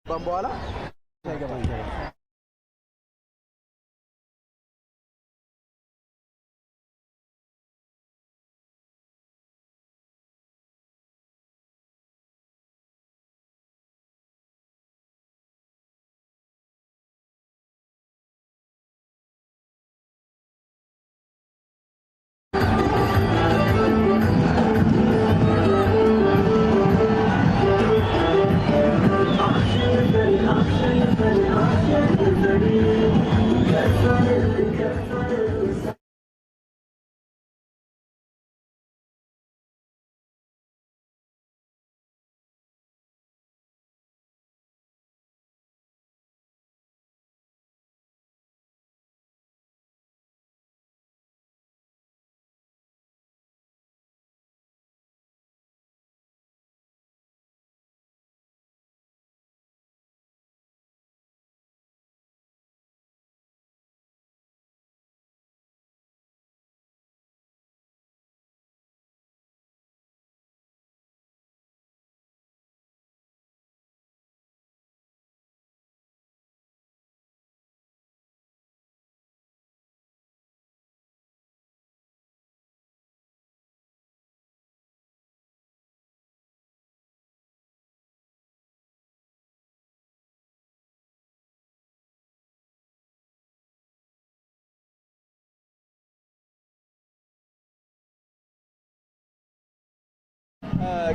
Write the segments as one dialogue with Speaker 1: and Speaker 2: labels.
Speaker 1: በኋላ አይገባም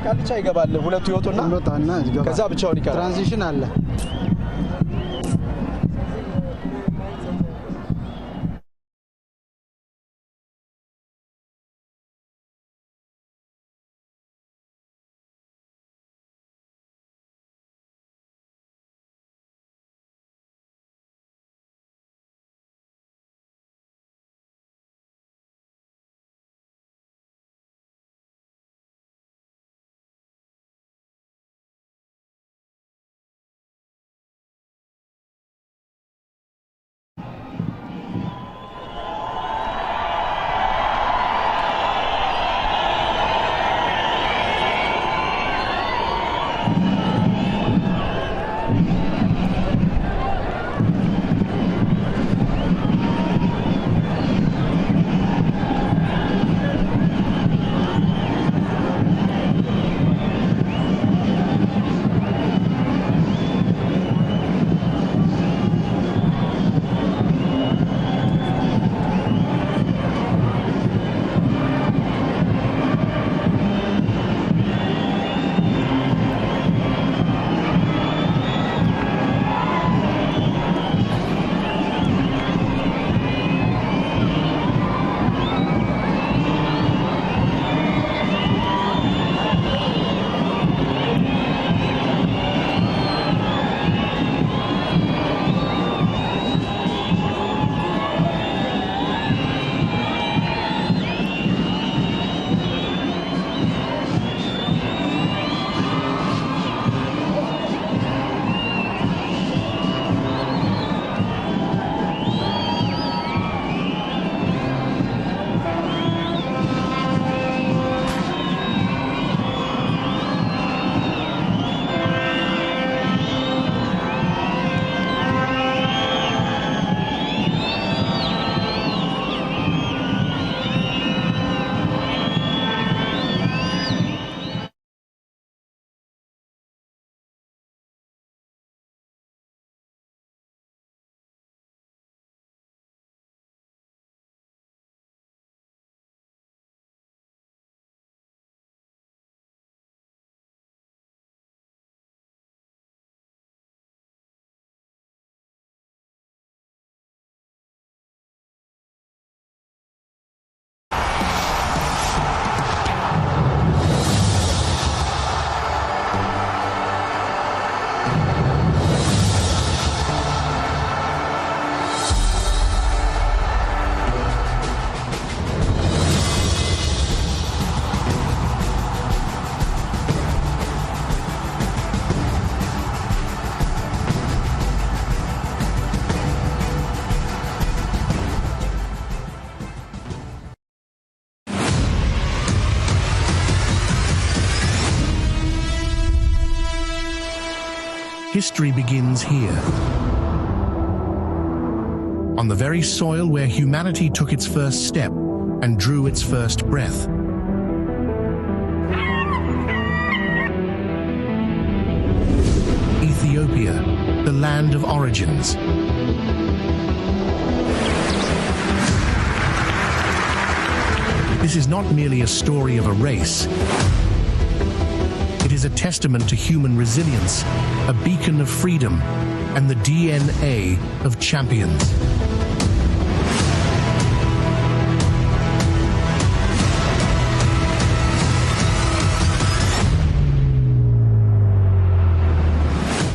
Speaker 1: ቃልቻ ይገባል ሁለቱ ይወጡና ከዛ ብቻውን ይቀራል
Speaker 2: ትራንዚሽን አለ history begins here. On the very soil where humanity took its first step and drew its first breath. Ethiopia, the land of origins. This is not merely a story of a race. It is a testament to human resilience, a beacon of freedom, and the DNA of champions.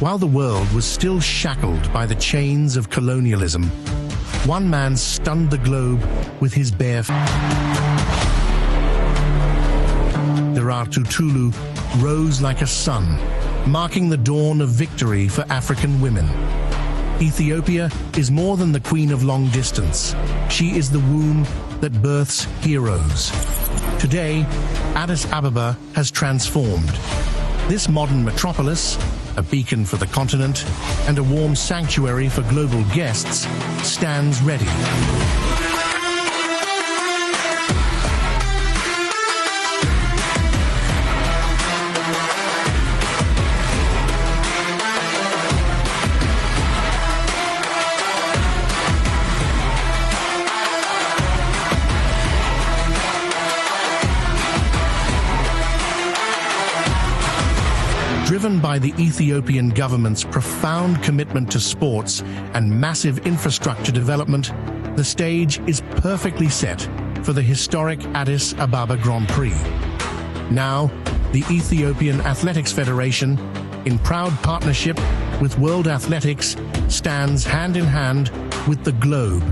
Speaker 2: While the world was still shackled by the chains of colonialism, one man stunned the globe with his bare Tutulu rose like a sun, marking the dawn of victory for African women. Ethiopia is more than the queen of long distance. She is the womb that births heroes. Today, Addis Ababa has transformed. This modern metropolis, a beacon for the continent and a warm sanctuary for global guests, stands ready. Driven by the Ethiopian government's profound commitment to sports and massive infrastructure development, the stage is perfectly set for the historic Addis Ababa Grand Prix. Now, the Ethiopian Athletics Federation, in proud partnership with World Athletics, stands hand in hand with the globe,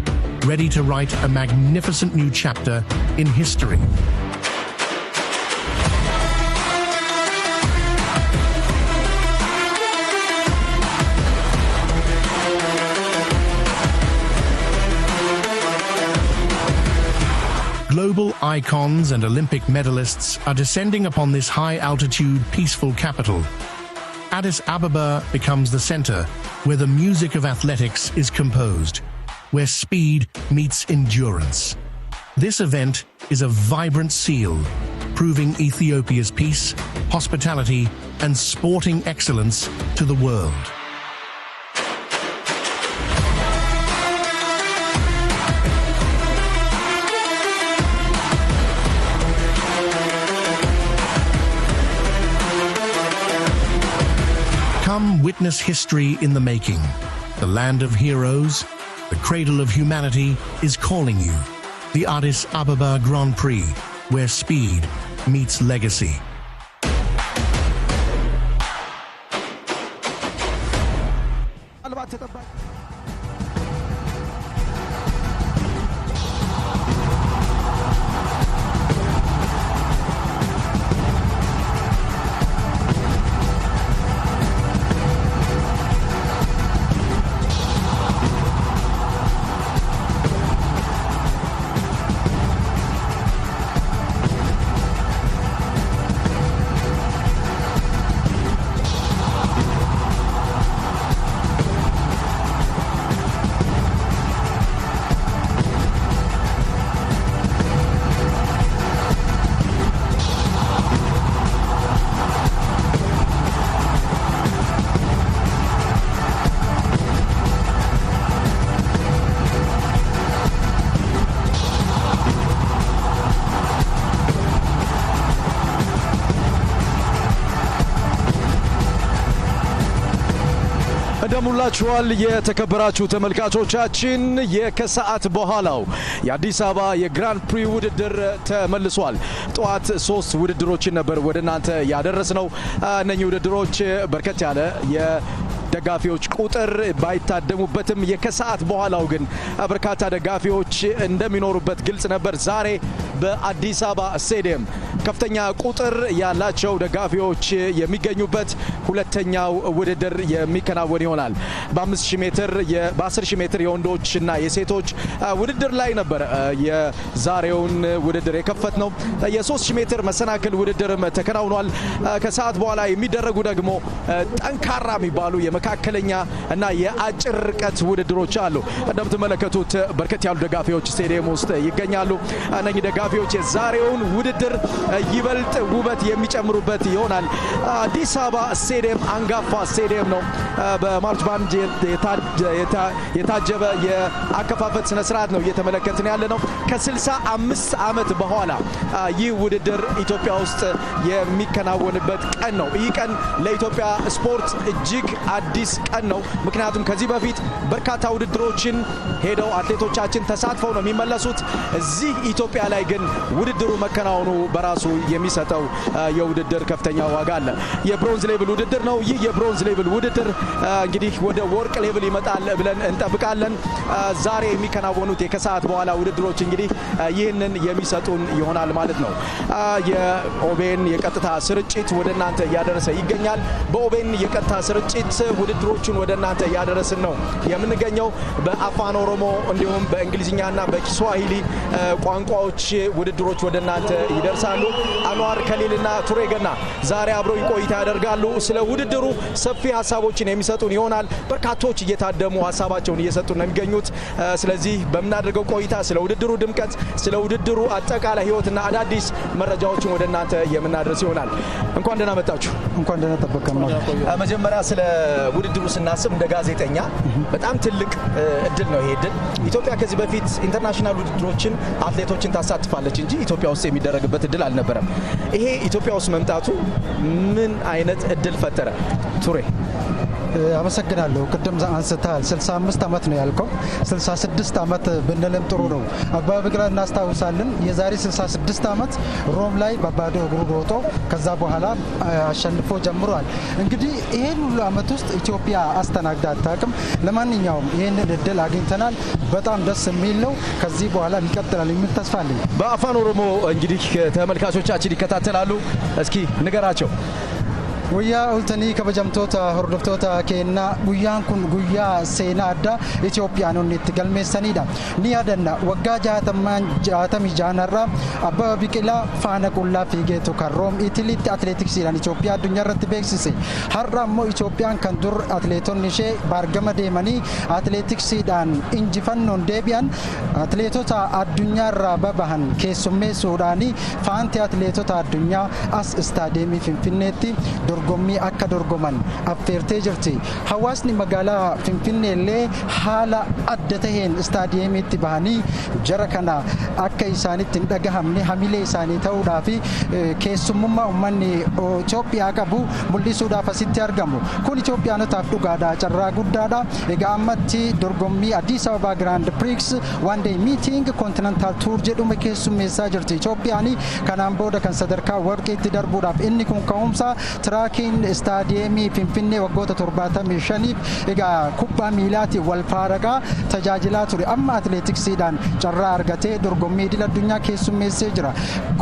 Speaker 2: ready to write a magnificent new chapter in history. Global icons and Olympic medalists are descending upon this high-altitude, peaceful capital. Addis Ababa becomes the center where the music of athletics is composed, where speed meets endurance. This event is a vibrant seal, proving Ethiopia's peace, hospitality, and sporting excellence to the world. Come witness history in the making. The land of heroes, the cradle of humanity is calling you. The Addis Ababa Grand Prix, where speed meets legacy. እንደሙላችኋል የተከበራችሁ ተመልካቾቻችን የከሰዓት በኋላው የአዲስ አበባ የግራንድ ፕሪ ውድድር ተመልሷል። ጧት 3 ውድድሮችን ነበር ወደናንተ ያደረስነው። እነኚህ ውድድሮች በርከት ያለ ደጋፊዎች ቁጥር ባይታደሙበትም የከሰዓት በኋላው ግን በርካታ ደጋፊዎች እንደሚኖሩበት ግልጽ ነበር። ዛሬ በአዲስ አበባ ስቴዲየም
Speaker 1: ከፍተኛ ቁጥር ያላቸው ደጋፊዎች የሚገኙበት ሁለተኛው ውድድር የሚከናወን ይሆናል። በ5000 ሜትር በ10000 ሜትር የወንዶችና የሴቶች ውድድር ላይ ነበር የዛሬውን ውድድር የከፈት ነው። የ3000 ሜትር መሰናክል ውድድርም ተከናውኗል። ከሰዓት በኋላ የሚደረጉ ደግሞ ጠንካራ የሚባሉ የመካከለኛ እና የአጭር ርቀት ውድድሮች አሉ። እንደምትመለከቱት በርከት ያሉ ደጋፊዎች ስቴዲየም ውስጥ ይገኛሉ። እነዚህ ደጋፊዎች የዛሬውን ውድድር ይበልጥ ውበት የሚጨምሩበት ይሆናል። አዲስ አበባ ስቴዲየም አንጋፋ ስቴዲየም ነው። በማርች ባንድ የታጀበ የአከፋፈት ስነ ስርዓት ነው እየተመለከትን ያለ ነው። ከ65 ዓመት በኋላ ይህ ውድድር ኢትዮጵያ ውስጥ የሚከናወንበት ቀን ነው። ይህ ቀን ለኢትዮጵያ ስፖርት እጅግ አዲስ ቀን ነው። ምክንያቱም ከዚህ በፊት በርካታ ውድድሮችን ሄደው አትሌቶቻችን ተሳትፈው ነው የሚመለሱት። እዚህ ኢትዮጵያ ላይ ግን ውድድሩ መከናወኑ በራሱ የሚሰጠው የውድድር ከፍተኛ ዋጋ አለ። የብሮንዝ ሌቭል ውድድር ነው። ይህ የብሮንዝ ሌቭል ውድድር እንግዲህ ወደ ወርቅ ሌቭል ይመጣል ብለን እንጠብቃለን። ዛሬ የሚከናወኑት የከሰዓት በኋላ ውድድሮች እንግዲህ ይህንን የሚሰጡን ይሆናል ማለት ነው። የኦቤን የቀጥታ ስርጭት ወደ እናንተ እያደረሰ ይገኛል። በኦቤን የቀጥታ ስርጭት ውድድሮቹን ወደ እናንተ እያደረስን ነው የምንገኘው። በአፋን ኦሮሞ እንዲሁም በእንግሊዝኛና በኪስዋሂሊ ቋንቋዎች ውድድሮች ወደ እናንተ ይደርሳሉ። አንዋር ከሊልና ቱሬ ገና ዛሬ አብረው ቆይታ ያደርጋሉ። ስለ ውድድሩ ሰፊ ሀሳቦችን የሚሰጡን ይሆናል። በርካቶች እየታደሙ ሀሳባቸውን እየሰጡ ነው የሚገኙት። ስለዚህ በምናደርገው ቆይታ ስለ ውድድሩ ድምቀት፣ ስለ ውድድሩ አጠቃላይ ህይወትና አዳዲስ መረጃዎችን ወደ እናንተ የምናደርስ ይሆናል። እንኳን ደህና መጣችሁ።
Speaker 3: እንኳን ደህና ተበከም።
Speaker 1: መጀመሪያ ስለ ውድድሩ ስናስብ እንደ ጋዜጠኛ በጣም ትልቅ እድል ነው ይሄ እድል። ኢትዮጵያ ከዚህ በፊት ኢንተርናሽናል ውድድሮችን አትሌቶችን ታሳትፋለች እንጂ ኢትዮጵያ ውስጥ የሚደረግበት እድል አልነበረም። ይሄ ኢትዮጵያ ውስጥ መምጣቱ ምን አይነት እድል ፈጠረ? ቱሬ
Speaker 3: አመሰግናለሁ። ቅድም አንስተሃል 65 ዓመት ነው ያልከው። 66 ዓመት ብንልም ጥሩ ነው። አበበ ቢቂላ እናስታውሳለን። የዛሬ 66 ዓመት ሮም ላይ በባዶ እግሩ ሮጦ ከዛ በኋላ አሸንፎ ጀምሯል። እንግዲህ ይሄን ሁሉ ዓመት ውስጥ ኢትዮጵያ አስተናግዳ አታውቅም። ለማንኛውም ይሄንን እድል አግኝተናል። በጣም ደስ የሚል ነው። ከዚህ በኋላ ይቀጥላል የሚል ተስፋ አለኝ።
Speaker 1: በአፋን ኦሮሞ እንግዲህ ተመልካቾቻችን ይከታተላሉ። እስኪ ንገራቸው።
Speaker 3: guyyaa ultanii kabajamtoota hordoftoota keenya guyyaan kun guyyaa seenaa addaa Itoophiyaanonni itti galmeessanidha. Ni yaadanna waggaa 66 irraa Abbaba Biqilaa faana qullaa fiigeetu kan Room Itiliitti atileetiksiidhaan Itoophiyaa addunyaa irratti beeksise. Har'a immoo Itoophiyaan kan dur atileetonni ishee baargama deemanii atileetiksiidhaan injifannoon deebi'an atileetota addunyaa irraa babahan keessummeessuudhaan faanti atileetota addunyaa as istaadeemii Finfinneetti dorgommii akka dorgoman affeertee jirti. Hawaasni magaalaa Finfinnee illee haala adda taheen istaadiyeemiitti bahanii jara kana akka isaanitti hin dhagahamne hamilee isaanii ta'uudhaaf keessummummaa uummanni Itoophiyaa qabu mul'isuudhaaf asitti argamu. Kun Itoophiyaanotaaf dhugaadha, carraa guddaadha. Egaa ammatti dorgommii Addis Ababa Grand Prix One Day Meeting Continental Tour jedhume keessummeessaa jirti Itoophiyaan. Kanaan booda kan sadarkaa warqiitti darbuudhaaf inni kun ka'umsa Tirakiin istaadiyeemii Finfinnee waggoota 75 egaa kubbaa miilaatti wal faaragaa tajaajilaa ture. Amma atileetiksiidhaan carraa argatee dorgommii idil addunyaa keessummeessee jira.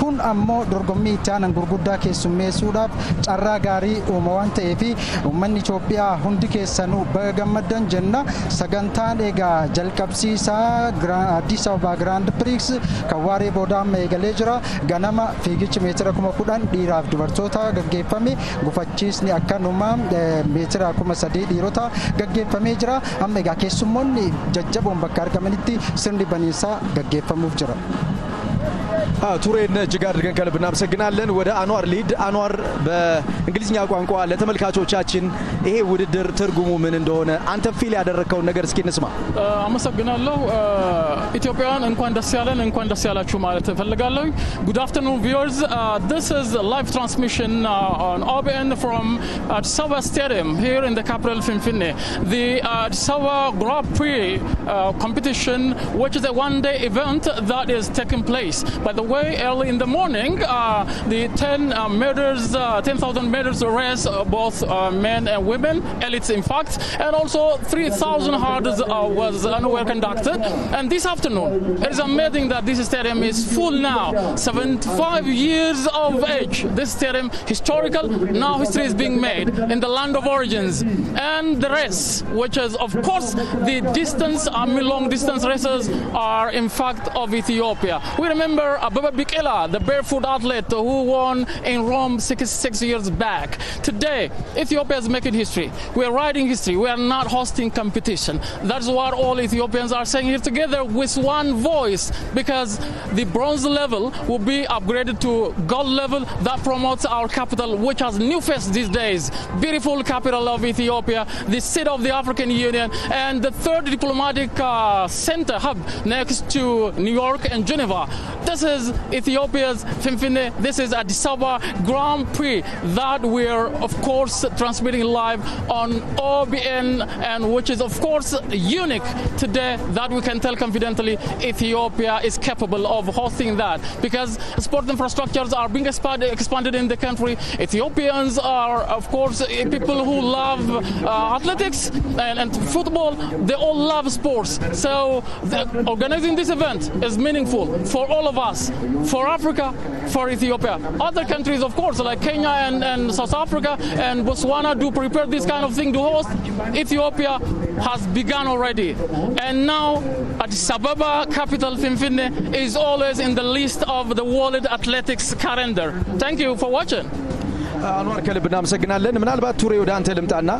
Speaker 3: Kun ammoo dorgommii itti aanan gurguddaa keessummeessuudhaaf carraa gaarii uuma waan ta'eef uummanni Itoophiyaa hundi keessanuu baga gammaddan jenna. Sagantaan egaa jalqabsiisaa Addis Ababa Grand Prix kan waaree booda amma eegalee jira. Ganama fiigichi meetira 10,000 dhiiraaf dubartoota gaggeeffame. Gufachiisni akkanuma meetira 3,000 dhiirota gaggeeffamee jira. Amma egaa keessummoonni jajjaboon bakka argamanitti sirni baniinsaa gaggeeffamuuf jira.
Speaker 1: ቱሬን እጅግ አድርገን ከልብ እናመሰግናለን። ወደ አንዋር ሊድ። አንዋር በእንግሊዝኛ ቋንቋ ለተመልካቾቻችን ይሄ ውድድር ትርጉሙ ምን እንደሆነ አንተ ፊል ያደረከውን ነገር እስኪ እንስማ።
Speaker 4: አመሰግናለሁ። ኢትዮጵያውያን እንኳን ደስ ያለን እንኳን ደስ ያላችሁ ማለት እፈልጋለሁ። Good afternoon viewers. This is a live transmission on OBN from Addis Ababa Stadium here in the capital Finfinne. The Addis Ababa Grand Prix competition, which is a one-day event that is taking place. By the way, early in the morning, the 10,000 meters race, both men and women, elites in fact, and also 3,000 hurdles were conducted. And this afternoon, it is amazing that this stadium is full now. 75 years of age. This stadium, historical, now history is being made in the land of origins. And the race, which is, of course, the distance, long distance races are in fact of Ethiopia. We remember Ababa Bikila, the barefoot athlete who won in Rome 6 years back. Today, Ethiopia is making history. We are writing history. We are not hosting competition. That's what all Ethiopians are saying here together with one voice, because the bronze level will be upgraded to gold level. That promotes our capital, which has new face these days. Beautiful capital of Ethiopia, the seat of the African Union, and the third diplomatic center hub next to New York and Geneva. This is Ethiopia's Finfinne. This is Addis Ababa Grand Prix that we're, of course, transmitting live on OBN, and which is, of course, unique today that we can tell confidently Ethiopia is capable of hosting that, because sport infrastructures are being expanded in the country. Ethiopians are, of course, people who love athletics and football. They all love sports. So organizing this event is meaningful for all of us, for Africa, for Ethiopia. Other countries, of course, like Kenya and South Africa and Botswana do prepare this kind of thing to host. Ethiopia has begun already. And now Addis Ababa, capital Finfinne, is always in the list of the World Athletics calendar. Thank you for watching.
Speaker 1: አንዋር ከልብ እናመሰግናለን። ምናልባት ቱሬ ወደ አንተ ልምጣና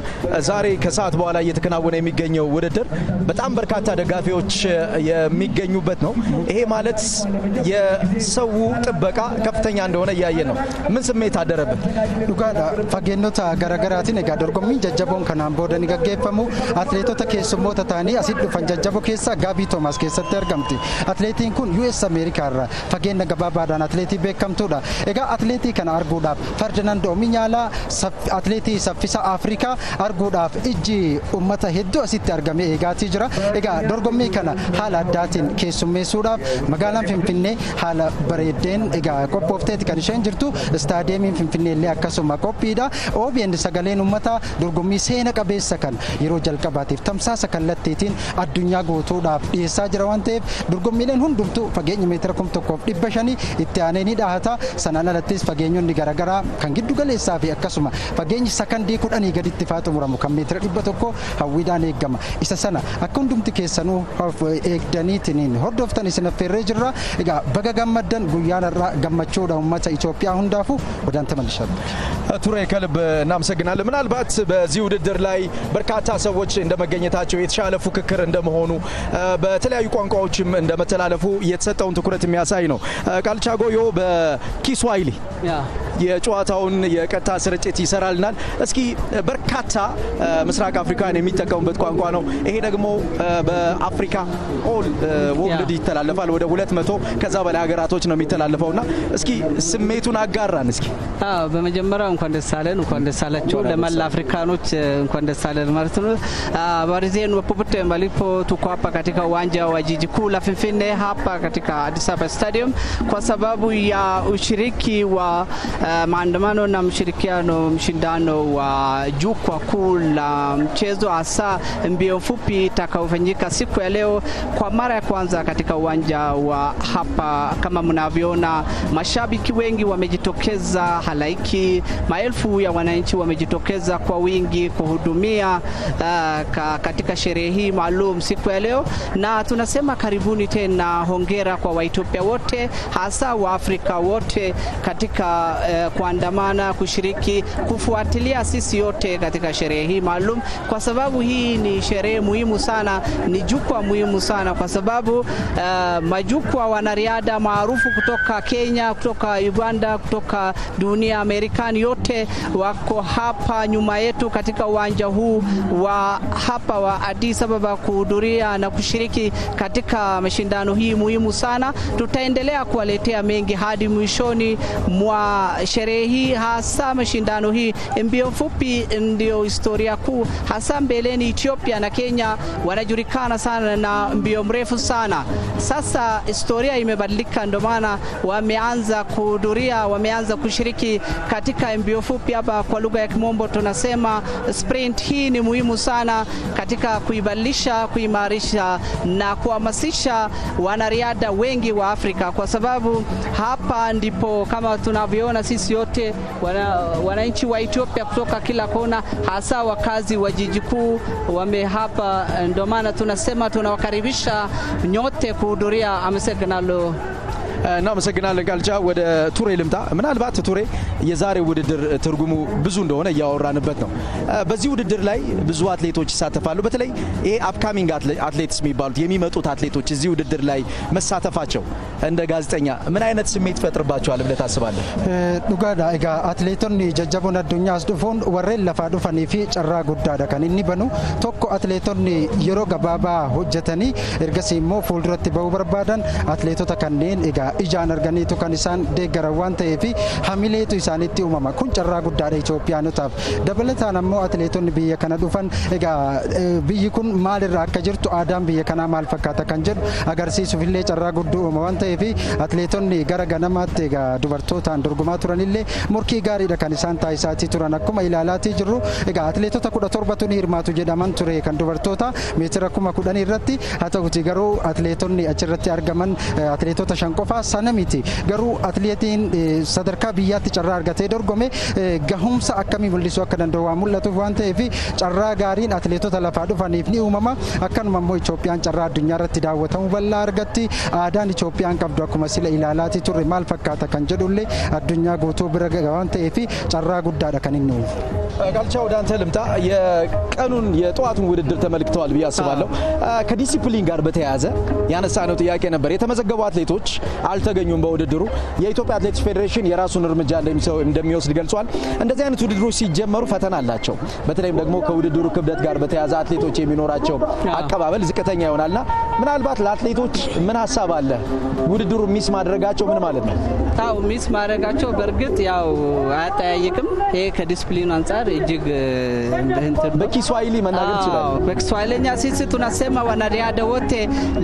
Speaker 1: ዛሬ ከሰዓት በኋላ እየተከናወነ የሚገኘው ውድድር በጣም በርካታ ደጋፊዎች የሚገኙበት ነው። ይሄ ማለት የሰው ጥበቃ ከፍተኛ እንደሆነ እያየን ነው። ምን ስሜት አደረብህ?
Speaker 3: ዱጋዳ ፈገኖታ ገረገራቲን ጋ ዶርጎሚ ጀጀቦን ከናን ቦደን ገገፈሙ አትሌቶታ ኬሱሞታ ታኒ አሲድ ዱፈን ጀጀቦ ኬሳ ጋቢ ቶማስ ኬሰተ አርገምቲ አትሌቲን ኩን ዩኤስ አሜሪካራ ፈገነ ገባባዳን አትሌቲ ቤከምቱዳ ኤጋ አትሌቲ ከና አርጉዳ ፈርዲናንዶ ሚኛላ አትሌቲ ሰፊሳ አፍሪካ አርጉዳፍ እጂ ኡመታ ሄዶ አሲት አርገሜ ኤጋቲ ጅራ ኤጋ ዶርጎሚ ከና ሀላ ዳቲን ኬሱሜሱዳፍ መጋላን ፊንፊኔ ሀላ በሬዴን ኤጋ ቆፖፍቴት ከንሸን ጅርቱ ስታዲየም ፊንፊኔ ለ አከሱማ ቆፒዳ ኦቢኤን ሰገሌን ኡመታ ዶርጎሚ ሴነ ቀቤሰ ከን ይሮ ጀልቀባቲፍ ተምሳሰ ከለቴቲን አዱኛ ጎቶዳፍ ዲሳ ጅራ ዋንቴፍ ዶርጎሚለን ሁንዱምቱ ፈገኝ ሜትር ኩም ተኮፍ ዲበሸኒ ኢትያኔኒ ዳሃታ ሰናናለቲስ ፈገኙን ዲገራገራ ከንግዱ ገሌሳ ፊ አከሱማ ፈገኝ ሰከንዲ ኩዳኒ ገዲት ፋቱ ሙራሙ ከሜትር ዲበቶኮ ሀዊዳን ኤገማ ኢሰሰና አኩንዱምቲ ኬሰኑ ኤግዳኒቲኒን ሆርዶፍተን ኢስነፈሬ ጅራ ኤጋ በገገመደን ጉያነራ ገመቾዳ ኡመታ ኢትዮጵያ ሁንዳፉ ወዳንተ መልሻለሁ።
Speaker 1: ቱሬ ከልብ እናመሰግናለን። ምናልባት በዚህ ውድድር ላይ በርካታ ሰዎች እንደመገኘታቸው የተሻለ ፉክክር እንደመሆኑ በተለያዩ ቋንቋዎችም እንደመተላለፉ የተሰጠውን ትኩረት የሚያሳይ ነው። ቃልቻጎዮ በኪስዋሂሊ የጨዋታውን የቀጥታ ስርጭት ይሰራልናል። እስኪ በርካታ ምስራቅ አፍሪካን የሚጠቀሙበት ቋንቋ ነው። ይሄ ደግሞ በአፍሪካ ኦል ወርልድ ይተላለፋል። ወደ 200 ከዛ በላይ ሀገራቶች ነው የሚተላለፈውና እስኪ ስሜቱን አጋራን። እስኪ
Speaker 5: በመጀመሪያ እንኳን ደስ አለን፣ እንኳን ደስ አላችሁ ለመላ አፍሪካኖች እንኳን ደስ አለን ማለት ነው። Barizenu popote malipo tuko hapa katika uwanja wa jiji kuu la Finfinne hapa katika Addis Ababa Stadium kwa sababu ya ushiriki wa maandamano na mshindano wa jukwaa kuu la mchezo hasa mbio fupi itakaofanyika siku ya leo kwa mara ya kwanza katika uwanja wa hapa. Kama mnavyoona, mashabiki wengi wamejitokeza, halaiki maelfu ya wananchi wamejitokeza kwa wingi kuhudumia katika sherehe hii maalum siku ya leo, na tunasema karibuni tena, hongera kwa Waethiopia wote, hasa wa Afrika wote katika kuandamana, kushiriki, kufuatilia sisi yote katika sherehe hii maalum, kwa sababu hii ni sherehe muhimu sana, ni jukwaa muhimu sana, kwa sababu majukwaa wanariadha maarufu kutoka Kenya, kutoka Uganda, kutoka dunia Amerikani yote wako hapa nyuma yetu katika uwanja huu wa hapa wa Addis Ababa kuhudhuria na kushiriki katika mashindano hii muhimu sana. Tutaendelea kuwaletea mengi hadi mwishoni mwa sherehe hii hasa mashindano hii mbio fupi ndio historia kuu, hasa mbeleni Ethiopia na Kenya wanajulikana sana na mbio mrefu sana. Sasa historia imebadilika, ndio maana wameanza kuhudhuria, wameanza kushiriki katika mbio fupi. Hapa kwa lugha ya Kimombo tunasema sprint. Hii ni muhimu sana katika kuibadilisha, kuimarisha na kuhamasisha wanariadha wengi wa Afrika, kwa sababu hapa ndipo kama tunavyoona sisi wote wananchi wa Ethiopia kutoka kila kona, hasa wakazi wa jiji kuu wame hapa. Ndio maana tunasema tunawakaribisha nyote kuhudhuria amesegnalo.
Speaker 1: እናመሰግናለን ቃልቻ። ወደ ቱሬ ልምጣ። ምናልባት ቱሬ የዛሬ ውድድር ትርጉሙ ብዙ እንደሆነ ያወራንበት ነው። በዚህ ውድድር ላይ ብዙ አትሌቶች ይሳተፋሉ። በተለይ ይሄ አፕካሚንግ አትሌትስ የሚባሉት የሚመጡት አትሌቶች እዚህ ውድድር ላይ መሳተፋቸው እንደ ጋዜጠኛ ምን አይነት ስሜት ይፈጥርባቸዋል ብለህ ታስባለህ?
Speaker 3: ዱጋዳ ኤጋ አትሌቶኒ ጀጀቦን አዱኛ አስዱፎን ወሬን ለፋ ዱፈኒ ፊ ጨራ ጉዳዳ ከን ኢኒ በኑ ቶኮ አትሌቶኒ የሮ ገባባ ሆጀተኒ ኤርገሲሞ ፉልዱረቲ በው በርባዳን አትሌቶታ ከነን ኤጋ ijaan arganiitu kan isaan deeggaran waan ta'eef hamileetu isaanitti uumama. Kun carraa guddaadha Itoophiyaanotaaf. Dabalataan ammoo atileetonni biyya kana dhufan egaa biyyi kun maalirraa akka jirtu, aadaan biyya kanaa maal fakkaata kan jedhu agarsiisuuf illee carraa guddoo uuma waan ta'eef atileetonni gara ganamaatti egaa dubartootaan dorgomaa turanillee murkii gaariidha kan isaan taasisaatii turan. Akkuma ilaalaatii jirru egaa atileetota 17tu ni hirmaatu jedhaman ture kan dubartoota meetira 10,000 irratti. Haa ta'uti garuu atileetonni achirratti argaman atileetota 5 qofa sana miti. Garuu atileetiin sadarkaa biyyaatti carraa argatee dorgome gahumsa akkamii mul'isuu akka danda'u waan mul'atuuf waan ta'eef carraa gaariin atileetota lafaa dhufaniif ni uumama. Akkanuma immoo Itoophiyaan carraa addunyaa irratti daawwatamu bal'aa argatti. Aadaan Itoophiyaan qabdu akkuma sila ilaalaatii turre maal fakkaata kan jedhullee addunyaa guutuu bira waan ta'eef carraa guddaadha kan inni uumu.
Speaker 1: ቃልቻ ወደ አንተ ልምጣ። የቀኑን የጠዋቱን ውድድር ተመልክተዋል ብዬ አስባለሁ። ከዲሲፕሊን ጋር በተያያዘ ያነሳነው ጥያቄ ነበር። የተመዘገቡ አትሌቶች አልተገኙም በውድድሩ። የኢትዮጵያ አትሌቲክስ ፌዴሬሽን የራሱን እርምጃ እንደሚወስድ ገልጿል። እንደዚህ አይነት ውድድሮች ሲጀመሩ ፈተና አላቸው። በተለይም ደግሞ ከውድድሩ ክብደት ጋር በተያያዘ አትሌቶች የሚኖራቸው አቀባበል ዝቅተኛ ይሆናልና ምናልባት ለአትሌቶች ምን ሀሳብ አለ? ውድድሩ ሚስ ማድረጋቸው ምን ማለት ነው?
Speaker 5: ታው ሚስ ማድረጋቸው በእርግጥ ያው አያጠያይቅም። ይሄ ከዲሲፕሊኑ አንፃር እጅግ
Speaker 1: በኪስዋሂሊ መናገር ይችላል።
Speaker 5: በኪስዋሂልኛ sisi tunasema wanariadha wote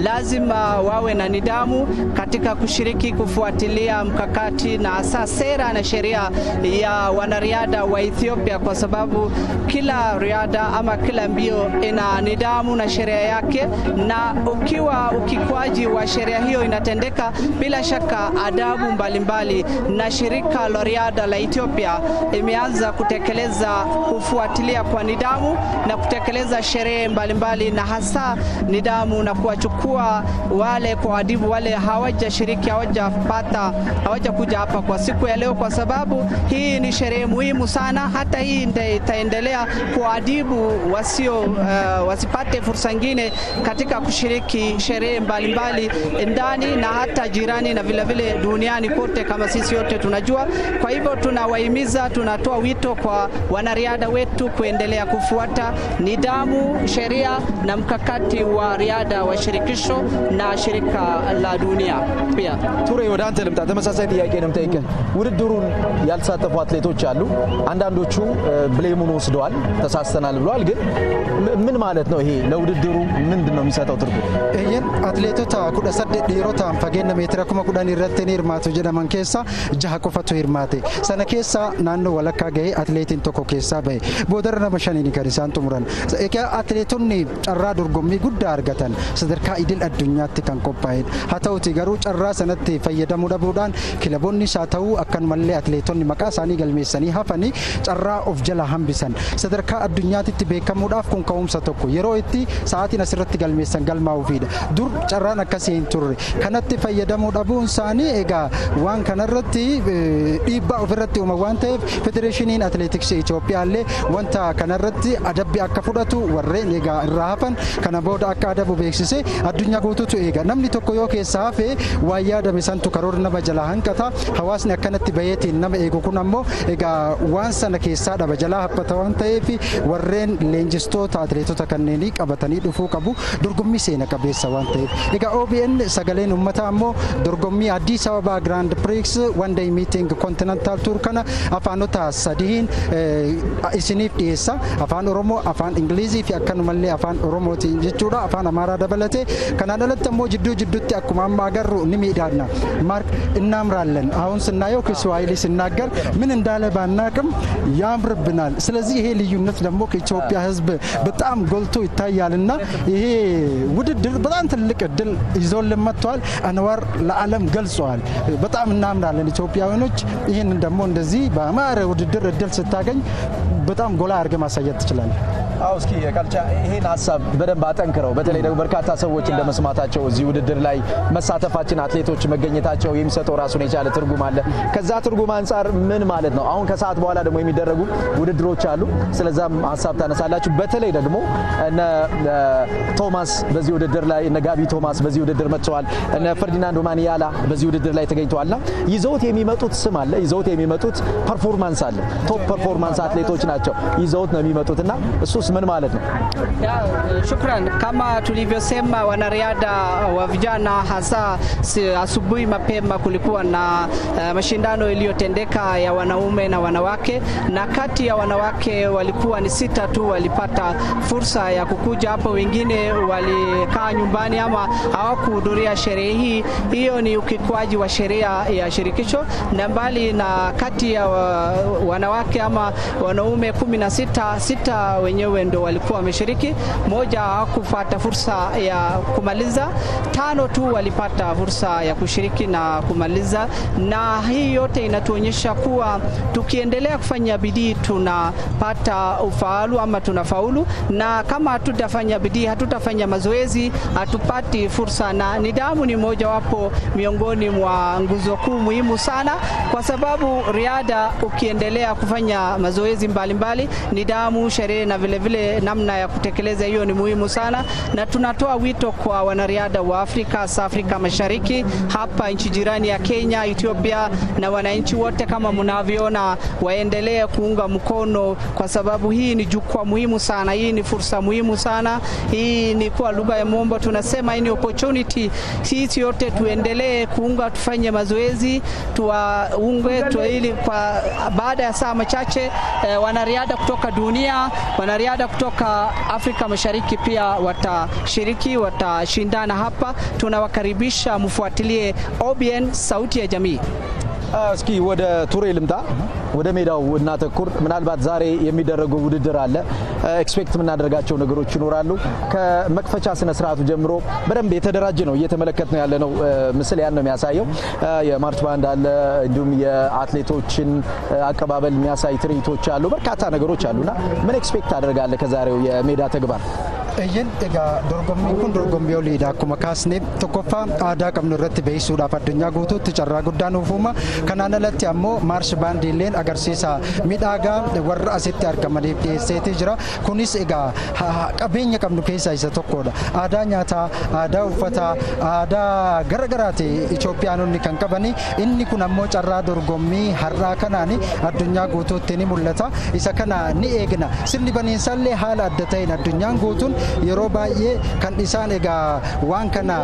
Speaker 5: lazima wawe na nidhamu katika kushiriki, kufuatilia mkakati na hasa sera na sheria ya wanariadha wa Ethiopia, kwa sababu kila riadha ama kila mbio ina nidhamu na sheria yake, na ukiwa ukikwaji wa sheria hiyo inatendeka, bila shaka adabu mbalimbali na shirika la riadha la Ethiopia imeanza kutekeleza kufuatilia kwa nidhamu na kutekeleza sheria mbalimbali, na hasa nidhamu na kuwachukua wale kwa adibu wale hawajashiriki, hawaja kuja hapa kwa siku ya leo, kwa sababu hii ni sherehe muhimu sana. Hata hii itaendelea kuadibu wasipate fursa nyingine katika kushiriki sherehe mbalimbali ndani na hata jirani na vile vile duniani kote, kama sisi wote tunajua. Kwa hivyo tunawahimiza, tunatoa wito kwa wanariadha wetu kuendelea kufuata nidhamu, sheria na mkakati wa riadha wa shirikisho na shirika la dunia pia.
Speaker 1: ቱሬ ወደ አንተ ልምጣ። ተመሳሳይ ጥያቄ ነው የምጠይቅህ። ውድድሩን ያልተሳተፉ አትሌቶች አሉ። አንዳንዶቹ ብሌሙን ወስደዋል፣ ተሳስተናል ብለዋል። ግን ምን ማለት ነው ይሄ? ለውድድሩ ምንድነው የሚሰጠው ትርጉም?
Speaker 3: ይሄን አትሌቶታ 18 ዲሮታ ፈገነ ሜትራ 10 irratti ni hirmaatu jedhaman keessa 6 qofatu hirmaate. Sana keessa naannoo walakkaa ga'ee atleetiin tokko keessaa bahe. Boodarra nama 5 kan isaan xumuran. Egaa atleetonni carraa dorgommii guddaa argatan sadarkaa idil addunyaatti kan qophaa'e. Haa ta'uti garuu carraa sanatti fayyadamuu dhabuudhaan kilaboonni isaa ta'uu akkanumallee atleetonni maqaa isaanii galmeessanii hafanii carraa of jala hambisan. Sadarkaa addunyaatti beekamuudhaaf kun ka'umsa tokko. Yeroo itti sa'aatiin asirratti galmeessan galmaa'uufidha. Dur carraan akkasii hin turre. Kanatti fayyadamuu dhabuun isaanii egaa waan kanarratti dhiibbaa ofirratti uuma waan ta'eef federeeshiniin atleetiksii Itoophiyaa Itoophiyaallee wanta kanarratti adabbii akka fudhatu warreen egaa irraa hafan kana booda akka adabu beeksisee addunyaa guutuutu eega. Namni tokko yoo keessa hafee waan yaadame santu karoora nama jalaa hanqata. Hawaasni akkanatti bayeetiin nama eegu kun ammoo egaa waan sana keessaa dhaba jalaa haphata waan ta'eef warreen leenjistoota atileetota kanneenii qabatanii dhufuu qabu. Dorgommii seena qabeessa waan ta'eef. Egaa OBN sagaleen uummataa ammoo dorgommii Addis Ababa Grand Prix One Day Meeting Continental Tour kana afaanota sadiin isiniif dhiyeessa. Afaan Oromoo, afaan Ingilizii fi akkanumallee afaan Oromootiin jechuudha. Afaan Amaaraa dabalatee kanaan alatti ammoo jidduu akkuma amma agarru ni miidhagna. Mark እናምራለን አሁን ስናየው ከስዋሂሊ ሲናገር ምን እንዳለ ባናቅም ያምርብናል። ስለዚህ ይሄ ልዩነት ደግሞ ከኢትዮጵያ ሕዝብ በጣም ጎልቶ ይታያልና ይሄ ውድድር በጣም ትልቅ እድል ይዞልን መጥቷል። አንዋር ለዓለም ገልጿል። በጣም እናምራለን ኢትዮጵያውያኖች። ይሄን ደግሞ እንደዚህ በአማረ ውድድር እድል ስታገኝ በጣም ጎላ አድርገህ ማሳየት ትችላለህ።
Speaker 1: አው እስኪ የቀልቻ ይሄን ሐሳብ በደንብ አጠንክረው በተለይ ደግሞ በርካታ ሰዎች እንደመስማታቸው እዚህ ውድድር ላይ መሳተፋችን አትሌቶች መገኘታቸው የሚሰጠው ራሱን የቻለ ትርጉም አለ። ከዛ ትርጉም አንፃር ምን ማለት ነው? አሁን ከሰዓት በኋላ ደግሞ የሚደረጉ ውድድሮች አሉ። ስለዛም ሐሳብ ታነሳላችሁ። በተለይ ደግሞ እነ ቶማስ በዚህ ውድድር ላይ እነ ጋቢ ቶማስ በዚህ ውድድር መጥተዋል። እነ ፈርዲናንዶ ማኒያላ በዚህ ውድድር ላይ ተገኝተዋልና ይዘውት የሚመጡት ስም አለ፣ ይዘውት የሚመጡት ፐርፎርማንስ አለ። ቶፕ ፐርፎርማንስ አትሌቶች ናቸው ይዘውት ነው የሚመጡትና እሱስ ምን ማለት ነው?
Speaker 5: Shukran. Kama tulivyosema wanariadha wa vijana hasa asubuhi mapema kulikuwa na mashindano iliyotendeka ya wanaume na wanawake, na kati ya wanawake walikuwa ni 6 tu walipata fursa ya kukuja hapo, wengine walikaa nyumbani ama hawakuhudhuria sherehe hii. Hiyo ni ukiukwaji wa sheria ya shirikisho, na mbali na kati ya wanawake ama wanaume 16 wenyewe ndio walikuwa wameshiriki, moja hakupata fursa ya kumaliza, 5 tu walipata fursa ya kushiriki na kumaliza. Na hii yote inatuonyesha kuwa tukiendelea kufanya bidii tunapata ufaulu ama tunafaulu, na kama hatutafanya bidii, hatutafanya mazoezi, hatupati fursa. Na nidhamu ni moja wapo miongoni mwa nguzo kuu muhimu sana, kwa sababu riadha ukiendelea kufanya mazoezi mbalimbali, nidhamu, sherehe na vile namna ya kutekeleza hiyo ni muhimu sana. Na tunatoa wito kwa wanariadha wa Afrika Mashariki, hapa nchi jirani ya Kenya, Ethiopia, na wananchi wote kama mnavyoona waendelee kuunga mkono, kwa sababu hii ni jukwaa muhimu sana, hii ni fursa muhimu sana. Hii ni kwa lugha ya Mombo tunasema hii ni opportunity. Sisi yote tuendelee kuunga, tufanye mazoezi, tuwaunge ili kwa baada ya saa machache wanariadha kutoka dunia, wanariadha kutoka Afrika Mashariki pia watashiriki, watashindana hapa. Tunawakaribisha mfuatilie OBN sauti ya jamii.
Speaker 1: እስኪ ወደ ቱሬ ልምጣ፣ ወደ ሜዳው እናተኩር። ምናልባት ዛሬ የሚደረገው ውድድር አለ፣ ኤክስፔክት የምናደርጋቸው ነገሮች ይኖራሉ። ከመክፈቻ ስነ ስርዓቱ ጀምሮ በደንብ የተደራጀ ነው እየተመለከትን ያለ ነው ምስል ያን ነው የሚያሳየው። የማርች ባንድ አለ፣ እንዲሁም የአትሌቶችን አቀባበል የሚያሳይ ትርኢቶች አሉ፣ በርካታ ነገሮች አሉና ምን ኤክስፔክት አደርጋለሁ ከዛሬው የሜዳ ተግባር?
Speaker 3: Iyyin egaa dorgommiin kun dorgommii oliidha. Akkuma kaasnee tokkoffaa aadaa qabnu irratti beeksisuudhaaf addunyaa guutuutti carraa guddaa nuuf uuma. Kanaan alatti ammoo maarsh baandiileen agarsiisa midhaagaa warra asitti argamaniif dhiyeesseetii jira. Kunis egaa qabeenya qabnu keessaa isa tokkodha. Aadaa nyaataa, aadaa uffataa, aadaa garagaraati Itoophiyaanonni kan qabani. Inni kun ammoo carraa dorgommii har'aa kanaan addunyaa guutuutti ni mul'ata. Isa kana ni eegna. Sirni baniinsaallee haala adda ta'een addunyaan guutuun yeroo baay'ee kan isaan egaa waan kana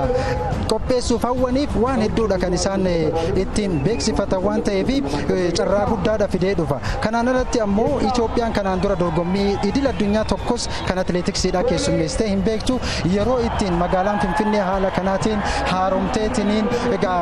Speaker 3: qopheessuuf hawwaniif waan hedduudha kan isaan ittiin beeksifatan waan ta'eef carraa guddaadha fidee dhufa. Kanaan alatti ammoo Itoophiyaan kanaan dura dorgommii idil addunyaa tokkos kan atileetiksiidha keessummeessitee hin beektu. Yeroo ittiin magaalaan Finfinnee haala kanaatiin haaromteetiniin egaa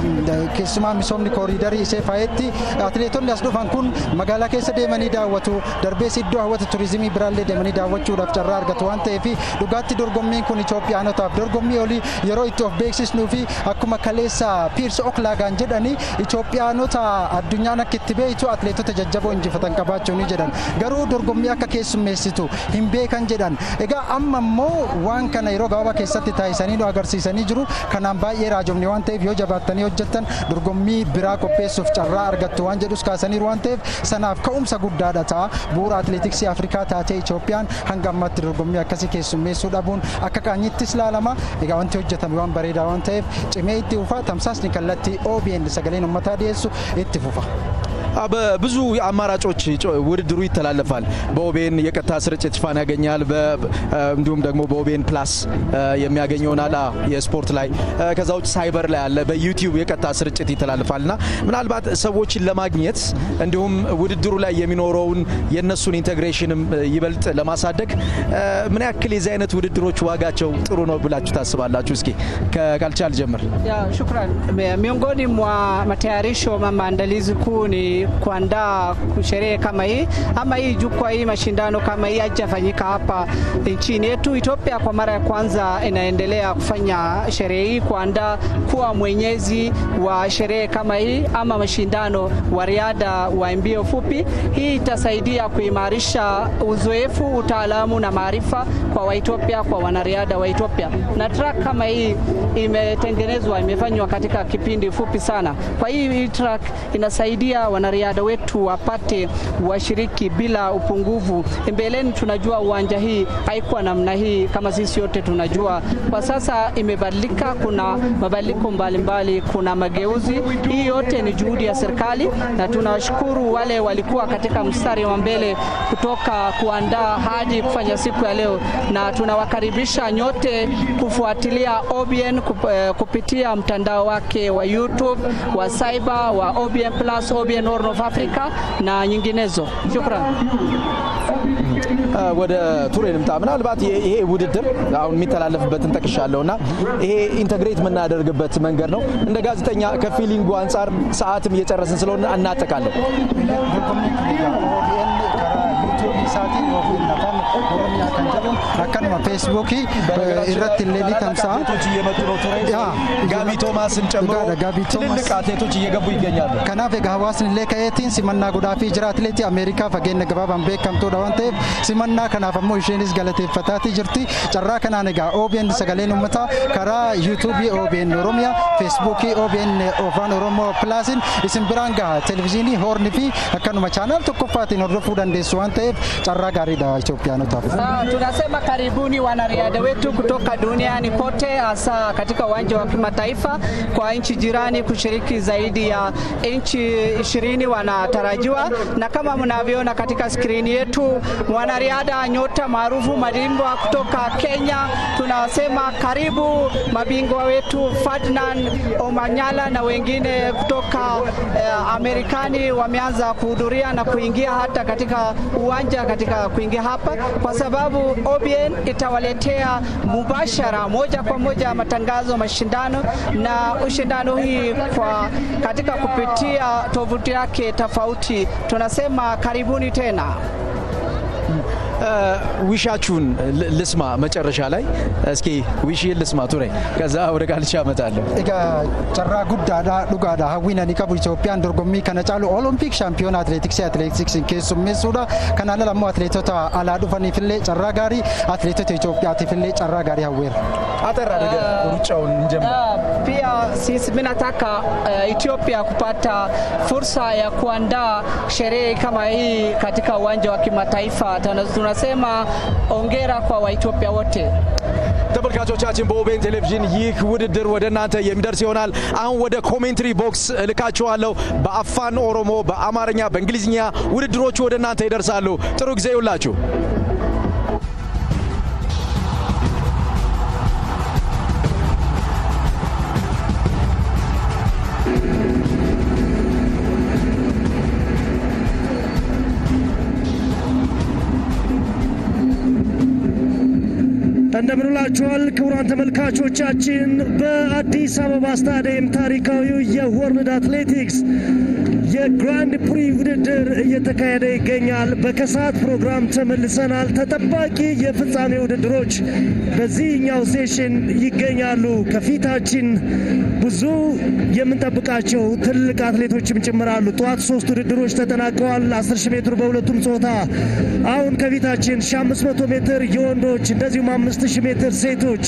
Speaker 3: keessumaa misoomni kooriidarii ishee faayetti atileetonni as dhufan kun magaalaa keessa deemanii daawwatu, darbees iddoo hawwata turizimii biraallee deemanii daawwachuudhaaf carraa argatu waan ta'eef dhugaatti dorgommiin kun Itoophiyaanotaaf dorgommii olii yeroo itti of beeksisnuu fi akkuma kaleessa Pirs Oklaagaan jedhanii Itoophiyaanota addunyaan akka itti beektu atleetota jajjaboo injifatan qabaachuu ni jedhan garuu dorgommii akka keessummeessitu hin beekan jedhan egaa amma immoo waan kana yeroo gabaabaa keessatti taasisanii nu agarsiisanii jiru kanaan baay'ee raajomni waan ta'eef yoo jabaattanii hojjettan dorgommii biraa qopheessuuf carraa argattu waan jedhus kaasaniiru waan ta'eef sanaaf ka'umsa guddaadha ta'a bu'uura atleetiksii Afrikaa taatee Itoophiyaan hanga ammaatti dorgommii akkasii keessummeessuu dhabuun akka qaanyittis ilaalama egaa wanti hojjetame waan bareedaa waan ta'eef cimee itti fufa tamsaasni kallattii OBN sagaleen uummataa dhiyeessu itti fufa.
Speaker 1: ብዙ አማራጮች ውድድሩ ይተላለፋል በኦቤን የቀጥታ ስርጭት ሽፋን ያገኛል እንዲሁም ደግሞ በኦቤን ፕላስ የሚያገኘውናላ የስፖርት ላይ ከዛው ሳይበር ላይ አለ በዩቲዩብ የቀጥታ ስርጭት ይተላለፋልና ምናልባት ሰዎችን ለማግኘት እንዲሁም ውድድሩ ላይ የሚኖረውን የነሱን ኢንተግሬሽንም ይበልጥ ለማሳደግ ምን ያክል የዚህ አይነት ውድድሮች ዋጋቸው ጥሩ ነው ብላችሁ ታስባላችሁ እስኪ ከቃልቻል ጀምር
Speaker 5: ya shukran miongoni mwa matayarisho maandalizi kuu ni kuandaa sherehe kama hii ama hii jukwaa hii mashindano kama hii hajafanyika hapa nchini yetu Ethiopia kwa mara ya kwanza inaendelea kufanya sherehe hii kuandaa kuwa mwenyezi wa sherehe kama hii ama mashindano wa riadha wa mbio fupi hii itasaidia kuimarisha uzoefu utaalamu na maarifa kwa Waethiopia kwa wanariadha wa Ethiopia na track kama hii imetengenezwa imefanywa katika kipindi fupi sana kwa hii track inasaidia wanariadha wetu wapate washiriki bila upungufu mbeleni tunajua uwanja hii haikuwa namna hii kama sisi yote tunajua kwa sasa imebadilika kuna mabadiliko mbalimbali kuna mageuzi hii yote ni juhudi ya serikali na tunawashukuru wale walikuwa katika mstari wa mbele kutoka kuandaa hadi kufanya siku ya leo na tunawakaribisha nyote kufuatilia OBN kupitia mtandao wake wa YouTube wa Cyber wa OBN Plus OBN Horn of Africa na nyinginezo shukran
Speaker 1: ወደ ቱሬ እንምጣ ምናልባት ይሄ ውድድር አሁን የሚተላለፍበትን ጠቅሻለሁና ይሄ ኢንተግሬት የምናደርግበት መንገድ ነው እንደ ጋዜጠኛ ከፊሊንጉ አንፃር ሰዓትም እየጨረስን ስለሆነ እናጠቃለን
Speaker 3: isaatiin ofii nafaan oromiyaa kan jedhamu akkanuma feesbuukii irratti illee ni tamsa'a.
Speaker 1: እየመጡ ነው ቱሬ ጋቢ ቶማስን ጨምሮ ትልልቅ አትሌቶች እየገቡ ይገኛሉ።
Speaker 3: kanaaf egaa hawaasni illee ka'eetiin simannaa godhaafii jira atileetii Ameerikaa fageenya gabaabaan beekamtuudha waan ta'eef simannaa kanaaf ammoo isheenis galateeffataatii jirti. Carraa kanaan egaa OBN sagaleen uummataa karaa yuutuubii OBN Oromiyaa feesbuukii OBN Afaan Oromoo Pilaasin isin biraan gaha televezyiinii Hoornii fi akkanuma chaanaal tokkoffaatiin hordofuu dandeessu waan ta'eef carraa gaariidha Itoophiyaanotaaf.
Speaker 5: Tunasema karibuni wanariadha wetu kutoka duniani kote hasa katika uwanja wa kimataifa kwa nchi jirani kushiriki zaidi ya nchi 20 wanatarajiwa na kama mnavyoona katika skrini yetu wanariadha nyota maarufu mabingwa kutoka Kenya tunasema karibu mabingwa wetu Ferdinand Omanyala na wengine kutoka Amerikani wameanza kuhudhuria na kuingia hata katika uwanja katika kuingia hapa kwa sababu OBN itawaletea mubashara moja kwa moja matangazo mashindano na ushindano hii kwa katika kupitia tovuti yake tofauti tunasema karibuni tena
Speaker 1: ዊሻችሁን ልስማ መጨረሻ ላይ እስኪ ዊሽን ልስማ ቱሬ ከዛ ወደ ቃልቻ መጣለሁ
Speaker 3: እጋ ጨራ ጉዳዳ ዱጋዳ ሀዊናኒ ቀቡ ኢትዮጵያን ዶርጎሚ ከነጫሉ ኦሎምፒክ ሻምፒዮን አትሌቲክስ ኬሱሜሱዳ ከናለ ለሞ አትሌቶታ አላዱፈኒ ፍሌ ጨራ ጋሪ አትሌቶታ ኢትዮጵያቲ ፍሌ ጨራ ጋሪ ሀዌር
Speaker 1: አጠራ ነገር ሩጫውን እንጀምር
Speaker 5: pia sisi minataka Ethiopia kupata fursa ya kuandaa sherehe kama hii katika uwanja wa kimataifa tunasema ongera kwa Waethiopia wote
Speaker 1: ተመልካቾቻችን በኦቤን ቴሌቪዥን ይህ ውድድር ወደ እናንተ የሚደርስ ይሆናል አሁን ወደ ኮሜንትሪ ቦክስ ልካችኋለሁ በአፋን ኦሮሞ በአማርኛ በእንግሊዝኛ ውድድሮቹ ወደ እናንተ ይደርሳሉ ጥሩ ጊዜ ይሁንላችሁ
Speaker 6: እንደምንላችኋል ክቡራን ተመልካቾቻችን በአዲስ አበባ ስታዲየም ታሪካዊው የወርልድ አትሌቲክስ የግራንድ ፕሪ ውድድር እየተካሄደ ይገኛል። በከሰዓት ፕሮግራም ተመልሰናል። ተጠባቂ የፍጻሜ ውድድሮች በዚህኛው ሴሽን ይገኛሉ። ከፊታችን ብዙ የምንጠብቃቸው ትልቅ አትሌቶችም ጭምራሉ። ጠዋት 3 ውድድሮች ተጠናቀዋል። 10000 ሜትር በሁለቱም ጾታ። አሁን ከፊታችን 1500 ሜትር የወንዶች እንደዚሁም 5000 ሜትር ሴቶች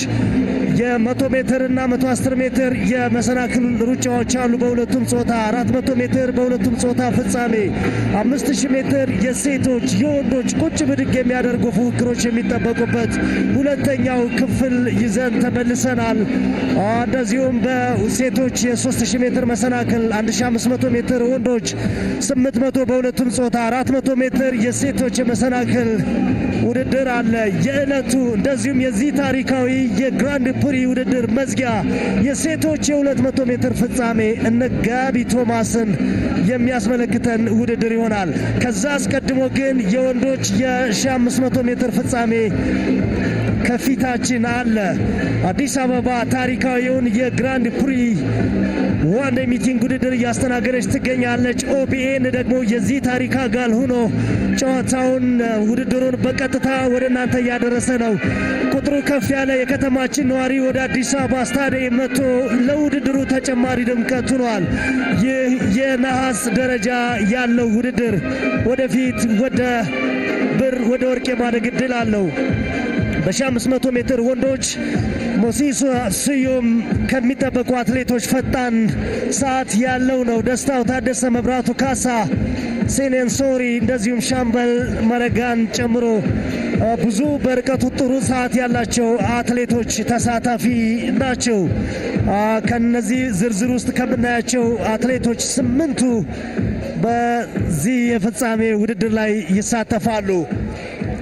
Speaker 6: የ100 ሜትር እና 110 ሜትር የመሰናክል ሩጫዎች አሉ በሁለቱም ጾታ። 400 ሜትር በሁለቱም ጾታ ፍጻሜ፣ 5000 ሜትር የሴቶች የወንዶች ቁጭ ብድግ የሚያደርጉ ፉክክሮች የሚጠበቁበት ሁለተኛው ክፍል ይዘን ተመልሰናል። እንደዚሁም በሴቶች የ3000 ሜትር መሰናክል፣ 1500 ሜትር ወንዶች፣ 800 በሁለቱም ጾታ፣ 400 ሜትር የሴቶች የመሰናክል ውድድር አለ። የዕለቱ እንደዚሁም የዚህ ታሪካዊ የግራንድ ፕሪ ውድድር መዝጊያ የሴቶች የ200 ሜትር ፍጻሜ እነ ጋቢ ቶማስን የሚያስመለክተን ውድድር ይሆናል። ከዛ አስቀድሞ ግን የወንዶች የ1500 ሜትር ፍጻሜ ከፊታችን አለ። አዲስ አበባ ታሪካዊውን የግራንድ ፕሪ ዋን ዴይ ሚቲንግ ውድድር እያስተናገደች ትገኛለች። ኦቢኤን ደግሞ የዚህ ታሪክ አካል ሆኖ ጨዋታውን ውድድሩን በቀጥታ ወደ እናንተ እያደረሰ ነው። ቁጥሩ ከፍ ያለ የከተማችን ነዋሪ ወደ አዲስ አበባ ስታዲየም መጥቶ ለውድድሩ ተጨማሪ ድምቀት ሆኗል። ይህ የነሐስ ደረጃ ያለው ውድድር ወደፊት ወደ ብር ወደ ወርቅ የማደግ ዕድል አለው። በ1500 ሜትር ወንዶች ሞሲሳ ስዩም ከሚጠበቁ አትሌቶች ፈጣን ሰዓት ያለው ነው። ደስታው ታደሰ፣ መብራቱ ካሳ፣ ሴኔን ሶሪ እንደዚሁም ሻምበል መረጋን ጨምሮ ብዙ በርቀቱ ጥሩ ሰዓት ያላቸው አትሌቶች ተሳታፊ ናቸው። ከነዚህ ዝርዝር ውስጥ ከምናያቸው አትሌቶች 8ቱ በዚህ የፍጻሜ ውድድር ላይ ይሳተፋሉ።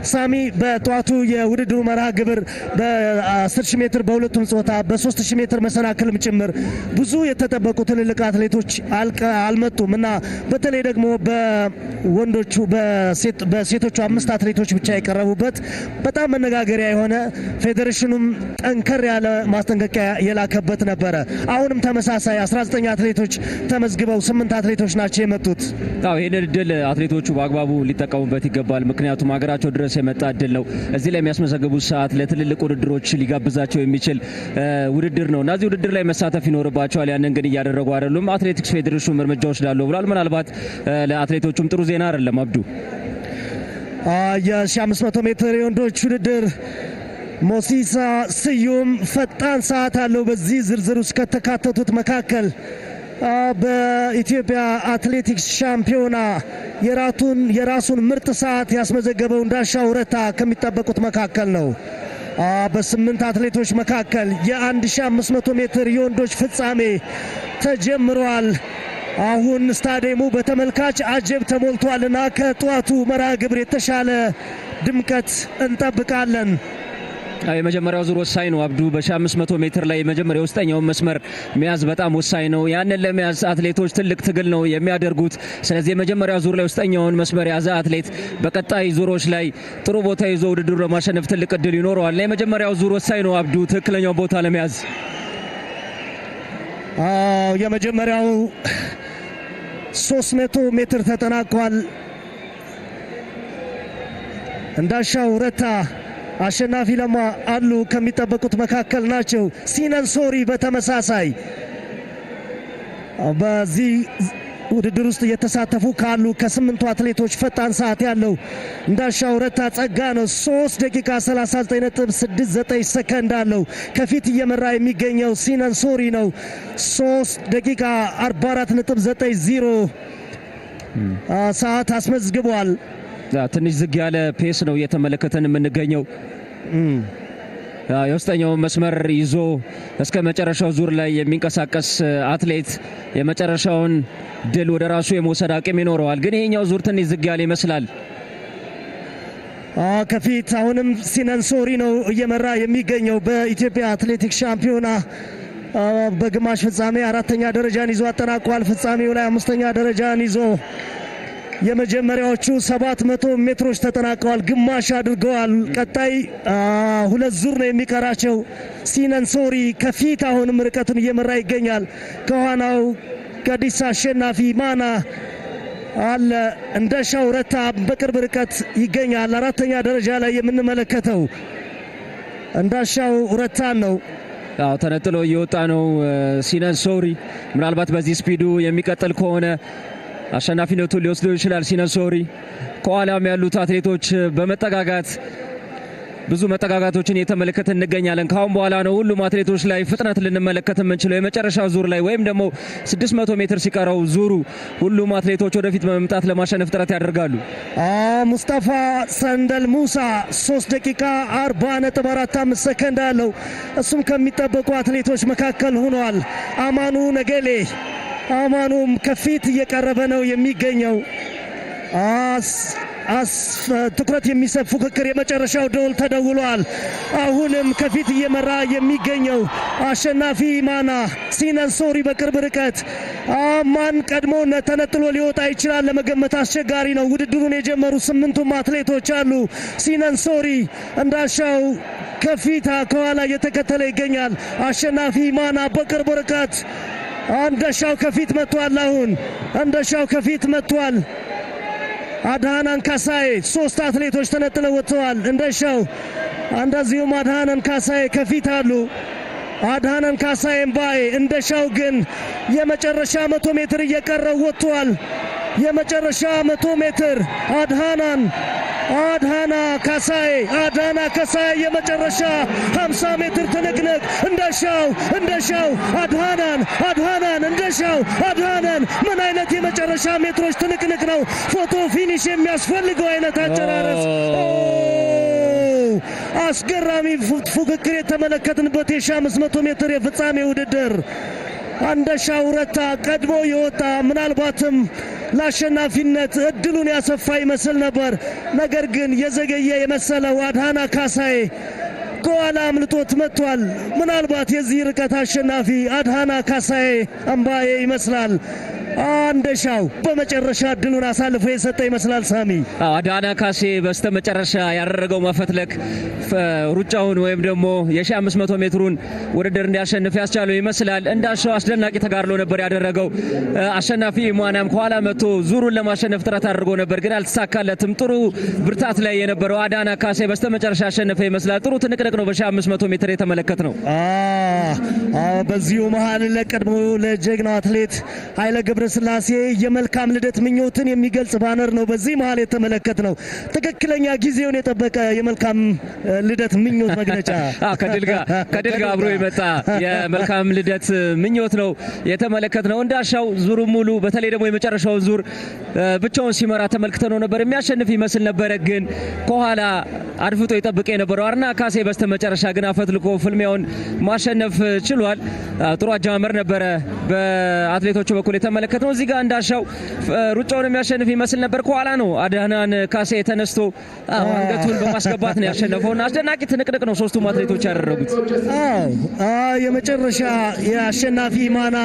Speaker 6: ሳሚ በጧቱ የውድድሩ መርሃ ግብር በ10000 ሜትር በሁለቱም ጾታ በ3000 ሜትር መሰናክልም ጭምር ብዙ የተጠበቁ ትልልቅ አትሌቶች አልመጡም እና በተለይ ደግሞ በወንዶቹ በሴቶቹ 5 አትሌቶች ብቻ የቀረቡበት በጣም መነጋገሪያ የሆነ ፌዴሬሽኑም ጠንከር ያለ ማስጠንቀቂያ የላከበት ነበረ። አሁንም ተመሳሳይ 19 አትሌቶች ተመዝግበው 8 አትሌቶች ናቸው የመጡት።
Speaker 7: ይህንን እድል አትሌቶቹ በአግባቡ ሊጠቀሙበት ይገባል። ምክንያቱም ሀገራቸው ድረስ የመጣ እድል ነው። እዚህ ላይ የሚያስመዘግቡት ሰዓት ለትልልቅ ውድድሮች ሊጋብዛቸው የሚችል ውድድር ነው እና እዚህ ውድድር ላይ መሳተፍ ይኖርባቸዋል። ያንን ግን እያደረጉ አይደሉም። አትሌቲክስ ፌዴሬሽኑ እርምጃ ወስዳለሁ ብሏል። ምናልባት ለአትሌቶቹም ጥሩ ዜና አይደለም። አብዱ
Speaker 6: የ1500 ሜትር የወንዶች ውድድር ሞሲሳ ስዩም ፈጣን ሰዓት አለው። በዚህ ዝርዝር ውስጥ ከተካተቱት መካከል በኢትዮጵያ አትሌቲክስ ሻምፒዮና የራሱን ምርጥ ሰዓት ያስመዘገበው እንዳሻው ረታ ከሚጠበቁት መካከል ነው። በ8 አትሌቶች መካከል የ1500 ሜትር የወንዶች ፍጻሜ ተጀምሯል። አሁን ስታዲየሙ በተመልካች አጀብ ተሞልቷልና ከጧቱ መርሃ ግብር የተሻለ ድምቀት እንጠብቃለን።
Speaker 7: የመጀመሪያው ዙር ወሳኝ ነው። አብዱ በ1500 ሜትር ላይ የመጀመሪያው ውስጠኛውን መስመር መያዝ በጣም ወሳኝ ነው። ያንን ለመያዝ አትሌቶች ትልቅ ትግል ነው የሚያደርጉት። ስለዚህ የመጀመሪያው ዙር ላይ ውስጠኛውን መስመር ያዘ አትሌት በቀጣይ ዙሮች ላይ ጥሩ ቦታ ይዞ ውድድሩ ለማሸነፍ ትልቅ እድል ይኖረዋል። የመጀመሪያው ዙር ወሳኝ ነው አብዱ ትክክለኛው ቦታ ለመያዝ።
Speaker 6: የመጀመሪያው 300 ሜትር ተጠናቋል። እንዳሻው ረታ፣ አሸናፊ ለማ አሉ ከሚጠበቁት መካከል ናቸው። ሲነን ሶሪ በተመሳሳይ በዚህ ውድድር ውስጥ እየተሳተፉ ካሉ ከ8ቱ አትሌቶች ፈጣን ሰዓት ያለው እንዳሻው ረታ ጸጋ ነው። 3 ደቂቃ 39.69 ሰከንድ አለው። ከፊት እየመራ የሚገኘው ሲነን ሶሪ ነው። 3 ደቂቃ 44.90 ሰዓት አስመዝግቧል።
Speaker 7: ትንሽ ዝግ ያለ ፔስ ነው እየተመለከተን የምንገኘው። የውስጠኛው መስመር ይዞ እስከ መጨረሻው ዙር ላይ የሚንቀሳቀስ አትሌት የመጨረሻውን ድል ወደ ራሱ የመውሰድ አቅም ይኖረዋል። ግን ይሄኛው ዙር ትንሽ ዝግ ያለ ይመስላል።
Speaker 6: ከፊት አሁንም ሲነን ሶሪ ነው እየመራ የሚገኘው። በኢትዮጵያ አትሌቲክስ ሻምፒዮና በግማሽ ፍጻሜ 4ኛ ደረጃን ይዞ አጠናቋል። ፍጻሜው ላይ 5ኛ ደረጃን ይዞ የመጀመሪያዎቹ 700 ሜትሮች ተጠናቀዋል። ግማሽ አድርገዋል። ቀጣይ 2 ዙር ነው የሚቀራቸው። ሲነን ሶሪ ከፊት አሁንም ርቀቱን እየመራ ይገኛል። ከኋላው ጋዲሳ አሸናፊ ማና አለ እንደሻው ረታ በቅርብ ርቀት ይገኛል። አራተኛ ደረጃ ላይ የምንመለከተው እንደሻው ረታ ነው።
Speaker 7: ያው ተነጥሎ እየወጣ ነው ሲነን ሶሪ። ምናልባት በዚህ ስፒዱ የሚቀጥል ከሆነ አሸናፊነቱን ሊወስድ ይችላል ሲነን ሶሪ። ከኋላም ያሉት አትሌቶች በመጠጋጋት ብዙ መጠጋጋቶችን እየተመለከተ እንገኛለን። ካሁን በኋላ ነው ሁሉም አትሌቶች ላይ ፍጥነት ልንመለከት የምንችለው። የመጨረሻው ዙር ላይ ወይም ደግሞ 600 ሜትር ሲቀረው ዙሩ ሁሉም አትሌቶች ወደፊት በመምጣት ለማሸነፍ ጥረት ያደርጋሉ።
Speaker 6: ሙስጠፋ ሰንደል ሙሳ 3 ደቂቃ 40.45 ሰከንድ አለው። እሱም ከሚጠበቁ አትሌቶች መካከል ሆኗል። አማኑ ነገሌ አማኑም ከፊት እየቀረበ ነው የሚገኘው። ትኩረት የሚሰብ ፉክክር የመጨረሻው ደውል ተደውሏል። አሁንም ከፊት እየመራ የሚገኘው አሸናፊ ማና ሲነን ሶሪ በቅርብ ርቀት ማን ቀድሞ ተነጥሎ ሊወጣ ይችላል ለመገመት አስቸጋሪ ነው። ውድድሩን የጀመሩ 8ቱም አትሌቶች አሉ። ሲነን ሶሪ እንዳሻው ከፊት ከኋላ እየተከተለ ይገኛል። አሸናፊ ማና በቅርብ ርቀት እንዳሻው ከፊት መጥቷል። አሁን እንዳሻው ከፊት መጥቷል። አድሃናን ካሳዬ 3 አትሌቶች ተነጥለው ወጥተዋል። እንደሻው እንደዚሁም አድሃናን ካሳዬ ከፊት አሉ። አድሃናን ካሳዬ ባይ እንደሻው ግን የመጨረሻ 100 ሜትር እየቀረው ወጥቷል። የመጨረሻ 100 ሜትር አድሃና ካሳዬ የመጨረሻ 50 ሜትር ትንቅንቅ እንደሻው አድሃናን እንደሻው አድሃናን ምን አይነት የመጨረሻ ሜትሮች ትንቅንቅ ነው። ፎቶ ፊኒሽ የሚያስፈልገው አይነት አጨራረስ አስገራሚ ፉክክር የተመለከትንበት የ500 ሜትር የፍጻሜ ውድድር እንደሻው ረታ ቀድሞ የወጣ ምናልባትም ለአሸናፊነት እድሉን ያሰፋ ይመስል ነበር። ነገር ግን የዘገየ የመሰለው አድሃና ካሳዬ ከኋላ አምልጦት መጥቷል። ምናልባት የዚህ ርቀት አሸናፊ አድሃና ካሳዬ አምባዬ ይመስላል። እንደሻው በመጨረሻ እድሉን አሳልፎ የሰጠ ይመስላል። ሳሚ
Speaker 7: አድሃና ካሴ በስተመጨረሻ ያደረገው መፈትለክ ሩጫውን ወይም ደግሞ የ1500 ሜትሩን ውድድር እንዲያሸንፍ ያስቻለው ይመስላል። እንዳሻው አስደናቂ ተጋድሎ ነበር ያደረገው። አሸናፊ ማናም ከኋላ መጥቶ ዙሩን ለማሸነፍ ጥረት አድርጎ ነበር፣ ግን አልተሳካለትም። ጥሩ ብርታት ላይ የነበረው አድሃና ካሴ በስተመጨረሻ ያሸነፈ ይመስላል። ጥሩ ትንቅንቅ ነው በ1500 ሜትር የተመለከት ነው።
Speaker 6: በዚሁ መሃል ለቀድሞ ለጀግናው አትሌት ኃይለ ገብረስላሴ የመልካም ልደት ምኞትን የሚገልጽ ባነር ነው በዚህ መሃል የተመለከት ነው። ትክክለኛ ጊዜውን የጠበቀ የመልካም ልደት ምኞት መግለጫ
Speaker 7: ከድል ጋር አብሮ የመጣ የመልካም ልደት ምኞት ነው የተመለከት ነው። እንዳሻው ዙሩ ሙሉ በተለይ ደግሞ የመጨረሻው ዙር ብቻውን ሲመራ ተመልክተነው ነበር። የሚያሸንፍ ይመስል ነበረ፣ ግን ከኋላ አድፍጦ ይጠብቅ የነበረው አድሃና ካሴ በስተመጨረሻ ግን አፈትልኮ ፍልሚያውን ማሸነፍ ችሏል። ጥሩ አጀማመር ነበረ በአትሌቶቹ በኩል የተመለከተው። እዚህ ጋር እንዳሻው ሩጫውን የሚያሸንፍ ይመስል ነበር። ከኋላ ነው አድሃናን ካሴ ተነስቶ አንገቱን በማስገባት ነው ያሸነፈውና አስደናቂ ትንቅንቅ ነው ሶስቱም አትሌቶች ያደረጉት።
Speaker 6: የመጨረሻ የአሸናፊ ማና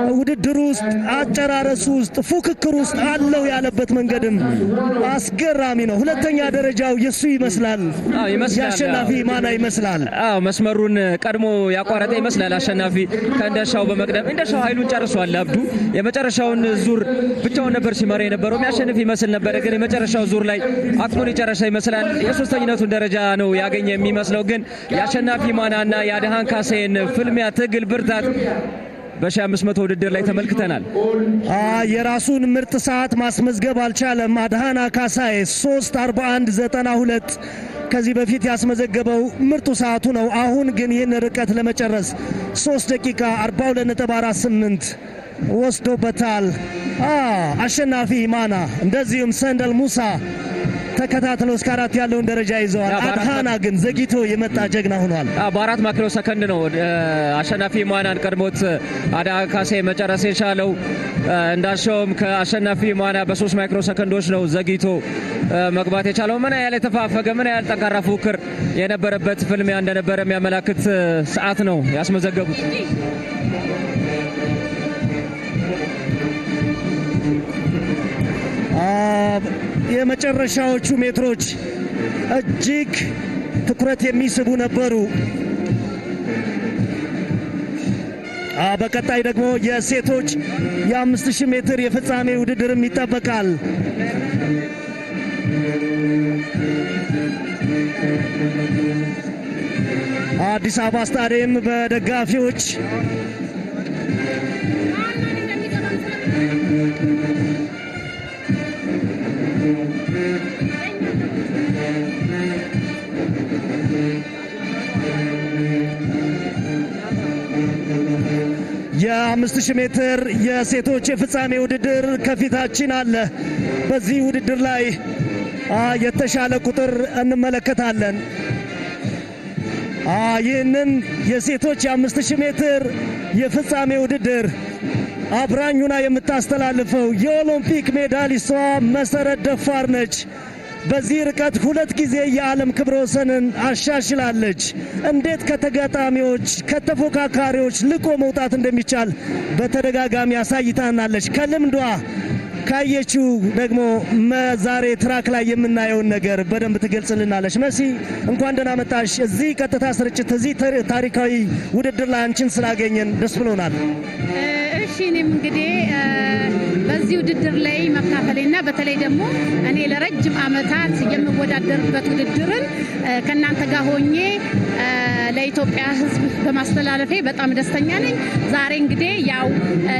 Speaker 6: ውድድር ውስጥ አጨራረሱ ውስጥ ፉክክር ውስጥ አለው ያለበት መንገድም አስገራሚ ነው። ሁለተኛ ደረጃው የሱ ይመስላል። የአሸናፊ ማና ይመስላል።
Speaker 7: መስመሩን ቀድሞ ያቋረጠ ይመስላል አሸናፊ ከእንደሻው በመቅደም። እንደሻው ኃይሉን ጨርሷል። አብዱ የመጨረሻውን ዙር ብቻውን ነበር ሲመራ የነበረው። የሚያሸንፍ ይመስል ነበር፣ ግን የመጨረሻው ዙር ላይ አቅሙን የጨረሰ ይመስላል። የሶስተኝነቱን ደረጃ ነው ያገኘ የሚመስለው። ግን የአሸናፊ ማናና የአድሃን ካሴን ፍልሚያ ትግል ብርታት በ1500 ውድድር ላይ ተመልክተናል።
Speaker 6: የራሱን ምርጥ ሰዓት ማስመዝገብ አልቻለም አድሃና ካሳዬ 3:41.92 ከዚህ በፊት ያስመዘገበው ምርጡ ሰዓቱ ነው። አሁን ግን ይህን ርቀት ለመጨረስ 3 ደቂቃ 42.48 ወስዶበታል። አሸናፊ ማና እንደዚሁም ሰንደል ሙሳ ተከታትለው እስከ 4 ያለውን ደረጃ ይዘዋል። አድሃና ግን ዘግይቶ የመጣ ጀግና ሆኗል።
Speaker 7: በ4 ማይክሮ ሰከንድ ነው አሸናፊ ማናን ቀድሞት አድሃና ካሴ መጨረስ የቻለው። እንዳሻውም ከአሸናፊ ማና በ3 ማይክሮ ሰከንዶች ነው ዘግይቶ መግባት የቻለው። ምን ያህል የተፋፈገ ምን ያህል ጠንካራ ፉክክር የነበረበት ፍልሚያ እንደነበረ የሚያመላክት ሰዓት ነው ያስመዘገቡት።
Speaker 6: የመጨረሻዎቹ ሜትሮች እጅግ ትኩረት የሚስቡ ነበሩ። በቀጣይ ደግሞ የሴቶች የ5000 ሜትር የፍጻሜ ውድድርም ይጠበቃል። አዲስ አበባ ስታዲየም በደጋፊዎች የ5000 ሜትር የሴቶች የፍጻሜ ውድድር ከፊታችን አለ። በዚህ ውድድር ላይ የተሻለ ቁጥር እንመለከታለን። ይህንን የሴቶች የ5000 ሜትር የፍጻሜ ውድድር አብራኙና የምታስተላልፈው የኦሎምፒክ ሜዳሊስቷ መሰረት ደፋር ነች። በዚህ ርቀት 2 ጊዜ የዓለም ክብረ ወሰንን አሻሽላለች። እንዴት ከተጋጣሚዎች ከተፎካካሪዎች ልቆ መውጣት እንደሚቻል በተደጋጋሚ አሳይታናለች። ከልምዷ ካየችው ደግሞ ዛሬ ትራክ ላይ የምናየውን ነገር በደንብ ትገልጽልናለች። መሲ እንኳን ደህና መጣሽ። እዚህ ቀጥታ ስርጭት እዚህ ታሪካዊ ውድድር ላይ አንቺን ስላገኘን ደስ ብሎናል።
Speaker 8: እሺ እኔም እንግዲህ በዚህ ውድድር ላይ መካፈሌና በተለይ ደግሞ እኔ ለረጅም ዓመታት የምወዳደርበት ውድድርን ከናንተ ጋር ሆኜ ለኢትዮጵያ ሕዝብ በማስተላለፌ በጣም ደስተኛ ነኝ። ዛሬ እንግዲህ ያው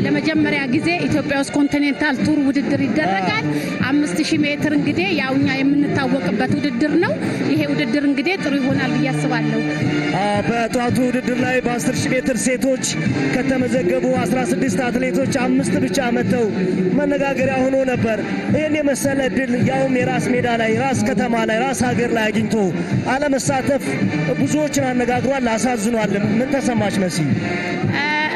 Speaker 8: ለመጀመሪያ ጊዜ ኢትዮጵያ ውስጥ ኮንቲኔንታል ቱር ውድድር ይደረጋል። 5000 ሜትር እንግዲህ ያው እኛ የምንታወቅበት ውድድር ነው። ይሄ ውድድር እንግዲህ ጥሩ ይሆናል ብዬ አስባለሁ።
Speaker 6: በጧቱ ውድድር ላይ በ10000 ሜትር ሴቶች ከተመዘገቡ 16 አትሌቶች 5 ብቻ መተው መነጋገሪያ ሆኖ ነበር። ይህን የመሰለ ድል ያውም የራስ ሜዳ ላይ ራስ ከተማ ላይ ራስ ሀገር ላይ አግኝቶ አለመሳተፍ ብዙዎችን አነጋግሯል፣ አሳዝኗል። ምን ተሰማች መሲ?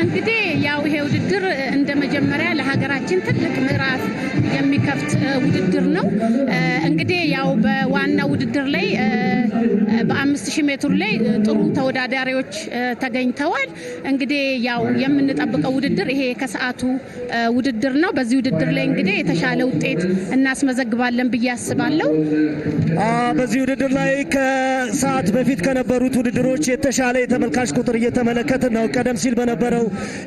Speaker 8: እንግዲህ ያው ይሄ ውድድር እንደ መጀመሪያ ለሀገራችን ትልቅ ምዕራፍ የሚከፍት ውድድር ነው። እንግዲህ ያው በዋናው ውድድር ላይ በ5000 ሜትር ላይ ጥሩ ተወዳዳሪዎች ተገኝተዋል። እንግዲህ ያው የምንጠብቀው ውድድር ይሄ ከሰዓቱ ውድድር ነው። በዚህ ውድድር ላይ እንግዲህ የተሻለ ውጤት እናስመዘግባለን ብዬ አስባለሁ።
Speaker 6: በዚህ ውድድር ላይ ከሰዓት በፊት ከነበሩት ውድድሮች የተሻለ የተመልካች ቁጥር እየተመለከትን ነው። ቀደም ሲል በነበረው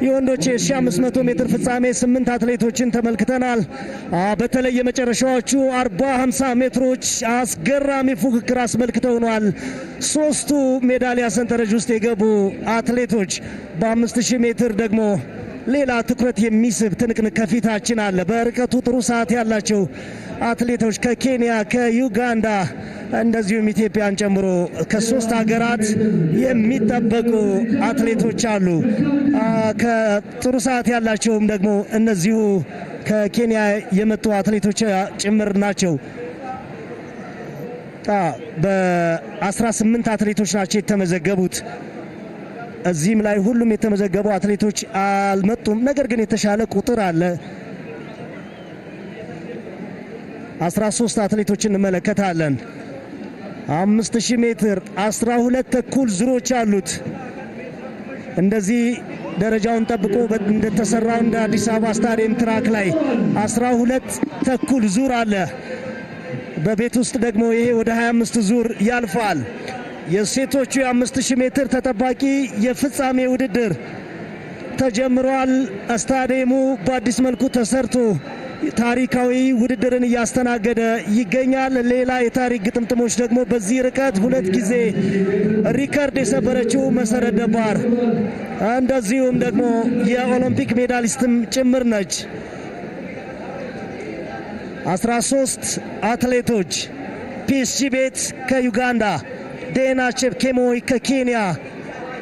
Speaker 6: የወንዶች የ1500 ሜትር ፍጻሜ 8 አትሌቶችን ተመልክተናል። በተለይ የመጨረሻዎቹ 40-50 ሜትሮች አስገራሚ ፉክክር አስመልክተውናል። 3ቱ ሜዳሊያ ሰንጠረዥ ውስጥ የገቡ አትሌቶች በ5000 ሜትር ደግሞ ሌላ ትኩረት የሚስብ ትንቅንቅ ከፊታችን አለ። በርቀቱ ጥሩ ሰዓት ያላቸው አትሌቶች ከኬንያ ከዩጋንዳ እንደዚሁም ኢትዮጵያን ጨምሮ ከ3 ሀገራት የሚጠበቁ አትሌቶች አሉ። ከጥሩ ሰዓት ያላቸውም ደግሞ እነዚሁ ከኬንያ የመጡ አትሌቶች ጭምር ናቸው። በ18 አትሌቶች ናቸው የተመዘገቡት። እዚህም ላይ ሁሉም የተመዘገቡ አትሌቶች አልመጡም። ነገር ግን የተሻለ ቁጥር አለ። 13 አትሌቶችን እንመለከታለን። 5000 ሜትር 12 ተኩል ዙሮች አሉት። እንደዚህ ደረጃውን ጠብቆ እንደተሰራው እንደ አዲስ አበባ ስታዲየም ትራክ ላይ 12 ተኩል ዙር አለ። በቤት ውስጥ ደግሞ ይሄ ወደ 25 ዙር ያልፋል። የሴቶቹ የ5000 ሜትር ተጠባቂ የፍጻሜ ውድድር ተጀምሯል። ስታዲየሙ በአዲስ መልኩ ተሰርቶ ታሪካዊ ውድድርን እያስተናገደ ይገኛል። ሌላ የታሪክ ግጥምጥሞች ደግሞ በዚህ ርቀት 2 ጊዜ ሪከርድ የሰበረችው መሰረት ደፋር እንደዚሁም ደግሞ የኦሎምፒክ ሜዳሊስትም ጭምር ነች። 13 አትሌቶች ፒስ ቺቤት ከዩጋንዳ፣ ዴና ቼፕኬሞይ ከኬንያ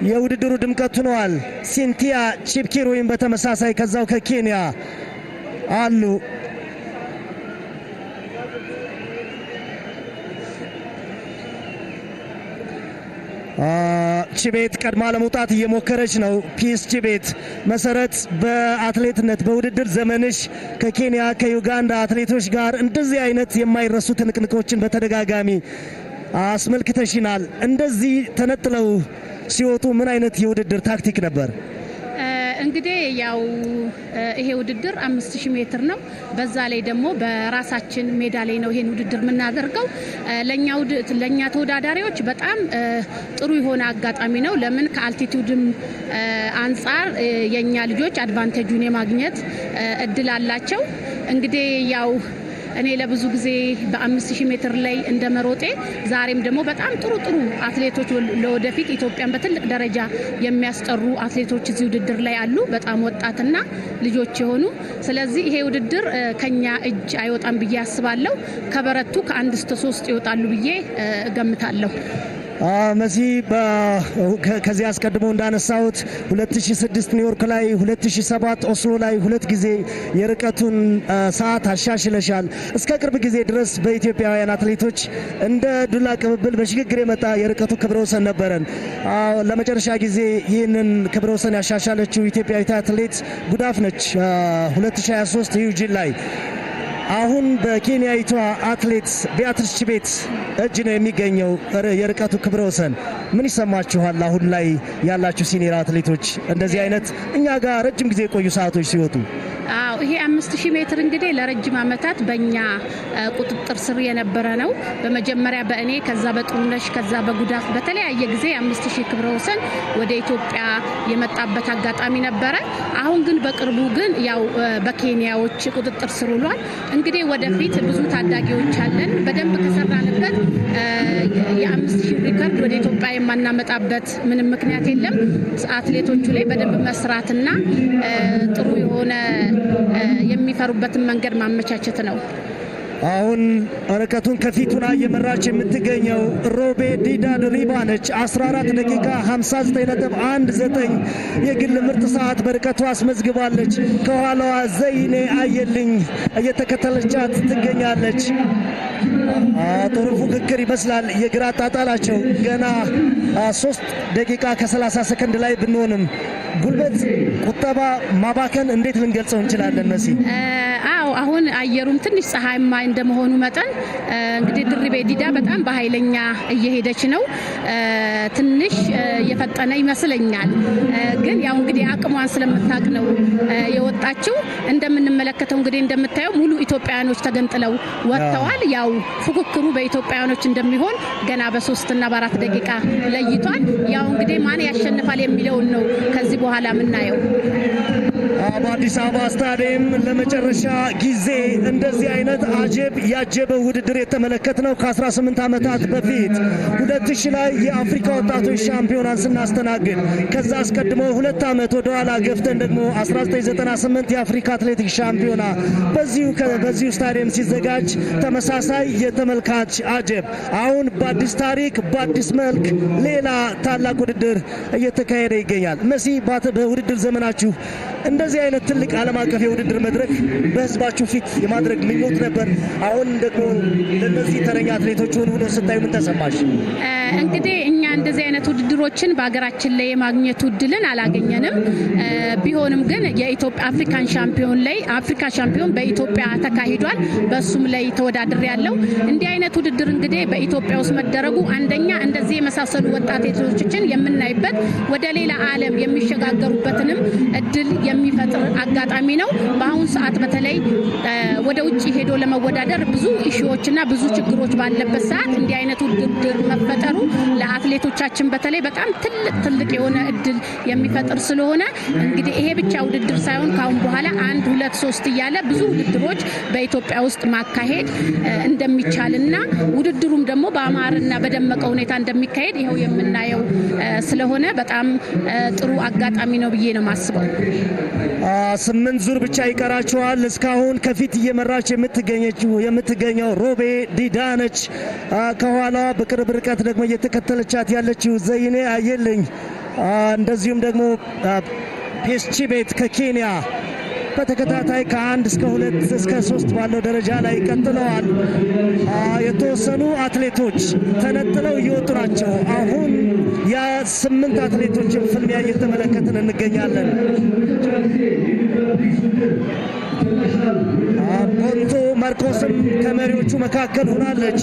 Speaker 6: የውድድሩ ድምቀት ሆነዋል። ሲንቲያ ቺፕኪሩይም በተመሳሳይ ከዛው ከኬንያ አሉ። ቺቤት ቀድማ ለመውጣት እየሞከረች ነው። ፒስ ቺቤት መሰረት በአትሌትነት በውድድር ዘመንሽ ከኬንያ ከዩጋንዳ አትሌቶች ጋር እንደዚህ አይነት የማይረሱ ትንቅንቆችን በተደጋጋሚ አስመልክተሽናል። እንደዚህ ተነጥለው ሲወጡ ምን አይነት የውድድር ታክቲክ ነበር?
Speaker 8: እንግዲህ ያው ይሄ ውድድር 5000 ሜትር ነው። በዛ ላይ ደግሞ በራሳችን ሜዳ ላይ ነው ይሄን ውድድር የምናደርገው። ለኛ ተወዳዳሪዎች በጣም ጥሩ የሆነ አጋጣሚ ነው። ለምን ከአልቲቲዩድም አንፃር የኛ ልጆች አድቫንቴጁን የማግኘት እድል አላቸው። እንግዲህ ያው እኔ ለብዙ ጊዜ በ5000 ሜትር ላይ እንደመሮጤ ዛሬም ደግሞ በጣም ጥሩ አትሌቶች ለወደፊት ኢትዮጵያን በትልቅ ደረጃ የሚያስጠሩ አትሌቶች እዚህ ውድድር ላይ አሉ፣ በጣም ወጣትና ልጆች የሆኑ። ስለዚህ ይሄ ውድድር ከኛ እጅ አይወጣም ብዬ አስባለሁ። ከበረቱ ከ1 እስከ 3 ይወጣሉ ብዬ እገምታለሁ።
Speaker 6: መሲ ከዚህ አስቀድሞ እንዳነሳሁት 2006 ኒውዮርክ ላይ 2007 ኦስሎ ላይ 2 ጊዜ የርቀቱን ሰዓት አሻሽለሻል። እስከ ቅርብ ጊዜ ድረስ በኢትዮጵያውያን አትሌቶች እንደ ዱላ ቅብብል በሽግግር የመጣ የርቀቱ ክብረ ወሰን ነበረን። ለመጨረሻ ጊዜ ይህንን ክብረ ወሰን ያሻሻለችው ኢትዮጵያዊት አትሌት ጉዳፍ ነች 2023 ዩጂን ላይ። አሁን በኬንያዊቷ አትሌት ቢያትሪስ ቺቤት እጅ ነው የሚገኘው የርቀቱ ክብረ ወሰን። ምን ይሰማችኋል አሁን ላይ ያላችሁ ሲኒየር አትሌቶች እንደዚህ አይነት እኛ ጋር ረጅም ጊዜ የቆዩ ሰዓቶች ሲወጡ?
Speaker 8: ይሄ 5000 ሜትር እንግዲህ ለረጅም ዓመታት በእኛ ቁጥጥር ስር የነበረ ነው። በመጀመሪያ በእኔ ከዛ በጥሩነሽ ከዛ በጉዳፍ በተለያየ ጊዜ 5000 ክብረ ወሰን ወደ ኢትዮጵያ የመጣበት አጋጣሚ ነበረ። አሁን ግን በቅርቡ ግን ያው በኬንያዎች ቁጥጥር ስር ውሏል። እንግዲህ ወደፊት ብዙ ታዳጊዎች አለን። በደንብ ከሰራንበት የ5000 ሪከርድ ወደ ኢትዮጵያ የማናመጣበት ምንም ምክንያት የለም። አትሌቶቹ ላይ በደንብ መስራትና ጥሩ የሆነ የሚፈሩበትን መንገድ ማመቻቸት ነው።
Speaker 6: አሁን ርቀቱን ከፊቱና እየመራች የምትገኘው ሮቤ ዲዳ ድሪባ ነች። 14 ደቂቃ 59.19 የግል ምርጥ ሰዓት በርቀቱ አስመዝግባለች። ከኋላዋ ዘይኔ አየልኝ እየተከተለቻት ትገኛለች። ጥሩ ፉክክር ይመስላል የግራ አጣጣላቸው። ገና 3 ደቂቃ ከ30 ሰከንድ ላይ ብንሆንም ጉልበት ቁጠባ ማባከን እንዴት ልንገልጸው እንችላለን መሲ?
Speaker 8: አሁን አየሩም ትንሽ ፀሐይማ እንደመሆኑ መጠን እንግዲህ ድርቤ ዲዳ በጣም በኃይለኛ እየሄደች ነው። ትንሽ የፈጠነ ይመስለኛል። ግን ያው እንግዲህ አቅሟን ስለምታቅ ነው የወጣችው። እንደምንመለከተው እንግዲህ እንደምታየው ሙሉ ኢትዮጵያውያኖች ተገንጥለው ወጥተዋል። ያው ፉክክሩ በኢትዮጵያውያኖች እንደሚሆን ገና በ3 እና በ4 ደቂቃ ለይቷል። ያው እንግዲህ ማን ያሸንፋል የሚለውን ነው ከዚህ በኋላ የምናየው።
Speaker 6: በአዲስ አበባ ስታዲየም ለመጨረሻ ጊዜ እንደዚህ አይነት አጀብ ያጀበ ውድድር የተመለከትነው ከ18 ዓመታት በፊት 2000 ላይ የአፍሪካ ወጣቶች ሻምፒዮናን ስናስተናግድ፣ ከዛ አስቀድሞ 2 ዓመት ወደ ኋላ ገፍተን ደግሞ 1998 የአፍሪካ አትሌቲክስ ሻምፒዮና በዚሁ ስታዲየም ሲዘጋጅ ተመሳሳይ የተመልካች አጀብ። አሁን በአዲስ ታሪክ በአዲስ መልክ ሌላ ታላቅ ውድድር እየተካሄደ ይገኛል። መሲ በውድድር ዘመናችሁ እንደዚህ አይነት ትልቅ ዓለም አቀፍ የውድድር መድረክ በህዝባችሁ ፊት የማድረግ ምኞት ነበር። አሁን ደግሞ ለነዚህ ተረኛ አትሌቶች ሆኖ ስታዩ ምን ተሰማሽ?
Speaker 8: እንግዲህ እኛ እንደዚህ አይነት ውድድሮችን በሀገራችን ላይ የማግኘት እድልን አላገኘንም። ቢሆንም ግን የኢትዮጵያ አፍሪካን ሻምፒዮን ላይ አፍሪካ ሻምፒዮን በኢትዮጵያ ተካሂዷል። በሱም ላይ ተወዳድር ያለው እንዲህ አይነት ውድድር እንግዲህ በኢትዮጵያ ውስጥ መደረጉ አንደኛ እንደዚህ የመሳሰሉ ወጣት አትሌቶችን የምናይበት ወደ ሌላ ዓለም የሚሸጋገሩበትንም እድል የሚፈጥር አጋጣሚ ነው። በአሁን ሰዓት በተለይ ወደ ውጭ ሄዶ ለመወዳደር ብዙ ኢሹዎችና ብዙ ችግሮች ባለበት ሰዓት እንዲህ አይነት ውድድር መፈጠሩ ለአትሌቶቻችን በተለይ በጣም ትልቅ የሆነ እድል የሚፈጥር ስለሆነ እንግዲህ ይሄ ብቻ ውድድር ሳይሆን ካሁን በኋላ 1 2 3 እያለ ብዙ ውድድሮች በኢትዮጵያ ውስጥ ማካሄድ እንደሚቻልና ውድድሩም ደግሞ በአማረና በደመቀ ሁኔታ እንደሚካሄድ ይሄው የምናየው ስለሆነ በጣም ጥሩ አጋጣሚ ነው ብዬ ነው ማስበው።
Speaker 6: 8 ዙር ብቻ ይቀራቸዋል። እስካሁን ከፊት እየመራች የምትገኘው ሮቤ ዲዳ ነች። ከኋላ በቅርብ ርቀት ደግሞ እየተከተለቻት ያለችው ዘይኔ አየልኝ፣ እንደዚሁም ደግሞ ፒስቺቤት ከኬንያ በተከታታይ ከ1 እስከ 2 እስከ 3 ባለው ደረጃ ላይ ቀጥለዋል። የተወሰኑ አትሌቶች ተነጥለው እየወጡ ናቸው። አሁን የ8 አትሌቶችን ፍልሚያ እየተመለከትን እንገኛለን። ቦንቶ ማርቆስም ከመሪዎቹ መካከል ሆናለች።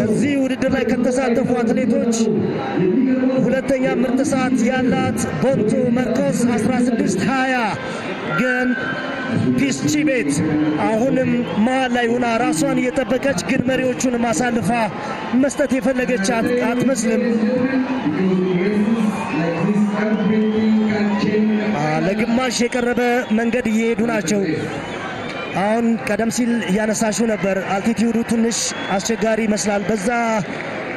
Speaker 6: እዚህ ውድድር ላይ ከተሳተፉ አትሌቶች ሁለተኛ ምርጥ ሰዓት ያላት ቦንቶ ማርቆስ 16:20 ግን ፒስቺቤት አሁንም መሀል ላይ ሆና ራሷን እየጠበቀች ግን መሪዎቹን ማሳልፋ መስጠት የፈለገች አትመስልም። ለግማሽ የቀረበ መንገድ እየሄዱ ናቸው። አሁን ቀደም ሲል እያነሳሽው ነበር አልቲቲዩዱ ትንሽ አስቸጋሪ ይመስላል። በዛ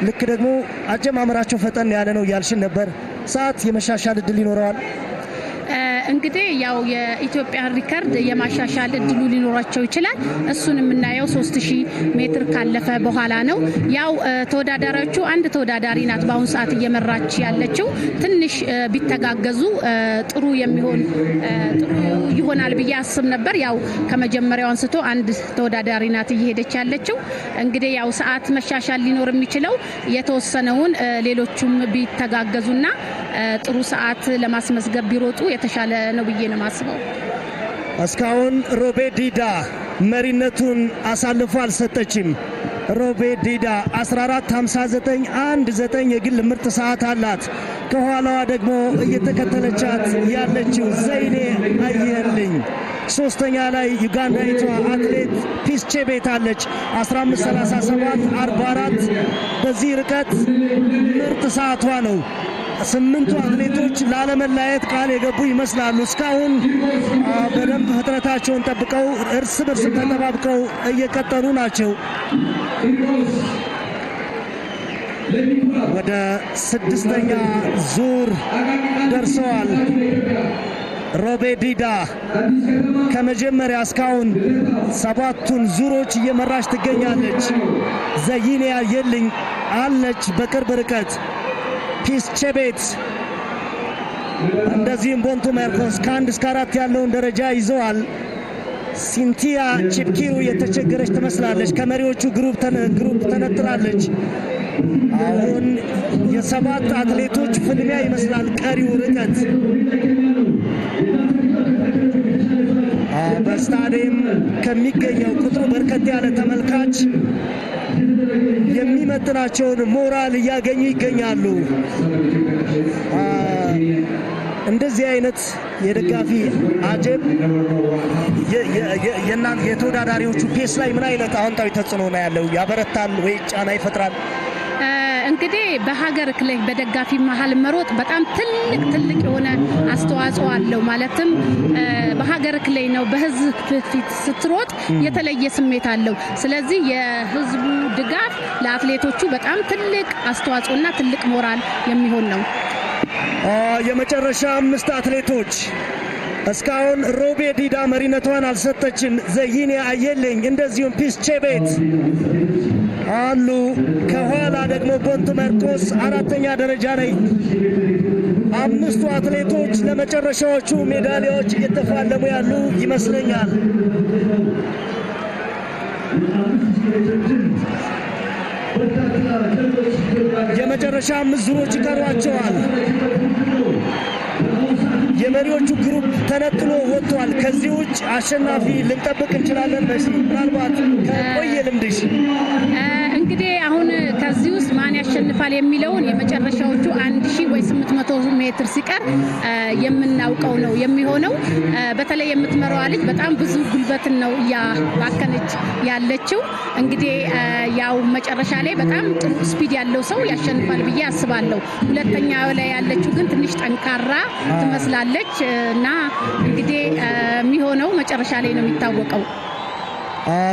Speaker 6: ልክ ደግሞ አጀማመራቸው ፈጠን ያለ ነው ያልሽን ነበር። ሰዓት የመሻሻል እድል ይኖረዋል?
Speaker 8: እንግዲህ ያው የኢትዮጵያ ሪከርድ የማሻሻል እድሉ ሊኖራቸው ይችላል። እሱን የምናየው 3000 ሜትር ካለፈ በኋላ ነው። ያው ተወዳዳሪዎቹ አንድ ተወዳዳሪ ናት በአሁኑ ሰዓት እየመራች ያለችው። ትንሽ ቢተጋገዙ ጥሩ ይሆናል ብዬ አስብ ነበር። ያው ከመጀመሪያው አንስቶ አንድ ተወዳዳሪ ናት እየሄደች ያለችው። እንግዲህ ያው ሰዓት መሻሻል ሊኖር የሚችለው የተወሰነውን ሌሎቹም ቢተጋገዙና ጥሩ ሰዓት ለማስመዝገብ ቢሮጡ የተሻለ ነው ብዬ ነው ማስበው።
Speaker 6: እስካሁን ሮቤ ዲዳ መሪነቱን አሳልፎ አልሰጠችም። ሮቤ ዲዳ 14:59:19 የግል ምርጥ ሰዓት አላት። ከኋላዋ ደግሞ እየተከተለቻት ያለችው ዘይኔ አየልኝ። ሶስተኛ ላይ ዩጋንዳዊቷ አትሌት ፒስ ቼቤት አለች 15:37:44 በዚህ ርቀት ምርጥ ሰዓቷ ነው። 8 አትሌቶች ላለመለያየት ቃል የገቡ ይመስላሉ። እስካሁን በደንብ ፍጥነታቸውን ጠብቀው እርስ በርስ ተጠባብቀው እየቀጠሉ ናቸው። ወደ 6ኛ ዙር ደርሰዋል። ሮቤ ዲዳ ከመጀመሪያ እስካሁን 7ቱን ዙሮች እየመራች ትገኛለች። ዘይኔ አየልኝ አለች በቅርብ ርቀት። ፒስ ቼቤት እንደዚህም ቦንቱ ማርኮስ ከ1 እስከ 4 ያለውን ደረጃ ይዘዋል። ሲንቲያ ቺፕኪሩ የተቸገረች ትመስላለች። ከመሪዎቹ ግሩፕ ተነጥላለች። አሁን የ7 አትሌቶች ፍልሚያ ይመስላል ቀሪው ርቀት። በስታዲየም ከሚገኘው ቁጥሩ በርከት ያለ ተመልካች የሚመጥናቸውን ሞራል እያገኙ ይገኛሉ። እንደዚህ አይነት የደጋፊ አጀብ የተወዳዳሪዎቹ ፔስ ላይ ምን አይነት አዎንታዊ ተጽዕኖ ነው ያለው? ያበረታል ወይ ጫና ይፈጥራል?
Speaker 8: እንግዲህ በሀገር ክለይ በደጋፊ መሃል መሮጥ በጣም ትልቅ የሆነ አስተዋጽኦ አለው። ማለትም በሀገር ክለይ ነው በህዝብ ፊት ስትሮጥ የተለየ ስሜት አለው። ስለዚህ የህዝቡ ድጋፍ ለአትሌቶቹ በጣም ትልቅ አስተዋጽኦና ትልቅ ሞራል የሚሆን ነው።
Speaker 6: የመጨረሻ 5 አትሌቶች እስካሁን ሮቤ ዲዳ መሪነቷን አልሰጠችም። ዘይኔ አየልኝ እንደዚሁም ፒስ ቼቤት አሉ። ከኋላ ደግሞ ቦንቱ ማርኮስ 4ኛ ደረጃ ላይ። 5ቱ አትሌቶች ለመጨረሻዎቹ ሜዳሊያዎች እየተፋለሙ ያሉ ይመስለኛል። የመጨረሻ 5 ዙሮች ይቀሯቸዋል። የመሪዎቹ ግሩፕ ተነጥሎ ወጥቷል። ከዚህ ውጭ አሸናፊ ልንጠብቅ እንችላለን? ምናልባት ከቆየ ልምድሽ
Speaker 8: እንግዲህ አሁን ከዚህ ውስጥ ማን ያሸንፋል የሚለውን የመጨረሻዎቹ 1000 ወይ 800 ሜትር ሲቀር የምናውቀው ነው የሚሆነው። በተለይ የምትመራዋ ልጅ በጣም ብዙ ጉልበትን ነው ያባከነች ያለችው። እንግዲህ ያው መጨረሻ ላይ በጣም ጥሩ ስፒድ ያለው ሰው ያሸንፋል ብዬ አስባለሁ። ሁለተኛው ላይ ያለችው ግን ትንሽ ጠንካራ ትመስላለች እና እንግዲህ የሚሆነው መጨረሻ ላይ ነው የሚታወቀው።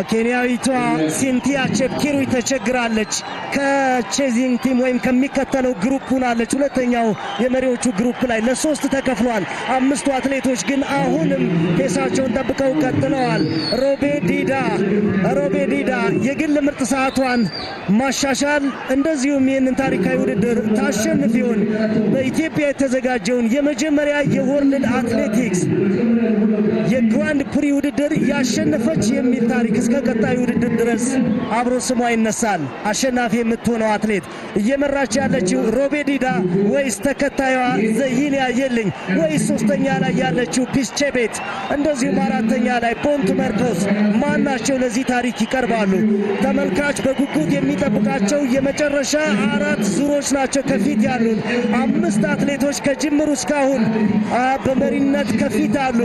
Speaker 6: ኬንያዊቷ ሲንቲያ ቼፕኪሩይ ተቸግራለች። ከቼዚንግ ቲም ወይም ከሚከተለው ግሩፕ ሆናለች። ሁለተኛው የመሪዎቹ ግሩፕ ላይ ለ3 ተከፍሏል። 5ቱ አትሌቶች ግን አሁንም ፔሳቸውን ጠብቀው ቀጥለዋል። ሮቤ ዲዳ የግል ምርጥ ሰዓቷን ማሻሻል እንደዚሁም ይህንን ታሪካዊ ውድድር ታሸንፍ ይሆን? በኢትዮጵያ የተዘጋጀውን የመጀመሪያ የወርልድ አትሌቲክስ የግራንድ ፕሪ ውድድር ያሸነፈች የሚል ታሪክ እስከ ቀጣዩ ውድድር ድረስ አብሮ ስሟ ይነሳል። አሸናፊ የምትሆነው አትሌት እየመራች ያለችው ሮቤ ዲዳ ወይስ ተከታዩዋ ዘይኔ አየልኝ ወይስ 3ኛ ላይ ያለችው ፒስ ቼቤት እንደዚሁም 4ኛ ላይ ቦንቱ ማርኮስ ማናቸው ለዚህ ታሪክ ይቀርባሉ? ተመልካች በጉጉት የሚጠብቃቸው የመጨረሻ 4 ዙሮች ናቸው ከፊት ያሉን። 5 አትሌቶች ከጅምሩ እስካሁን በመሪነት ከፊት አሉ።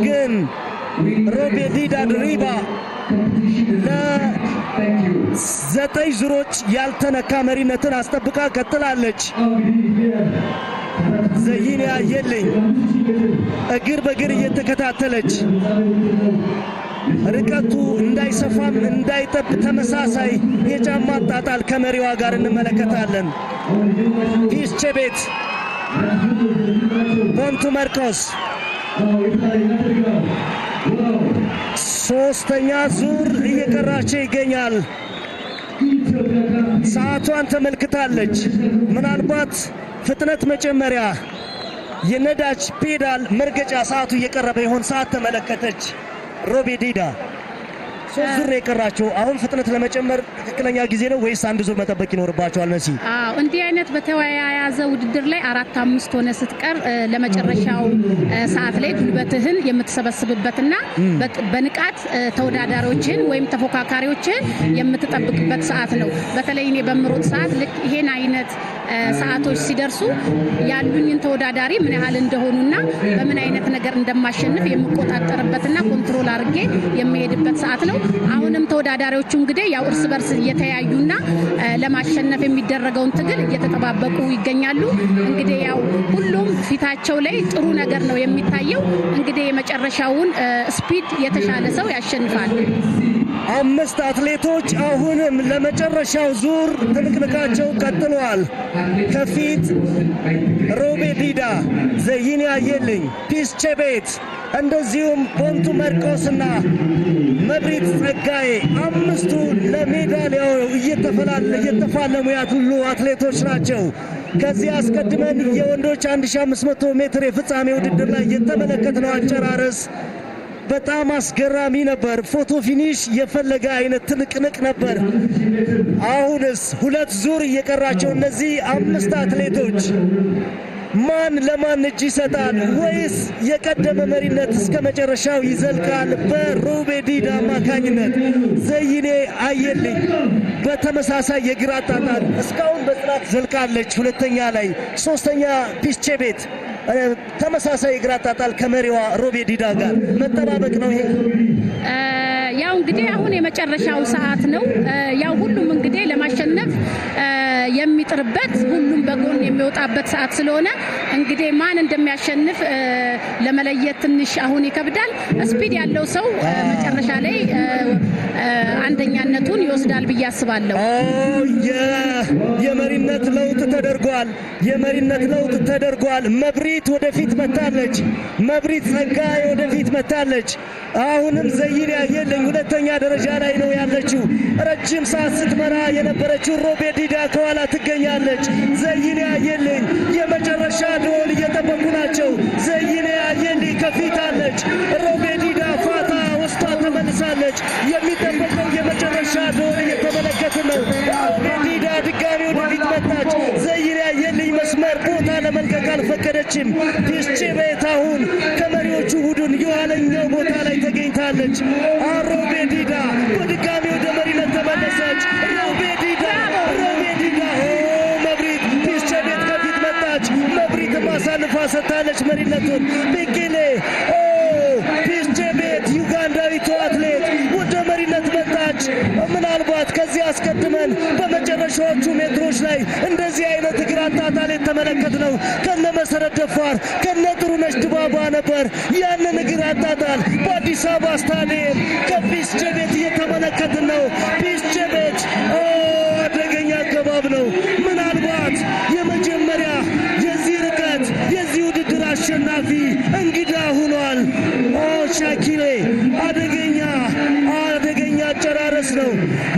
Speaker 6: ግን ሮቤ ዲዳ ድሪባ ለ9 ዙሮች ያልተነካ መሪነትን አስጠብቃ ቀጥላለች። ዘይኔ አየልኝ እግር በእግር እየተከታተለች ርቀቱ እንዳይሰፋም እንዳይጠብ ተመሳሳይ የጫማ አጣጣል ከመሪዋ ጋር እንመለከታለን። ፒስቼቤት ቦንቱ መርቆስ ሶስተኛ ዙር እየቀራቸው ይገኛል። ሰዓቷን ተመልክታለች። ምናልባት ፍጥነት መጨመሪያ የነዳጅ ፔዳል መርገጫ ሰዓቱ እየቀረበ ይሆን? ሰዓት ተመለከተች ሮቤ ዲዳ። 3 ዙር የቀራቸው አሁን ፍጥነት ለመጨመር ትክክለኛ ጊዜ ነው ወይስ አንድ ዙር መጠበቅ ይኖርባቸዋል? መሲ
Speaker 8: እንዲህ አይነት በተያያዘ ውድድር ላይ 4-5 ሆነ ስትቀር ለመጨረሻው ሰዓት ላይ ጉልበትህን የምትሰበስብበትና በንቃት ተወዳዳሪዎችን ወይም ተፎካካሪዎችን የምትጠብቅበት ሰዓት ነው። በተለይ እኔ በምሮጥ ሰዓት ልክ ይሄን አይነት ሰዓቶች ሲደርሱ ያሉኝን ተወዳዳሪ ምን ያህል እንደሆኑና በምን አይነት ነገር እንደማሸንፍ የምቆጣጠርበትና ኮንትሮል አድርጌ የሚሄድበት ሰዓት ነው። አሁንም ተወዳዳሪዎቹ እንግዲህ ያው እርስ በርስ እየተያዩና ለማሸነፍ የሚደረገውን ትግል እየተጠባበቁ ይገኛሉ። እንግዲህ ያው ሁሉም ፊታቸው ላይ ጥሩ ነገር ነው የሚታየው። እንግዲህ የመጨረሻውን ስፒድ የተሻለ ሰው ያሸንፋል።
Speaker 6: 5 አትሌቶች አሁንም ለመጨረሻው ዙር ትንቅንቃቸው ቀጥሏል። ከፊት ሮቤ ዲዳ፣ ዘይኔ አየልኝ፣ ፒስቼቤት እንደዚሁም ቦንቱ መርቆስና መብሪት ጸጋዬ 5ቱ ለሜዳሊያው እየተፋለሙ ያሉ አትሌቶች ናቸው። ከዚህ አስቀድመን የወንዶች 1500 ሜትር የፍጻሜ ውድድር ላይ የተመለከትነው አጨራረስ በጣም አስገራሚ ነበር። ፎቶ ፊኒሽ የፈለገ አይነት ትንቅንቅ ነበር። አሁንስ 2 ዙር እየቀራቸው እነዚህ 5 አትሌቶች ማን ለማን እጅ ይሰጣል? ወይስ የቀደመ መሪነት እስከ መጨረሻው ይዘልቃል? በሮቤ ዲዳ አማካኝነት ዘይኔ አየልኝ በተመሳሳይ የግራ አጣጣል እስካሁን በጽናት ዘልቃለች። ሁለተኛ ላይ ሶስተኛ ፒስቼቤት ተመሳሳይ የግራ አጣጣል ከመሪዋ ሮቤ ዲዳ ጋር መጠባበቅ ነው። ይሄ
Speaker 8: ያው እንግዲህ አሁን የመጨረሻው ሰዓት ነው። ያው ሁሉም እንግዲህ ለማሸነፍ የሚጥርበት ሁሉም በጎን የሚወጣበት ሰዓት ስለሆነ እንግዲህ ማን እንደሚያሸንፍ ለመለየት ትንሽ አሁን ይከብዳል። ስፒድ ያለው ሰው መጨረሻ ላይ አንደኛነቱን ይወስዳል ብዬ አስባለሁ።
Speaker 6: የመሪነት ለውጥ ተደርጓል። የመሪነት ለውጥ ተደርጓል። መብሪት ወደፊት መታለች። መብሪት ጸጋዬ ወደፊት መታለች። አሁንም ዘይኔ አየልኝ ሁለተኛ ደረጃ ላይ ነው ያለችው። ረጅም ሰዓት ስትመራ የነበረችው ሮቤ ዲዳ ከኋላ ትገኛለች። ዘይኔ አየልኝ የመጨረሻ ደወል እየጠበቁ ናቸው። ዘይኔ አየልኝ ከፊት አለች። ሮቤ ዲዳ ፋታ ወስታ ተመልሳለች። የሚጠበቀው የመጨረሻ ደወል እየተመለከትን ነው። ሮቤ ዲዳ ድጋሚ ወደፊት መጣች። ዘይኔ አየልኝ መስመር ቦታ ለመልቀቅ አልፈቀደችም። ፒስቼቤት አሁን ከመሪዎቹ ቡድን የኋለኛው ቦታ ላይ ተገኝታለች። ሮቤ ዲዳ በድጋሚ ወደ መሪነት ተመለሰች። ሮቤ ዲዳ መብሪት ፒስቼቤት ከፊት መጣች። መብሪት ማሳልፋ ሰጥታለች መሪነቱን። ቢቂሌ ፒስቼቤት ዩጋንዳዊቷ አትሌት ወደ መሪነት መጣች። ምናልባት ከዚህ አስቀድመን በመጨረሻዎቹ ሜትሮች ላይ እንደዚህ አይነት እግር አጣጣል የተመለከትነው ከነ መሰረት ደፋር ከነ ጥሩነሽ ድባባ ነበር። ያንን እግር አጣጣል በአዲስ አበባ ስታዲየም ከፒስቼቤት እየተመለከትን ነው። ፒስቼቤት አደገኛ አገባብ ነው። ምናልባት የመጀመሪያ የዚህ ርቀት የዚህ ውድድር አሸናፊ እንግዳ ሆኗል። ሻኪሌ አደገኛ አጨራረስ ነው።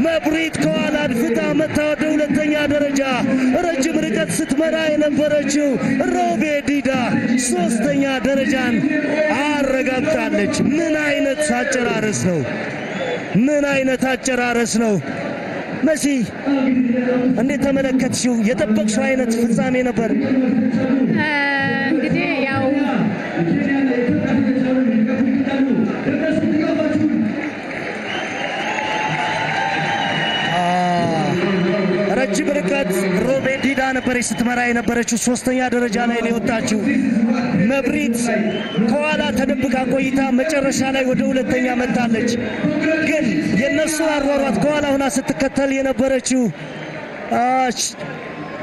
Speaker 6: መብሪት ከኋላ አድፍታ መታ ወደ ሁለተኛ ደረጃ ረጅም ርቀት ስትመራ የነበረችው ሮቤ ዲዳ ሶስተኛ ደረጃን አረጋግጣለች። ምን አይነት አጨራረስ ነው! ምን አይነት አጨራረስ ነው! መሲ እንዴት ተመለከትሽው? የጠበቅሽው አይነት ፍጻሜ ነበር?
Speaker 8: እንግዲህ ያው
Speaker 6: ረጅም ርቀት ሮቤ ዲዳ ነበረች ስትመራ የነበረችው። ሶስተኛ ደረጃ ላይ ነው የወጣችው። መብሪት ከኋላ ተደብቃ ቆይታ መጨረሻ ላይ ወደ ሁለተኛ መጣለች። ግን የነሱ አሯሯጥ ከኋላ ሆና ስትከተል የነበረችው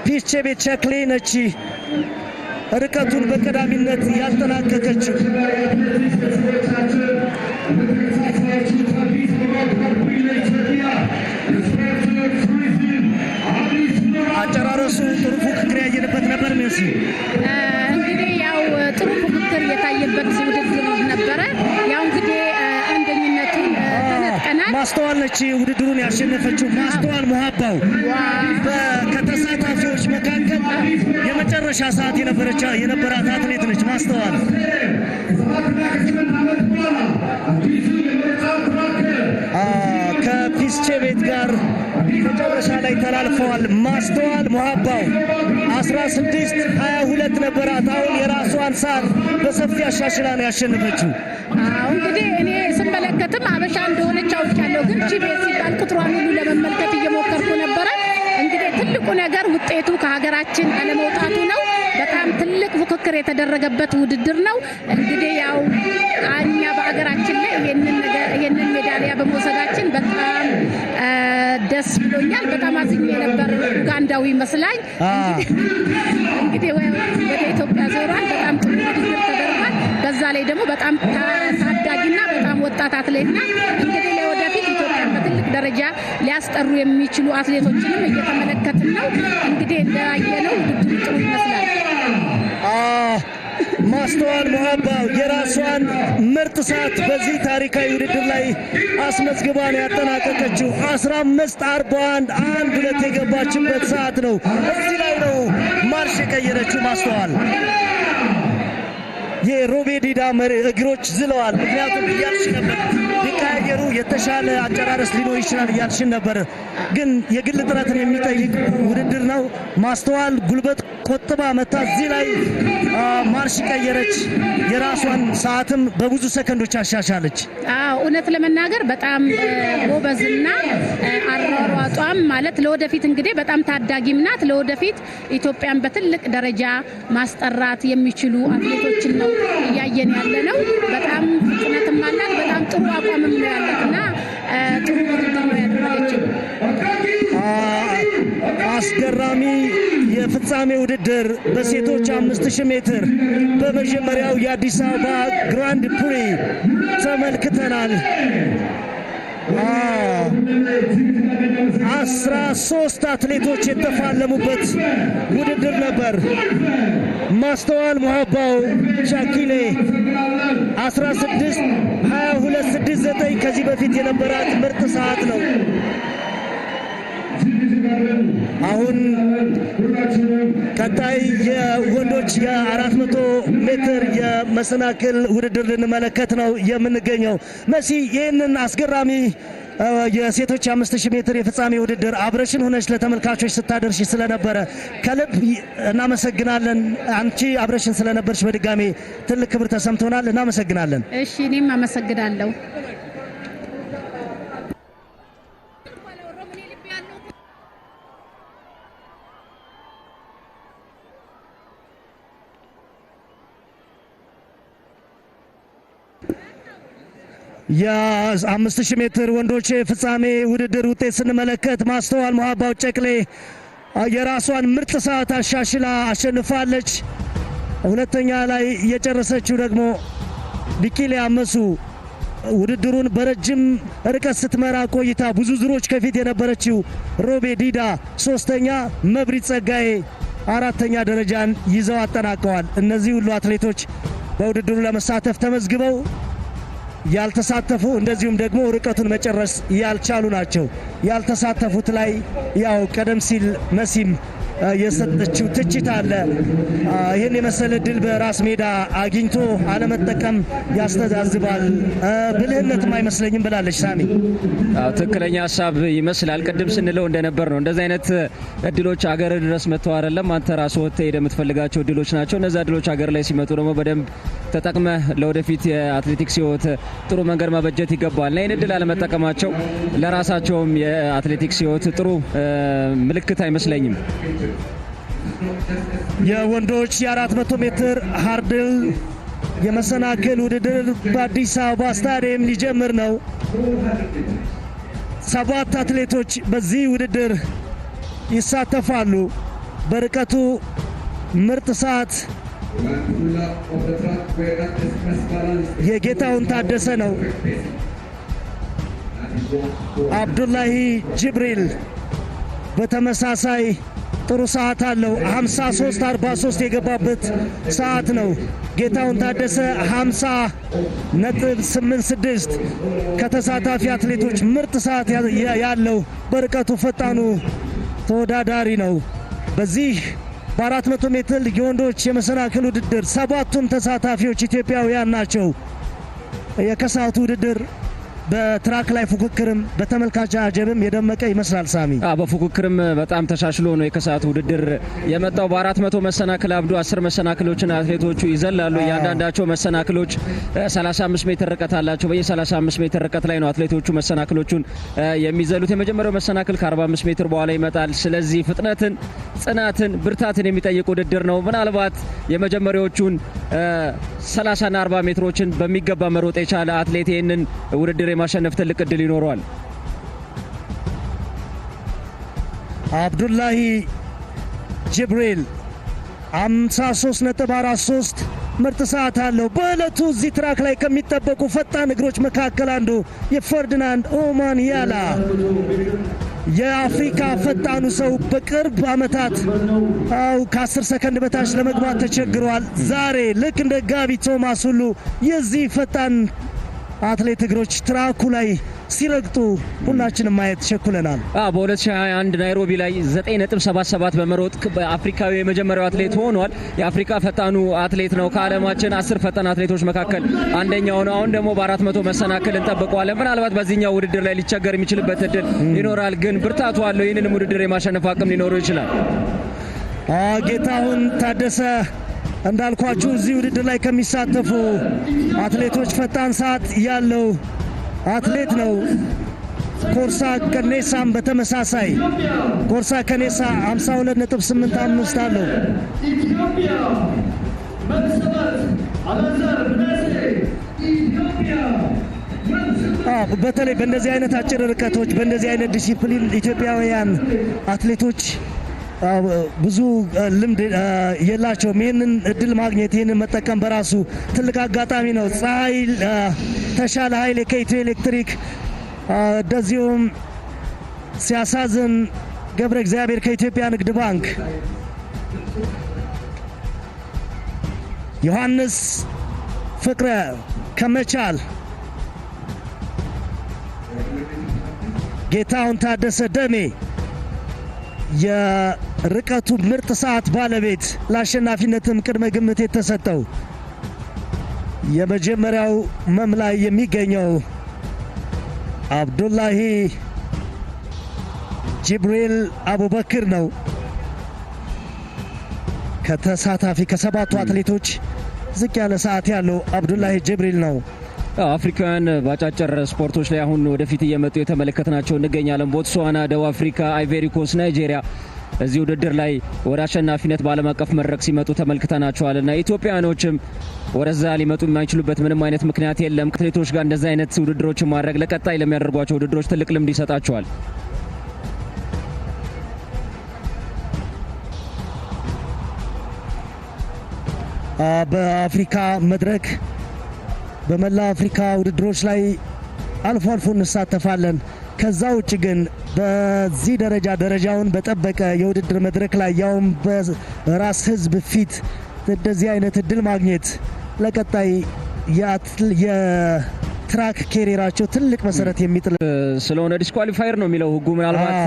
Speaker 6: ፒስቼቤት ቸክሌ ነች። ርቀቱን በቀዳሚነት ያጠናቀቀችው። አጨራረሱ ጥሩ ፉክክር ያየንበት ነበር። ሜሲ
Speaker 8: እንግዲህ ያው ጥሩ ፉክክር የታየበት ውድድር ነበረ። ያው እንግዲህ አንደኝነቱን ተነጥቀናል።
Speaker 6: ማስተዋል ነች ውድድሩን ያሸነፈችው። ማስተዋል ሙሀባው ከተሳታፊዎች መካከል የመጨረሻ ሰዓት የነበራት አትሌት ነች። ማስተዋል ከፒስቼቤት ጋር መጨረሻ ላይ ተላልፈዋል። ማስተዋል ሙሀባው 16:22 ነበራት። አሁን የራሷን ሰዓት በሰፊ አሻሽላ ነው ያሸነፈችው።
Speaker 8: እንግዲህ እኔ ስመለከትም አበሻ እንደሆነች አውቃለሁ፣ ግን ቺቤት ሲባል ቁጥሯን ሁሉ ለመመልከት እየሞከርኩ ነበረ። እንግዲህ ትልቁ ነገር ውጤቱ ከሀገራችን አለመውጣቱ ነው። በጣም ትልቅ ፉክክር የተደረገበት ውድድር ነው። እንግዲህ ያው እኛ በሀገራችን ላይ ይሄንን ሜዳሊያ በመውሰዳችን በጣም ደስ ብሎኛል። በጣም አዝኜ ነበር። ኡጋንዳዊ መስላኝ እንግዲህ ወደ ኢትዮጵያ ዞሯል። በጣም ጥሩ ውድድር ተደርጓል። በዛ ላይ ደግሞ በጣም ታዳጊና በጣም ወጣት አትሌት ናት። እንግዲህ ለወደፊት ኢትዮጵያን በትልቅ ደረጃ ሊያስጠሩ የሚችሉ አትሌቶችንም እየተመለከትን ነው። እንግዲህ እንዳየነው ውድድሩ ጥሩ ይመስላል።
Speaker 6: ማስተዋል ሙሀባው የራሷን ምርጥ ሰዓት በዚህ ታሪካዊ ውድድር ላይ አስመዝግባ ነው ያጠናቀቀችው። 15:41 1:2 የገባችበት ሰዓት ነው። እዚህ ላይ ነው ማርሽ የቀየረችው ማስተዋል። የሮቤ ዲዳ እግሮች ዝለዋል። ምክንያቱም እያልሽ ነበር ሊቀያየሩ የተሻለ አጨራረስ ሊኖር ይችላል እያልሽን ነበር። ግን የግል ጥረትን የሚጠይቅ ውድድር ነው። ማስተዋል ጉልበት ቆጥባ መታ እዚህ ላይ ማርሽ ቀየረች። የራሷን ሰዓትም በብዙ ሰከንዶች አሻሻለች።
Speaker 8: እውነት ለመናገር በጣም ጎበዝና አሯሯጧም ማለት ለወደፊት እንግዲህ በጣም ታዳጊም ናት። ለወደፊት ኢትዮጵያን በትልቅ ደረጃ ማስጠራት የሚችሉ አትሌቶችን ነው እያየን ያለ ነው። በጣም ፍጥነትም አላት። በጣም ጥሩ አቋምም ነው ያላትና ጥሩ ውድድር ነው ያደረገችው። አስገራሚ
Speaker 6: የፍጻሜ ውድድር በሴቶች 5000 ሜትር በመጀመሪያው የአዲስ አበባ ግራንድ ፕሪ ተመልክተናል። 13 አትሌቶች የተፋለሙበት ውድድር ነበር። ማስተዋል ሙሀባው ሻኪሌ 16:22.69 ከዚህ በፊት የነበራት ምርጥ ሰዓት ነው። አሁን ቀጣይ የወንዶች የ400 ሜትር የመሰናክል ውድድር ልንመለከት ነው የምንገኘው። መሲ ይህንን አስገራሚ የሴቶች 5000 ሜትር የፍጻሜ ውድድር አብረሽን ሆነሽ ለተመልካቾች ስታደርሽ ስለነበረ ከልብ እናመሰግናለን። አንቺ አብረሽን ስለነበርሽ በድጋሜ ትልቅ ክብር ተሰምቶናል። እናመሰግናለን።
Speaker 8: እሺ እኔም አመሰግናለሁ።
Speaker 6: የ5000 ሜትር ወንዶች ፍጻሜ ውድድር ውጤት ስንመለከት ማስተዋል ሙሀባው ጨቅሌ የራሷን ምርጥ ሰዓት አሻሽላ አሸንፋለች። ሁለተኛ ላይ የጨረሰችው ደግሞ ቢቂሌ አመሱ ውድድሩን በረጅም ርቀት ስትመራ ቆይታ ብዙ ዙሮች ከፊት የነበረችው ሮቤ ዲዳ ሶስተኛ፣ መብሪት ጸጋዬ አራተኛ ደረጃን ይዘው አጠናቀዋል። እነዚህ ሁሉ አትሌቶች በውድድሩ ለመሳተፍ ተመዝግበው ያልተሳተፉ እንደዚሁም ደግሞ ርቀቱን መጨረስ ያልቻሉ ናቸው። ያልተሳተፉት ላይ ያው ቀደም ሲል መሲም የሰጠችው ትችት አለ። ይህን የመሰለ ድል በራስ ሜዳ አግኝቶ አለመጠቀም ያስተዛዝባል፣ ብልህነትም አይመስለኝም ብላለች ሳሚ።
Speaker 7: ትክክለኛ ሀሳብ ይመስላል። ቅድም ስንለው እንደነበር ነው። እንደዚህ አይነት እድሎች አገር ድረስ መጥተው አይደለም፣ አንተ ራስህ ወጥተህ ሄደህ የምትፈልጋቸው እድሎች ናቸው። እነዛ እድሎች አገር ላይ ሲመጡ ደግሞ በደንብ ተጠቅመህ ለወደፊት የአትሌቲክስ ህይወት ጥሩ መንገድ ማበጀት ይገባል። እና ይህን እድል አለመጠቀማቸው ለራሳቸውም የአትሌቲክስ ህይወት ጥሩ ምልክት አይመስለኝም።
Speaker 6: የወንዶች የ400 ሜትር ሃርድል የመሰናክል ውድድር በአዲስ አበባ ስታዲየም ሊጀምር ነው። 7 አትሌቶች በዚህ ውድድር ይሳተፋሉ። በርቀቱ ምርጥ ሰዓት የጌታውን ታደሰ ነው። አብዱላሂ ጅብሪል በተመሳሳይ ጥሩ ሰዓት አለው። 53:43 የገባበት ሰዓት ነው። ጌታውን ታደሰ 50.86 ከተሳታፊ አትሌቶች ምርጥ ሰዓት ያለው በርቀቱ ፈጣኑ ተወዳዳሪ ነው። በዚህ በ400 ሜትር የወንዶች የመሰናክል ውድድር 7ቱም ተሳታፊዎች ኢትዮጵያውያን ናቸው። የከሰዓቱ ውድድር በትራክ ላይ ፉክክርም በተመልካች አጀብም የደመቀ ይመስላል። ሳሚ
Speaker 7: በፉክክርም በጣም ተሻሽሎ ነው የከሰዓቱ ውድድር የመጣው። በ400 መሰናክል አብዱ 10 መሰናክሎችን አትሌቶቹ ይዘላሉ። እያንዳንዳቸው መሰናክሎች 35 ሜትር ርቀት አላቸው። በየ35 ሜትር ርቀት ላይ ነው አትሌቶቹ መሰናክሎቹን የሚዘሉት። የመጀመሪያው መሰናክል ከ45 ሜትር በኋላ ይመጣል። ስለዚህ ፍጥነትን፣ ጽናትን፣ ብርታትን የሚጠይቅ ውድድር ነው። ምናልባት የመጀመሪያዎቹን 30ና 40 ሜትሮችን በሚገባ መሮጥ የቻለ አትሌት ይህንን ውድድር የማሸነፍ ትልቅ እድል ይኖረዋል።
Speaker 6: አብዱላሂ ጅብሪል 53.43 ምርጥ ሰዓት አለው። በዕለቱ እዚህ ትራክ ላይ ከሚጠበቁ ፈጣን እግሮች መካከል አንዱ የፈርዲናንድ ኦማን ያላ የአፍሪካ ፈጣኑ ሰው በቅርብ ዓመታት ከ10 ሰከንድ በታች ለመግባት ተቸግሯል። ዛሬ ልክ እንደ ጋቢ ቶማስ ሁሉ የዚህ ፈጣን አትሌት እግሮች ትራኩ ላይ ሲረግጡ ሁላችንም ማየት ቸኩለናል።
Speaker 7: በ2021 ናይሮቢ ላይ 9.77 በመሮጥ በአፍሪካዊ የመጀመሪያው አትሌት ሆኗል። የአፍሪካ ፈጣኑ አትሌት ነው። ከዓለማችን 10 ፈጣን አትሌቶች መካከል አንደኛው ነው። አሁን ደግሞ በ400 መሰናክል እንጠብቀዋለን። ምናልባት በዚህኛው ውድድር ላይ ሊቸገር የሚችልበት እድል ይኖራል፣ ግን ብርታቱ አለው። ይህንንም ውድድር የማሸነፍ አቅም ሊኖረው ይችላል።
Speaker 6: ጌታሁን ታደሰ እንዳልኳችሁ እዚህ ውድድር ላይ ከሚሳተፉ አትሌቶች ፈጣን ሰዓት ያለው አትሌት ነው። ኮርሳ ከኔሳም በተመሳሳይ ኮርሳ ከኔሳ 52.85 አለው። በተለይ በእንደዚህ አይነት አጭር ርቀቶች በእንደዚህ አይነት ዲሲፕሊን ኢትዮጵያውያን አትሌቶች ብዙ ልምድ የላቸውም። ይህንን እድል ማግኘት ይህንን መጠቀም በራሱ ትልቅ አጋጣሚ ነው። ፀሐይ ተሻለ ኃይሌ ከኢትዮ ኤሌክትሪክ፣ እንደዚሁም ሲያሳዝን ገብረ እግዚአብሔር ከኢትዮጵያ ንግድ ባንክ፣ ዮሐንስ ፍቅረ ከመቻል፣ ጌታሁን ታደሰ ደሜ የርቀቱ ምርጥ ሰዓት ባለቤት ለአሸናፊነትም ቅድመ ግምት የተሰጠው የመጀመሪያው መም ላይ የሚገኘው አብዱላሂ ጅብሪል አቡበክር ነው። ከተሳታፊ ከ7ቱ አትሌቶች ዝቅ ያለ ሰዓት ያለው አብዱላሂ ጅብሪል ነው።
Speaker 7: አፍሪካውያን በአጫጭር ስፖርቶች ላይ አሁን ወደፊት እየመጡ የተመለከትናቸው እንገኛለን። ቦትስዋና፣ ደቡብ አፍሪካ፣ አይቬሪ ኮስት፣ ናይጄሪያ እዚህ ውድድር ላይ ወደ አሸናፊነት በዓለም አቀፍ መድረክ ሲመጡ ተመልክተናቸዋልና ኢትዮጵያኖችም ወደዛ ሊመጡ የማይችሉበት ምንም አይነት ምክንያት የለም። ከአትሌቶች ጋር እንደዚህ አይነት ውድድሮችን ማድረግ ለቀጣይ ለሚያደርጓቸው ውድድሮች ትልቅ ልምድ ይሰጣቸዋል።
Speaker 6: በአፍሪካ መድረክ በመላ አፍሪካ ውድድሮች ላይ አልፎ አልፎ እንሳተፋለን። ከዛ ውጭ ግን በዚህ ደረጃ ደረጃውን በጠበቀ የውድድር መድረክ ላይ ያውም በራስ ሕዝብ ፊት እንደዚህ አይነት እድል ማግኘት ለቀጣይ የትራክ ኬሪራቸው ትልቅ መሰረት የሚጥል
Speaker 7: ስለሆነ ዲስኳሊፋየር ነው የሚለው ሕጉ። ምናልባት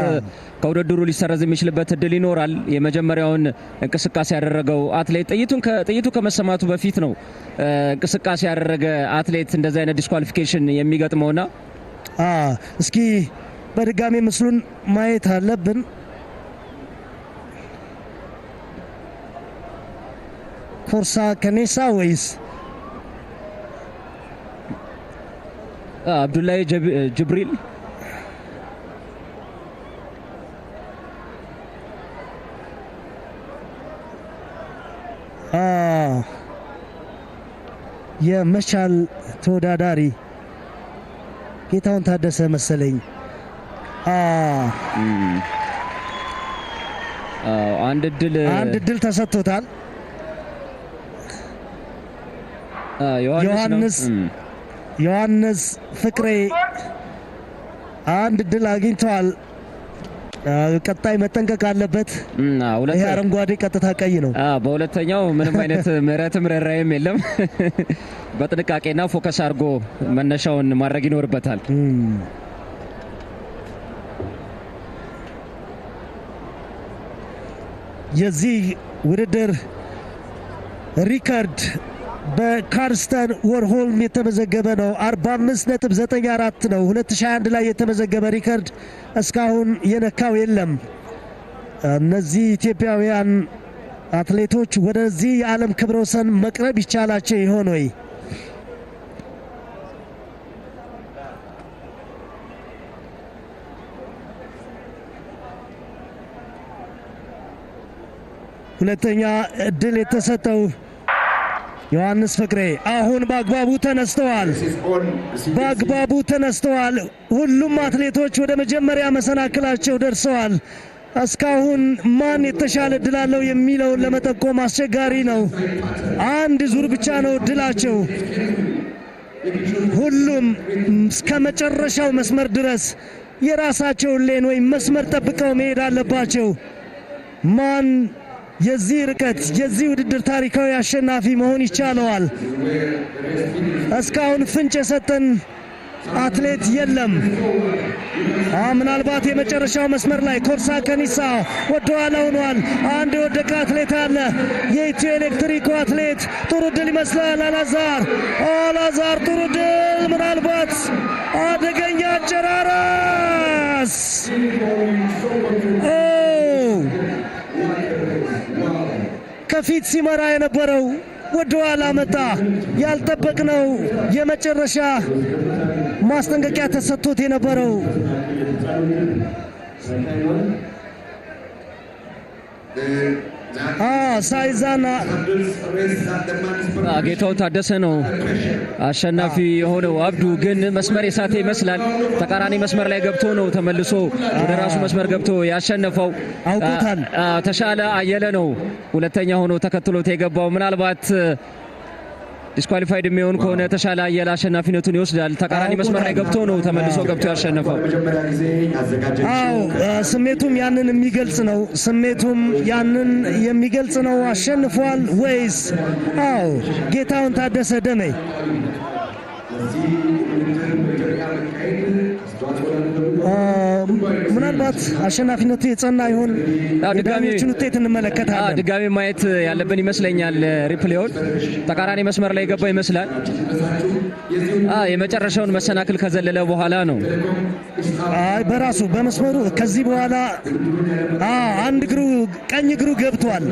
Speaker 7: ከውድድሩ ሊሰረዝ የሚችልበት እድል ይኖራል። የመጀመሪያውን እንቅስቃሴ ያደረገው አትሌት ጥይቱ ከመሰማቱ በፊት ነው እንቅስቃሴ ያደረገ አትሌት እንደዚህ አይነት ዲስኳሊፊኬሽን የሚገጥመውና
Speaker 6: እስኪ በድጋሚ ምስሉን ማየት አለብን። ኮርሳ ከኔሳ ወይስ
Speaker 7: አብዱላሂ ጅብሪል?
Speaker 6: የመቻል ተወዳዳሪ ጌታሁን ታደሰ መሰለኝ።
Speaker 7: አንድ እድል
Speaker 6: ተሰጥቶታል። ዮሐንስ ፍቅሬ አንድ ድል አግኝቷል። ቀጣይ መጠንቀቅ አለበት። ይሄ አረንጓዴ ቀጥታ ቀይ ነው።
Speaker 7: በሁለተኛው ምንም አይነት ምሕረትም ርህራሄም የለም። በጥንቃቄና ፎከስ አድርጎ መነሻውን ማድረግ ይኖርበታል።
Speaker 6: የዚህ ውድድር ሪከርድ በካርስተን ወርሆልም የተመዘገበ ነው። 45.94 ነው። 2021 ላይ የተመዘገበ ሪከርድ እስካሁን የነካው የለም። እነዚህ ኢትዮጵያውያን አትሌቶች ወደዚህ የዓለም ክብረ ወሰን መቅረብ ይቻላቸው ይሆን ወይ? ሁለተኛ እድል የተሰጠው ዮሐንስ ፍቅሬ አሁን በአግባቡ ተነስተዋል። ሁሉም አትሌቶች ወደ መጀመሪያ መሰናክላቸው ደርሰዋል። እስካሁን ማን የተሻለ እድል አለው የሚለውን ለመጠቆም አስቸጋሪ ነው። አንድ ዙር ብቻ ነው እድላቸው። ሁሉም እስከ መጨረሻው መስመር ድረስ የራሳቸውን ሌን ወይም መስመር ጠብቀው መሄድ አለባቸው። ማን የዚህ ርቀት የዚህ ውድድር ታሪካዊ አሸናፊ መሆን ይቻለዋል? እስካሁን ፍንጭ የሰጠን አትሌት የለም። ምናልባት የመጨረሻው መስመር ላይ ኮርሳ ከኒሳ ወደ ኋላ ሆኗል። አንድ የወደቀ አትሌት አለ። የኢትዮ ኤሌክትሪክ አትሌት ጥሩ ድል ይመስላል። አላዛር ጥሩ ድል፣ ምናልባት አደገኛ አጨራረስ ከፊት ሲመራ የነበረው ወደ ኋላ መጣ። ያልጠበቅነው የመጨረሻ ማስጠንቀቂያ ተሰጥቶት የነበረው ሳይዛና
Speaker 7: ጌታውን ታደሰ ነው አሸናፊ የሆነው። አብዱ ግን መስመር የሳተ ይመስላል። ተቃራኒ መስመር ላይ ገብቶ ነው ተመልሶ ወደ ራሱ መስመር ገብቶ ያሸነፈው።
Speaker 6: አውቆታል።
Speaker 7: ተሻለ አየለ ነው ሁለተኛ ሆኖ ተከትሎት የገባው። ምናልባት ዲስኳሊፋይድ የሚሆን ከሆነ ተሻለ አየለ አሸናፊነቱን ይወስዳል። ተቃራኒ መስመር ላይ ገብቶ ነው ተመልሶ ገብቶ ያሸነፈው።
Speaker 6: ስሜቱም ያንን የሚገልጽ ነው። አሸንፏል ወይስ? ጌታውን ታደሰ ደሜ ምናልባት አሸናፊነቱ የጸና ይሆን? ድጋሚዎችን ውጤት እንመለከታለን።
Speaker 7: ድጋሚ ማየት ያለብን ይመስለኛል። ሪፕሌውን ተቃራኒ መስመር ላይ ገባ ይመስላል። የመጨረሻውን መሰናክል ከዘለለ በኋላ ነው።
Speaker 6: በራሱ በመስመሩ ከዚህ በኋላ አንድ እግሩ ቀኝ እግሩ ገብቷል።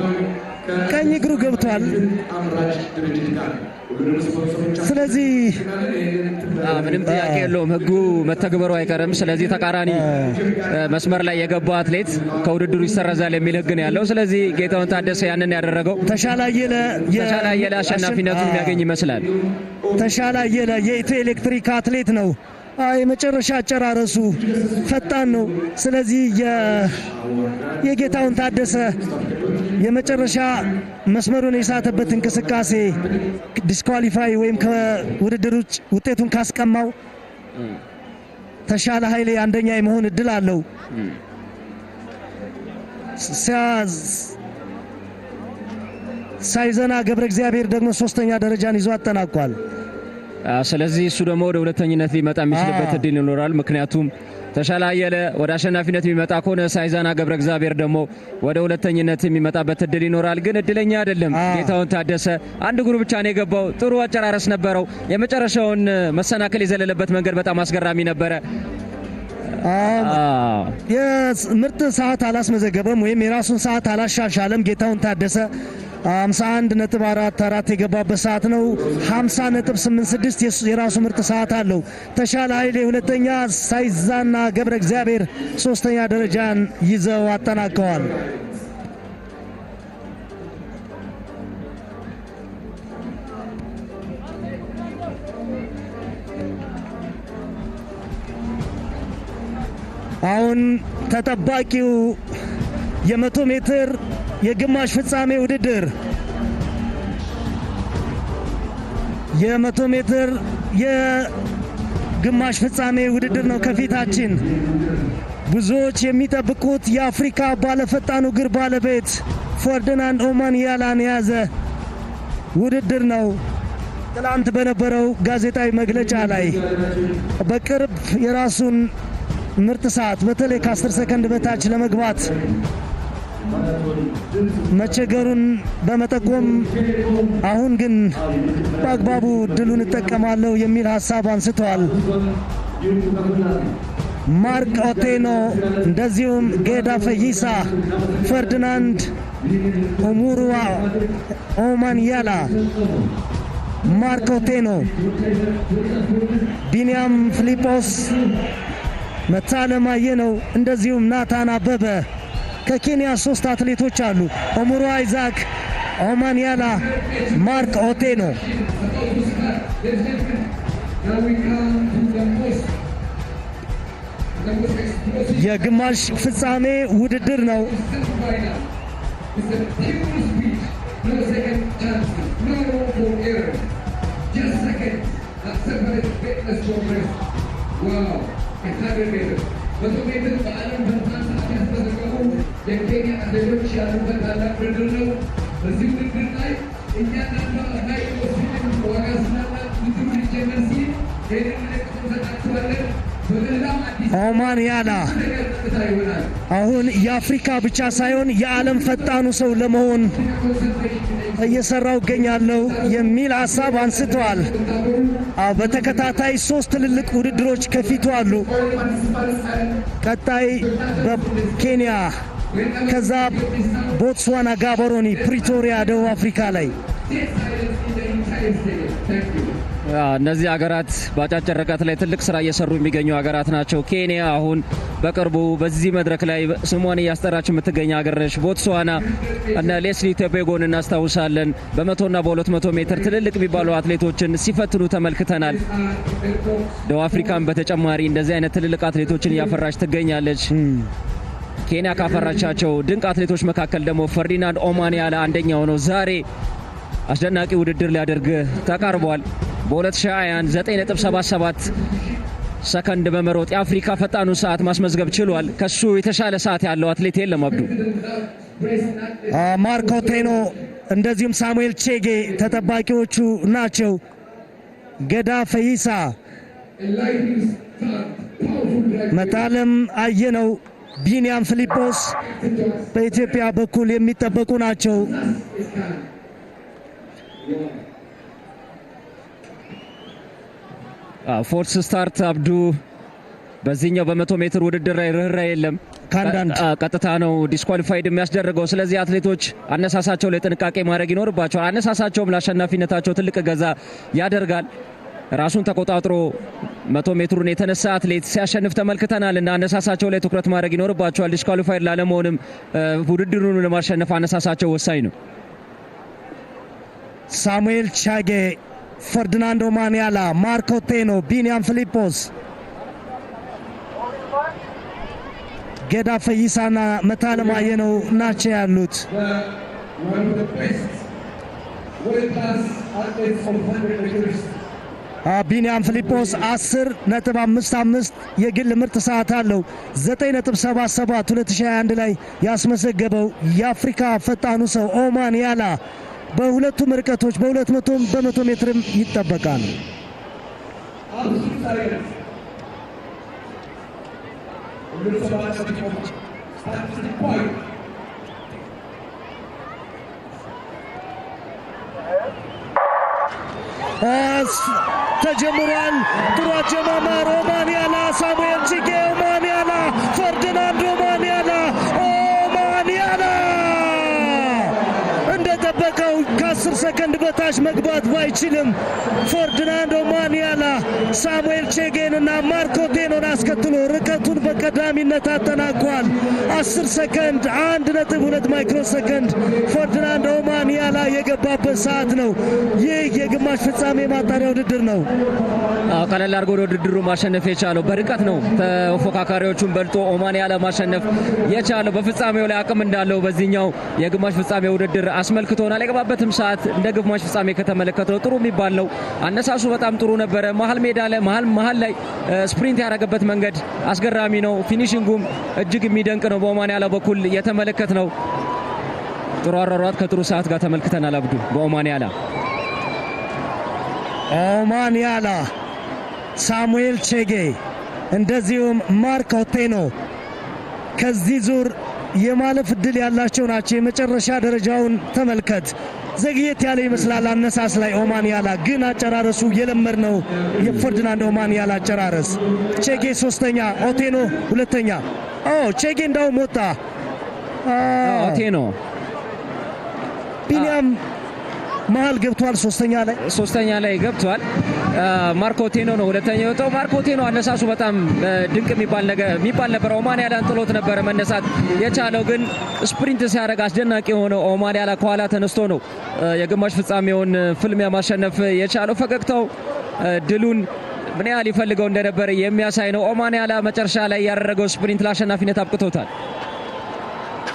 Speaker 6: ስለዚህ
Speaker 7: ምንም ጥያቄ የለውም፣ ህጉ መተግበሩ አይቀርም። ስለዚህ ተቃራኒ መስመር ላይ የገባ አትሌት ከውድድሩ ይሰረዛል የሚል ህግ ነው ያለው። ስለዚህ ጌታውን ታደሰ ያንን ያደረገው
Speaker 6: ተሻለ አየለ
Speaker 7: አሸናፊነቱን የሚያገኝ ይመስላል።
Speaker 6: ተሻለ አየለ የኢትዮ ኤሌክትሪክ አትሌት ነው። የመጨረሻ አጨራረሱ ፈጣን ነው። ስለዚህ የጌታውን ታደሰ የመጨረሻ መስመሩን የሳተበት እንቅስቃሴ ዲስኳሊፋይ ወይም ከውድድር ውጭ ውጤቱን ካስቀማው ተሻለ ኃይሌ አንደኛ የመሆን እድል አለው። ሳይዘና ገብረ እግዚአብሔር ደግሞ ሶስተኛ ደረጃን ይዞ አጠናቋል።
Speaker 7: ስለዚህ እሱ ደግሞ ወደ ሁለተኝነት ሊመጣ የሚችልበት እድል ይኖራል። ምክንያቱም ተሻለ አየለ ወደ አሸናፊነት የሚመጣ ከሆነ ሳይዛና ገብረ እግዚአብሔር ደግሞ ወደ ሁለተኝነት የሚመጣበት እድል ይኖራል። ግን እድለኛ አይደለም ጌታውን ታደሰ። አንድ እግሩ ብቻ ነው የገባው። ጥሩ አጨራረስ ነበረው። የመጨረሻውን መሰናክል የዘለለበት መንገድ በጣም አስገራሚ ነበረ።
Speaker 6: የምርጥ ሰዓት አላስመዘገበም ወይም የራሱን ሰዓት አላሻሻለም። ጌታውን ታደሰ 51.44 የገባበት ሰዓት ነው። 50.86 የራሱ ምርጥ ሰዓት አለው። ተሻለ ኃይሌ ሁለተኛ፣ ሳይዛና ገብረ እግዚአብሔር ሶስተኛ ደረጃን ይዘው አጠናቀዋል። አሁን ተጠባቂው የ100 ሜትር የግማሽ ፍጻሜ ውድድር የ100 ሜትር የግማሽ ፍጻሜ ውድድር ነው ከፊታችን። ብዙዎች የሚጠብቁት የአፍሪካ ባለፈጣኑ እግር ባለቤት ፈርዲናንድ ኦማንያላን የያዘ ውድድር ነው። ትላንት በነበረው ጋዜጣዊ መግለጫ ላይ በቅርብ የራሱን ምርጥ ሰዓት በተለይ ከ10 ሰከንድ በታች ለመግባት መቸገሩን በመጠቆም አሁን ግን በአግባቡ ድሉን እጠቀማለሁ የሚል ሀሳብ አንስተዋል። ማርክ ኦቴኖ እንደዚሁም ጌዳ ፈይሳ፣ ፈርዲናንድ ኦሙሩዋ ኦማንያላ፣ ማርክ ኦቴኖ፣ ቢንያም ፊሊጶስ፣ መታለም አየነው እንደዚሁም ናታን አበበ ከኬንያ 3 አትሌቶች አሉ። ኦሙሩ አይዛክ፣ ኦማንያላ፣ ማርክ ኦቴኖ። የግማሽ ፍጻሜ ውድድር ነው።
Speaker 9: የኬንያ አትሌቶች ያሉበት ታላቅ ውድድር ነው። በዚህ ውድድር ላይ እያንዳንዷ ላይ ዋጋ ስላላት ውድድሩ ሊጀመር ሲል ይህንን ምልክት እንሰጣችኋለን።
Speaker 6: ኦማንያላ አሁን የአፍሪካ ብቻ ሳይሆን የዓለም ፈጣኑ ሰው ለመሆን እየሰራው እገኛለሁ የሚል ሀሳብ አንስተዋል። በተከታታይ 3 ትልልቅ ውድድሮች ከፊቱ አሉ። ቀጣይ በኬንያ፣ ከዛ ቦትስዋና፣ ጋቦሮኒ፣ ፕሪቶሪያ ደቡብ አፍሪካ ላይ
Speaker 7: እነዚህ ሀገራት በአጫጭር ርቀት ላይ ትልቅ ስራ እየሰሩ የሚገኙ ሀገራት ናቸው። ኬንያ አሁን በቅርቡ በዚህ መድረክ ላይ ስሟን እያስጠራች የምትገኝ ሀገር ነች። ቦትስዋና እና ሌስሊ ቴፔጎን እናስታውሳለን። በ100 እና በ200 ሜትር ትልልቅ የሚባሉ አትሌቶችን ሲፈትኑ ተመልክተናል። ደቡብ አፍሪካን በተጨማሪ እንደዚህ አይነት ትልልቅ አትሌቶችን እያፈራች ትገኛለች። ኬንያ ካፈራቻቸው ድንቅ አትሌቶች መካከል ደግሞ ፈርዲናንድ ኦማንያላ አንደኛው ነው። ዛሬ አስደናቂ ውድድር ሊያደርግ ተቃርቧል። በ2021 9.77 ሰከንድ በመሮጥ የአፍሪካ ፈጣኑ ሰዓት ማስመዝገብ ችሏል። ከሱ የተሻለ ሰዓት ያለው አትሌት የለም። አብዱ
Speaker 6: ማርክ ኦቴኖ እንደዚሁም ሳሙኤል ቼጌ ተጠባቂዎቹ ናቸው። ገዳ ፈይሳ፣ መታለም አየነው፣ ቢንያም ፊሊጶስ በኢትዮጵያ በኩል የሚጠበቁ ናቸው።
Speaker 7: ፎርስ ስታርት አብዱ በዚህኛው በ100 ሜትር ውድድር ላይ ርህራሄ የለም። ቀጥታ ነው ዲስኳሊፋይድ የሚያስደርገው። ስለዚህ አትሌቶች አነሳሳቸው ላይ ጥንቃቄ ማድረግ ይኖርባቸዋል። አነሳሳቸውም ለአሸናፊነታቸው ትልቅ እገዛ ያደርጋል። ራሱን ተቆጣጥሮ 100 ሜትሩን የተነሳ አትሌት ሲያሸንፍ ተመልክተናል እና አነሳሳቸው ላይ ትኩረት ማድረግ ይኖርባቸዋል። ዲስኳሊፋይድ ላለመሆንም ውድድሩን ለማሸነፍ አነሳሳቸው ወሳኝ ነው።
Speaker 6: ሳሙኤል ቻጌ፣ ፈርዲናንድ ኦማንያላ፣ ማርክ ኦቴኖ፣ ቢንያም ፊሊጶስ፣ ጌዳ ፈይሳና መታለም አየነው ናቸው ያሉት። ቢንያም ፊሊጶስ 10.55 የግል ምርጥ ሰዓት አለው። 9.77 2021 ላይ ያስመዘገበው የአፍሪካ ፈጣኑ ሰው ኦማንያላ በሁለቱም ርቀቶች በ200 በ100 ሜትርም ይጠበቃል። ተጀምሯል። ጥሩ አጀማመር። ኦማንያላ፣ ሳሙኤል ቺጌ፣ ኦማንያላ፣ ፈርዲናንድ ኦማንያላ እንደጠበቀው ከ10 ሰከንድ በታች መግባት ባይችልም ፈርዲናንድ ኦማንያላ ሳሙኤል ቼጌን እና ማርክ ኦቴኖን አስከትሎ ርቀቱን በቀዳሚነት አጠናቋል። 10 ሰከንድ 1.2 ማይክሮ ሰከንድ ፈርዲናንድ ኦማንያላ የገባበት ሰዓት ነው። ይህ የግማሽ ፍጻሜ ማጣሪያ ውድድር ነው።
Speaker 7: ቀለል አድርጎ ውድድሩ ማሸነፍ የቻለው በርቀት ነው። ተፎካካሪዎቹን በልጦ ኦማንያላ ማሸነፍ የቻለው በፍጻሜው ላይ አቅም እንዳለው በዚህኛው የግማሽ ፍጻሜ ውድድር አስመልክቶናል። የገባበትም ሰዓት እንደ ግማሽ ፍጻሜ ከተመለከተ የተመለከተው ጥሩ የሚባል ነው። አነሳሱ በጣም ጥሩ ነበረ። መሀል ሜዳ ላይ መሀል ላይ ስፕሪንት ያደረገበት መንገድ አስገራሚ ነው። ፊኒሺንጉም እጅግ የሚደንቅ ነው። በኦማንያላ በኩል የተመለከት ነው። ጥሩ አሯሯጥ ከጥሩ ሰዓት ጋር ተመልክተናል። አብዱ በኦማንያላ
Speaker 6: ሳሙኤል ቼጌ እንደዚሁም ማርክ ኦቴኖ ከዚህ ዙር የማለፍ እድል ያላቸው ናቸው። የመጨረሻ ደረጃውን ተመልከት። ዘግየት ያለ ይመስላል አነሳስ ላይ ኦማንያላ ግን አጨራረሱ የለመድነው የፈርዲናንድ ኦማንያላ አጨራረስ። ቼጌ ሶስተኛ፣ ኦቴኖ ሁለተኛ። ቼጌ እንዳውም ወጣ።
Speaker 7: ኦቴኖ
Speaker 6: ቢኒያም መሀል ገብቷል። ሶስተኛ ላይ ገብቷል። ማርኮ ቴኖ ነው ሁለተኛ የወጣው። ማርኮ ቴኖ አነሳሱ በጣም ድንቅ የሚባል ነበር። ኦማንያላን ጥሎት ነበረ መነሳት የቻለው ግን ስፕሪንት ሲያደርግ አስደናቂ የሆነው ኦማንያላ ከኋላ ተነስቶ ነው የግማሽ ፍጻሜውን ፍልሚያ ማሸነፍ የቻለው። ፈገግታው ድሉን ምን ያህል ይፈልገው እንደነበረ የሚያሳይ ነው። ኦማንያላ መጨረሻ ላይ ያደረገው ስፕሪንት ለአሸናፊነት አብቅቶታል።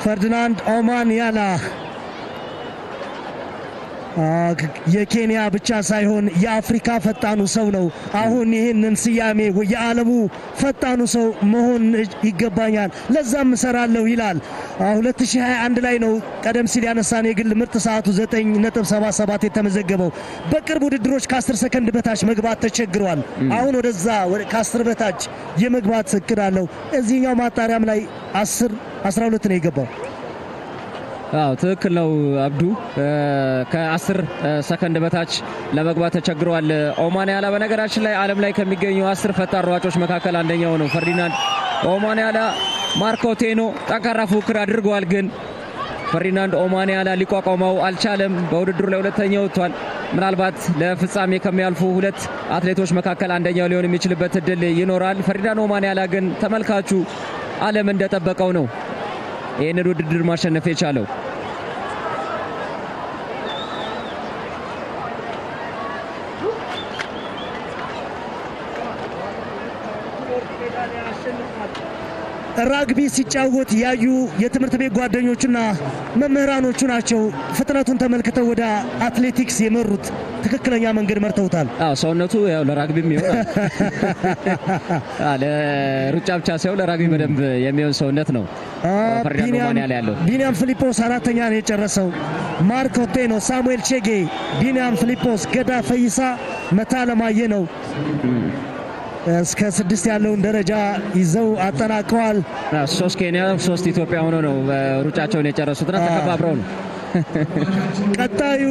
Speaker 6: ፈርዲናንድ ኦማንያላ የኬንያ ብቻ ሳይሆን የአፍሪካ ፈጣኑ ሰው ነው። አሁን ይህንን ስያሜ የዓለሙ ፈጣኑ ሰው መሆን ይገባኛል፣ ለዛም እሰራለሁ ይላል። 2021 ላይ ነው ቀደም ሲል ያነሳን የግል ምርጥ ሰዓቱ 9.77 የተመዘገበው። በቅርብ ውድድሮች ከ10 ሰከንድ በታች መግባት ተቸግሯል። አሁን ወደዛ ከ10 በታች የመግባት እቅድ አለው። እዚህኛው ማጣሪያም ላይ 12 ነው የገባው።
Speaker 7: ትክክል ነው አብዱ። ከ10 ሰከንድ በታች ለመግባት ተቸግሯል ኦማንያላ። በነገራችን ላይ ዓለም ላይ ከሚገኙ 10 ፈጣን ሯጮች መካከል አንደኛው ነው ፈርዲናንድ ኦማንያላ። ማርኮ ቴኖ ጠንካራ ፉክክር አድርገዋል፣ ግን ፈርዲናንድ ኦማንያላ ሊቋቋመው አልቻለም። በውድድሩ ላይ ሁለተኛ ወጥቷል። ምናልባት ለፍጻሜ ከሚያልፉ ሁለት አትሌቶች መካከል አንደኛው ሊሆን የሚችልበት እድል ይኖራል። ፈርዲናንድ ኦማንያላ ግን ተመልካቹ ዓለም እንደጠበቀው ነው ይህንን ውድድር ማሸነፍ የቻለው።
Speaker 6: ራግቢ ሲጫወት ያዩ የትምህርት ቤት ጓደኞቹና መምህራኖቹ ናቸው ፍጥነቱን ተመልክተው ወደ አትሌቲክስ የመሩት። ትክክለኛ መንገድ መርተውታል።
Speaker 7: ሰውነቱ ያው ለራግቢም ይሆናል። ለሩጫ ብቻ ሳይሆን ለራግቢ በደንብ የሚሆን ሰውነት ነው ፈርዲናንድ ኦማንያላ ያለው።
Speaker 6: ቢኒያም ፊሊጶስ አራተኛ ነው የጨረሰው። ማርክ ኦቴኖ፣ ሳሙኤል ቼጌ፣ ቢኒያም ፊሊጶስ፣ ገዳ ፈይሳ፣ መታለማየ ነው እስከ 6 ያለውን ደረጃ ይዘው አጠናቀዋል።
Speaker 7: 3 ኬንያ 3 ኢትዮጵያ ሆኖ ነው ሩጫቸውን የጨረሱትና ተከባብረው ነው።
Speaker 6: ቀጣዩ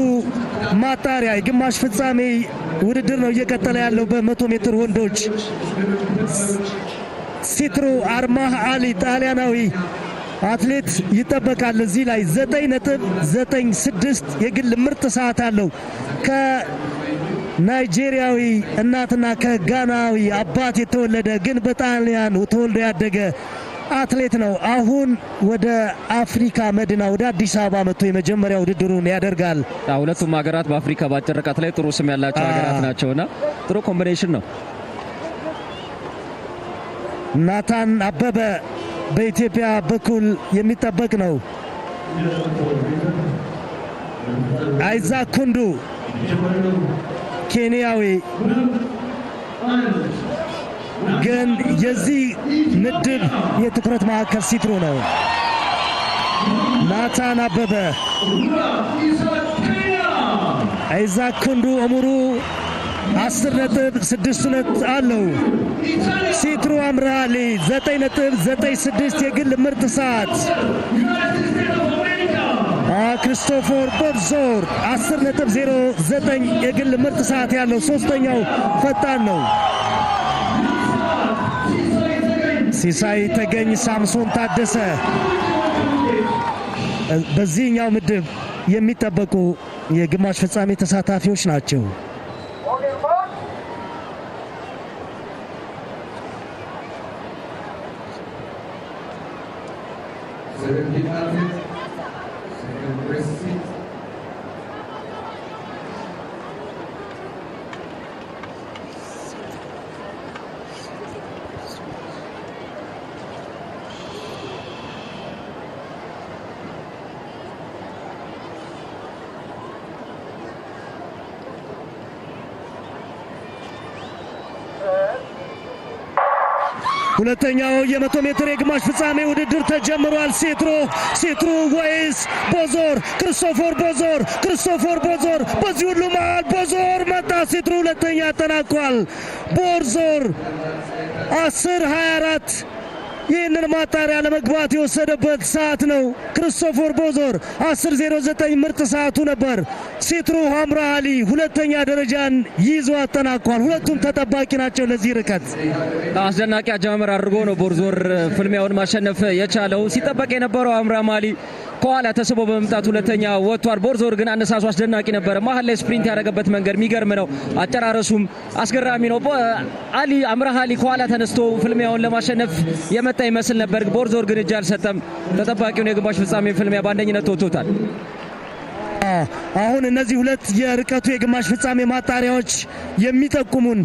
Speaker 6: ማጣሪያ የግማሽ ፍጻሜ ውድድር ነው እየቀጠለ ያለው በ100 ሜትር ወንዶች። ሲትሮ አርማህ አሊ ጣሊያናዊ አትሌት ይጠበቃል። እዚህ ላይ 9.96 የግል ምርጥ ሰዓት አለው። ናይጄሪያዊ እናትና ከጋናዊ አባት የተወለደ ግን በጣሊያን ተወልዶ ያደገ አትሌት ነው። አሁን ወደ አፍሪካ መዲና ወደ አዲስ አበባ መጥቶ የመጀመሪያ ውድድሩን ያደርጋል።
Speaker 7: ሁለቱም ሀገራት በአፍሪካ በአጭር ርቀት ላይ ጥሩ ስም ያላቸው ሀገራት ናቸውና ጥሩ ኮምቢኔሽን ነው።
Speaker 6: ናታን አበበ በኢትዮጵያ በኩል የሚጠበቅ ነው። አይዛክ ኩንዱ ኬንያዊ ግን የዚህ ምድብ የትኩረት ማዕከል ሲትሮ ነው። ናታን አበበ፣ አይዛክ ኩንዱ እሙሩ 10.62 አለው። ሲትሮ አምራሊ 9.96 የግል ምርጥ ሰዓት። ክሪስቶፈር ቦርዞር 10.09 የግል ምርጥ ሰዓት ያለው ሶስተኛው ፈጣን ነው። ሲሳይ ተገኝ፣ ሳምሶን ታደሰ በዚህኛው ምድብ የሚጠበቁ የግማሽ ፍጻሜ ተሳታፊዎች ናቸው። ሁለተኛው የ100 ሜትር የግማሽ ፍጻሜ ውድድር ተጀምሯል። ሴትሮ ወይስ ቦዞር? ክርስቶፎር ቦዞር በዚህ ሁሉ መሃል ቦዞር መጣ። ሴትሮ ሁለተኛ አጠናቋል። ቦዞር 10:24 ይህንን ማጣሪያ ለመግባት የወሰደበት ሰዓት ነው። ክርስቶፎር ቦዞር 10:09 ምርጥ ሰዓቱ ነበር። ሴትሮ ሐምራ አሊ ሁለተኛ ደረጃን ይዞ አጠናቋል። ሁለቱም ተጠባቂ ናቸው ለዚህ ርቀት።
Speaker 7: አስደናቂ አጀማመር አድርጎ ነው ቦዞር ፍልሚያውን ማሸነፍ የቻለው። ሲጠበቅ የነበረው ሐምራ አሊ ከኋላ ተስቦ በመምጣት ሁለተኛ ወጥቷል። ቦዞር ግን አነሳሱ አስደናቂ ነበር። መሀል ላይ ስፕሪንት ያደረገበት መንገድ የሚገርም ነው። አጨራረሱም አስገራሚ ነው። ሐምራ አሊ ከኋላ ተነስቶ ፍልሚያውን ለማሸነፍ የመጣ ይመስል ነበር። ቦዞር ግን እጅ አልሰጠም። ተጠባቂውን የግማሽ ፍጻሜ ፍልሚያ በአንደኝነት ወጥቶታል።
Speaker 6: አሁን እነዚህ ሁለት የርቀቱ የግማሽ ፍጻሜ ማጣሪያዎች የሚጠቁሙን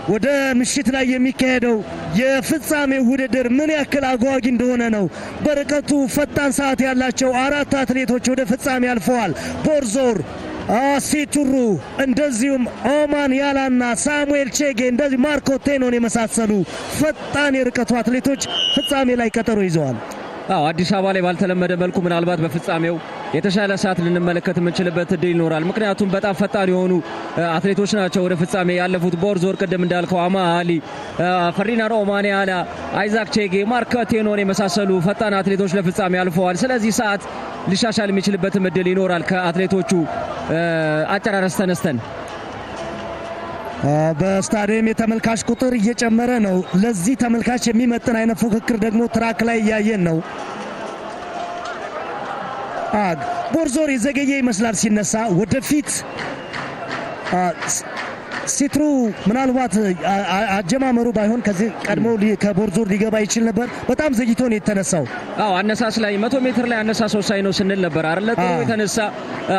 Speaker 6: ወደ ምሽት ላይ የሚካሄደው የፍጻሜ ውድድር ምን ያክል አጓጊ እንደሆነ ነው። በርቀቱ ፈጣን ሰዓት ያላቸው 4 አትሌቶች ወደ ፍጻሜ አልፈዋል። ቦዞር፣ ሴቱሩ፣ እንደዚሁም ኦማን ያላና ሳሙኤል ቼጌ እንደዚህ ማርኮ ቴኖን የመሳሰሉ ፈጣን የርቀቱ አትሌቶች ፍጻሜ ላይ ቀጠሮ ይዘዋል።
Speaker 7: አዲስ አበባ ላይ ባልተለመደ መልኩ ምናልባት በፍጻሜው የተሻለ ሰዓት ልንመለከት የምንችልበት እድል ይኖራል። ምክንያቱም በጣም ፈጣን የሆኑ አትሌቶች ናቸው ወደ ፍጻሜ ያለፉት። ቦዞር ቅድም እንዳልከው ሐምራ አሊ፣ ፈርዲናንድ ኦማን ያላ፣ አይዛክ ቼጌ፣ ማርኮ ቴኖን የመሳሰሉ ፈጣን አትሌቶች ለፍጻሜ አልፈዋል። ስለዚህ ሰዓት ሊሻሻል የሚችልበት እድል ይኖራል ከአትሌቶቹ አጨራረስ ተነስተን።
Speaker 6: በስታዲየም የተመልካች ቁጥር እየጨመረ ነው። ለዚህ ተመልካች የሚመጥን አይነት ፉክክር ደግሞ ትራክ ላይ እያየን ነው። ቦዞር የዘገየ ይመስላል ሲነሳ ወደፊት። ሴትሮ ምናልባት አጀማመሩ ባይሆን ከዚህ ቀድሞ ከቦዞር ሊገባ ይችል ነበር። በጣም ዘግይቶ ነው የተነሳው።
Speaker 7: አነሳስ ላይ 100 ሜትር ላይ አነሳስ ወሳኝ ነው ስንል ነበር አይደል? ጥሩ የተነሳ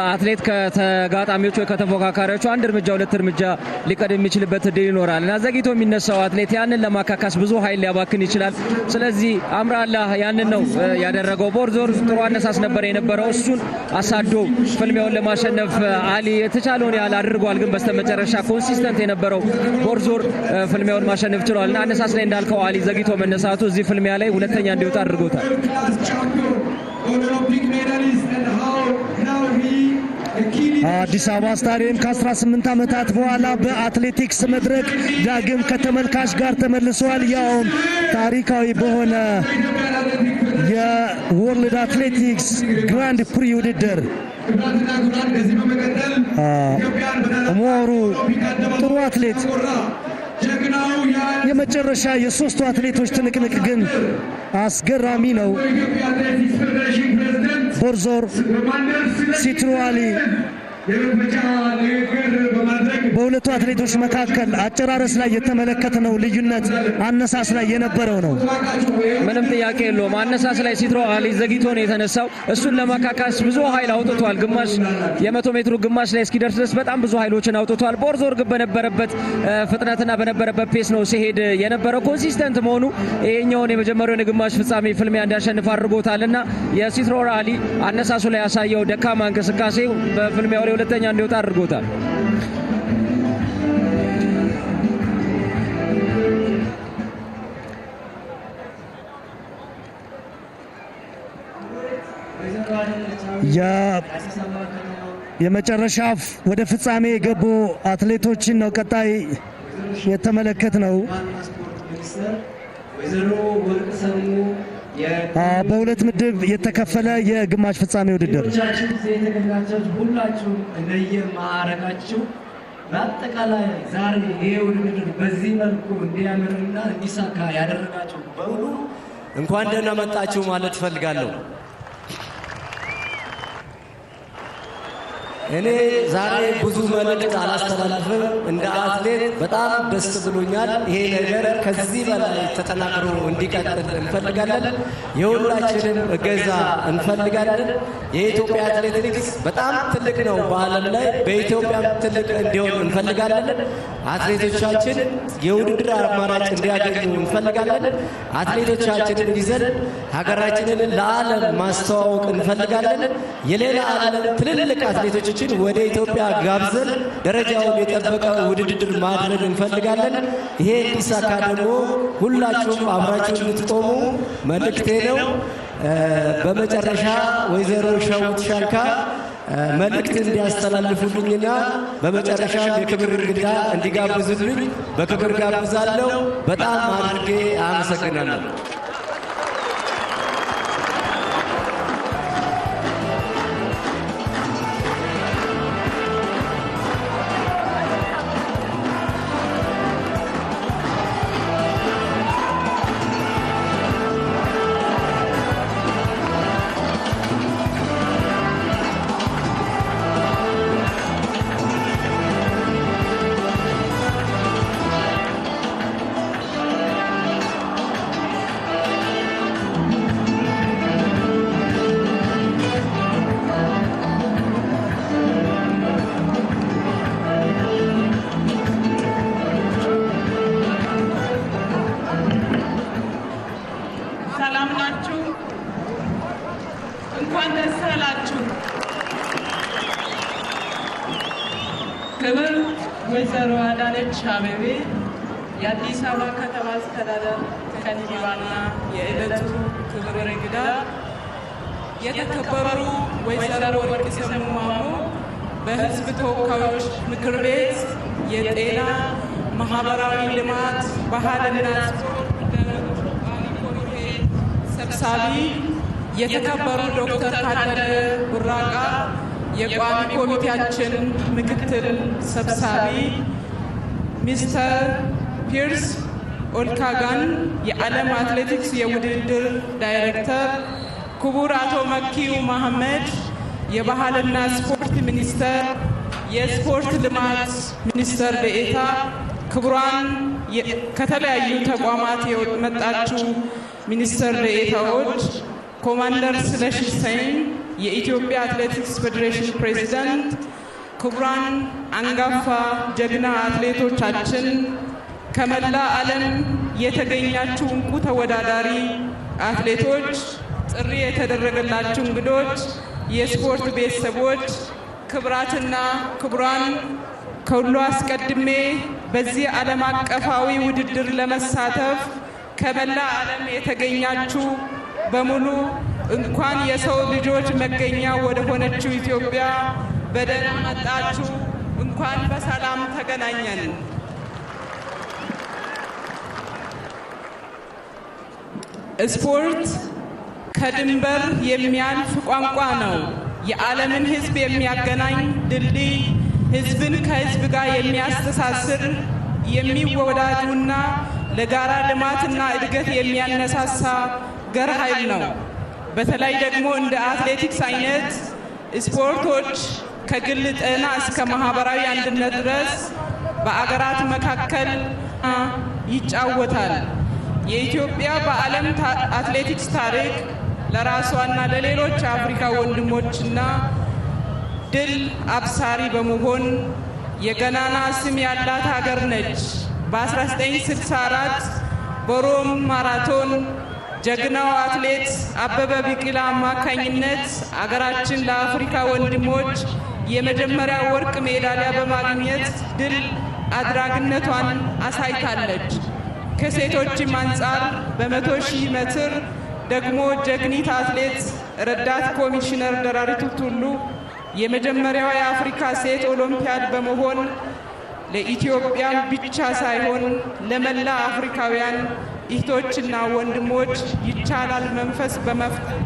Speaker 7: አትሌት ከተጋጣሚዎቹ ከተፎካካሪዎቹ አንድ እርምጃ ሁለት እርምጃ ሊቀድም የሚችልበት እድል ይኖራል እና ዘግይቶ የሚነሳው አትሌት ያንን ለማካካስ ብዙ ኃይል ሊያባክን ይችላል። ስለዚህ ሐምራ አሊ ያንን ነው ያደረገው። ቦዞር ጥሩ አነሳስ ነበር የነበረው። እሱን አሳዶ ፍልሚያውን ለማሸነፍ አሊ የተቻለውን ያህል አድርጓል። ግን በስተመጨረሻ ኮንሲስተንት የነበረው ቦዞር ፍልሚያውን ማሸነፍ ችሏል እና አነሳስ ላይ እንዳልከው አሊ ዘግይቶ መነሳቱ እዚህ ፍልሚያ ላይ ሁለተኛ እንዲወጣ አድርጎታል።
Speaker 6: አዲስ አበባ ስታዲየም ከ18 ዓመታት በኋላ በአትሌቲክስ መድረክ ዳግም ከተመልካች ጋር ተመልሷል። ያውም ታሪካዊ በሆነ የወርልድ አትሌቲክስ ግራንድ ፕሪ ውድድር ሞሩ ጥሩ አትሌት የመጨረሻ የሶስቱ አትሌቶች ትንቅንቅ ግን አስገራሚ ነው። ቦዞር፣ ሴትሮ አሊ በሁለቱ አትሌቶች መካከል አጨራረስ ላይ የተመለከተነው ልዩነት አነሳስ ላይ የነበረው ነው።
Speaker 7: ምንም ጥያቄ የለውም። አነሳስ ላይ ሴትሮ አሊ ዘግይቶ ነው የተነሳው። እሱን ለማካካስ ብዙ ኃይል አውጥቷል። ግማሽ የ100 ሜትሩ ግማሽ ላይ እስኪደርስ ድረስ በጣም ብዙ ኃይሎችን አውጥቷል። ቦዞር ግን በነበረበት ፍጥነትና በነበረበት ፔስ ነው ሲሄድ የነበረው። ኮንሲስተንት መሆኑ ይሄኛውን የመጀመሪያውን የግማሽ ፍጻሜ ፍልሚያ እንዲያሸንፍ አድርጎታልና የሴትሮ አሊ አነሳሱ ላይ ያሳየው ደካማ እንቅስቃሴ በፍልሚያው ላይ ሁለተኛ እንዲወጣ አድርጎታል።
Speaker 6: የመጨረሻ ወደ ፍጻሜ የገቡ አትሌቶችን ነው ቀጣይ የተመለከት ነው። በሁለት ምድብ የተከፈለ የግማሽ ፍጻሜ ውድድር
Speaker 10: ሁላችሁ እንደየማዕረጋችሁ በአጠቃላይ ዛሬ ይሄ ውድድር በዚህ መልኩ እንዲያምርና እንዲሳካ ያደረጋችሁ በሙሉ እንኳን ደህና መጣችሁ ማለት ፈልጋለሁ። እኔ ዛሬ ብዙ መልእክት አላስተላልፍም። እንደ አትሌት በጣም ደስ ብሎኛል። ይሄ ነገር ከዚህ በላይ ተጠናክሮ እንዲቀጥል እንፈልጋለን። የሁላችንም እገዛ እንፈልጋለን። የኢትዮጵያ አትሌቲክስ በጣም ትልቅ ነው በዓለም ላይ፣ በኢትዮጵያ ትልቅ እንዲሆን እንፈልጋለን። አትሌቶቻችን የውድድር አማራጭ እንዲያገኙ እንፈልጋለን። አትሌቶቻችንን ይዘን ሀገራችንን ለዓለም ማስተዋወቅ እንፈልጋለን። የሌላ ዓለም ትልልቅ አትሌቶች አትሌቶችን ወደ ኢትዮጵያ ጋብዘን ደረጃውን የጠበቀ ውድድር ማድረግ እንፈልጋለን። ይሄ እንዲሳካ ደግሞ ሁላችሁም አብራችሁ እንድትቆሙ መልእክቴ ነው። በመጨረሻ ወይዘሮ ሻውት ሻንካ መልእክት እንዲያስተላልፉልኝና በመጨረሻም የክብር እንግዳ እንዲጋብዙልኝ በክብር ጋብዛለሁ። በጣም አድርጌ አመሰግናለሁ።
Speaker 11: ክብር ወይዘሮ አዳነች አቤቤ የአዲስ አበባ ከተማ አስተዳደር ከንቲባና የዕለቱ ክብር እንግዳ፣ የተከበሩ ወይዘሮ ወርቅሰሙ ማሞ በሕዝብ ተወካዮች ምክር ቤት የጤና ማህበራዊ ልማት ባህልና ስፖርት ኮሚቴ ሰብሳቢ፣ የተከበሩ ዶክተር ካደለ ቡራቃ የቋሚ ኮሚቴያችን ምክትል ሰብሳቢ፣ ሚስተር ፒርስ ኦልካጋን የዓለም አትሌቲክስ የውድድር ዳይሬክተር፣ ክቡር አቶ መኪው መሐመድ የባህልና ስፖርት ሚኒስተር፣ የስፖርት ልማት ሚኒስተር ዴኤታ፣ ክቡራን ከተለያዩ ተቋማት የመጣችሁ ሚኒስተር ዴኤታዎች፣ ኮማንደር ስለሺ ሰይን የኢትዮጵያ አትሌቲክስ ፌዴሬሽን ፕሬዝዳንት፣ ክቡራን አንጋፋ ጀግና አትሌቶቻችን፣ ከመላ ዓለም የተገኛችሁ እንቁ ተወዳዳሪ አትሌቶች፣ ጥሪ የተደረገላችሁ እንግዶች፣ የስፖርት ቤተሰቦች፣ ክቡራትና ክቡራን፣ ከሁሉ አስቀድሜ በዚህ ዓለም አቀፋዊ ውድድር ለመሳተፍ ከመላ ዓለም የተገኛችሁ በሙሉ እንኳን የሰው ልጆች መገኛ ወደ ሆነችው ኢትዮጵያ በደህና መጣችሁ። እንኳን በሰላም ተገናኘን። ስፖርት ከድንበር የሚያልፍ ቋንቋ ነው። የዓለምን ሕዝብ የሚያገናኝ ድልድይ፣ ሕዝብን ከሕዝብ ጋር የሚያስተሳስር፣ የሚወዳጁና ለጋራ ልማትና እድገት የሚያነሳሳ ገር ኃይል ነው። በተለይ ደግሞ እንደ አትሌቲክስ አይነት ስፖርቶች ከግል ጤና እስከ ማህበራዊ አንድነት ድረስ በአገራት መካከል ይጫወታል። የኢትዮጵያ በዓለም አትሌቲክስ ታሪክ ለራሷና ለሌሎች አፍሪካ ወንድሞችና ድል አብሳሪ በመሆን የገናና ስም ያላት ሀገር ነች። በ1964 በሮም ማራቶን ጀግናው አትሌት አበበ ቢቂላ አማካኝነት አገራችን ለአፍሪካ ወንድሞች የመጀመሪያ ወርቅ ሜዳሊያ በማግኘት ድል አድራጊነቷን አሳይታለች። ከሴቶችም አንጻር በ100 ሺህ ሜትር ደግሞ ጀግኒት አትሌት ረዳት ኮሚሽነር ደራሪቱ ቱሉ የመጀመሪያዋ የአፍሪካ ሴት ኦሎምፒያድ በመሆን ለኢትዮጵያ ብቻ ሳይሆን ለመላ አፍሪካውያን እህቶችና ወንድሞች ይቻላል መንፈስ በመፍጠር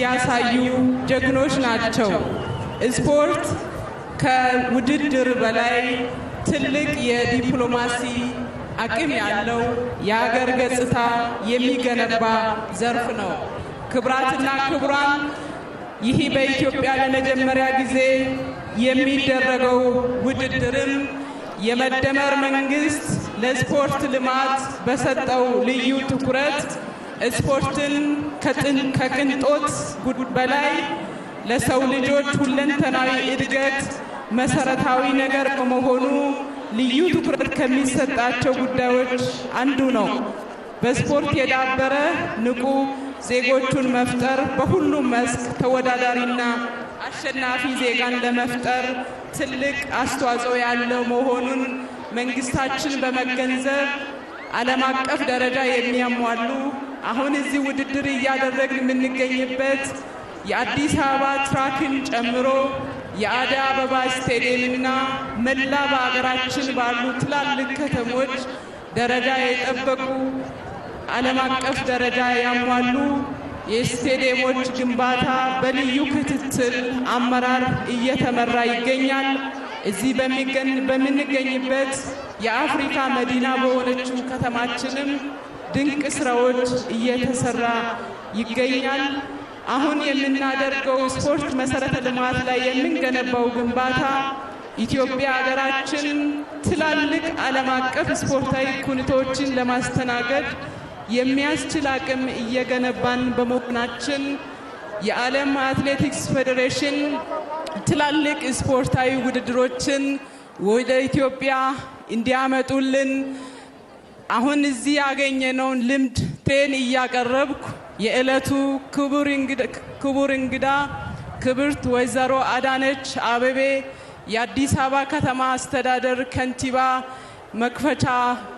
Speaker 11: ያሳዩ ጀግኖች ናቸው። ስፖርት ከውድድር በላይ ትልቅ የዲፕሎማሲ አቅም ያለው የሀገር ገጽታ የሚገነባ ዘርፍ ነው። ክቡራትና ክቡራን፣ ይህ በኢትዮጵያ ለመጀመሪያ ጊዜ የሚደረገው ውድድርም የመደመር መንግስት ለስፖርት ልማት በሰጠው ልዩ ትኩረት ስፖርትን ከቅንጦት በላይ ለሰው ልጆች ሁለንተናዊ እድገት መሰረታዊ ነገር በመሆኑ ልዩ ትኩረት ከሚሰጣቸው ጉዳዮች አንዱ ነው። በስፖርት የዳበረ ንቁ ዜጎቹን መፍጠር በሁሉም መስክ ተወዳዳሪና አሸናፊ ዜጋን ለመፍጠር ትልቅ አስተዋጽኦ ያለው መሆኑን መንግስታችን በመገንዘብ ዓለም አቀፍ ደረጃ የሚያሟሉ አሁን እዚህ ውድድር እያደረግን የምንገኝበት የአዲስ አበባ ትራክን ጨምሮ የአዲስ አበባ ስቴዲየምና መላ በአገራችን ባሉ ትላልቅ ከተሞች ደረጃ የጠበቁ ዓለም አቀፍ ደረጃ ያሟሉ የስቴዲየሞች ግንባታ በልዩ ክትትል አመራር እየተመራ ይገኛል። እዚህ በምንገኝበት የአፍሪካ መዲና በሆነችው ከተማችንም ድንቅ ስራዎች እየተሰራ ይገኛል። አሁን የምናደርገው ስፖርት መሰረተ ልማት ላይ የምንገነባው ግንባታ ኢትዮጵያ ሀገራችን ትላልቅ ዓለም አቀፍ ስፖርታዊ ኩነቶችን ለማስተናገድ የሚያስችል አቅም እየገነባን በመሆናችን የዓለም አትሌቲክስ ፌዴሬሽን ትላልቅ ስፖርታዊ ውድድሮችን ወደ ኢትዮጵያ እንዲያመጡልን አሁን እዚህ ያገኘነውን ልምድ ትሬን እያቀረብኩ የዕለቱ ክቡር እንግዳ ክብርት ወይዘሮ አዳነች አቤቤ የአዲስ አበባ ከተማ አስተዳደር ከንቲባ መክፈቻ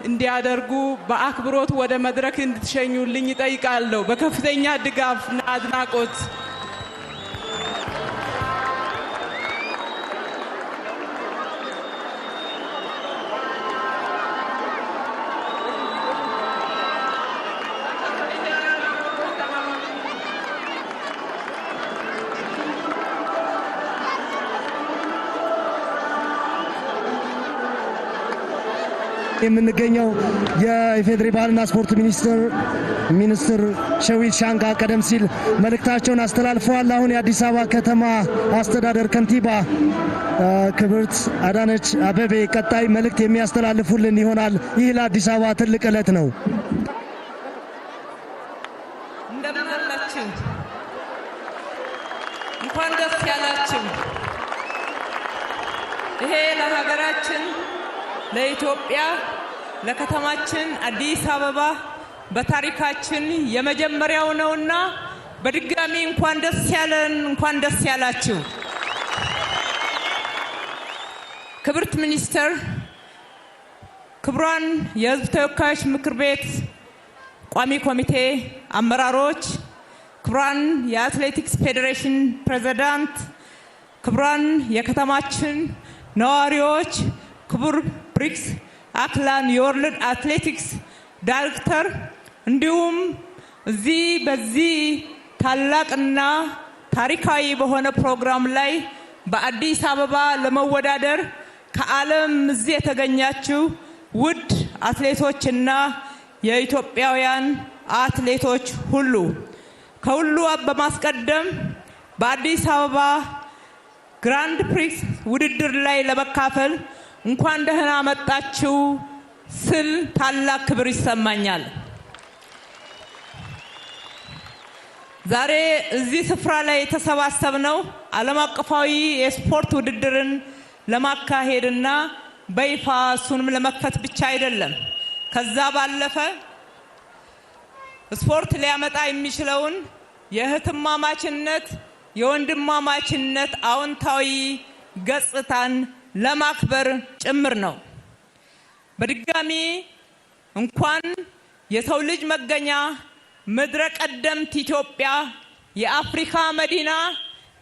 Speaker 11: እንዲያደርጉ በአክብሮት ወደ መድረክ እንድትሸኙልኝ እጠይቃለሁ። በከፍተኛ ድጋፍና አድናቆት
Speaker 6: የምንገኘው የኢፌዴሪ ባህልና ስፖርት ሚኒስትር ሸዊት ሻንቃ ቀደም ሲል መልእክታቸውን አስተላልፈዋል። አሁን የአዲስ አበባ ከተማ አስተዳደር ከንቲባ ክብርት አዳነች አቤቤ ቀጣይ መልእክት የሚያስተላልፉልን ይሆናል። ይህ ለአዲስ አበባ ትልቅ ዕለት ነው።
Speaker 11: እንደምን አላችሁ? እንኳን ደስ ያላችሁ። ይሄ ለሀገራችን ለኢትዮጵያ ለከተማችን አዲስ አበባ በታሪካችን የመጀመሪያው ነውና በድጋሚ እንኳን ደስ ያለን፣ እንኳን ደስ ያላችሁ። ክብርት ሚኒስትር፣ ክቡራን የሕዝብ ተወካዮች ምክር ቤት ቋሚ ኮሚቴ አመራሮች፣ ክቡራን የአትሌቲክስ ፌዴሬሽን ፕሬዝዳንት፣ ክቡራን የከተማችን ነዋሪዎች፣ ክቡር ፕሪክስ አክላን የወርልድ አትሌቲክስ ዳይሬክተር እንዲሁም በዚህ ታላቅና ታሪካዊ በሆነ ፕሮግራም ላይ በአዲስ አበባ ለመወዳደር ከዓለም እዚህ የተገኛችሁ ውድ አትሌቶችና የኢትዮጵያውያን አትሌቶች ሁሉ ከሁሉ በማስቀደም በአዲስ አበባ ግራንድ ፕሪክስ ውድድር ላይ ለመካፈል እንኳን ደህና መጣችሁ ስል ታላቅ ክብር ይሰማኛል። ዛሬ እዚህ ስፍራ ላይ የተሰባሰብነው ዓለም አቀፋዊ የስፖርት ውድድርን ለማካሄድና በይፋ እሱንም ለመክፈት ብቻ አይደለም። ከዛ ባለፈ ስፖርት ሊያመጣ የሚችለውን የእህትማማችነት የወንድማማችነት አዎንታዊ ገጽታን ለማክበር ጭምር ነው። በድጋሚ እንኳን የሰው ልጅ መገኛ ምድረ ቀደምት ኢትዮጵያ የአፍሪካ መዲና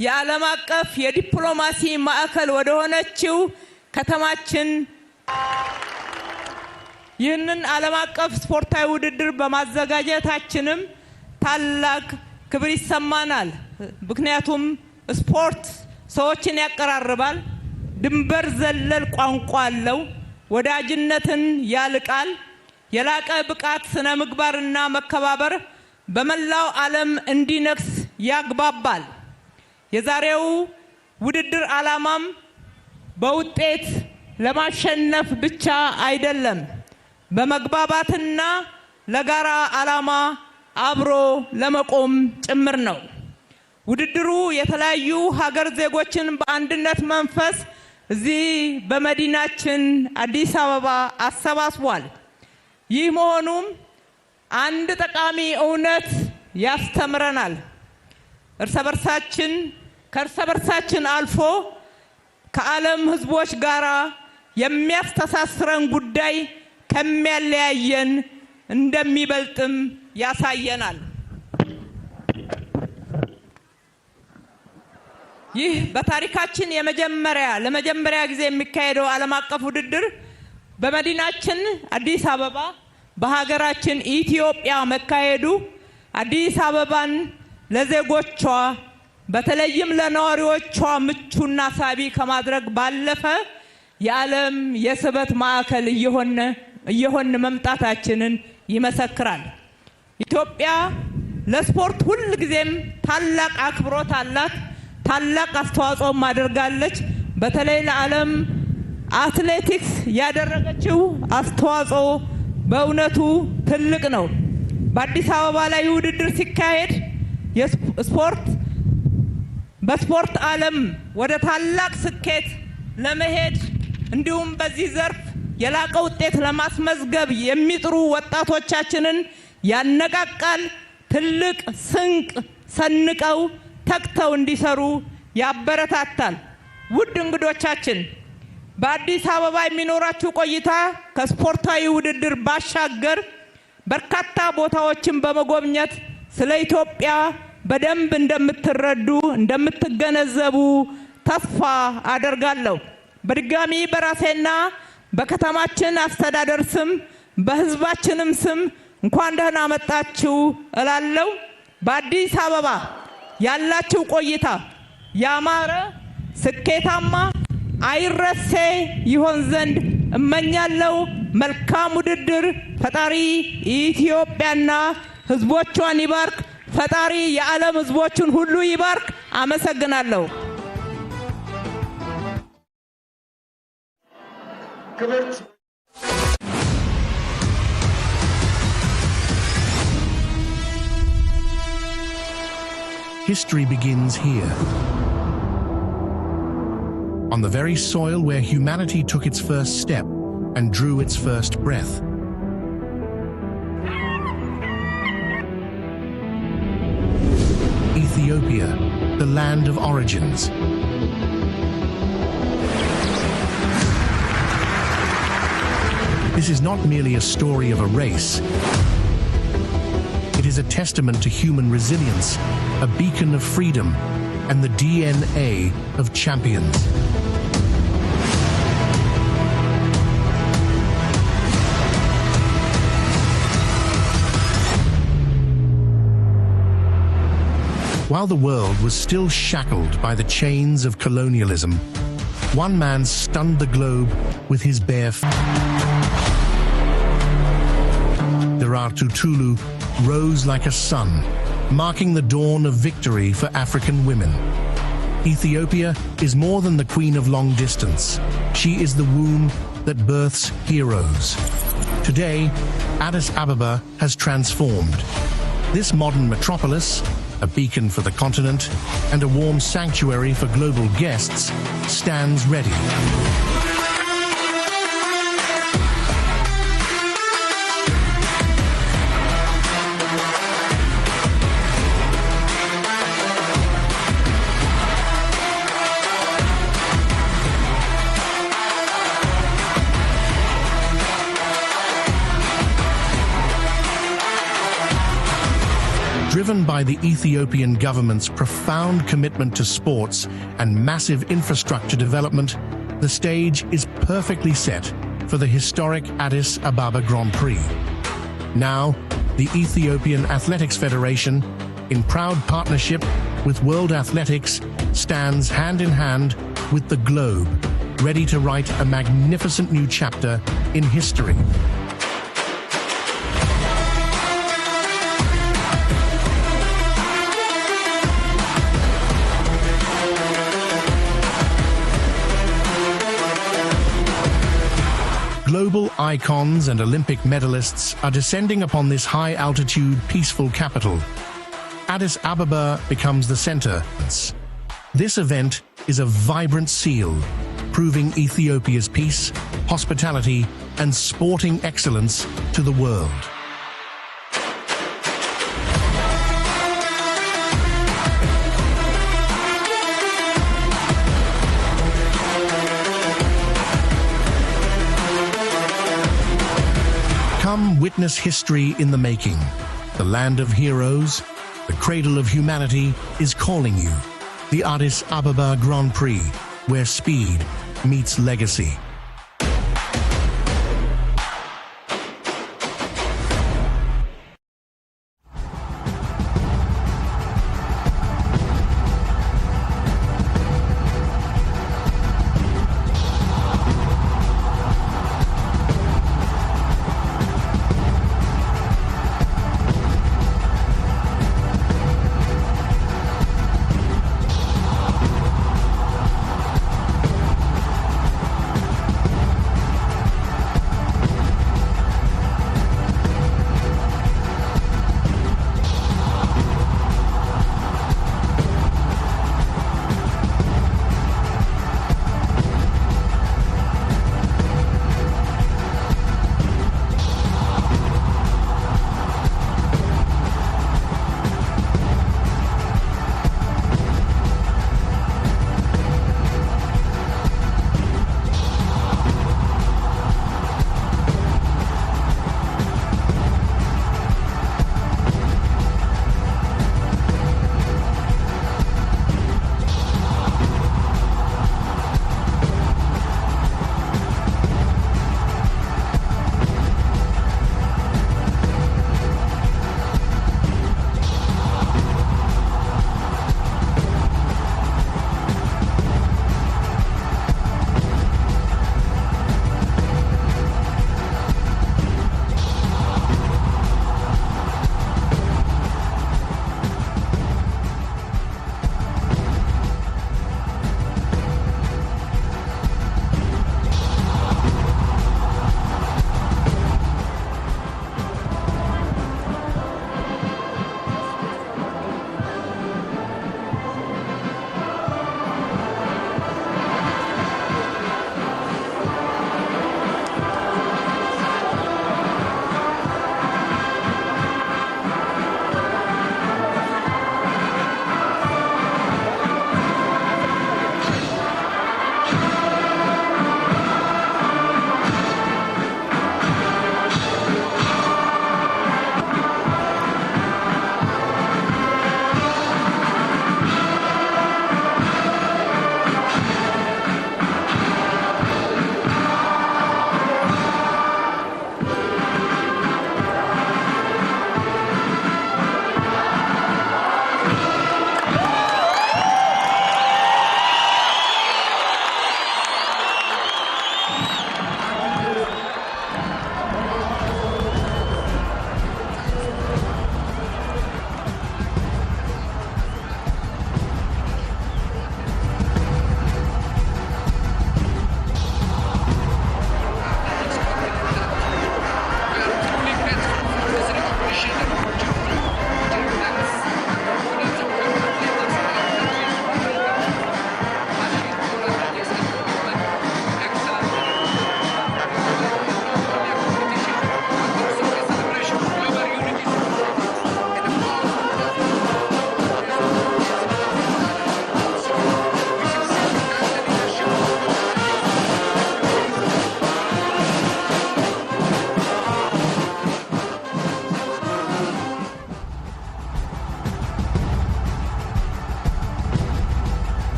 Speaker 11: የዓለም አቀፍ የዲፕሎማሲ ማዕከል ወደ ሆነችው ከተማችን ይህንን ዓለም አቀፍ ስፖርታዊ ውድድር በማዘጋጀታችንም ታላቅ ክብር ይሰማናል። ምክንያቱም ስፖርት ሰዎችን ያቀራርባል፣ ድንበር ዘለል ቋንቋ አለው፣ ወዳጅነትን ያልቃል፣ የላቀ ብቃት ስነ ምግባርና መከባበር በመላው ዓለም እንዲነክስ ያግባባል። የዛሬው ውድድር ዓላማም በውጤት ለማሸነፍ ብቻ አይደለም፣ በመግባባትና ለጋራ ዓላማ አብሮ ለመቆም ጭምር ነው። ውድድሩ የተለያዩ ሀገር ዜጎችን በአንድነት መንፈስ እዚህ በመዲናችን አዲስ አበባ አሰባስቧል። ይህ መሆኑም አንድ ጠቃሚ እውነት ያስተምረናል። ከእርስ በርሳችን አልፎ ከዓለም ህዝቦች ጋር የሚያስተሳስረን ጉዳይ ከሚያለያየን እንደሚበልጥም ያሳየናል። ይህ በታሪካችን ለመጀመሪያ ጊዜ የሚካሄደው ዓለም አቀፍ ውድድር በመዲናችን አዲስ አበባ በሀገራችን ኢትዮጵያ መካሄዱ አዲስ አበባን ለዜጎቿ በተለይም ለነዋሪዎቿ ምቹና ሳቢ ከማድረግ ባለፈ የዓለም የስበት ማዕከል እየሆን መምጣታችንን ይመሰክራል። ኢትዮጵያ ለስፖርት ሁል ጊዜም ታላቅ አክብሮት አላት፣ ታላቅ አስተዋጽኦም አድርጋለች። በተለይ ለዓለም አትሌቲክስ ያደረገችው አስተዋጽኦ በእውነቱ ትልቅ ነው። በአዲስ አበባ ላይ ውድድር ሲካሄድ በስፖርት ዓለም ወደ ታላቅ ስኬት ለመሄድ እንዲሁም በዚህ ዘርፍ የላቀ ውጤት ለማስመዝገብ የሚጥሩ ወጣቶቻችንን ያነቃቃል። ትልቅ ስንቅ ሰንቀው ተግተው እንዲሰሩ ያበረታታል። ውድ እንግዶቻችን በአዲስ አበባ የሚኖራችሁ ቆይታ ከስፖርታዊ ውድድር ባሻገር በርካታ ቦታዎችን በመጎብኘት ስለ ኢትዮጵያ በደንብ እንደምትገነዘቡ ተስፋ አደርጋለሁ። በድጋሚ በራሴና በከተማችን አስተዳደር ስም በህዝባችንም ስም እንኳን ደህና መጣችሁ እላለሁ። በአዲስ አበባ ያላችሁ ቆይታ ያማረ፣ ስኬታማ፣ አይረሴ ይሆን ዘንድ እመኛለሁ። መልካም ውድድር። ፈጣሪ ኢትዮጵያና ህዝቦቿን ይባርክ። ፈጣሪ የዓለም ህዝቦችን ሁሉ ይባርክ። አመሰግናለሁ።
Speaker 2: History begins here, on the very soil where humanity took its first step and drew its first breath. Ethiopia, the land of origins. This is not merely a story of a race. It is a testament to human resilience, a beacon of freedom, and the DNA of champions. While the world was still shackled by the chains of colonialism, one man stunned the globe with his bare feet. Deratu Tulu rose like a sun, marking the dawn of victory for African women. Ethiopia is more than the queen of long distance. She is the womb that births heroes. Today, Addis Ababa has transformed. This modern metropolis, a beacon for the continent and a warm sanctuary for global guests, stands ready. Driven by the Ethiopian government's profound commitment to sports and massive infrastructure development, the stage is perfectly set for the historic Addis Ababa Grand Prix. Now, the Ethiopian Athletics Federation, in proud partnership with World Athletics, stands hand in hand with the globe, ready to write a magnificent new chapter in history. Global icons and Olympic medalists are descending upon this high-altitude, peaceful capital. Addis Ababa becomes the center. This event is a vibrant seal, proving Ethiopia's peace, hospitality, and sporting excellence to the world. Come witness history in the making. The land of heroes, the cradle of humanity is calling you. The Addis Ababa Grand Prix, where speed meets legacy.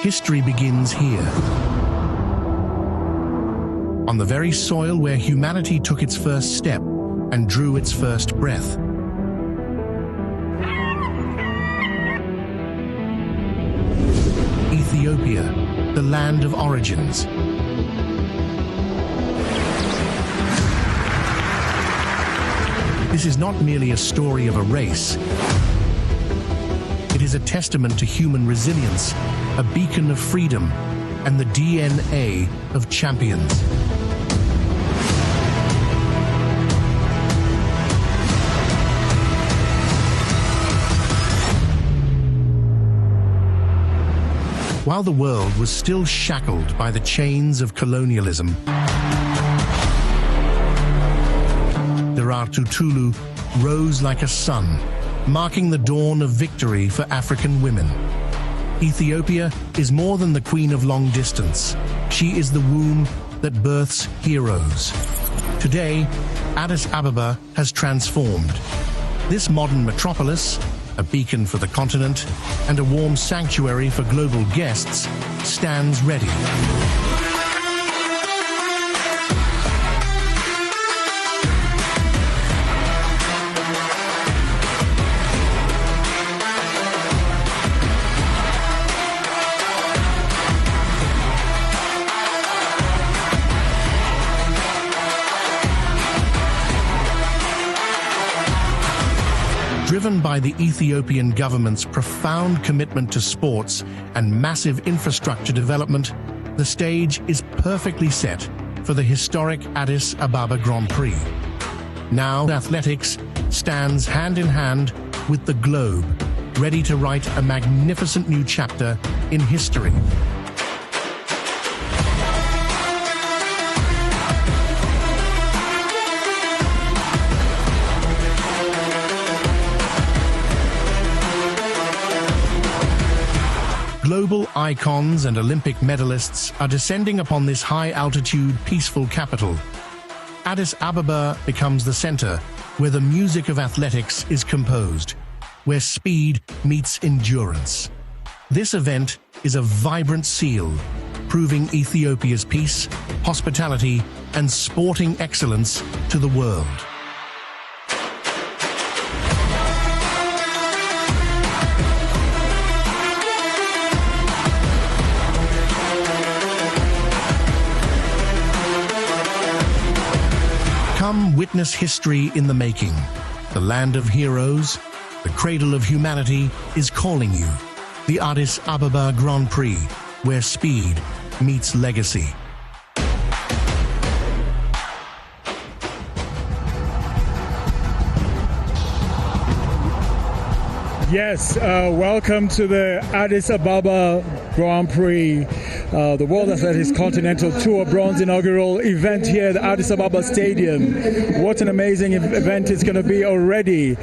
Speaker 2: history begins here. On the very soil where humanity took its first step and drew its first breath. Ethiopia, the land of origins. This is not merely a story of a race. It is a testament to human resilience, a beacon of freedom, and the DNA of champions. While the world was still shackled by the chains of colonialism, Daraartu Tulu rose like a sun, marking the dawn of victory for African women. Ethiopia is more than the queen of long distance. She is the womb that births heroes. Today, Addis Ababa has transformed. This modern metropolis, a beacon for the continent and a warm sanctuary for global guests, stands ready. Driven by the Ethiopian government's profound commitment to sports and massive infrastructure development, the stage is perfectly set for the historic Addis Ababa Grand Prix. Now athletics stands hand in hand with the globe, ready to write a magnificent new chapter in history. Global icons and Olympic medalists are descending upon this high-altitude, peaceful capital. Addis Ababa becomes the center where the music of athletics is composed, where speed meets endurance. This event is a vibrant seal, proving Ethiopia's peace, hospitality, and sporting excellence to the world. Come witness history in the making. The land of heroes, the cradle of humanity is calling you. The Addis Ababa Grand Prix, where speed meets legacy.
Speaker 12: Yes, welcome to the Addis Ababa Grand Prix, the World Athletics Continental Tour bronze inaugural event here at the Addis Ababa Stadium. What an amazing event it's going to be already.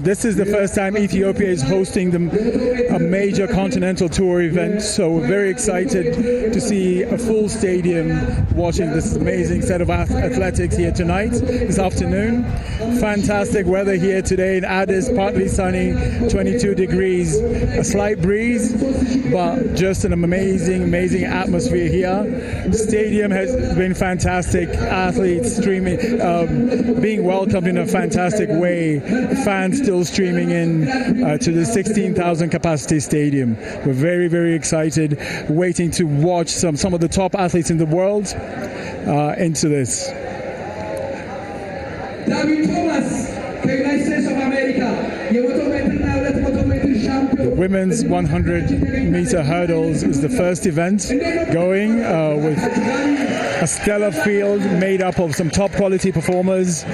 Speaker 12: This is the first time Ethiopia is hosting a major continental tour event, so we're very excited to see a full stadium watching this amazing set of athletics here tonight, this afternoon. Fantastic weather here today in Addis, partly sunny, 22 degrees, a slight breeze, but just an amazing atmosphere here. The stadium has been fantastic. Athletes streaming, being welcomed in a fantastic way. Fans still streaming in to the 16,000 capacity stadium. We're very, very excited, waiting to watch some of the top athletes in the world into this.
Speaker 9: David Thomas, United States of America.
Speaker 12: The women's 100-meter hurdles is the first event going with a stellar field made up of some top-quality performers.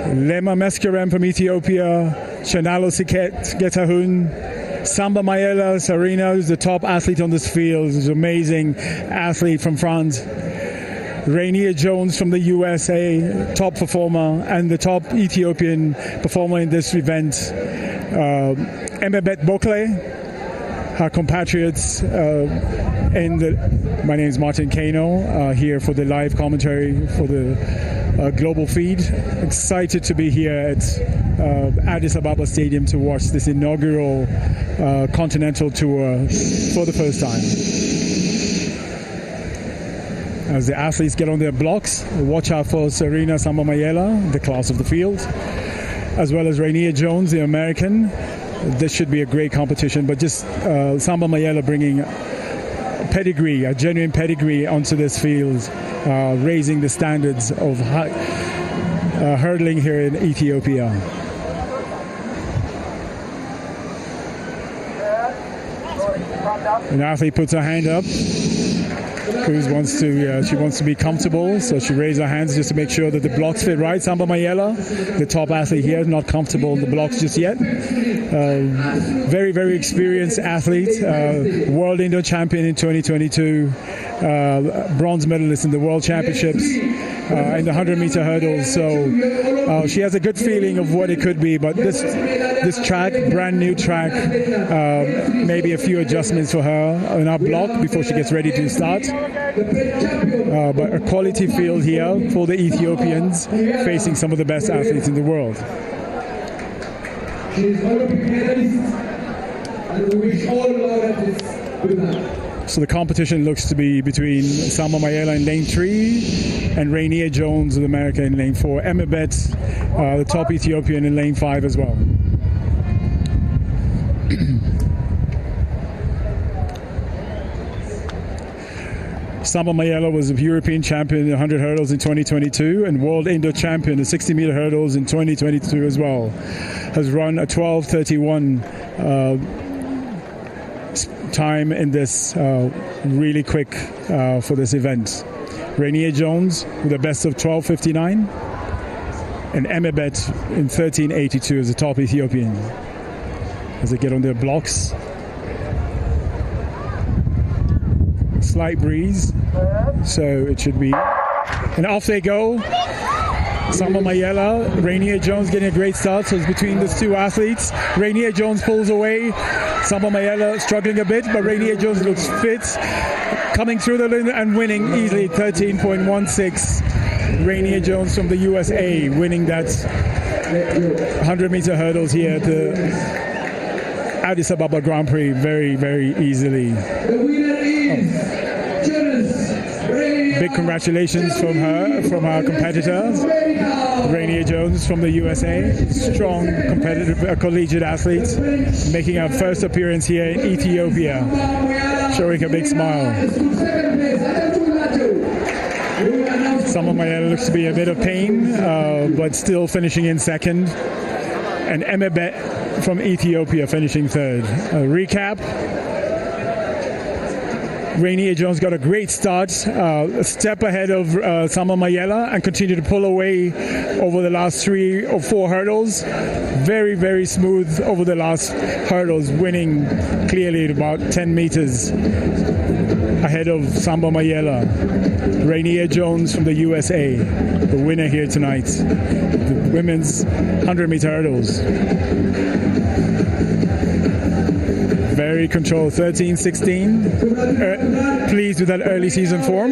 Speaker 12: Lema Meskerem from Ethiopia, Shanalo Siket Getahun, Samba Mayela Sarina, who's the top athlete on this field, is an amazing athlete from France. Rainier Jones from the USA, top performer, and the top Ethiopian performer in this event, Emebet Bokle, her compatriots My name is Martin Kano, here for the live commentary for the global feed. Excited to be here at Addis Ababa Stadium to watch this inaugural continental tour for the first time. As the athletes get on their blocks, watch out for Serena Samba-Mayela, the class of the field, as well as Rainier Jones, the American. This should be a great competition, but just Samba-Mayela bringing a genuine pedigree onto this field, raising the standards of hurdling here in Ethiopia. An athlete puts her hand up. She wants to be comfortable, so she raises her hands just to make sure that the blocks fit right. Samba-Mayela, the top athlete here, not comfortable in the blocks just yet. Very, very experienced athlete, world indoor champion in 2022, bronze medalist in the World Championships in the 100-meter hurdles. So she has a good feeling of what it could be, but this track, brand new track, maybe a few adjustments for her in our block before she gets ready to start. But a quality field here for the Ethiopians, facing some of the best athletes in the world.
Speaker 9: She's Olympic medalist, and we wish all our athletes good luck.
Speaker 12: So the competition looks to be between Samba-Mayela in lane 3 and Rainier Jones of America in lane 4. Emebet, the top Ethiopian, in lane 5 as well. Samba-Mayela was a European champion in 100 hurdles in 2022 and world indoor champion in 60-meter hurdles in 2022 as well. Has run a 12:31 time in this really quick for this event. Rainier Jones with a best of 12:59 and Emebet in 13:82 as the top Ethiopian. As they get on their blocks. Slight breeze, so it should be. And off they go. Samba-Mayela, Rainier Jones getting a great start. So it's between these two athletes. Rainier Jones pulls away. Samba-Mayela struggling a bit, but Rainier Jones looks fit. Coming through the line and winning easily, 13.16. Rainier Jones from the USA winning that 100-meter hurdles here at the Addis Ababa Grand Prix very, very easily. Big congratulations from our competitor, Rainier Jones from the USA. Strong, competitive, collegiate athlete, making her first appearance here in Ethiopia, showing a big smile. Samba-Mayela looks to be a bit of pain, but still finishing in second. And Emebet from Ethiopia finishing third. Recap. Rainier Jones got a great start, a step ahead of Samba-Mayela, and continued to pull away over the last 3 or 4 hurdles. Very, very smooth over the last hurdles, winning clearly at about 10 meters ahead of Samba-Mayela. Rainier Jones from the USA, the winner here tonight, the women's 100-meter hurdles. Very controlled, 13:16. Pleased with that early season form.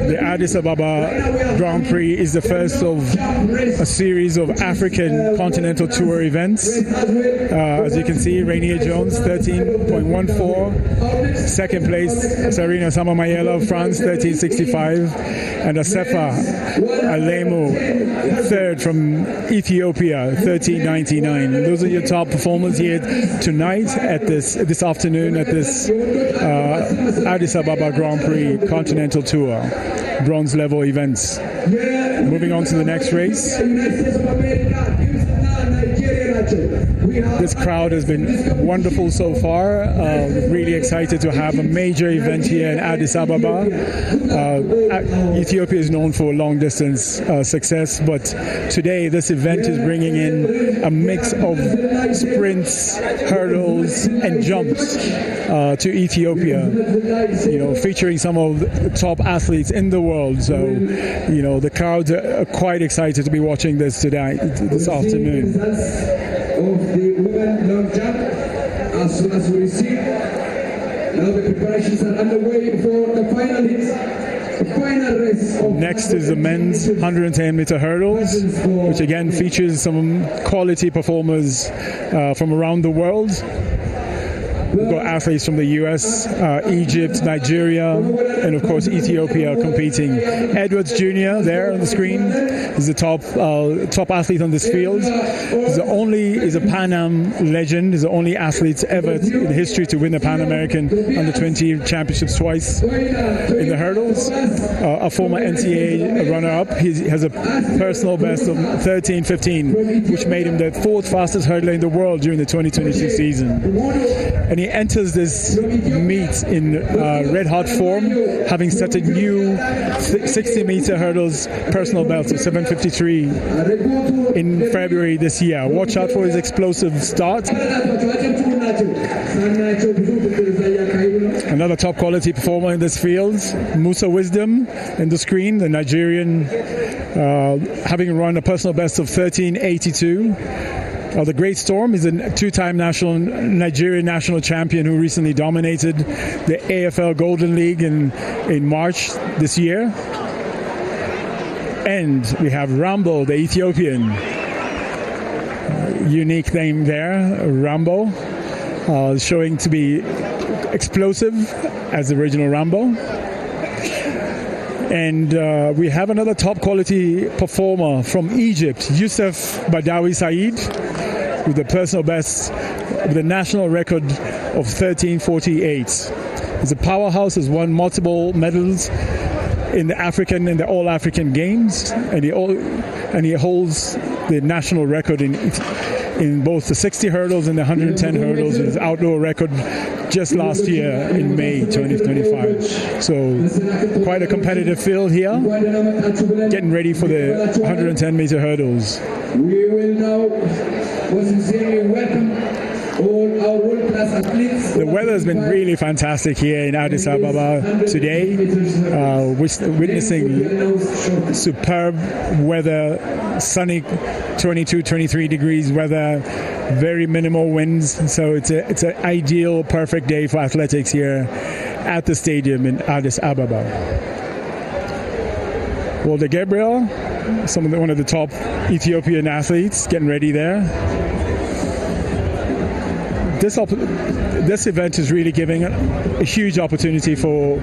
Speaker 12: The Addis Ababa Grand Prix is the first of a series of African Continental Tour events. As you can see, Rainier Jones, 13.14. Second place, Serena Samba-Mayela of France, 13.65. And Asefa Alemu, third from Ethiopia, 13.99. Those are your top performers here tonight at this afternoon at this Addis Ababa Grand Prix Continental Tour, bronze level events. Moving on to the next race. This crowd has been wonderful so far. Really excited to have a major event here in Addis Ababa. Ethiopia is known for long distance success, but today this event is bringing in a mix of sprints, hurdles, and jumps to Ethiopia. Featuring some of the top athletes in the world. So, the crowds are quite excited to be watching this today, this afternoon.
Speaker 9: of the women long jump as soon as we receive. Now the preparations are underway for the final hits.
Speaker 12: Next is the men's 110-meter hurdles, which again features some quality performers from around the world. We've got athletes from the US, Egypt, Nigeria, and of course Ethiopia competing. Edwards Jr. there on the screen is the top athlete on this field. He's a Pan Am legend. He's the only athlete ever in history to win the Pan American Under-20 championships twice in the hurdles. A former NCAA runner-up. He has a personal best of 13:15, which made him the fourth fastest hurdler in the world during the 2022 season. And he enters this meet in red-hot form, having set a new 60-meter hurdles personal best of 7:53 in February this year. Watch out for his explosive start. Another top-quality performer in this field, Musa Wisdom, in the screen, the Nigerian, having run a personal best of 13:82. The Great Storm is a two-time Nigerian national champion who recently dominated the AFL Golden League in March this year. And we have Rambo, the Ethiopian. Unique name there, Rambo, showing to be explosive as the original Rambo. And we have another top-quality performer from Egypt, Youssef Badawi Said, with the personal best, with a national record of 13:48. He's a powerhouse, has won multiple medals in the African and the All-African Games, and he holds the national record in both the 60 hurdles and the 110 hurdles, with his outdoor record just last year in May 2025. So quite a competitive field here, getting ready for the 110-meter hurdles.
Speaker 9: We will now sincerely welcome all our world-class athletes.
Speaker 12: The weather has been really fantastic here in Addis Ababa today. Witnessing superb weather, sunny 22, 23 degrees weather, very minimal winds. So it's an ideal, perfect day for athletics here at the stadium in Addis Ababa. Walter Gabriel, one of the top Ethiopian athletes, getting ready there. This event is really giving a huge opportunity for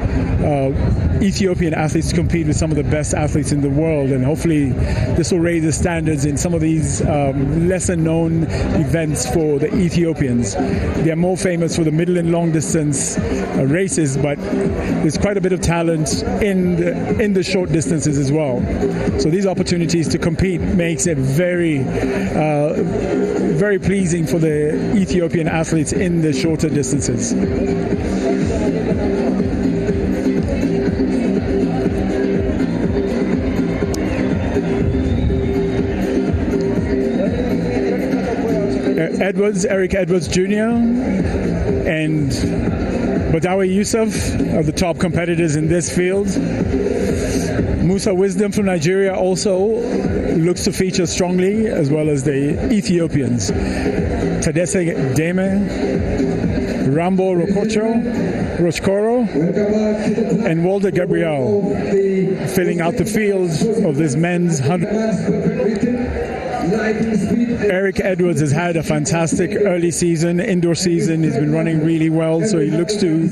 Speaker 12: Ethiopian athletes to compete with some of the best athletes in the world, and hopefully this will raise the standards in some of these lesser known events for the Ethiopians. They are more famous for the middle and long distance races, but there's quite a bit of talent in the short distances as well. So these opportunities to compete makes it very very pleasing for the Ethiopian athletes in the shorter distances. Eric Edwards Jr. and Badawi Youssef are the top competitors in this field. Musa Wisdom from Nigeria also looks to feature strongly, as well as the Ethiopians. Tadesse Deme, Rambo Rochkoro, and Walter Gabriel filling out the field of this men's 100. Eric Edwards has had a fantastic early season, indoor season. He's been running really well, so he looks to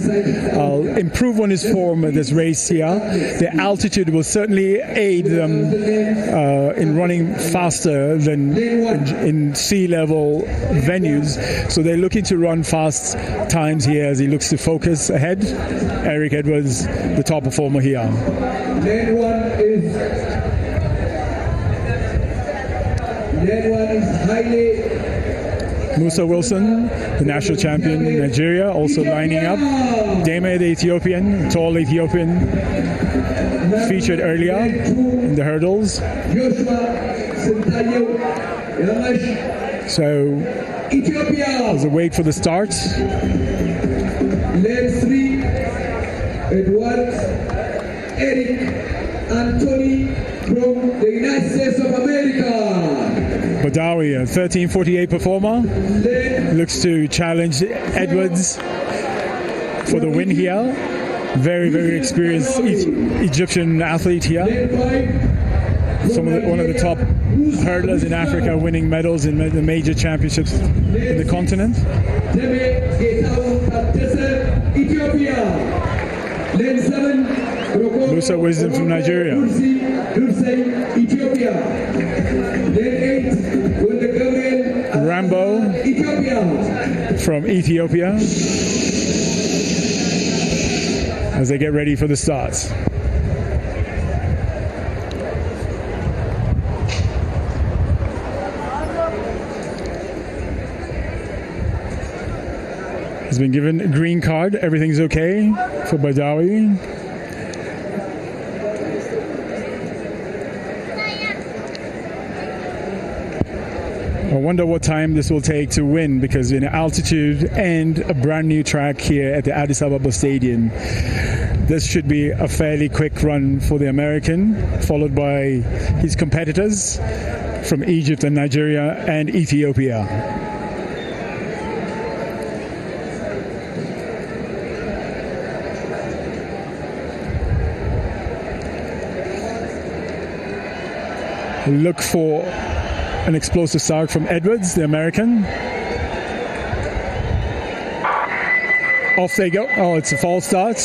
Speaker 12: improve on his form at this race here. The altitude will certainly aid them in running faster than in sea level venues. So they're looking to run fast times here as he looks to focus ahead. Eric Edwards, the top performer here. Musa Wilson, the national champion in Nigeria, also lining up. Deme, the Ethiopian, tall Ethiopian, featured earlier in the hurdles. So, as a wait for the start.
Speaker 9: Let's see Edward Eric Anthony from the United States of America.
Speaker 12: Badawi, a 13:48 performer, looks to challenge Edwards for the win here. Very, very experienced Egyptian athlete here. One of the top hurdlers in Africa, winning medals in the major championships in the continent. Musa Wisdom from Nigeria. Rambo from Ethiopia. As they get ready for the starts. He's been given a green card. Everything's okay for Badawi. I wonder what time this will take to win, because in altitude and a brand new track here at the Addis Ababa Stadium, this should be a fairly quick run for the American, followed by his competitors from Egypt and Nigeria and Ethiopia. Look for an explosive start from Edwards, the American. Off they go. Oh, it's a false start.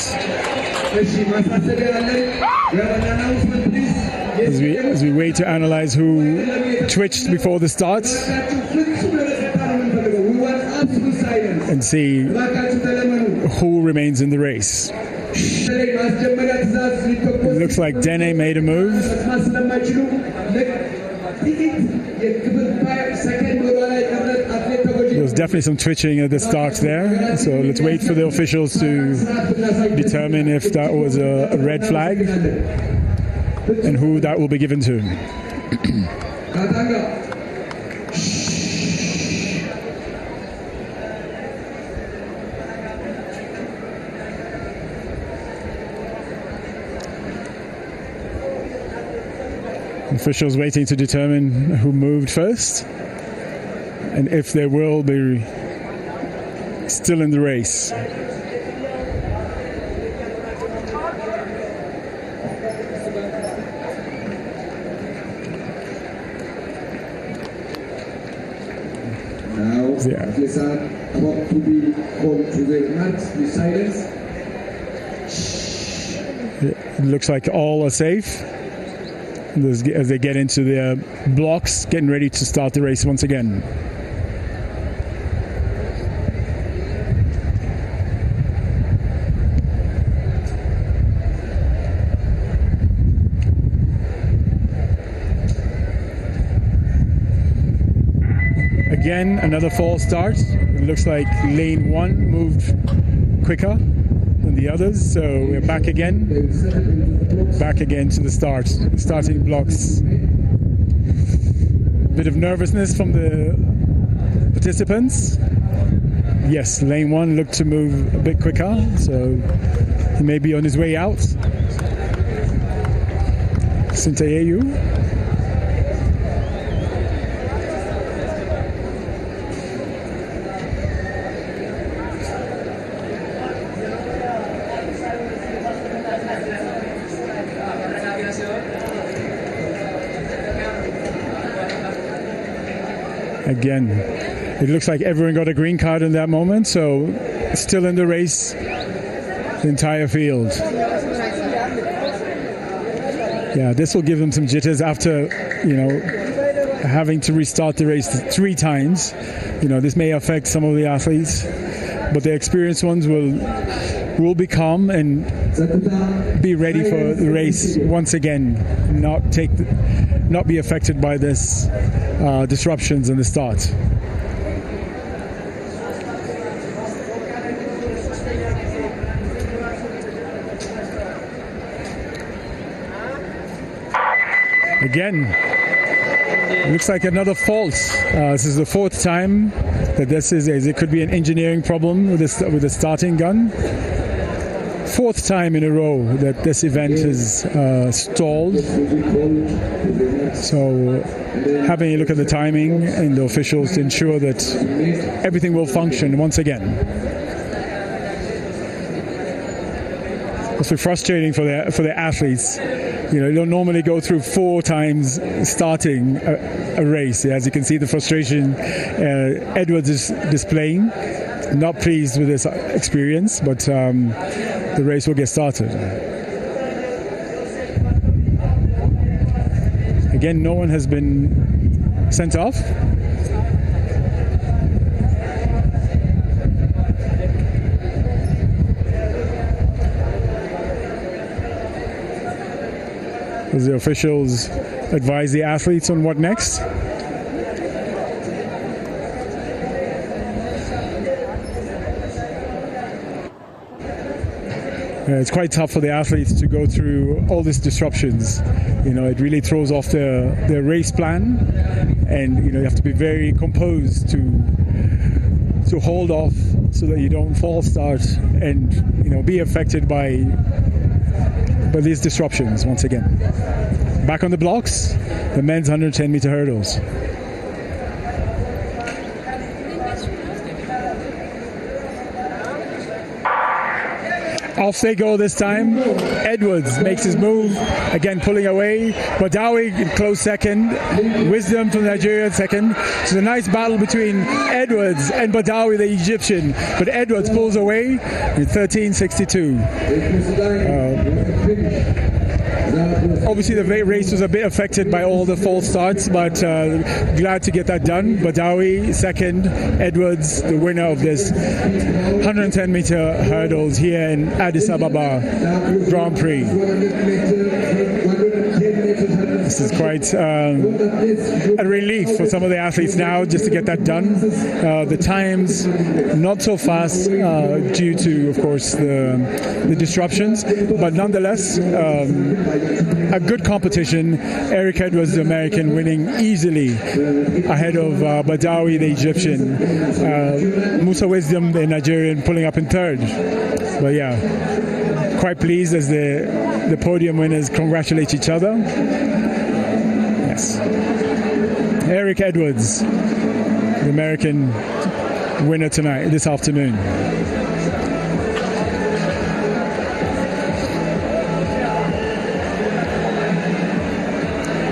Speaker 12: As we wait to analyze who twitched before the start and see who remains in the race. It looks like Dene made a move. There was definitely some twitching at the start there, so let's wait for the officials to determine if that was a red flag and who that will be given to. Officials waiting to determine who moved first and if they will be still in the race.
Speaker 9: Now, athletes are about to be called to the mat with silence.
Speaker 12: It looks like all are safe as they get into their blocks, getting ready to start the race once again. Again, another false start. It looks like lane 1 moved quicker than the others, so we're back again to the start, starting blocks. Bit of nervousness from the participants. Yes, lane 1 looked to move a bit quicker, so he may be on his way out. Sintayeyu. Again, it looks like everyone got a green card in that moment, so still in the race, the entire field. Yeah, this will give them some jitters after, having to restart the race 3 times. This may affect some of the athletes, but the experienced ones will be calm and be ready for the race once again, not be affected by this disruptions in the start. Again, looks like another false. This is the 4th time that it could be an engineering problem with the starting gun. fourth time in a row that this event is stalled. So having a look at the timing and the officials to ensure that everything will function once again. It's frustrating for the athletes. You know, you don't normally go through 4 times starting a race. As you can see, the frustration Edwards is displaying. Not pleased with this experience, but the race will get started. Again, no one has been sent off. As the officials advise the athletes on what next. It's quite tough for the athletes to go through all these disruptions. You know, it really throws off their race plan, and you know, you have to be very composed to hold off so that you don't false start and, you know, be affected by these disruptions once again. Back on the blocks, the men's 110 meter hurdles. Off they go this time. Edwards makes his move, again pulling away. Badawi in close second. Wisdom from Nigeria second. It's a nice battle between Edwards and Badawi, the Egyptian. But Edwards pulls away in 13.62. Obviously the race was a bit affected by all the false starts, but glad to get that done. Badawi second, Edwards the winner of this 110 meter hurdles here in Addis Ababa Grand Prix. This is quite a relief for some of the athletes now just to get that done. The times not so fast due to, of course, the disruptions, but nonetheless a good competition. Eric Edwards, the American, winning easily ahead of Badawi, the Egyptian. Musa Wisdom, the Nigerian, pulling up in third. But yeah, quite pleased as the podium winners congratulate each other. Yes. Eric Edwards, the American winner tonight, this afternoon.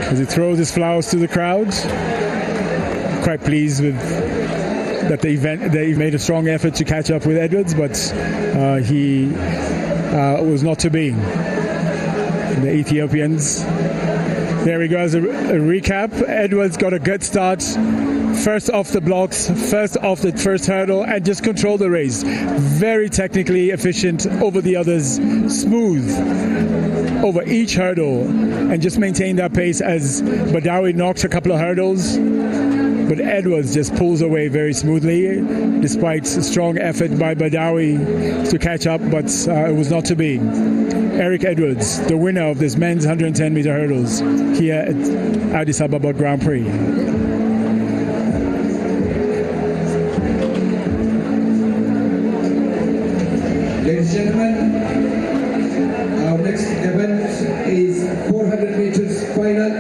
Speaker 12: As he throws his flowers to the crowd, quite pleased with that they made a strong effort to catch up with Edwards, but he was not to be. The Ethiopians. There we go. As a recap, Edwards got a good start. First off the blocks, first off the first hurdle, and just controlled the race. Very technically efficient over the others, smooth over each hurdle, and just maintained that pace as Badawi knocks a couple of hurdles. But Edwards just pulls away very smoothly, despite a strong effort by Badawi to catch up, but it was not to be. Eric Edwards, the winner of this men's 110 meter hurdles here at Addis Ababa Grand Prix.
Speaker 9: Ladies and gentlemen, our next event is 400 meters final.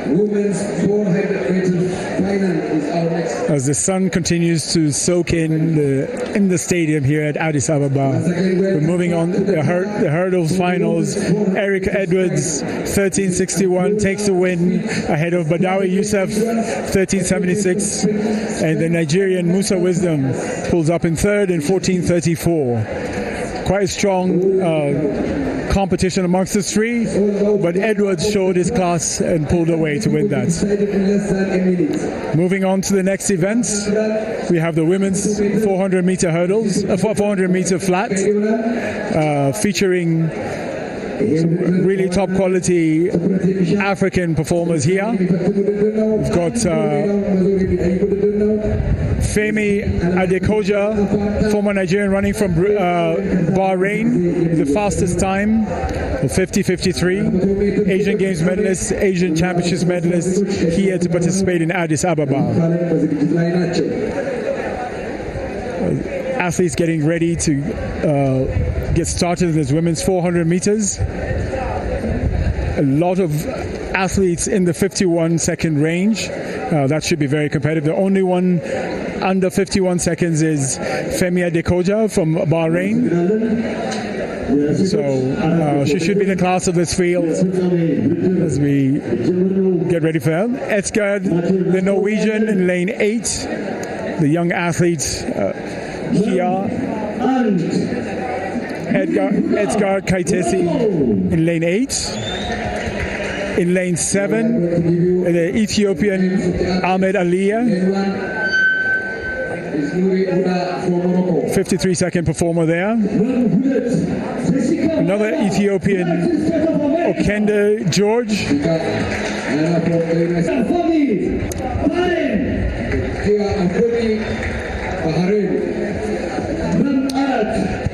Speaker 9: Women's 400 meters final is our next.
Speaker 12: As the sun continues to soak in the stadium here at Addis Ababa, we're moving on the hurdles finals. Eric Edwards, 13.61, takes the win ahead of Badawi Youssef, 13.76, and the Nigerian Musa Wisdom pulls up in third in 14.34. Quite a strong competition amongst the three, but Edwards showed his class and pulled away to win that. Moving on to the next event, we have the women's 400 meter hurdles, 400 meter flat, featuring some really top quality African performers here. We've got Femi Adekoja, former Nigerian, running from Bahrain, the fastest time of 50.53. Asian Games medalist, Asian Championships medalist, here to participate in Addis Ababa. Athletes getting ready to get started in this women's 400 meters. A lot of athletes in the 51-second range. That should be very competitive. The only one under 51 seconds is Femi Adekoja from Bahrain. So she should be the class of this field as we get ready for her. Edsgaard, the Norwegian, in lane 8. The young athlete here. Edsgaard Kaitesi in lane 8. In lane 7, the Ethiopian Ahmed Aliyah, 53-second performer there. Another Ethiopian, Okende George.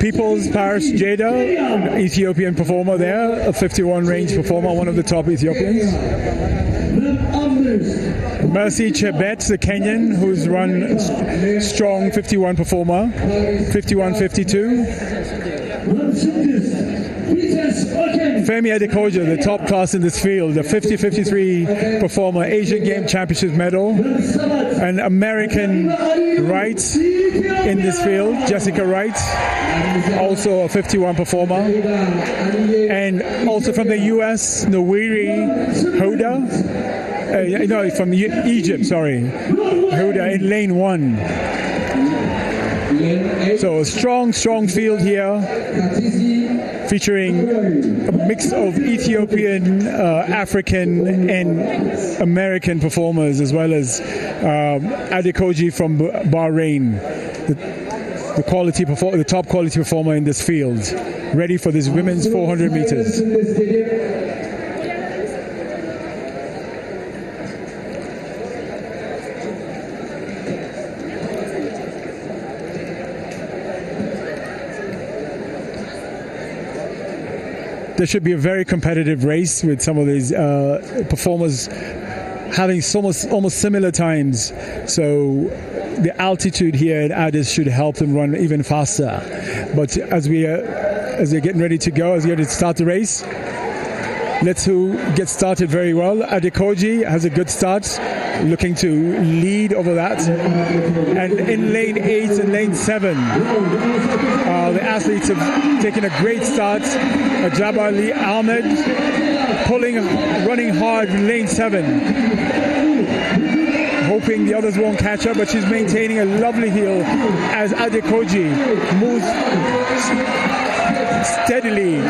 Speaker 12: People's Paris Jada, Ethiopian performer there, a 51 range performer, one of the top Ethiopians. Mercy Chebet, the Kenyan, who's run strong 51 performer, 51.52. Femi Adekoja, the top class in this field, the 50-53 performer, Asian Game Championship medal. An American Wright in this field, Jessica Wright, also a 51 performer. And also from the US, Nawiri Hoda, no, from Egypt, sorry, Hoda in lane 1. So a strong field here, featuring a mix of Ethiopian, African, and American performers, as well as Adekoji from Bahrain, the top quality performer in this field, ready for this women's 400 meters. There should be a very competitive race with some of these performers having almost similar times. So the altitude here at Addis should help them run even faster. But as they're getting ready to go, as they're going to start the race, let's who gets started very well. Adekoji has a good start, looking to lead over that. And in lane 8 and lane 7, the athletes have taken a great start. Jabali Ahmed running hard in lane 7, hoping the others won't catch up, but she's maintaining a lovely heel as Adekoji moves steadily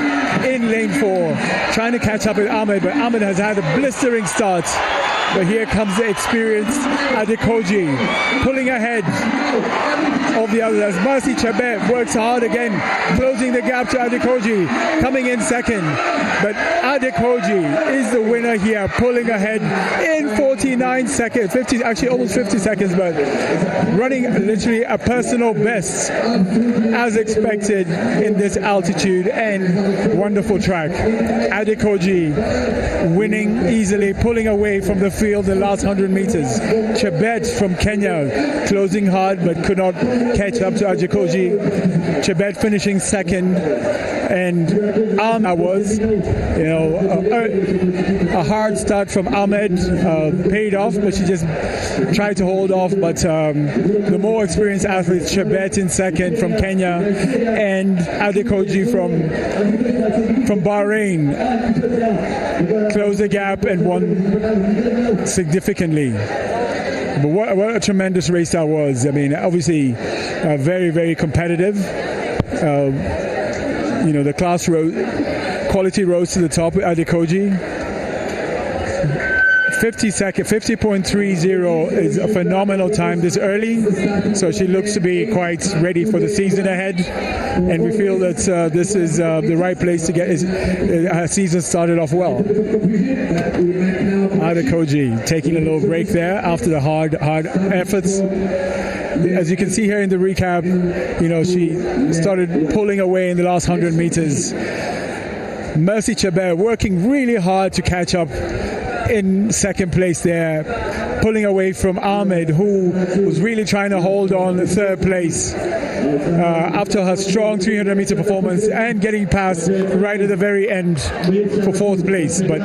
Speaker 12: in lane 4, trying to catch up with Ahmed, but Ahmed has had a blistering start. But here comes the experienced Adekoji, pulling ahead of the others. Mercy Chebet works hard again, closing the gap to Adekoji, coming in second. But Adekoji is the winner here, pulling ahead in 49 seconds, almost 50 seconds, but running literally a personal best, as expected in this altitude and wonderful track. Adekoji winning easily, pulling away from the field the last 100 meters. Chebet from Kenya closing hard but could not catch up to Adekoji. Chebet finishing second, and Ahmed was, a hard start from Ahmed paid off, but she just tried to hold off. But the more experienced athletes, Chebet in second from Kenya, and Adekoji from Bahrain, closed the gap and won significantly. But what a tremendous race that was. I mean, obviously, very, very competitive. The class quality rose to the top with Adekoji. 50.30 is a phenomenal time this early, so she looks to be quite ready for the season ahead, and we feel that this is the right place to get her season started off well. Adekoji taking a little break there after the hard efforts. As you can see here in the recap, she started pulling away in the last 100 meters. Mercy Chebet working really hard to catch up in second place there, pulling away from Ahmed, who was really trying to hold on to third place after her strong 300-meter performance and getting past right at the very end for fourth place. But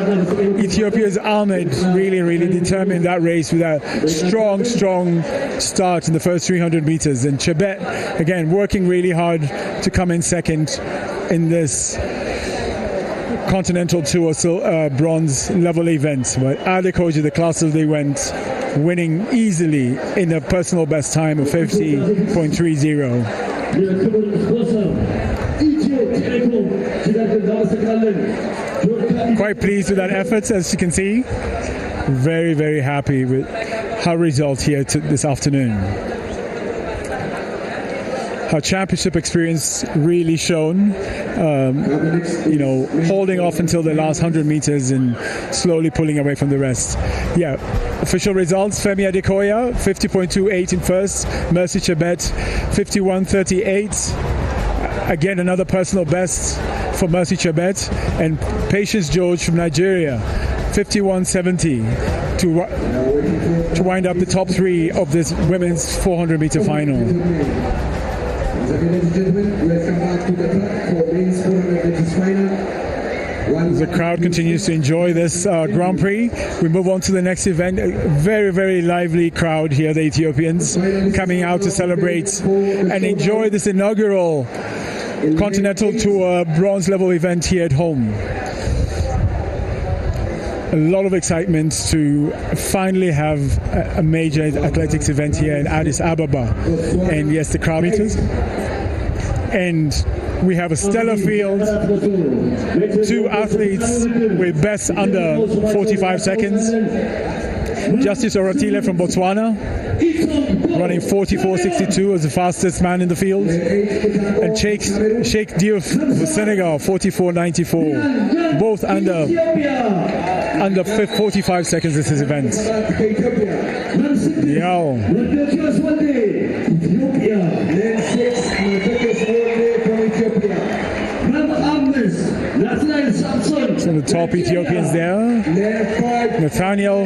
Speaker 12: Ethiopia's Ahmed really determined that race with a strong start in the first 300 meters. And Chebet, again, working really hard to come in second in this Continental Tour bronze level event. But Adekoji, the class of the event, winning easily in a personal best time of 50.30. Quite pleased with that effort, as you can see. Very happy with her result here this afternoon. Her championship experience really shown, holding off until the last 100 meters and slowly pulling away from the rest. Yeah, official results: Femi Adekoya 50.28 in first, Mercy Chebet 51.38. Again, another personal best for Mercy Chebet, and Patience George from Nigeria 51.70 to wind up the top three of this women's 400-meter final.
Speaker 9: Ladies and gentlemen, welcome back to the track for men's 400 meters final.
Speaker 12: The crowd continues to enjoy this Grand Prix. We move on to the next event. A very lively crowd here, the Ethiopians, coming out to celebrate and enjoy this inaugural Continental Tour bronze level event here at home. A lot of excitement to finally have a major athletics event here in Addis Ababa. And yes, the crowd meters. And we have a stellar field, two athletes with best under 45 seconds. Justice Oratile from Botswana, running 44.62 as the fastest man in the field. And Sheikh Diouf of Senegal, 44.94. Both under 45 seconds in this event. So the top Ethiopians there. Nathaniel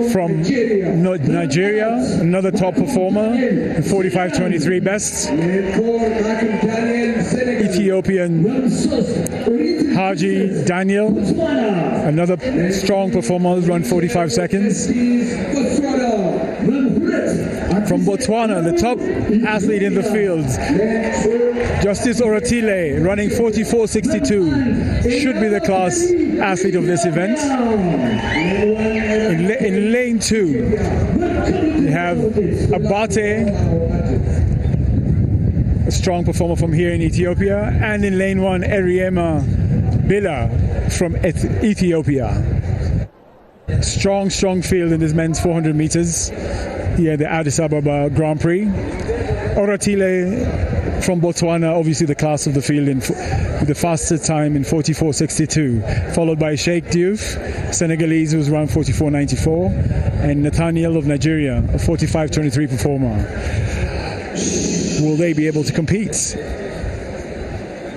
Speaker 12: from Nigeria, another top performer, 45.23 best. Ethiopian Haji Daniel, another strong performer, run 45 seconds. From Botswana, the top athlete in the field, Justice Oratile, running 44.62, should be the class athlete of this event. In lane 2, we have Abate, a strong performer from here in Ethiopia, and in lane 1, Eriema Bila from Ethiopia. Strong field in this men's 400 meters. Here the Addis Ababa Grand Prix. Oratile from Botswana, obviously the class of the field with the fastest time in 44.62, followed by Sheikh Diouf, Senegalese, who's around 44.94, and Nathaniel of Nigeria, a 45.23 performer. Will they be able to compete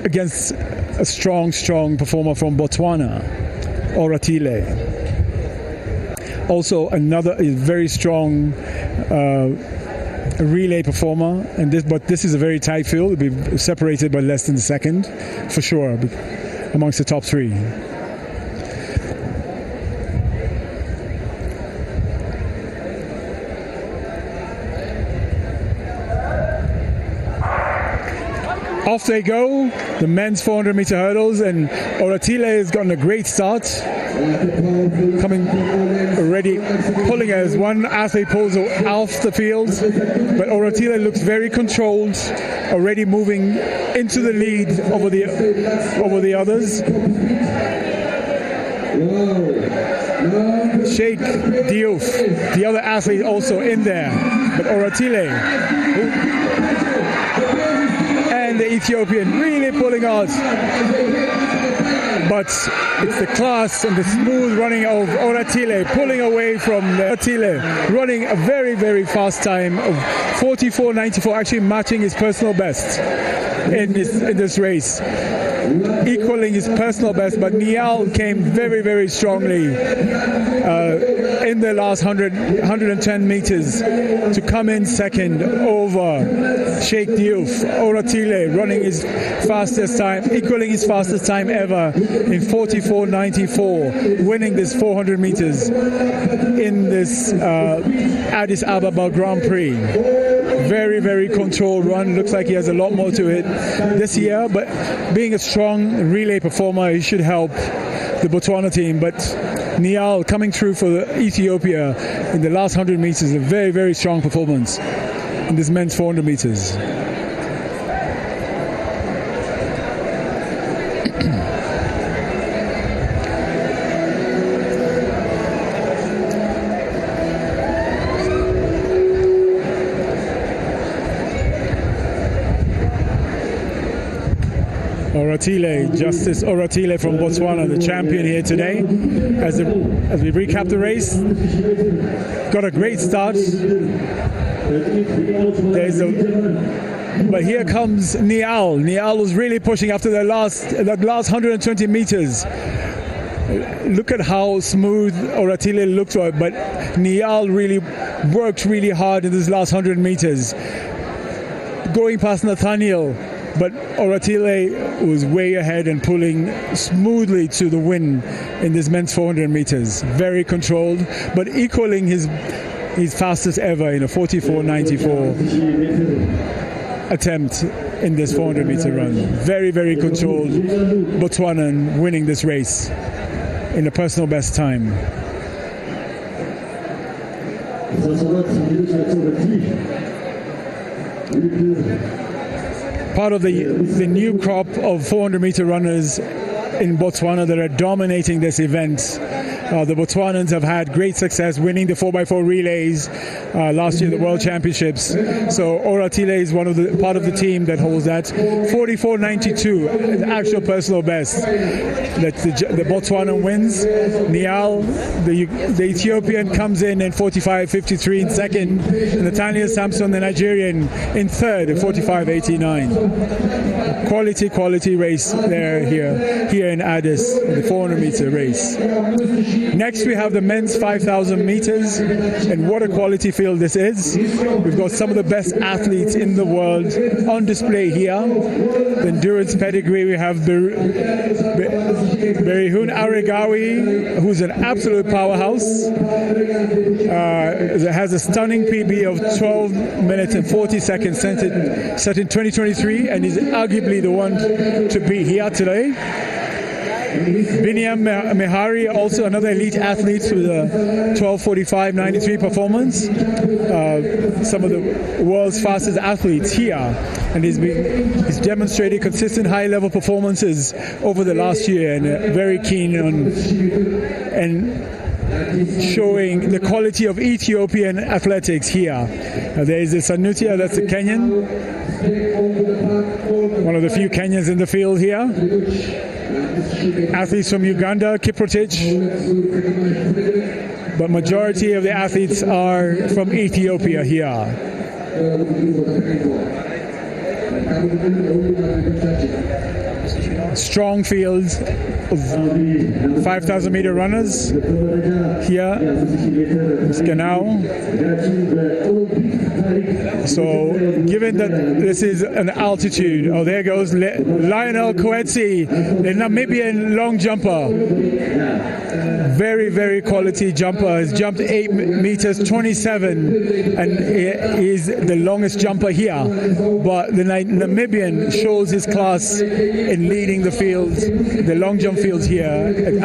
Speaker 12: against a strong performer from Botswana, Oratile? Also another very strong relay performer, but this is a very tight field. It'll be separated by less than a second for sure amongst the top three. Off they go, the men's 400 meter hurdles, and Oratile has gotten a great start. Coming already, pulling as one athlete pulls off the field, but Oratile looks very controlled, already moving into the lead over the others. Sheikh Diouf, the other athlete, also in there, but Oratile and the Ethiopian really pulling out. But it's the class and the smooth running of Oratile pulling away from Oratile, running a very fast time of 44.94, actually matching his personal best in this race, equaling his personal best. But Nial came very strongly in the last 110 meters to come in second over Sheikh Diouf. Oratile running his fastest time, equaling his fastest time ever in 44.94, winning this 400 meters in this Addis Ababa Grand Prix. Very, very controlled run. Looks like he has a lot more to it this year, but being a strong relay performer, he should help the Botswana team. But Niall coming through for Ethiopia in the last 100 meters, a very, very strong performance in this men's 400 meters. Oratile, Justice Oratile from Botswana, the champion here today. As we recap the race, got a great start. But here comes Niall. Niall was really pushing after that last 120 meters. Look at how smooth Oratile looked like, but Niall really worked really hard in this last 100 meters. Going past Nathaniel, but Oratile was way ahead and pulling smoothly to the win in this men's 400 meters. Very controlled, but equaling his fastest ever in a 44.94 attempt in this 400 meter run. Very, very controlled Botswanan winning this race in a personal best time. Part of the new crop of 400 meter runners in Botswana that are dominating this event. The Botswanans have had great success winning the 4x4 relays last year, the World Championships. So Oratile is part of the team that holds that. 44.92, the actual personal best that the Botswanan wins. Niall, the Ethiopian, comes in 45.53 in second. Nathaniel Samson, the Nigerian, in third at 45.89. Quality race here in Addis, the 400 meter race. Next we have the men's 5,000 meters, and what a quality field this is. We've got some of the best athletes in the world on display here. The endurance pedigree, we have Berihun Aregawi, who's an absolute powerhouse. Has a stunning PB of 12 minutes and 40 seconds set in 2023, and is arguably the one to beat here today. Biniam Mehari, also another elite athlete with a 12:45.93 performance. Some of the world's fastest athletes here, and he's demonstrated consistent high-level performances over the last year, and very keen on showing the quality of Ethiopian athletics here. There is the Sanutia, that's a Kenyan, one of the few Kenyans in the field here. Athletes from Uganda, Kiprotich, but majority of the athletes are from Ethiopia here. Strong field of 5,000 meter runners here, Skanau. So given that this is an altitude, there goes Lionel Coetzee, the Namibian long jumper. Very, very quality jumper. Has jumped 8 meters 27 and is the longest jumper here. But the Namibian shows his class in leading the field, the long jump fields here at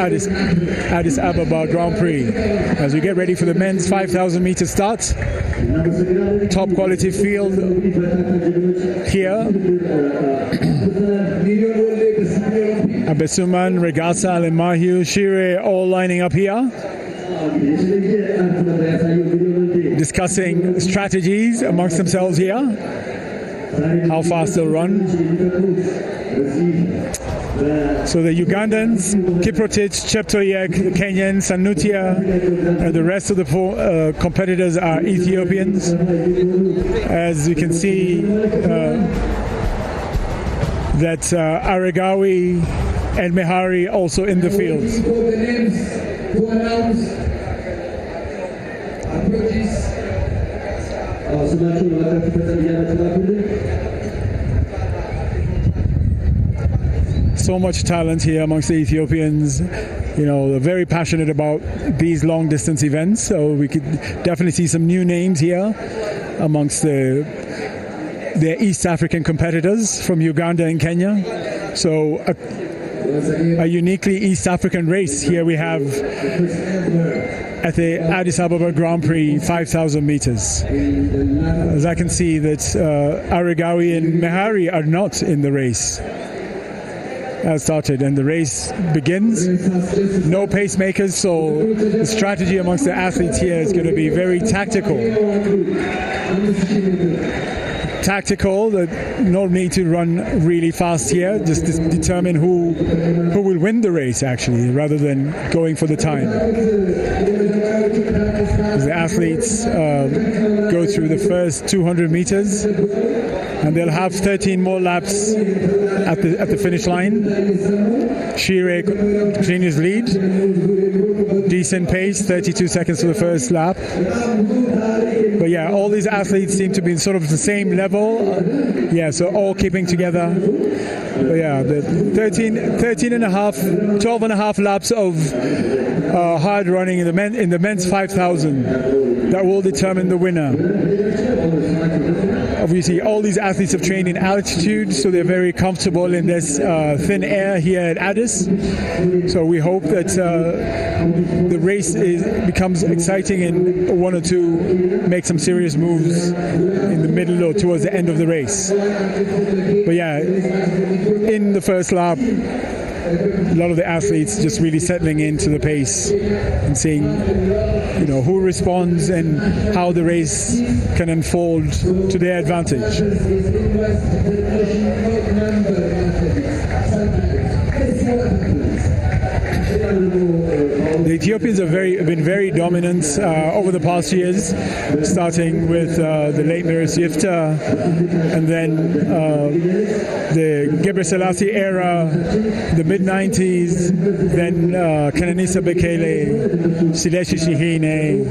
Speaker 12: Addis Ababa Grand Prix. As we get ready for the men's 5,000 meter start, top quality field here. Abesuman, Regasa, Alemahiu, Shire, all lining up here, discussing strategies amongst themselves here, how fast they'll run. So the Ugandans, Kiprotich, Cheptoyek, the Kenyans, Sanutia, and the rest of the competitors are Ethiopians. As you can see, that Aregawi and Mehari also in the field. So much talent here amongst the Ethiopians. You know, they're very passionate about these long distance events. So we could definitely see some new names here amongst their East African competitors from Uganda and Kenya. So a uniquely East African race here we have at the Addis Ababa Grand Prix 5,000 meters. As I can see that Arigawi and Mehari are not in the race. Has started and the race begins. No pacemakers, so the strategy amongst the athletes here is going to be very tactical. No need to run really fast here, just determine who will win the race actually, rather than going for the time. The athletes go through the first 200 meters and they'll have 13 more laps at the finish line. Shire continues lead, decent pace, 32 seconds for the first lap. But yeah, all these athletes seem to be sort of the same level. Yeah, so all keeping together. But yeah, the 12 and a half laps of hard running in the men's 5,000 that will determine the winner. Obviously, all these athletes have trained in altitude, so they're very comfortable in this thin air here at Addis. So we hope that the race becomes exciting and one or two make some serious moves in the middle or towards the end of the race. But yeah, in the first lap, a lot of the athletes just really settling into the pace and seeing, you know, who responds and how the race can unfold to their advantage. The Ethiopians have been very dominant over the past years, starting with the late Miris Yifta, and then the Gebre Selassie era, the mid-90s, then Kenenisa Bekele, Sileshi Shihine,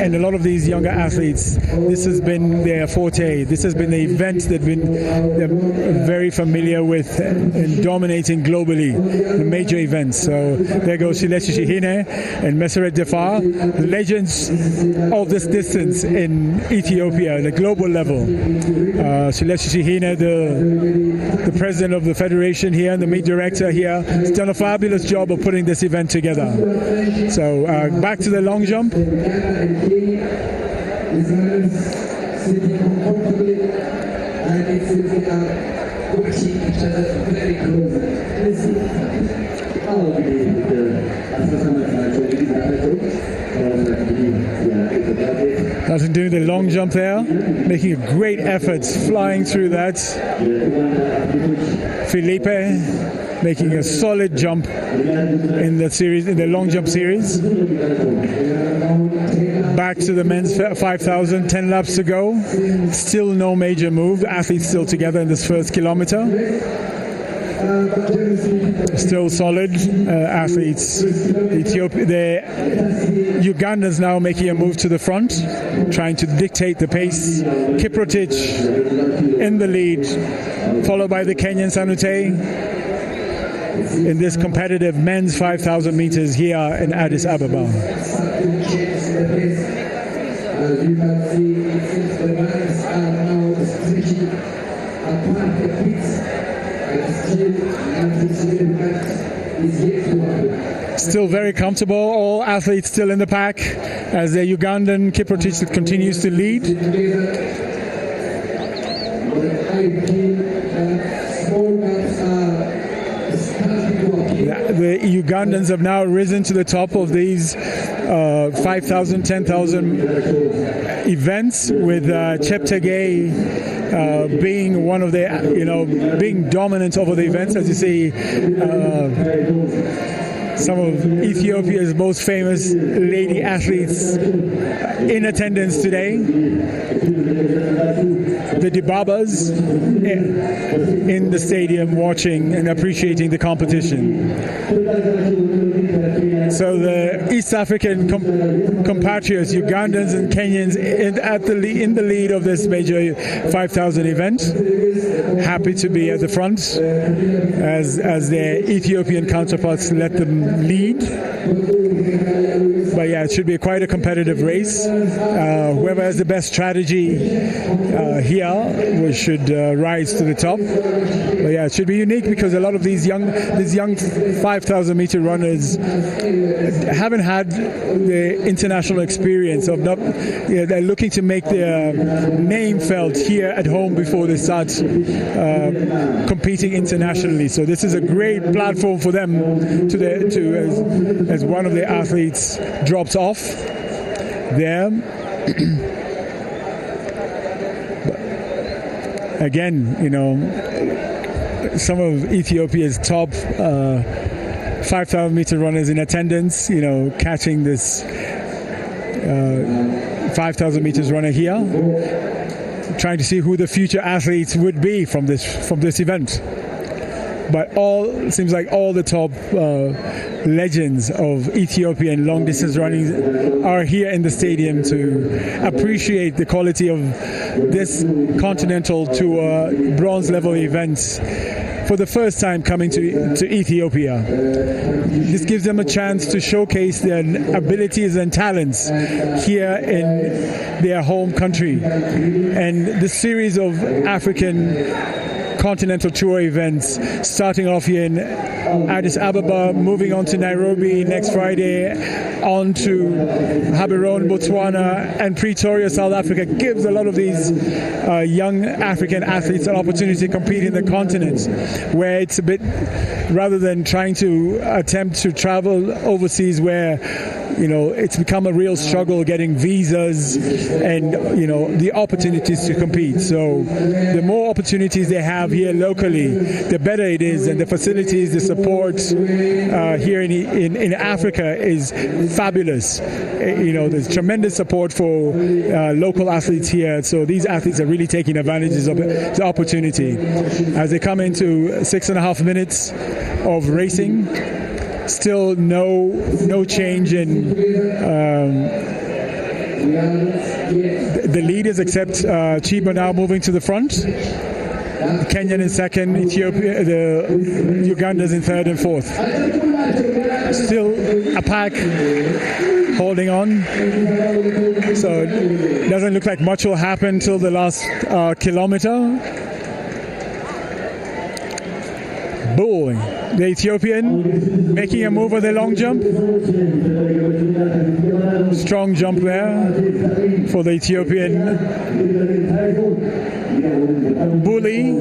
Speaker 12: and a lot of these younger athletes. This has been their forte. This has been the event that they're very familiar with and dominating globally, the major events. So there goes Sileshi Shihine and Meseret Defar, the legends of this distance in Ethiopia at a global level. Sileshi Shihine, the president of the federation here and the meet director here, has done a fabulous job of putting this event together. So back to the long jump. Doesn't do the long jump there, making a great effort flying through that. Felipe making a solid jump in the series, in the long jump series. Back to the men's 5,000, 10 laps to go. Still no major move. The athletes still together in this first kilometer. Still solid athletes. The Ugandans now making a move to the front, trying to dictate the pace. Kiprotich in the lead, followed by the Kenyan Sanute in this competitive men's 5,000 meters here in Addis Ababa.
Speaker 9: As you can see, since the lines are now stretching apart the pits,
Speaker 12: still very comfortable, all athletes still in the pack as the Ugandan Kiprotich continues to lead. The Ugandans have now risen to the top of these 5,000, 10,000 events, with Cheptegei being one of the, being dominant over the events. As you see, some of Ethiopia's most famous lady athletes in attendance today. The Dibabas in the stadium watching and appreciating the competition. So the East African compatriots, Ugandans and Kenyans, in the lead of this major 5,000 event. Happy to be at the front as their Ethiopian counterparts let them lead. But yeah, it should be quite a competitive race. Whoever has the best strategy here should rise to the top. But yeah, it should be unique because a lot of these young 5,000 meter runners haven't had the international experience of not. They're looking to make their name felt here at home before they start competing internationally. So this is a great platform for them as one of the athletes drops off there. Again, some of Ethiopia's top 5,000 meter runners in attendance, catching this 5,000 meters runner here, trying to see who the future athletes would be from this event. But seems like all the top legends of Ethiopian long distance running are here in the stadium to appreciate the quality of this continental tour bronze level events for the first time coming to Ethiopia. This gives them a chance to showcase their abilities and talents here in their home country. And the series of African continental tour events starting off here in Addis Ababa, moving on to Nairobi next Friday, on to Gaborone, Botswana, and Pretoria, South Africa, gives a lot of these young African athletes an opportunity to compete in the continent, where it's a bit, rather than trying to attempt to travel overseas where it's become a real struggle getting visas and the opportunities to compete. So the more opportunities they have here locally, the better it is, and the facilities, the support here in Africa is fabulous. There's tremendous support for local athletes here, so these athletes are really taking advantage of the opportunity as they come into 6.5 minutes of racing. Still no change in the leaders, except Chiba now moving to the front. The Kenyan in second, Ethiopia, the Ugandans in third and fourth. Still a pack holding on. So it doesn't look like much will happen till the last kilometer. Boy, the Ethiopian making a move with the long jump. Strong jump there for the Ethiopian. Bully,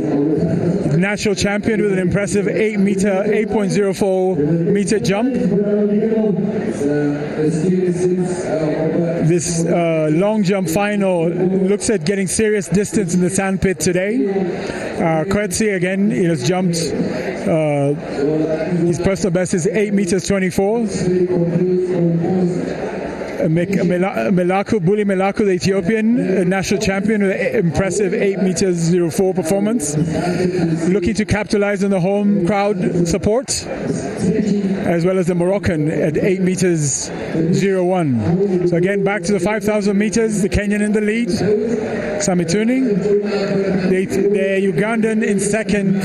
Speaker 12: national champion with an impressive 8.04 meter jump. This long jump final looks at getting serious distance in the sandpit today. Coetzee again, he has jumped. His personal best is 8 meters 24. Bully Melaku, the Ethiopian national champion, with an impressive 8 meters 04 performance. Looking to capitalize on the home crowd support, as well as the Moroccan at 8 meters 01. So again, back to the 5,000 meters, the Kenyan in the lead, Samituni. The Ugandan in second,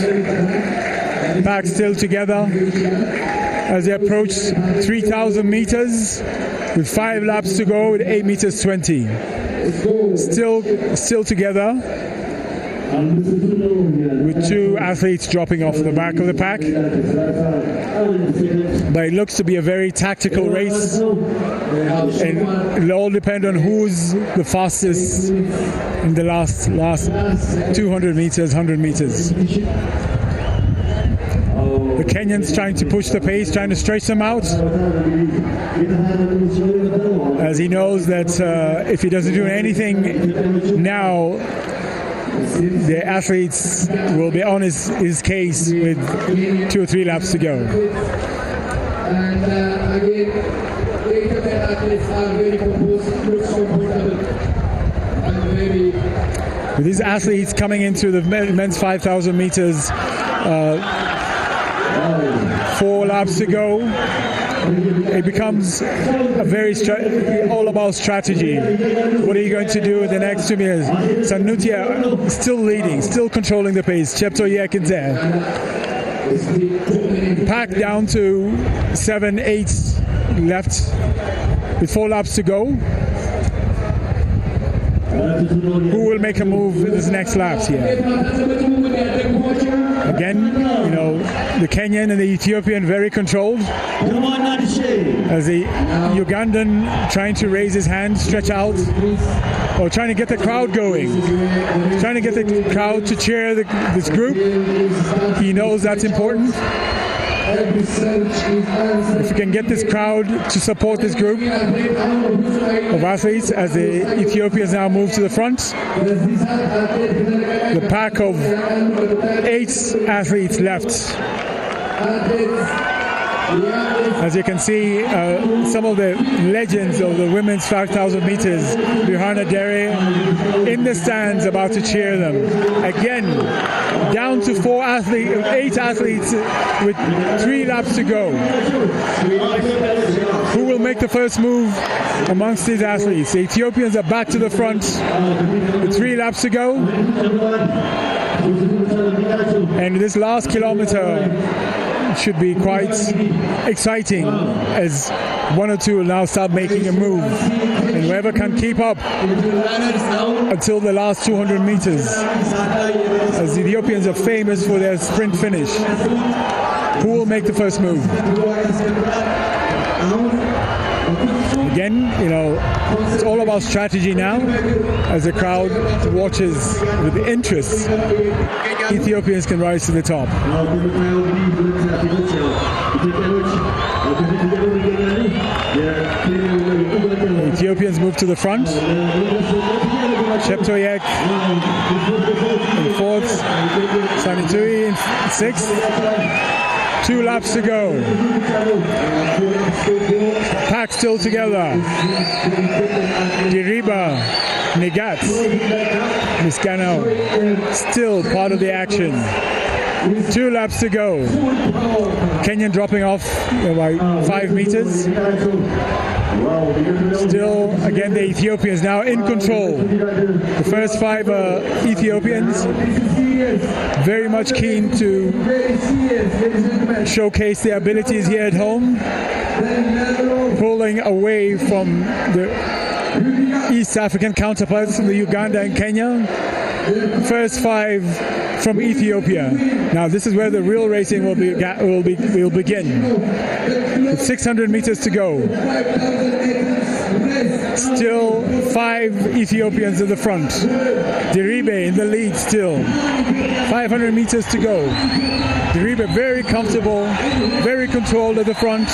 Speaker 12: back still together as they approach 3,000 meters. With 5 laps to go, with 8 meters 20. Still together, with 2 athletes dropping off the back of the pack. But it looks to be a very tactical race, and it'll all depend on who's the fastest in the last 200 meters, 100 meters. The Kenyans trying to push the pace, trying to stretch them out, as he knows that if he doesn't do anything now, the athletes will be on his case with 2 or 3 laps to go.
Speaker 9: And again, the Ethiopian athletes are very composed, look so comfortable, and very.
Speaker 12: With these athletes coming into the men's 5,000 meters, 4 laps to go. it becomes a very all about strategy. What are you going to do in the next 2 minutes? Sanutia still leading, still controlling the pace. Cheptoyek in there. Pack down to 7/8 left with 4 laps to go. Who will make a move in this next laps here? Again, you know, the Kenyan and the Ethiopian very controlled. As the Ugandan trying to raise his hand, stretch out, or trying to get the crowd going. Trying to get the crowd to cheer this group. He knows that's important. If you can get this crowd to support this group of athletes as the Ethiopians now move to the front, the pack of 8 athletes left. As you can see, some of the legends of the women's 5,000 meters, Bihana Dere, in the stands about to cheer them. Again, down to 8 athletes with 3 laps to go. Who will make the first move amongst these athletes? The Ethiopians are back to the front with 3 laps to go. And this last kilometer should be quite exciting as 1 or 2 will now start making a move, and whoever can keep up until the last 200 meters, as the Ethiopians are famous for their sprint finish. Who will make the first move? Again, you know, it's all about strategy now as the crowd watches with interest. Ethiopians can rise to the top. Ethiopians move to the front. Cheptoyek in 4th, Sanitui in 6th. 2 laps to go. Pack still together. Diriba, Nigat, Miscano still part of the action. 2 laps to go. Kenyan dropping off by 5 meters. Still, again, the Ethiopians now in control. The first 5 are Ethiopians, very much keen to showcase their abilities here at home, pulling away from the East African counterparts from the Uganda and Kenya. First 5 from Ethiopia. Now this is where the real racing will begin. With 600 meters to go. Still 5 Ethiopians in the front. Diribe in the lead still. 500 meters to go. Diribe very comfortable, very controlled at the front.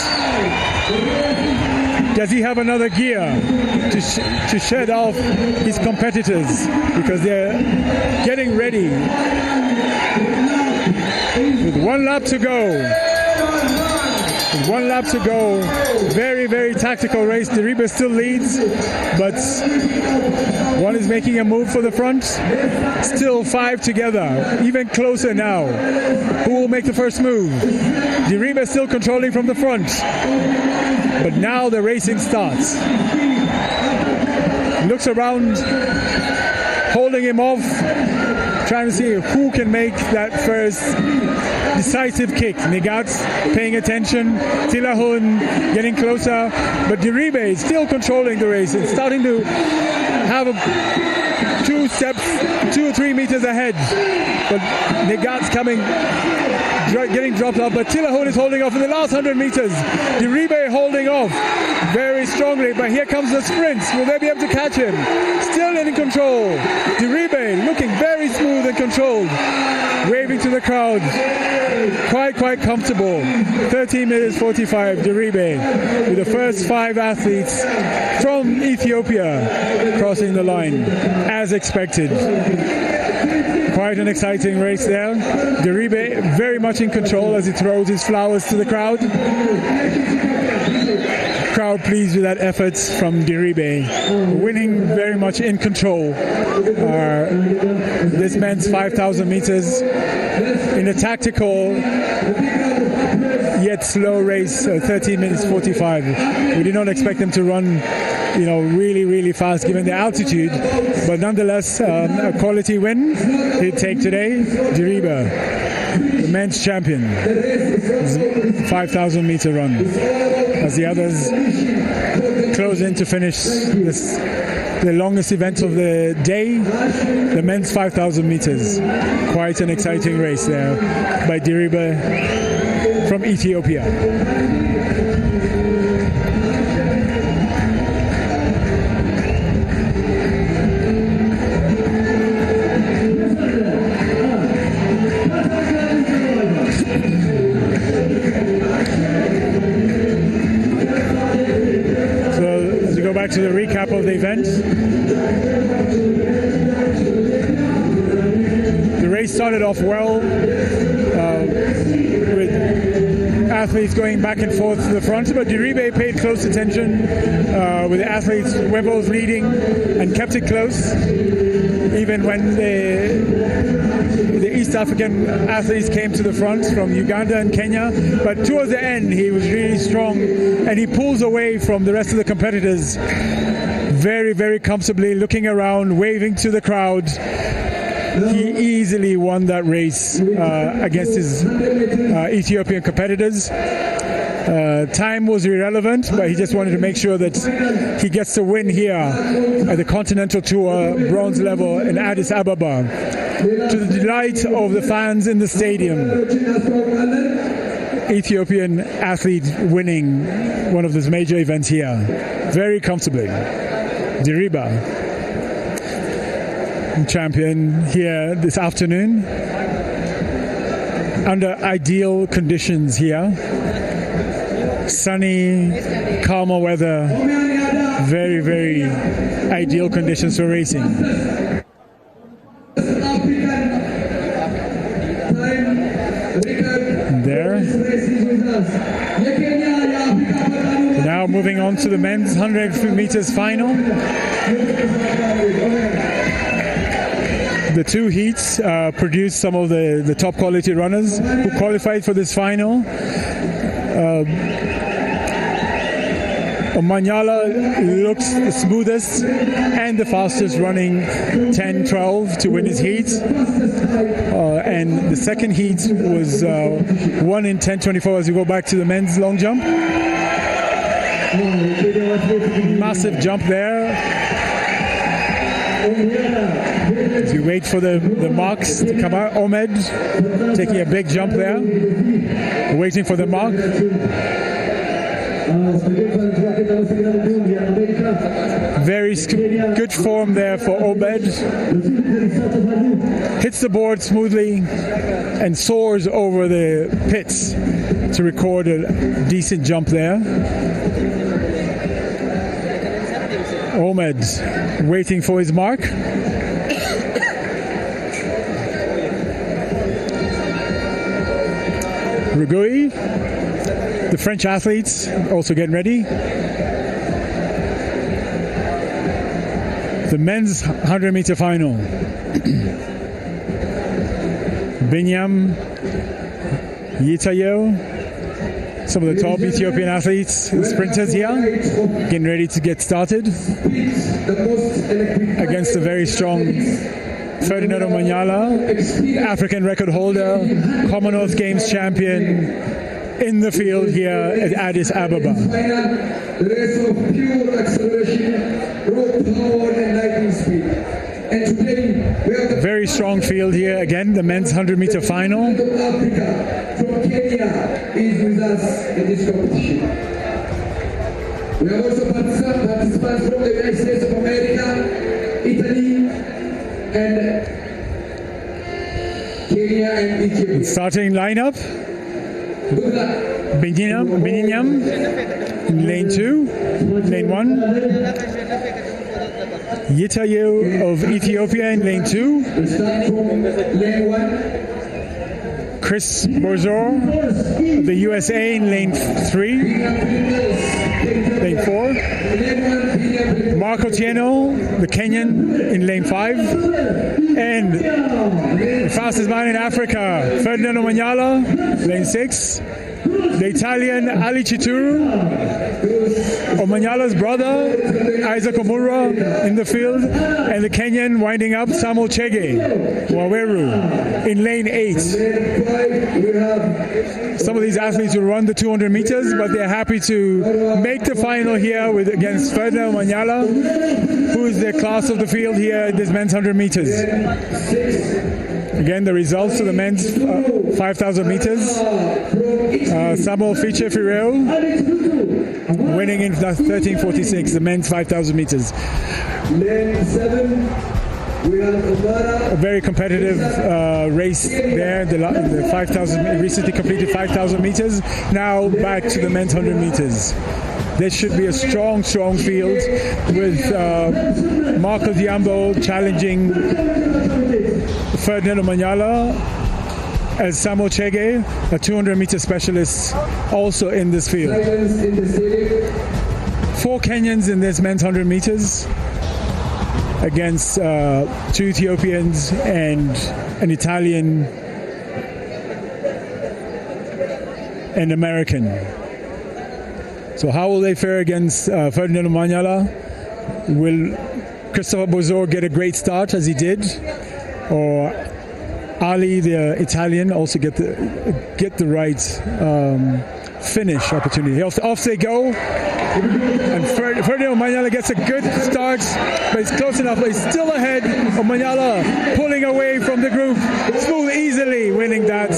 Speaker 12: Does he have another gear to shed off his competitors? Because they're getting ready. With 1 lap to go. With 1 lap to go. Very, very tactical race. Diribe still leads, but one is making a move for the front. Still 5 together. Even closer now. Who will make the first move? Diribe still controlling from the front. But now the racing starts. Looks around, holding him off, trying to see who can make that first decisive kick. Nigat's paying attention, Tilahun getting closer, but Diribe is still controlling the race. It's starting to have 2 steps, 2 or 3 meters ahead. But Nigat's getting dropped off, but Tilahun is holding off in the last 100 meters. Diribe holding off very strongly, but here comes the sprints. Will they be able to catch him? Still in control. Diribe looking very smooth and controlled, waving to the crowd. Quite comfortable. 13 minutes 45, Diribe, with the first 5 athletes from Ethiopia crossing the line, as expected. Quite an exciting race there. Diribe very much in control as he throws his flowers to the crowd. Crowd pleased with that effort from Diribe. Winning very much in control. This men's 5,000 meters in a tactical yet slow race, 13 minutes 45. We did not expect them to run, really, really fast given the altitude, but nonetheless, a quality win he'd take today. Diriba, the men's champion, 5,000 meter run, as the others close in to finish the longest event of the day, the men's 5,000 meters. Quite an exciting race there by Diriba from Ethiopia. Back to the recap of the event. The race started off well, with athletes going back and forth to the front, but Diribe paid close attention, with the athletes, Webels leading, and kept it close, even when the East African athletes came to the front from Uganda and Kenya. But towards the end, he was really strong, and he pulls away from the rest of the competitors very, very comfortably, looking around, waving to the crowd. He easily won that race against his Ethiopian competitors. Time was irrelevant, but he just wanted to make sure that he gets the win here at the Continental Tour bronze level in Addis Ababa, to the delight of the fans in the stadium. Ethiopian athlete winning one of these major events here very comfortably. Diriba, champion here this afternoon under ideal conditions here. Sunny, calmer weather, very, very ideal conditions for racing. There. Now moving on to the men's 100 meters final. The two heats produced some of the top quality runners who qualified for this final. Manyala looks the smoothest and the fastest, running 10-12 to win his heat. And the second heat was won in 10-24 as we go back to the men's long jump. Massive jump there. As we wait for the marks to come out, Ahmed taking a big jump there, waiting for the mark. Very good form there for Obed. Hits the board smoothly and soars over the pits to record a decent jump there. Ahmed waiting for his mark. Rugui, the French athletes, also getting ready. The men's 100 meter final. Binyam, Yitayo, some of the top Ethiopian athletes, sprinters here, getting ready to get started against a very strong Ferdinando Manyala, African record holder, Commonwealth Games champion, in the field here at Addis Ababa. Very strong field here again, the men's 100 meter final.
Speaker 9: From Kenya is with us in this competition. We have also participants from the United States of America, Italy, and Kenya and Ethiopia.
Speaker 12: Starting lineup. Binyam in lane 2, lane 1. Yitayo of Ethiopia in lane 2. Chris Borzor of the USA in lane 3. Lane 4. Mark Otieno, the Kenyan, in lane 5. And the fastest man in Africa, Ferdinando Manyala, lane 6. The Italian Ali Chituru, Omanyala's brother, Isaac Omura in the field, and the Kenyan winding up, Samuel Chege, Waweru, in lane 8. Some of these athletes will run the 200 meters, but they're happy to make the final here against Ferdinand Omanyala, who is the class of the field here in this men's 100 meters. Again, the results of the men's 5,000 meters. Samuel Fiche Fireo winning in 13:46, the men's 5,000 meters. A very competitive race there. The 5,000 recently completed 5,000 meters. Now back to the men's 100 meters. This should be a strong field with Marco Diambo challenging Ferdinand Omanyala, as Samuel Chege, a 200-meter specialist, also in this field. 4 Kenyans in this men's 100 meters against 2 Ethiopians and an Italian and American. So how will they fare against Ferdinand Omanyala? Will Christopher Bozor get a great start as he did? Or Ali, the Italian, also get the right finish opportunity? Off they go. And Ferdinand Omanyala gets a good start, but it's close enough. But he's still ahead. Omanyala pulling away from the group. Smooth, easily winning that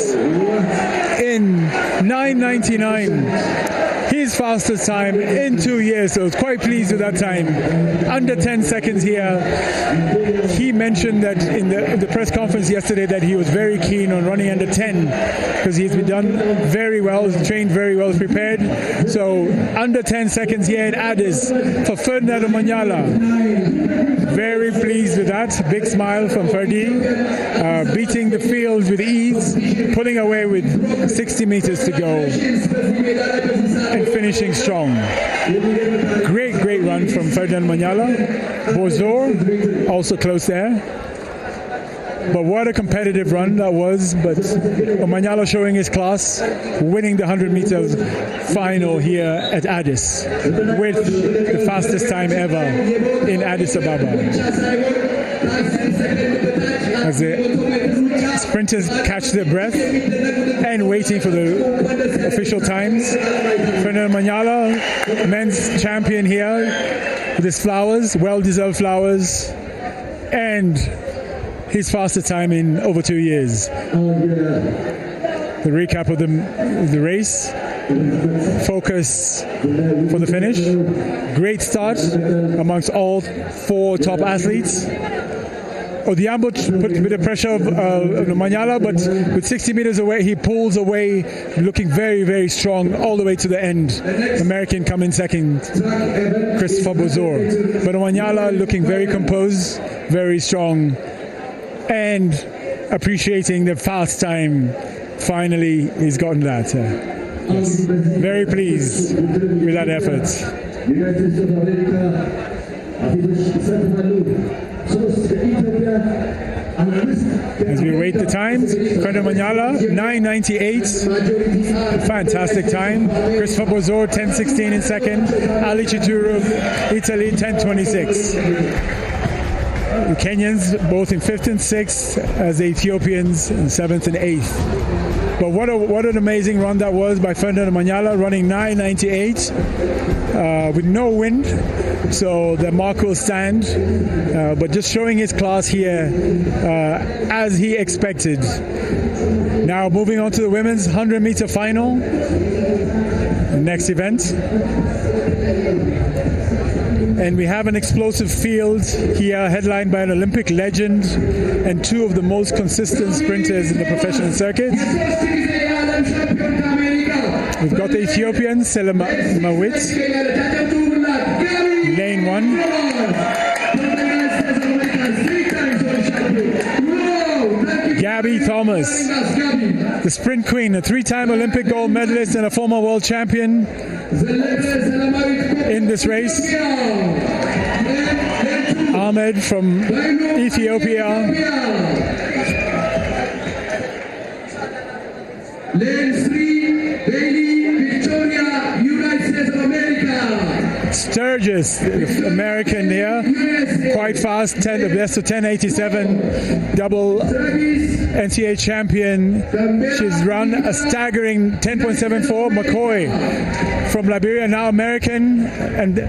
Speaker 12: in 9:99. His fastest time in 2 years, so I was quite pleased with that time. Under 10 seconds here. He mentioned that in the press conference yesterday that he was very keen on running under 10 because he's been done very well, he's trained very well, prepared. So under 10 seconds here in Addis for Ferdinand Omanyala. Very pleased with that. Big smile from Ferdi. Beating the field with ease, pulling away with 60 meters to go. And finishing strong. Great run from Ferdinand Omanyala. Bozor also close there. But what a competitive run that was. But Omanyala showing his class, winning the 100 meters final here at Addis with the fastest time ever in Addis Ababa. As the sprinters catch their breath and waiting for the official times. Ferdinand Omanyala, men's champion here with his flowers, well-deserved flowers, and his fastest time in over 2 years. The recap of the race. Focus for the finish. Great start amongst all 4 top athletes. Odiambo put a bit of pressure on Omanyala, but with 60 meters away, he pulls away, looking very strong all the way to the end. American coming second, Christopher Bozor. But Omanyala looking very composed, very strong, and appreciating the fast time. Finally, he's gotten that. Yes. Very pleased with that effort. As we wait the times, Ferdinand Omanyala 9:98, fantastic time. Christopher Bozor 10:16 in second. Ali Chituru, Italy 10:26. The Kenyans both in 5th and 6th, as the Ethiopians in 7th and 8th. But what an amazing run that was by Ferdinand Omanyala, running 9:98 with no wind, so the mark will stand. But just showing his class here as he expected. Now moving on to the women's 100-meter final, the next event. And we have an explosive field here, headlined by an Olympic legend and 2 of the most consistent sprinters in the professional circuit. We've got the Ethiopian Selemawit, lane 1. Gabby Thomas, the sprint queen, a 3-time Olympic gold medalist and a former world champion in this race. Ahmed from Ethiopia.
Speaker 9: Lane 3, Bailey
Speaker 12: Sturgis, the American here, quite fast, the best of 10:87, double NCAA champion. She's run a staggering 10.74. McCoy from Liberia, now American, and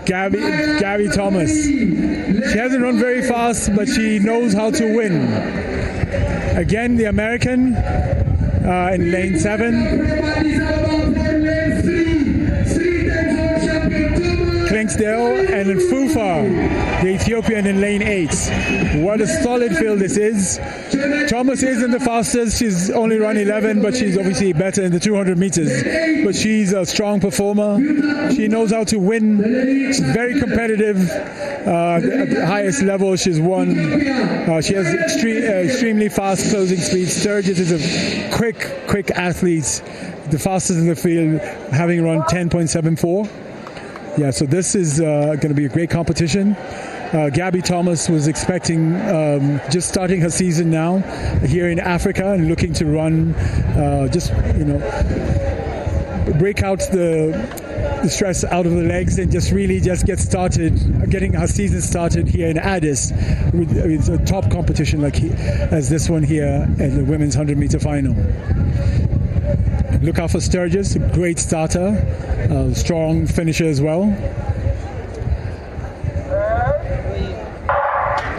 Speaker 12: Gabby Thomas. She hasn't run very fast, but she knows how to win. Again, the American in lane 7. Clinksdale and Fufa, the Ethiopian in lane 8. What a solid field this is. Thomas isn't the fastest. She's only run 11, but she's obviously better in the 200 meters. But she's a strong performer. She knows how to win. She's very competitive. At the highest level she's won. She has extremely fast closing speed. Sturgis is a quick athlete. The fastest in the field, having run 10.74. Yeah, so this is going to be a great competition. Gabby Thomas was expecting, just starting her season now here in Africa and looking to run, break out the stress out of the legs and just get started, getting her season started here in Addis with a top competition as this one here at the women's 100-meter final. Look out for Sturgis, a great starter, strong finisher as well.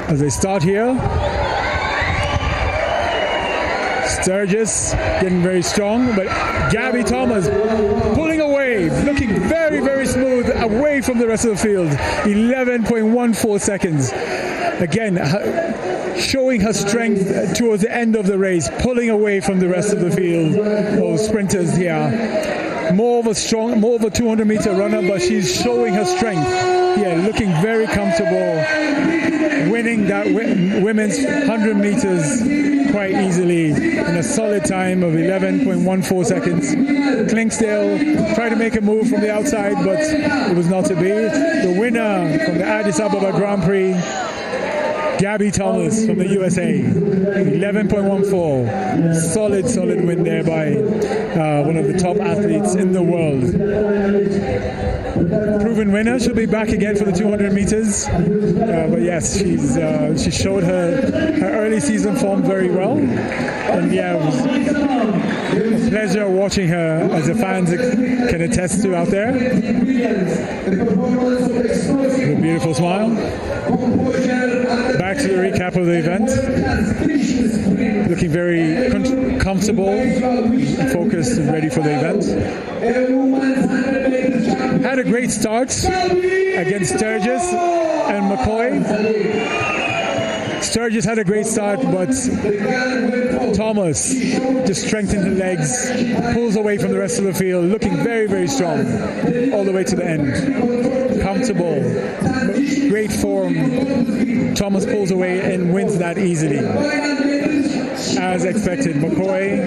Speaker 12: As they start here, Sturgis getting very strong, but Gabby Thomas pulling away, looking very, very smooth away from the rest of the field. 11.14 seconds. Again, showing her strength towards the end of the race, pulling away from the rest of the field. Those sprinters here. More of a 200-meter runner, but she's showing her strength. Yeah, looking very comfortable, winning that women's 100 meters quite easily in a solid time of 11.14 seconds. Clinksdale tried to make a move from the outside, but it was not to be. The winner from the Addis Ababa Grand Prix, Gabby Thomas from the USA, 11.14. Solid win there by one of the top athletes in the world. Proven winner. She'll be back again for the 200 meters. But yes, she showed her early season form very well. And yeah, it was a pleasure watching her, as the fans can attest to out there. A beautiful smile. Back to the recap of the event. Looking very comfortable, focused and ready for the event. Had a great start against Sturgis and McCoy. Sturgis had a great start, but Thomas just strengthened the legs, pulls away from the rest of the field, looking very, very strong all the way to the end. Comfortable, great form. Thomas pulls away and wins that easily. As expected, McCoy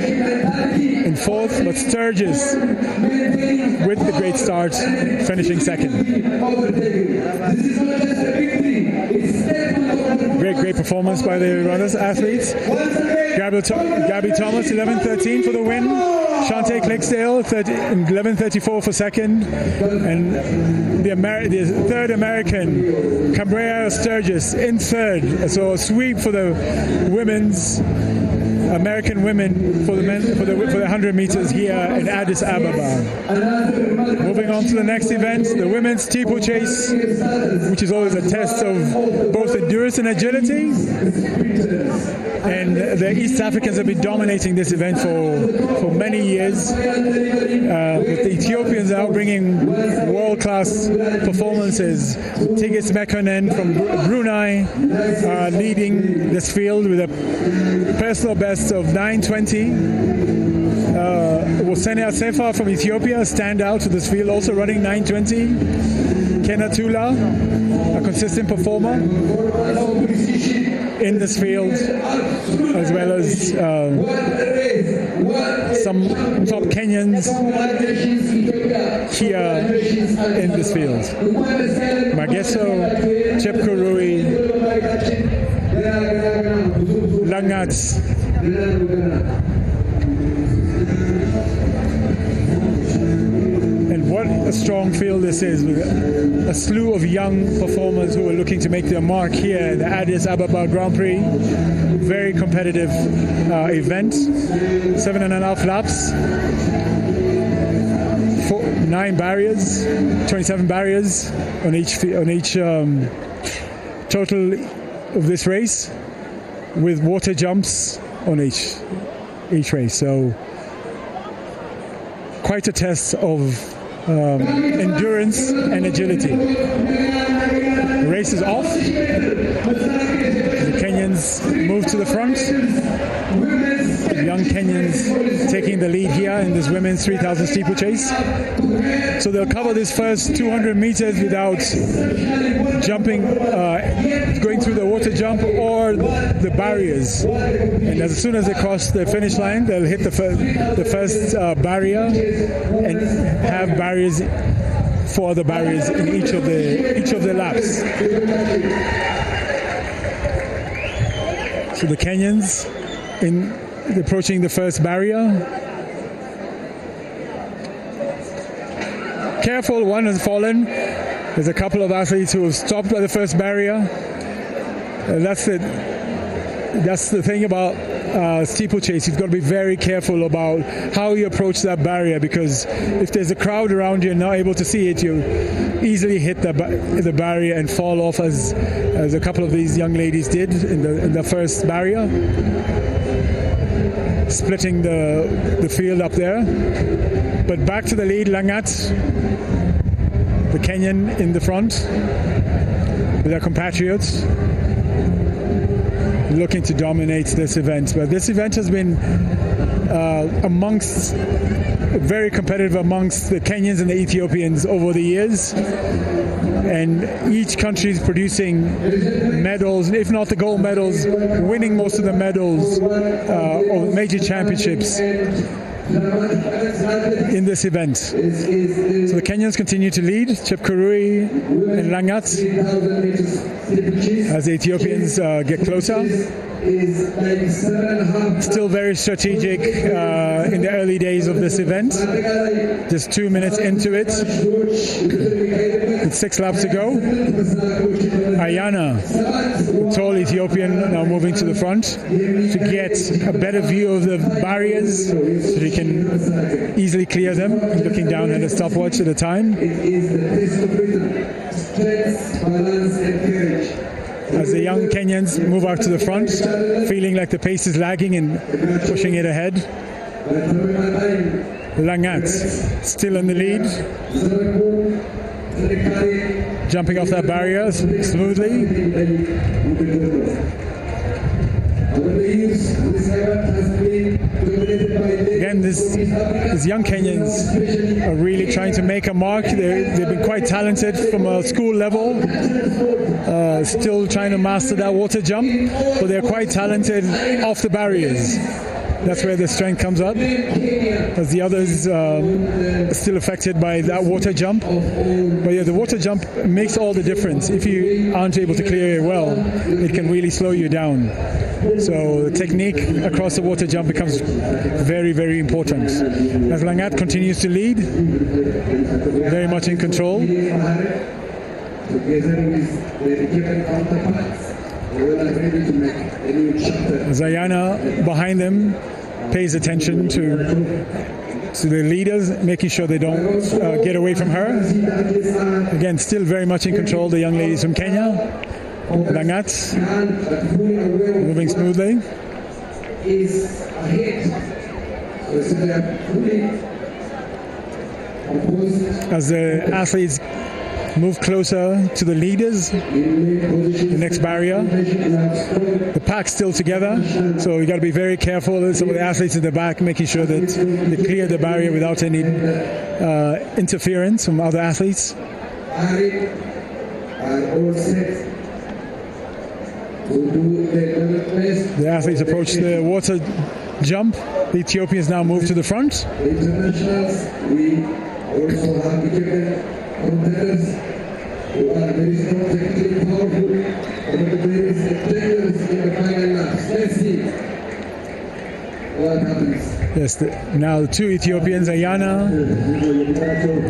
Speaker 12: in fourth, but Sturgis with the great start, finishing second. Great performance by the runners, athletes. Gabby Thomas, 11.13 for the win. Shante Clinksdale, 11.34 for second. And the third American, Cabrera Sturgis, in third. So a sweep for the women's, American women for the 100 meters here in Addis Ababa. Moving on to the next event, the women's steeplechase, which is always a test of both endurance and agility. And the East Africans have been dominating this event for many years. With the Ethiopians now bringing world-class performances. Tigis Mekonnen from Brunei leading this field with a personal best of 9:20. Wosenia Sefa from Ethiopia stand out to this field, also running 9:20. Kenatula, a consistent performer in this field, as well as some top Kenyans here in this field. Mageso, Chepkurui, Langat. And a strong field this is, with a slew of young performers who are looking to make their mark here at the Addis Ababa Grand Prix. Very competitive event. 7.5 laps. 9 barriers, 27 barriers on each total of this race, with water jumps on each race. So quite a test of endurance and agility. The race is off. The Kenyans move to the front. The young Kenyans taking the lead here in this women's 3,000 steeplechase. So they'll cover this first 200 meters without jumping, going through the water jump or the barriers. And as soon as they cross the finish line, they'll hit the first barrier and have barriers, 4 other barriers in each of the laps. So the Kenyans approaching the first barrier. Careful, one has fallen. There's a couple of athletes who have stopped at the first barrier. That's the thing about steeplechase. You've got to be very careful about how you approach that barrier, because if there's a crowd around you and not able to see it, you easily hit the barrier and fall off, as a couple of these young ladies did in the first barrier, splitting the field up there. But back to the lead, Langat, the Kenyan in the front with their compatriots, looking to dominate this event. But this event has been very competitive amongst the Kenyans and the Ethiopians over the years. And each country is producing medals, if not the gold medals, winning most of the medals of major championships in this event. So the Kenyans continue to lead, Chepkurui and Langat, as the Ethiopians get closer. Still very strategic in the early days of this event. Just 2 minutes into it, with 6 laps to go. Ayana, the tall Ethiopian, now moving to the front to get a better view of the barriers so he can easily clear them, looking down at a stopwatch at a time. As the young Kenyans move out to the front, feeling like the pace is lagging and pushing it ahead. Langat still in the lead, jumping off that barrier smoothly. Again, these young Kenyans are really trying to make a mark. They've been quite talented from a school level, still trying to master that water jump, but they're quite talented off the barriers. That's where the strength comes up, as the others are still affected by that water jump. But yeah, the water jump makes all the difference. If you aren't able to clear it well, it can really slow you down. So the technique across the water jump becomes very, very important. As Langat continues to lead, very much in control. Zayana behind them pays attention to the leaders, making sure they don't get away from her. Again, still very much in control, the young ladies from Kenya. Langat moving smoothly. As the athletes move closer to the leaders, the next barrier. The pack's still together, so you got to be very careful. Some of the athletes in the back, making sure that they clear the barrier without any interference from other athletes. The athletes approach the water jump. The Ethiopians now move to the front. Competitors who are very strong, technically powerful, but the players dangerous in the final laps. Let's see what happens. Yes, now the 2 Ethiopians, Ayana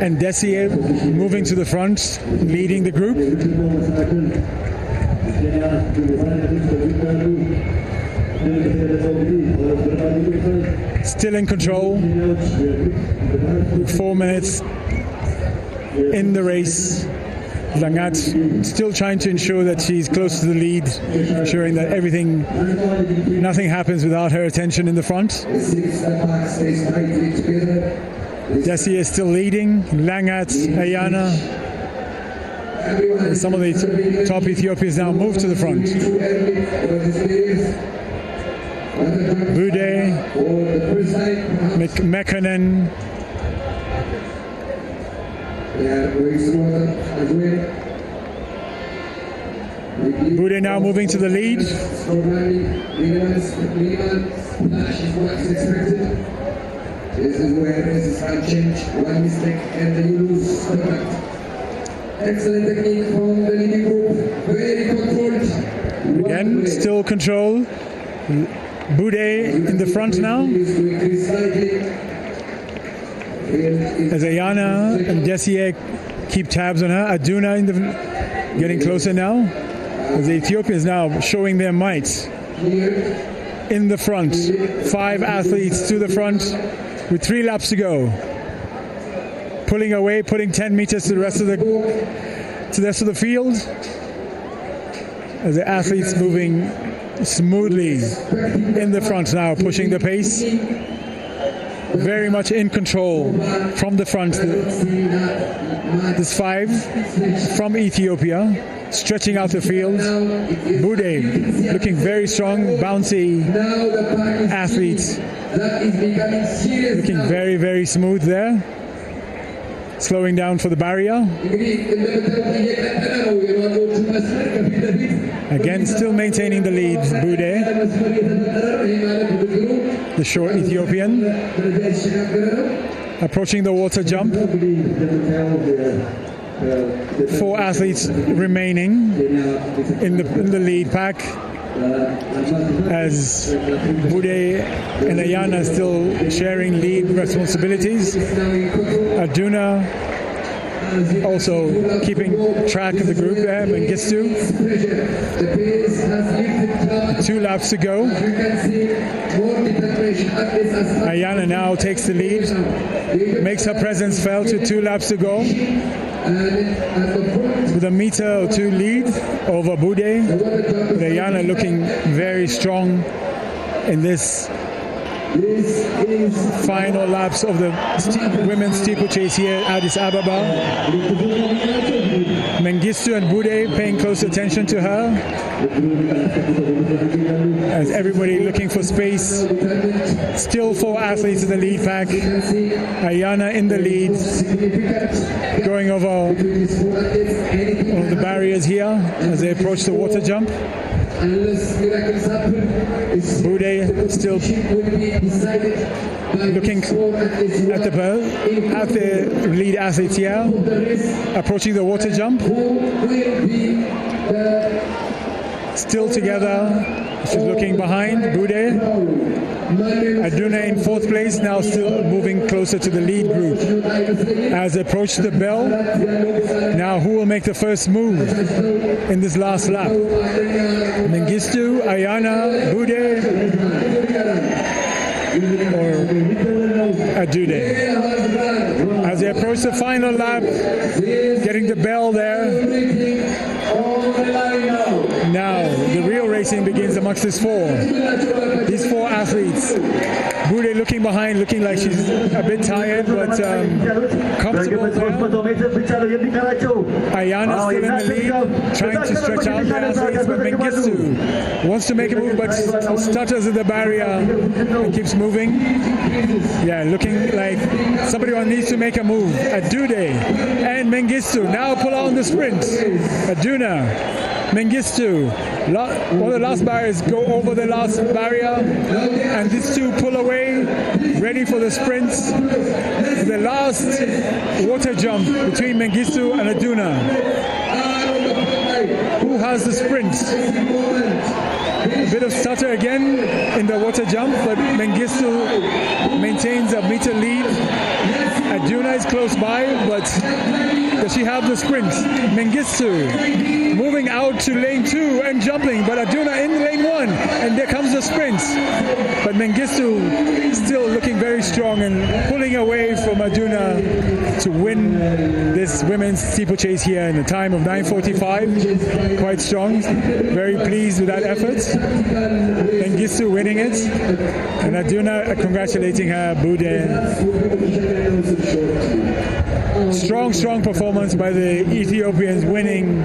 Speaker 12: and Desier moving to the front, leading the group. Still in control. 4 minutes in the race. Langat still trying to ensure that she's close to the lead, ensuring that nothing happens without her attention in the front. Desi is still leading. Langat, Ayana, and some of the top Ethiopians now move to the front. Bude, Mekanen, Bude now moving to the lead.
Speaker 9: This is where races can change. One mistake and then you lose contact. Excellent technique from the leading group. Very controlled.
Speaker 12: Again, still control. Bude in the front now. As Ayana and Desier keep tabs on her. Aduna getting closer now. As the Ethiopians now showing their might. In the front. 5 athletes to the front with 3 laps to go. Pulling away, putting 10 meters to the rest of the field. As the athletes moving smoothly in the front now, pushing the pace. Very much in control from the front. This 5 from Ethiopia, stretching out the field. Bude looking very strong, bouncy athlete. Looking very, very smooth there. Slowing down for the barrier. Again, still maintaining the lead, Bude, the short Ethiopian. Approaching the water jump. 4 athletes remaining in the lead pack. As Bude and Ayana still sharing lead responsibilities. Aduna also keeping track of the group there, Mengistu. 2 laps to go. Ayana now takes the lead, makes her presence felt with 2 laps to go. With a meter or 2 lead over Bude. Ayana looking very strong in this final laps of the women's steeplechase here at Addis Ababa. Mengistu and Bude paying close attention to her as everybody looking for space. Still 4 athletes in the lead pack. Ayana in the lead, going over one of the barriers here as they approach the water jump. Bude still looking at the lead athletes here, approaching the water jump. Still together, she's looking behind Bude. Aduna in 4th place, now still moving closer to the lead group. As they approach the bell, now who will make the first move in this last lap? Mengistu, Ayana, Bude, or Adude? As they approach the final lap, getting the bell there. Now, the real racing begins amongst these 4. These 4 athletes. Bude looking behind, looking like she's a bit tired, but comfortable there. Ayana still in the lead, trying to stretch out the athletes, but Mengistu wants to make a move, but stutters at the barrier and keeps moving. Yeah, looking like somebody needs to make a move. Adude and Mengistu now pull out on the sprint. Aduna, Mengistu, one of the last barriers go over the last barrier, and these 2 pull away, ready for the sprints. The last water jump between Mengistu and Aduna. Who has the sprint? A bit of stutter again in the water jump, but Mengistu maintains a meter lead. Aduna is close by, but does she have the sprint? Mengistu moving out to lane 2 and jumping, but Aduna in lane 1, and there comes the sprint. But Mengistu still looking very strong and pulling away from Aduna to win this women's steeplechase here in the time of 9:45. Quite strong. Very pleased with that effort. Mengistu winning it, and Aduna congratulating her, Bude. Strong performance by the Ethiopians, winning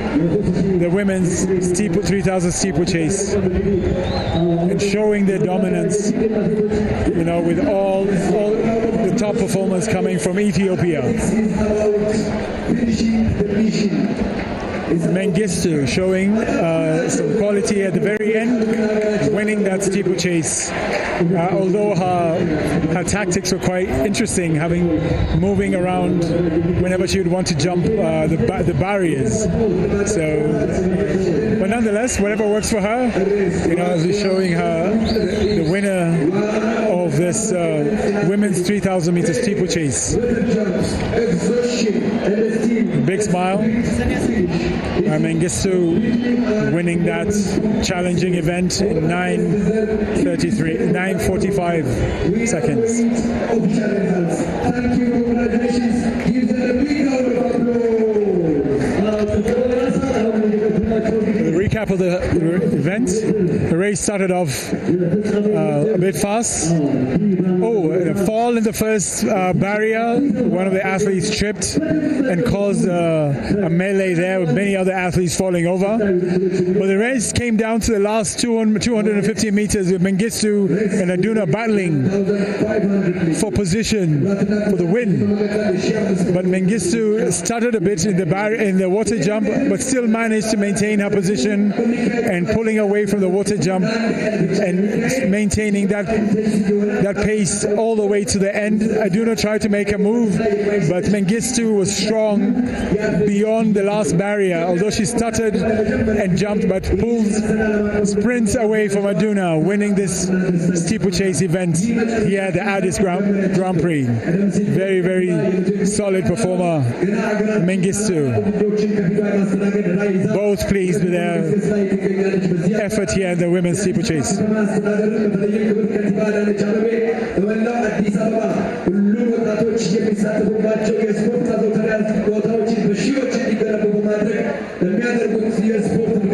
Speaker 12: the women's 3,000 steeplechase and showing their dominance, you know, with all the top performers coming from Ethiopia. Mengistu showing some quality at the very end, winning that steeplechase. Although her tactics were quite interesting, moving around whenever she would want to jump the barriers. So, but nonetheless, whatever works for her, you know, as we're showing her the winner of this women's 3,000 meter steeplechase. Big smile. Mengistu winning that challenging event in 9:45 seconds.
Speaker 9: Thank you, congratulations. Give them a big round of
Speaker 12: The recap of the event. The race started off a bit fast. A fall in the first barrier. One of the athletes tripped and caused a melee there with many other athletes falling over. But the race came down to the last 250 meters with Mengistu and Aduna battling for position for the win. But Mengistu started a bit in the water jump, but still managed to maintain her position and pulling away from the water jump and maintaining that pace all the way to the end. Aduna tried to make a move, but Mengistu was strong beyond the last barrier, although she stuttered and jumped, but pulled sprints away from Aduna, winning this steeplechase event here at the Addis Grand Prix. Very, very solid performer, Mengistu. Both pleased with their effort here in the women's steeplechase.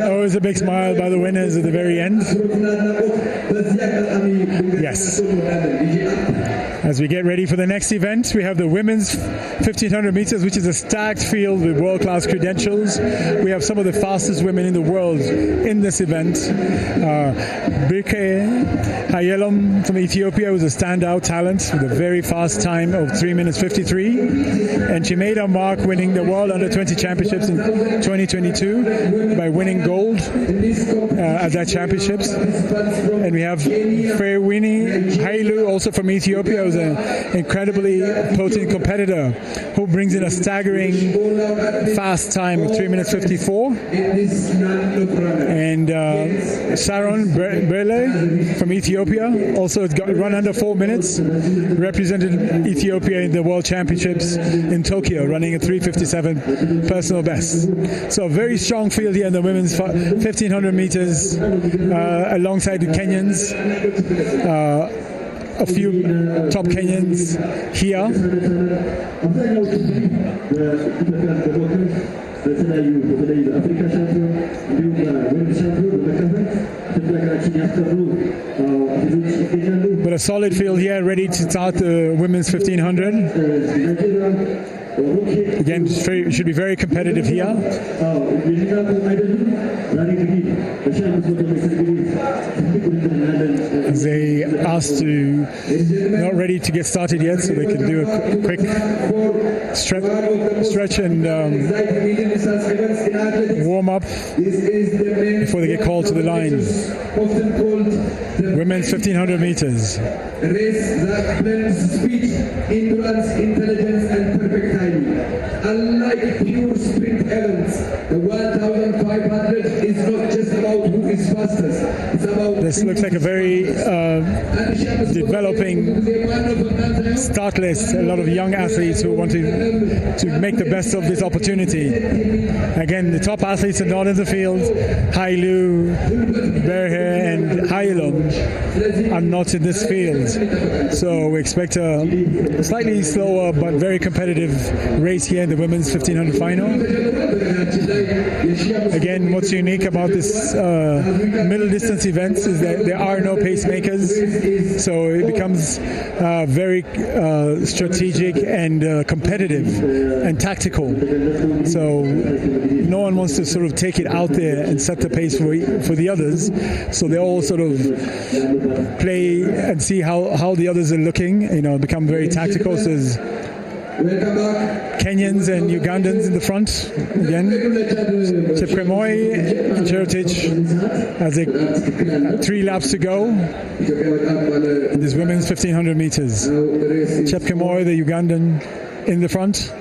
Speaker 12: Always a big smile by the winners at the very end. Yes. As we get ready for the next event, we have the women's 1,500 meters, which is a stacked field with world-class credentials. We have some of the fastest women in the world in this event. Prix Hayelom from Ethiopia was a standout talent with a very fast time of 3:53, and she made her mark winning the World Under-20 Championships in 2022 by winning gold at that championships. And we have Fewini Hailu, also from Ethiopia, who's an incredibly potent competitor who brings in a staggering fast time of 3:54. And Sharon Berle from Ethiopia also has got run under 4 minutes, represented Ethiopia in the World Championships in Tokyo, running a 3:57 personal best. So a very strong field here in the women's 1,500 meters, alongside the Kenyans. A few top Kenyans here. But a solid field here, ready to start the women's 1,500. Again, should be very competitive here. As they asked to, not ready to get started yet, so they can do a quick stretch and warm up before they get called to the line. Women's 1,500 meters.
Speaker 9: A race that blends speed, endurance, intelligence, and perfect timing. Unlike pure sprint events, the 1,500 is not just about who is fastest. It's about
Speaker 12: the This looks like a very developing start list. A lot of young athletes who want to make the best of this opportunity. Again, the top athletes are not in the field. Hailu, Berhe and Hailum are not in this field. So we expect a slightly slower but very competitive race here in the women's 1500 final. Again, what's unique about this middle distance events is that there are no pacemakers, so it becomes very strategic and competitive and tactical. So no one wants to sort of take it out there and set the pace for the others. So they all sort of play and see how the others are looking. Become very tactical. So there's Kenyans and Ugandans in the front again. Chepkemoi and Cherotich has 3 laps to go in this women's 1500 meters. Chepkemoi, the Ugandan, in the front,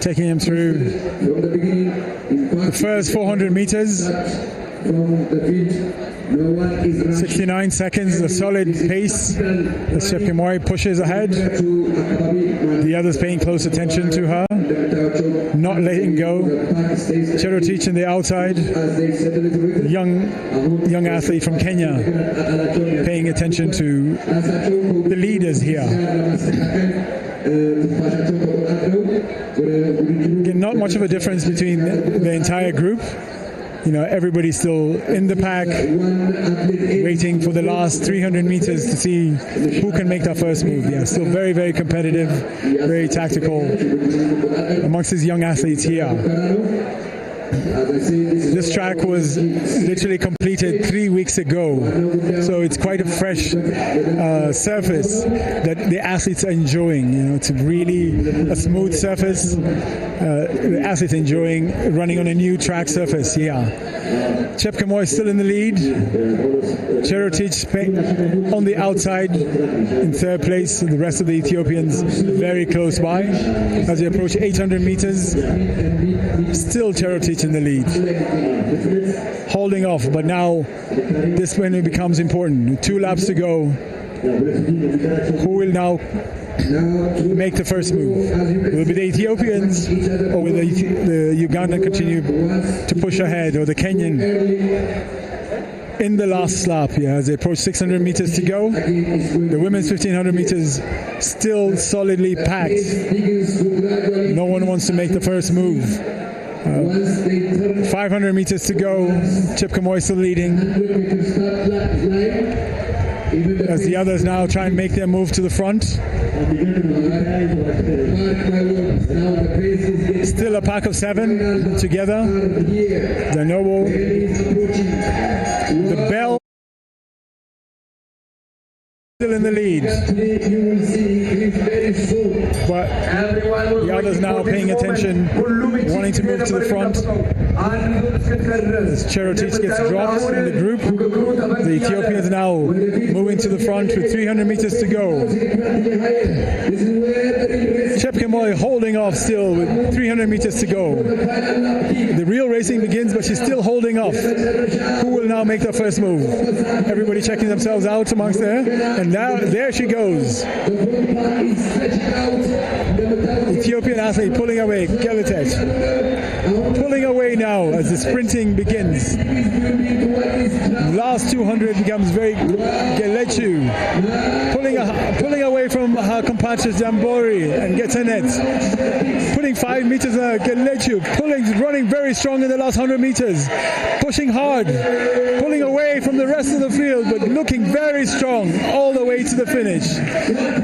Speaker 12: taking him through the first 400 meters. 69 seconds, a solid pace as Chepkemoi pushes ahead. The others paying close attention to her, not letting go. Cherotich in the outside, young athlete from Kenya, paying attention to the leaders here. Again, not much of a difference between the entire group. Everybody's still in the pack, waiting for the last 300 meters to see who can make that first move. Yeah, still very, very competitive, very tactical amongst these young athletes here. This track was literally completed 3 weeks ago, so it's quite a fresh surface that the athletes are enjoying. It's really a smooth surface. The athletes enjoying running on a new track surface. Yeah, Chepkemoi is still in the lead. Cherotich on the outside in 3rd place. The rest of the Ethiopians very close by as they approach 800 meters. Still Cherotich in the lead, holding off, but now this when it becomes important. 2 laps to go. Who will now make the first move? Will it be the Ethiopians, or will the Ugandan continue to push ahead, or the Kenyan in the last lap? Yeah, as they approach 600 meters to go. The women's 1500 meters still solidly packed. No one wants to make the first move. 500 meters to go. Chepkemoi still leading as the others now try and make their move to the front. Still a pack of 7 together. The Noble, the Bell still in the lead, but the others now paying attention, wanting to move to the front. As Cherotich gets dropped in the group, the Ethiopians now moving to the front with 300 meters to go. Chepkemoi holding off still with 300 meters to go. The real racing begins, but she's still holding off. Who will now make the first move? Everybody checking themselves out amongst there, and now there she goes. Ethiopian athlete pulling away, Geletet. Pulling away now as the sprinting begins. Last 200 becomes very Gelechu. Pulling away from her compatriots Dambori and Getanet. Putting 5 meters Gelechu. Running very strong in the last 100 meters. Pushing hard. Pulling away from the rest of the field, but looking very strong all the way to the finish.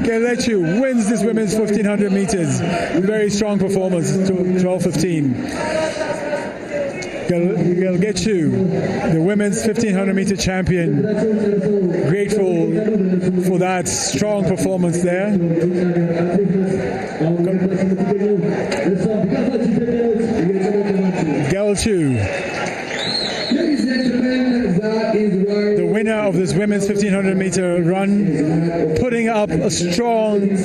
Speaker 12: Gelechu wins this women's 1500 meters. Very strong performance, 12:15. Gelgechu, the women's 1500 meter champion, grateful for that strong performance there. Gelchu, the winner of this women's 1500 meter run, putting up a strong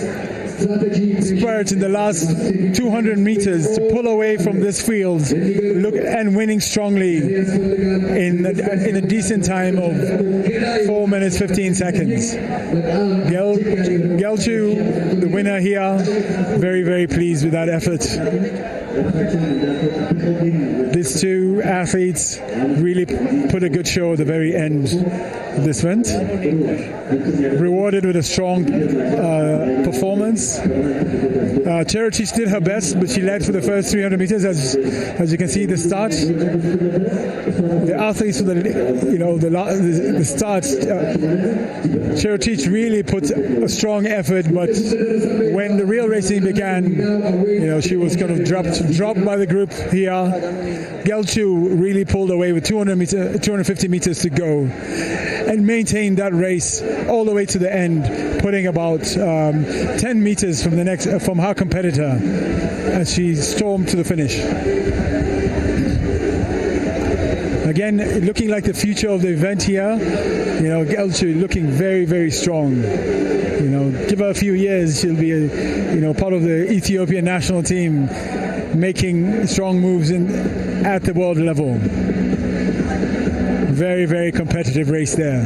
Speaker 12: spurt in the last 200 meters to pull away from this field, and winning strongly in a decent time of 4 minutes 15 seconds. Gelchu, the winner here, very, very pleased with that effort. These two athletes really put a good show at the very end of this event. Rewarded with a strong performance. Charity did her best, but she led for the first 300 meters. As you can see, the start. The athletes for the start. Charity really put a strong effort, but when the real racing began, she was kind of dropped by the group here. Gelchu really pulled away with 250 meters to go, and maintained that race all the way to the end, putting about 10 meters from her competitor as she stormed to the finish. Again, looking like the future of the event here. Gelchu looking very, very strong. Give her a few years, she'll be part of the Ethiopian national team, making strong moves at the world level. Very, very competitive race there.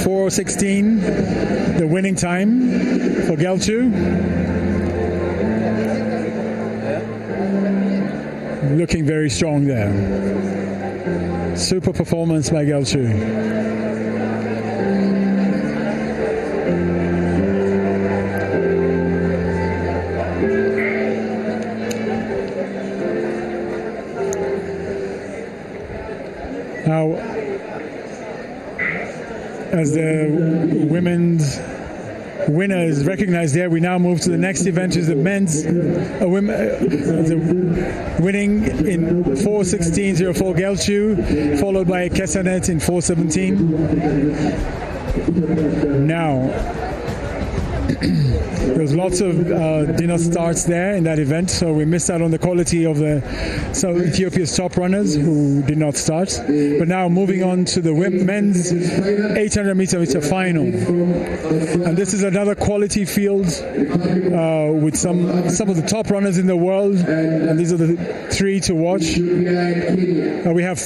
Speaker 12: 4:16, the winning time for Gelchu. Looking very strong there. Super performance by Gelchu. Now, as the women's winner is recognized there, we now move to the next event, is the men's winning in 4:16.04 Gelchu, followed by Kesanet in 4:17. Now, there was lots of did not starts there in that event, so we missed out on the quality of Ethiopia's top runners who did not start. But now moving on to the men's 800 meter final, and this is another quality field with some of the top runners in the world, and these are the three to watch. We have.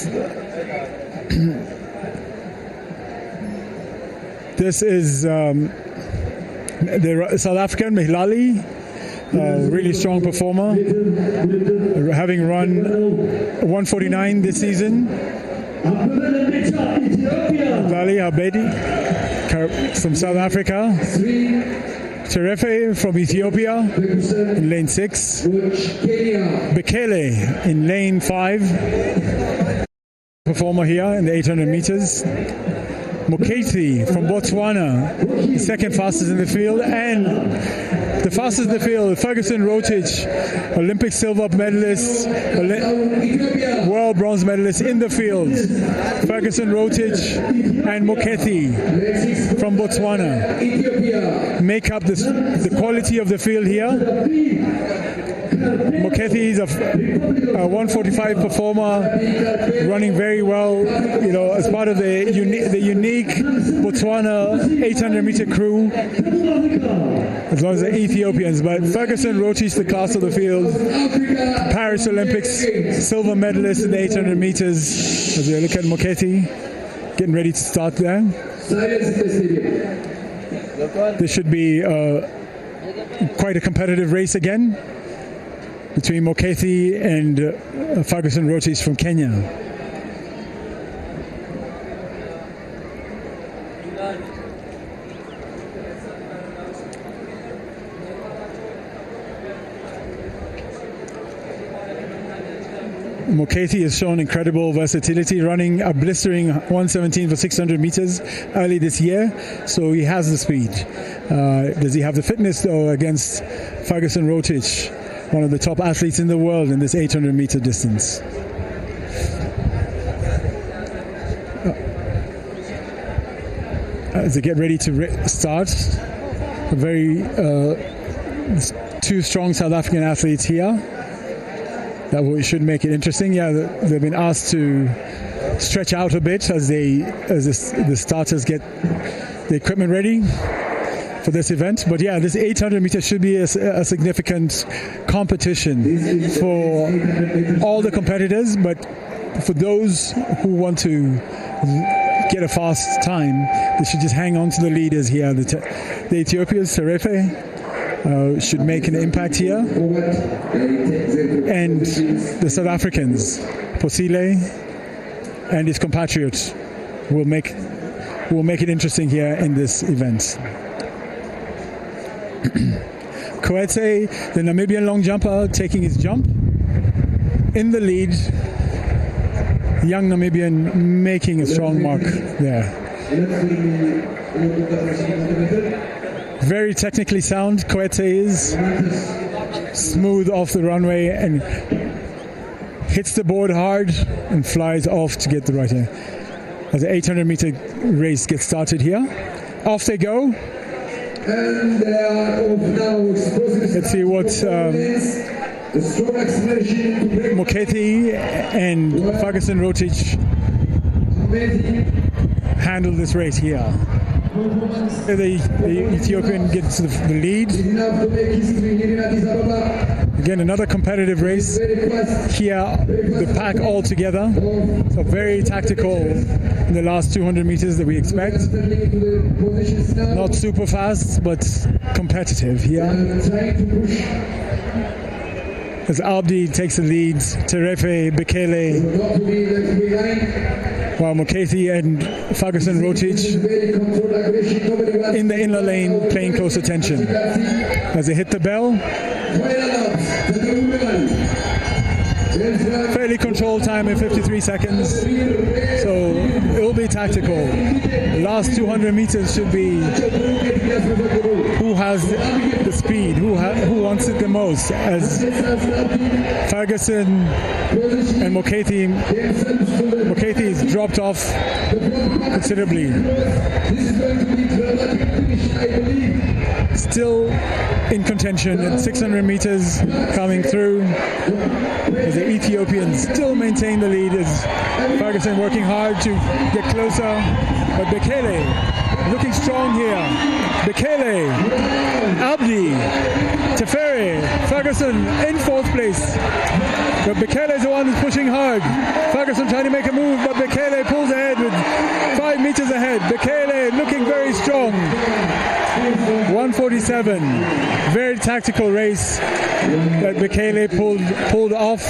Speaker 12: This is the South African Mihlali, really strong performer, having run 1:49 this season. Mihlali Habedi from South Africa. Terefe from Ethiopia in lane 6. Bekele in lane 5. Performer here in the 800 meters. Moketi from Botswana, the second fastest in the field, and the fastest in the field, Ferguson Rotich, Olympic silver medalist, world bronze medalist in the field. Ferguson Rotich and Moketi from Botswana make up the quality of the field here. Moketi is a 1:45 performer, running very well, as part of the unique Botswana 800 meter crew, as well as the Ethiopians. But Ferguson Rotich, the class of the field, Paris Olympics silver medalist in the 800 meters. As we look at Moketi, getting ready to start there. This should be quite a competitive race again between Moketi and Ferguson Rotich from Kenya. Moketi has shown incredible versatility, running a blistering 1:17 for 600 meters early this year, so he has the speed. Does he have the fitness, though, against Ferguson Rotich, one of the top athletes in the world in this 800 meter distance? As they get ready to start, a very two strong South African athletes here. That should make it interesting. Yeah, they've been asked to stretch out a bit as the starters get the equipment ready for this event. But yeah, this 800 meters should be a significant competition for all the competitors, but for those who want to get a fast time, they should just hang on to the leaders here. The Ethiopians, Terefe, should make an impact here, and the South Africans, Posile and his compatriots, will make it interesting here in this event. Koete, the Namibian long jumper, taking his jump in the lead. Young Namibian making a strong mark there. Very technically sound. Koete is smooth off the runway and hits the board hard and flies off to get the right air. As the 800 meter race gets started here. Off they go. Let's see what Moketi and Ferguson Rotich handle this race here. The Ethiopian gets the lead. Again, another competitive race. Here, the pack all together. So very tactical in the last 200 meters that we expect. Not super fast, but competitive here. As Abdi takes the lead, Terefe, Bekele, while Moketi and Ferguson Rotich in the inner lane paying close attention. As they hit the bell, fairly controlled time in 53 seconds, so it will be tactical. The last 200 meters should be who has the speed, who wants it the most, as Ferguson and Moketi is dropped off considerably. Still in contention at 600 meters coming through, as the Ethiopians still maintain the lead, as Ferguson working hard to get closer, but Bekele looking strong here. Bekele, Abdi, Tefere, Ferguson in fourth place, but Bekele is the one who's pushing hard. Ferguson trying to make a move, but Bekele pulls ahead with 5 meters ahead. Bekele looking very strong. 147, very tactical race that Bekele pulled off.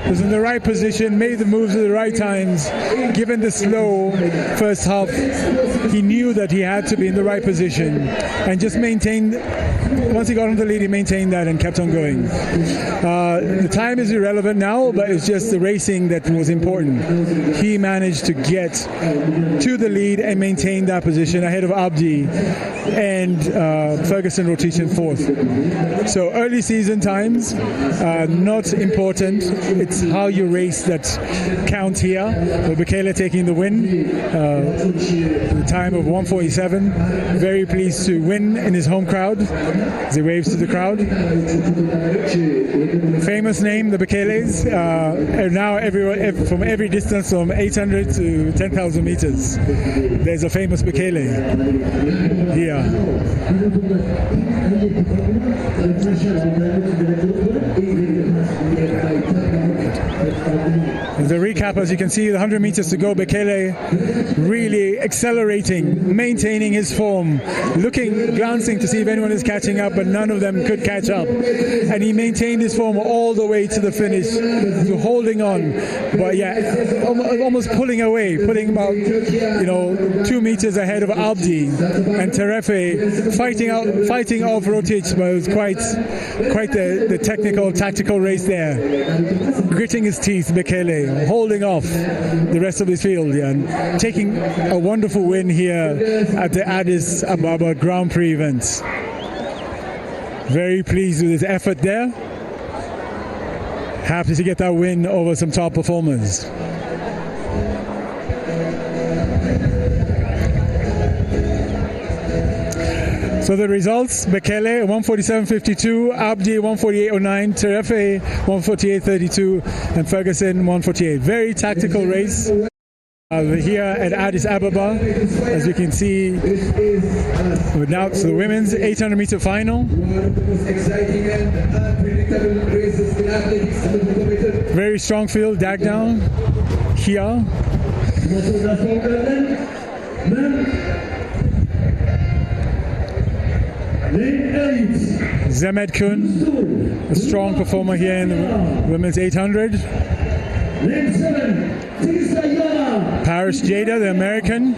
Speaker 12: Was in the right position, made the moves at the right times. Given the slow first half, he knew that he had to be in the right position and just maintained. Once he got on the lead, he maintained that and kept on going. The time is irrelevant now, but it's just the racing that was important. He managed to get to the lead and maintain that position ahead of Abdi and Ferguson Rotich in fourth. So early season times, not important. It's how you race that count here. With Bekele taking the win, the time of 1:47. Very pleased to win in his home crowd as he waves to the crowd. Famous name, the Bekeles, are now everywhere, from every distance from 800 to 10,000 meters. There's a famous Bekele here. The recap, as you can see, the 100 meters to go, Bekele really accelerating, maintaining his form, glancing to see if anyone is catching up, but none of them could catch up. And he maintained his form all the way to the finish, holding on, but yeah, almost pulling putting about 2 meters ahead of Abdi and Terefe, fighting off Rotich, but it was quite the technical, tactical race there. Gritting his teeth, Bekele, holding off the rest of his field, and taking a wonderful win here at the Addis Ababa Grand Prix events. Very pleased with his effort there. Happy to get that win over some top performers. So the results: Bekele 147.52, Abdi 148.09, Terefe 148.32, and Ferguson 148. Very tactical race. Here at Addis Ababa, as you can see, now to the women's 800-meter final. Very strong field, dag down here. Zemed Kun, a strong performer here in the women's 800. Paris Jada, the American.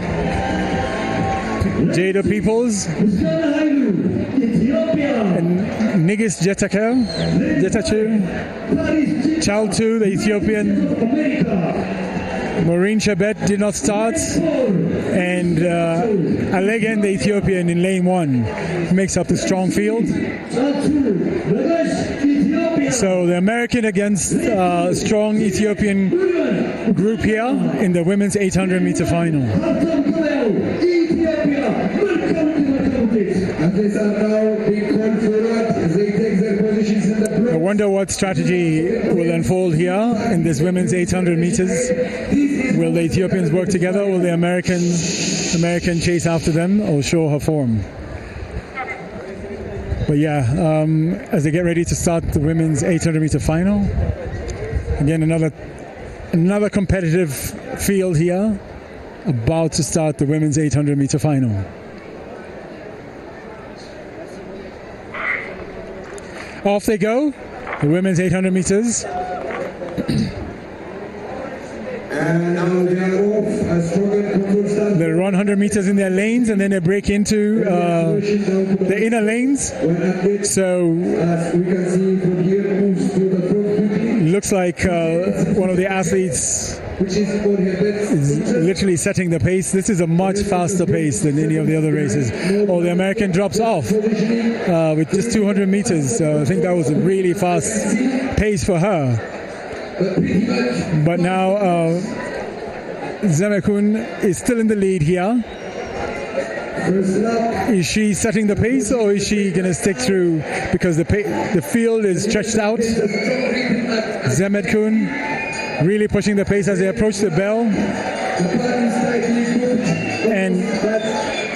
Speaker 12: Jada Peoples. And Nigis Jetachu. Chaltu, the Ethiopian. Maureen Shabet did not start. And Alegen, the Ethiopian, in lane 1 makes up the strong field. So the American against strong Ethiopian group here in the women's 800-meter final. I wonder what strategy will unfold here in this women's 800 meters. Will the Ethiopians work together? Will the American chase after them or show her form? But yeah, as they get ready to start the women's 800-meter final, again another competitive field here, about to start the women's 800-meter final. Off they go, the women's 800 meters.
Speaker 9: And now they are off.
Speaker 12: They run 100 meters in their lanes and then they break into the inner lanes. So looks like one of the athletes is literally setting the pace. This is a much faster pace than any of the other races. Oh, the American drops off with just 200 meters. I think that was a really fast pace for her. But now Zemekun is still in the lead here. Is she setting the pace or is she going to stick through because the field is stretched out? Zemekun really pushing the pace as they approach the bell. And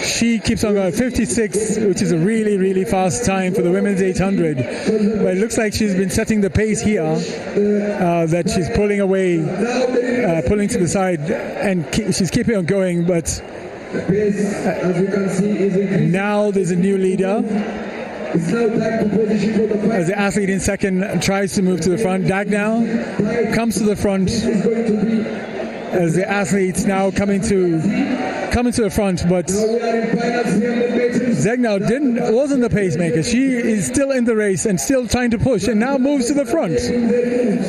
Speaker 12: she keeps on going 56, which is a really, really fast time for the women's 800. But it looks like she's been setting the pace here, that she's pulling away, pulling to the side, and she's keeping on going. But now there's a new leader. As the athlete in second tries to move to the front, Dagnau comes to the front. As the athletes now coming to the front, but Zegnow wasn't the pacemaker. She is still in the race and still trying to push, and now moves to the front.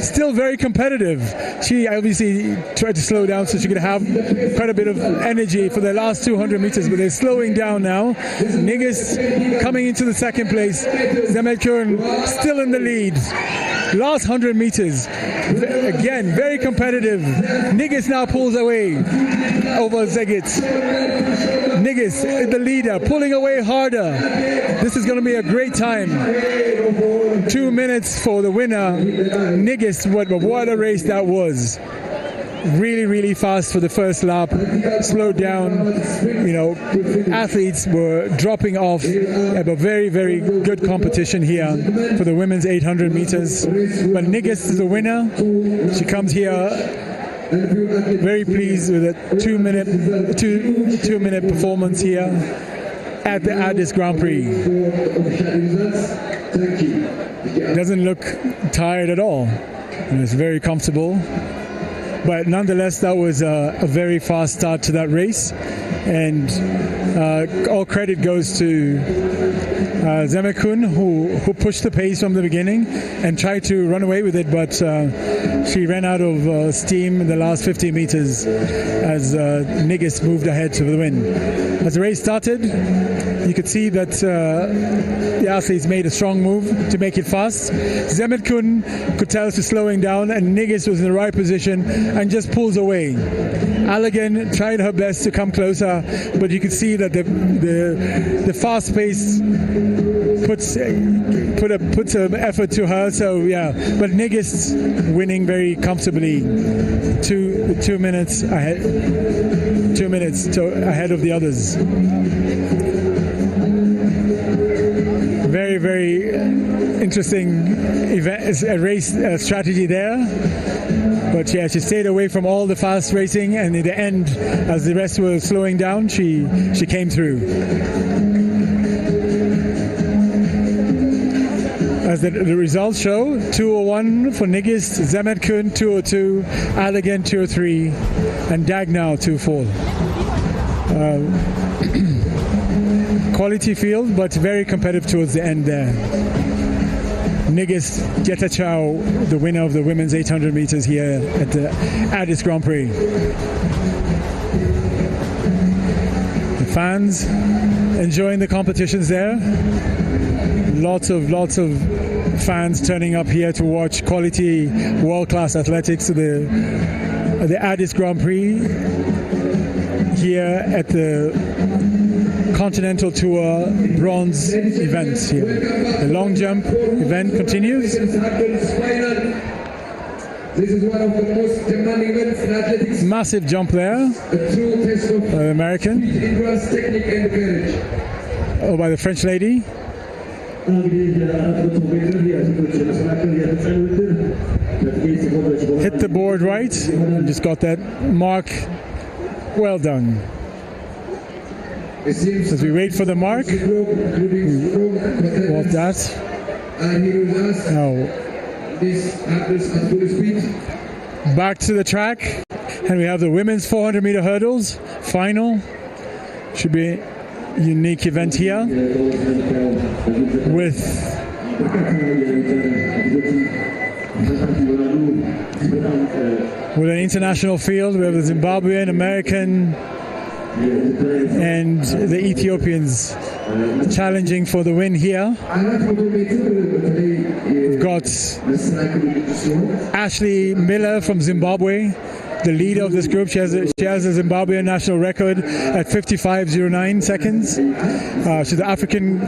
Speaker 12: Still very competitive. She obviously tried to slow down so she could have quite a bit of energy for the last 200 meters, but they're slowing down now. Nigis coming into the second place. Zemedkern still in the lead. Last 100 meters. Again, very competitive. Nigis now pulls away over Zegit. Nigis, the leader, pulling away harder. This is going to be a great time. 2 minutes for the winner. Nigis, what a race that was. Really, really fast for the first lap. Slowed down. You know, athletes were dropping off. But very, very good competition here for the women's 800 meters. But Nigis is the winner. She comes here very pleased with a 2 minute performance here at the Addis Grand Prix. Doesn't look tired at all. And it's very comfortable. But nonetheless, that was a very fast start to that race. And all credit goes to Zemekun, who pushed the pace from the beginning and tried to run away with it, but she ran out of steam in the last 50 meters as Nigis moved ahead to the win. As the race started, you could see that the athletes made a strong move to make it fast. Zemetkun could tell us was slowing down, and Nigis was in the right position and just pulls away. Allagan tried her best to come closer, but you could see that the fast pace puts an effort to her. So yeah, but Nigis winning very comfortably, 2 minutes ahead, 2 minutes ahead of the others. Very, very interesting event, race strategy there. But yeah, she stayed away from all the fast racing, and in the end, as the rest were slowing down, she came through. As the results show, 2:01 for Nigis, Zemetkun 2:02, Allagan 2:03, and Dagnau 2:04. Quality field, but very competitive towards the end there. Nigis Jetachau, the winner of the women's 800 meters here at the Addis Grand Prix. The fans enjoying the competitions there. Lots of fans turning up here to watch quality, world-class athletics at the Addis Grand Prix here at the Continental Tour bronze events here. The long jump event continues.
Speaker 9: This is one of the most demanding events in athletics.
Speaker 12: Massive jump there.
Speaker 9: A true test of
Speaker 12: American.
Speaker 9: endurance, technique, and courage.
Speaker 12: Oh, by the French lady. Hit the board right. Just got that mark. Well done. As we wait for the mark, what's that? Now, back to the track, and we have the women's 400 meter hurdles final. Should be a unique event here with an international field. We have the Zimbabwean, American, and the Ethiopians challenging for the win here. We've got Ashley Miller from Zimbabwe, the leader of this group. She has a Zimbabwean national record at 55.09 seconds. She's the African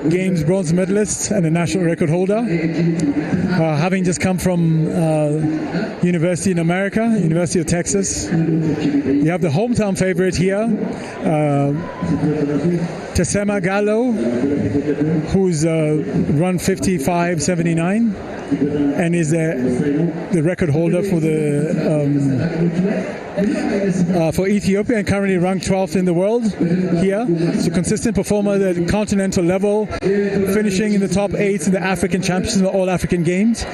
Speaker 12: Games bronze medalist and a national record holder, having just come from university in America, University of Texas. You have the hometown favorite here, Tesema Gallo, who's run 55.79 and is the record holder for for Ethiopia, and currently ranked 12th in the world here. So consistent performer at the continental level, finishing in the top 8 in the African Championships and All African Games.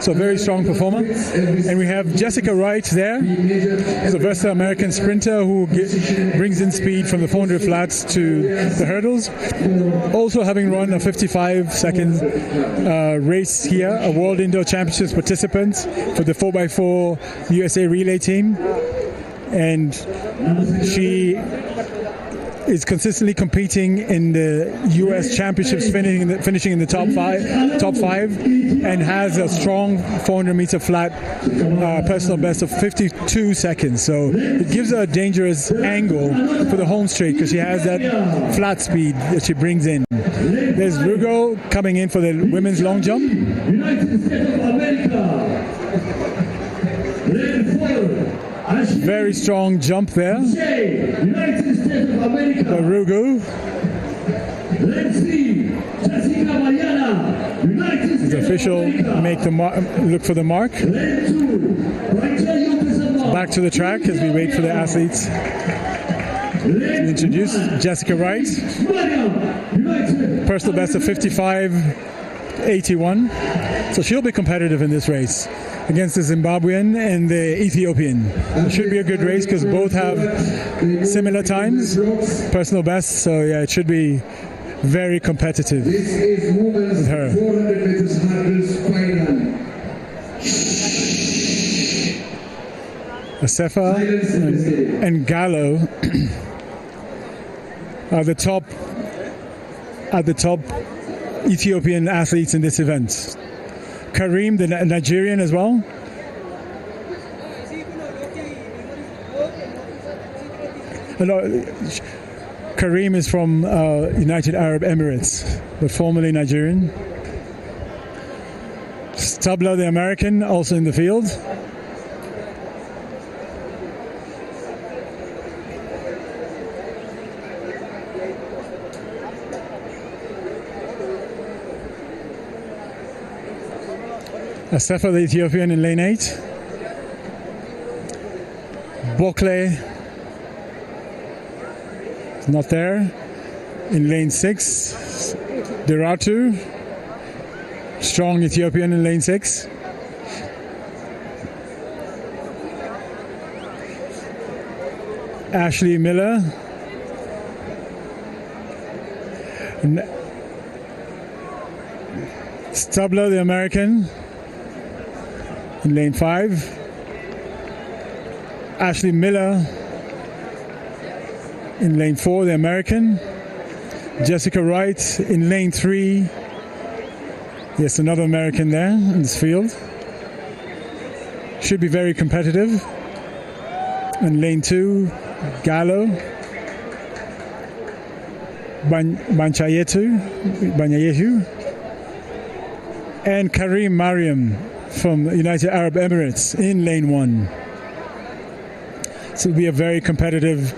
Speaker 12: So very strong performer. And we have Jessica Wright there, who's a versatile American sprinter who brings in speed from the 400 flats to the hurdles. Also having run a 55-second race here, a World Indoor Championships participant for the 4x4 USA relay team. And she is consistently competing in the U.S. Championships, finishing in the top five, and has a strong 400-meter flat personal best of 52 seconds. So it gives her a dangerous angle for the home straight because she has that flat speed that she brings in. There's Rugo coming in for the women's long jump.
Speaker 6: United States of America.
Speaker 12: Very strong jump there.
Speaker 6: United States of America.
Speaker 12: Rugu.
Speaker 6: Let's see. Jessica Mariana. United States
Speaker 12: The official make the look for the mark. Back to the track as we wait for the athletes to introduce Jessica Wright. Personal best of 55.81. So she'll be competitive in this race against the Zimbabwean and the Ethiopian. It should be a good race because both have similar times, personal best. So yeah, it should be very competitive with her. Asefa and Gallo are the top Ethiopian athletes in this event. Karim, the Nigerian as well. Karim is from United Arab Emirates, but formerly Nigerian. Stabler, the American, also in the field. Asefa, the Ethiopian, in lane 8. Bokle, not there. In lane 6, Deratu, strong Ethiopian in lane 6. Ashley Miller. Stabler, the American, in lane 5. Ashley Miller in lane 4, the American. Jessica Wright in lane 3. Yes, another American there in this field. Should be very competitive. In lane 2, Gallo. Banyayehu. And Karim Mariam from the United Arab Emirates in lane 1. So it'll be a very competitive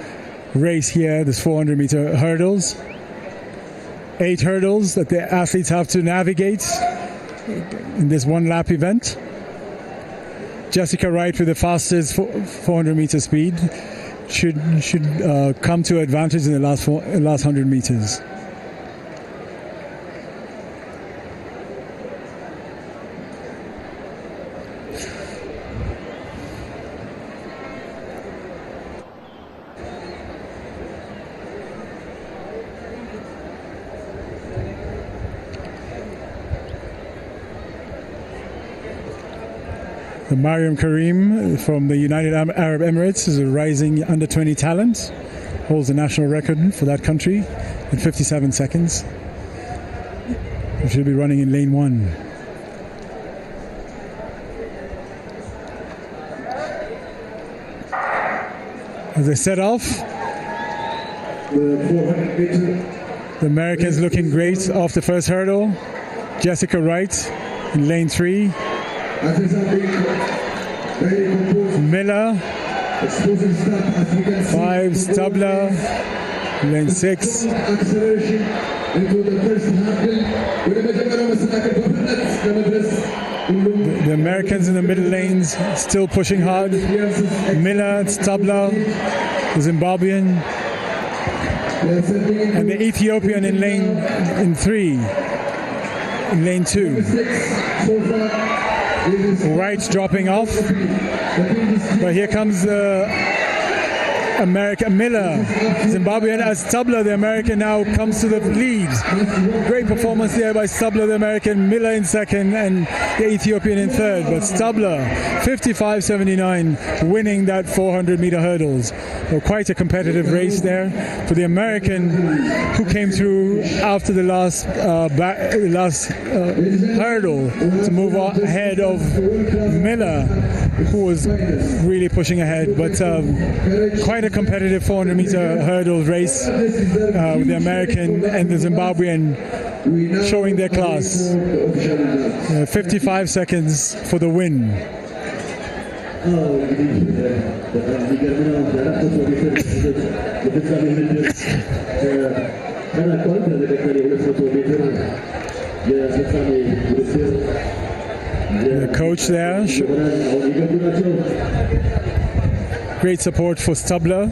Speaker 12: race here. There's 400-meter hurdles. 8 hurdles that the athletes have to navigate in this one-lap event. Jessica Wright with the fastest 400-meter speed should come to advantage in the last 100 meters. Mariam Karim from the United Arab Emirates is a rising under-20 talent, holds the national record for that country in 57 seconds. She'll be running in lane 1. As they set off, the Americans looking great off the first hurdle. Jessica Wright in lane 3. Miller, 5, Stabler, lane 6. The Americans in the middle lanes still pushing hard. Miller, Stabler, the Zimbabwean, and the Ethiopian in lane 3, in lane 2. Wright dropping off, but here comes the American Miller, Zimbabwean, as Stabler, the American, now comes to the lead. Great performance there by Stabler, the American, Miller in second, and the Ethiopian in third. But Stabler, 55.79, winning that 400-meter hurdles. So quite a competitive race there for the American, who came through after the last hurdle to move ahead of Miller, who was really pushing ahead. But quite a competitive 400-meter hurdle race with the American and the Zimbabwean showing their class. 55 seconds for the win. The coach there. Great support for Stabler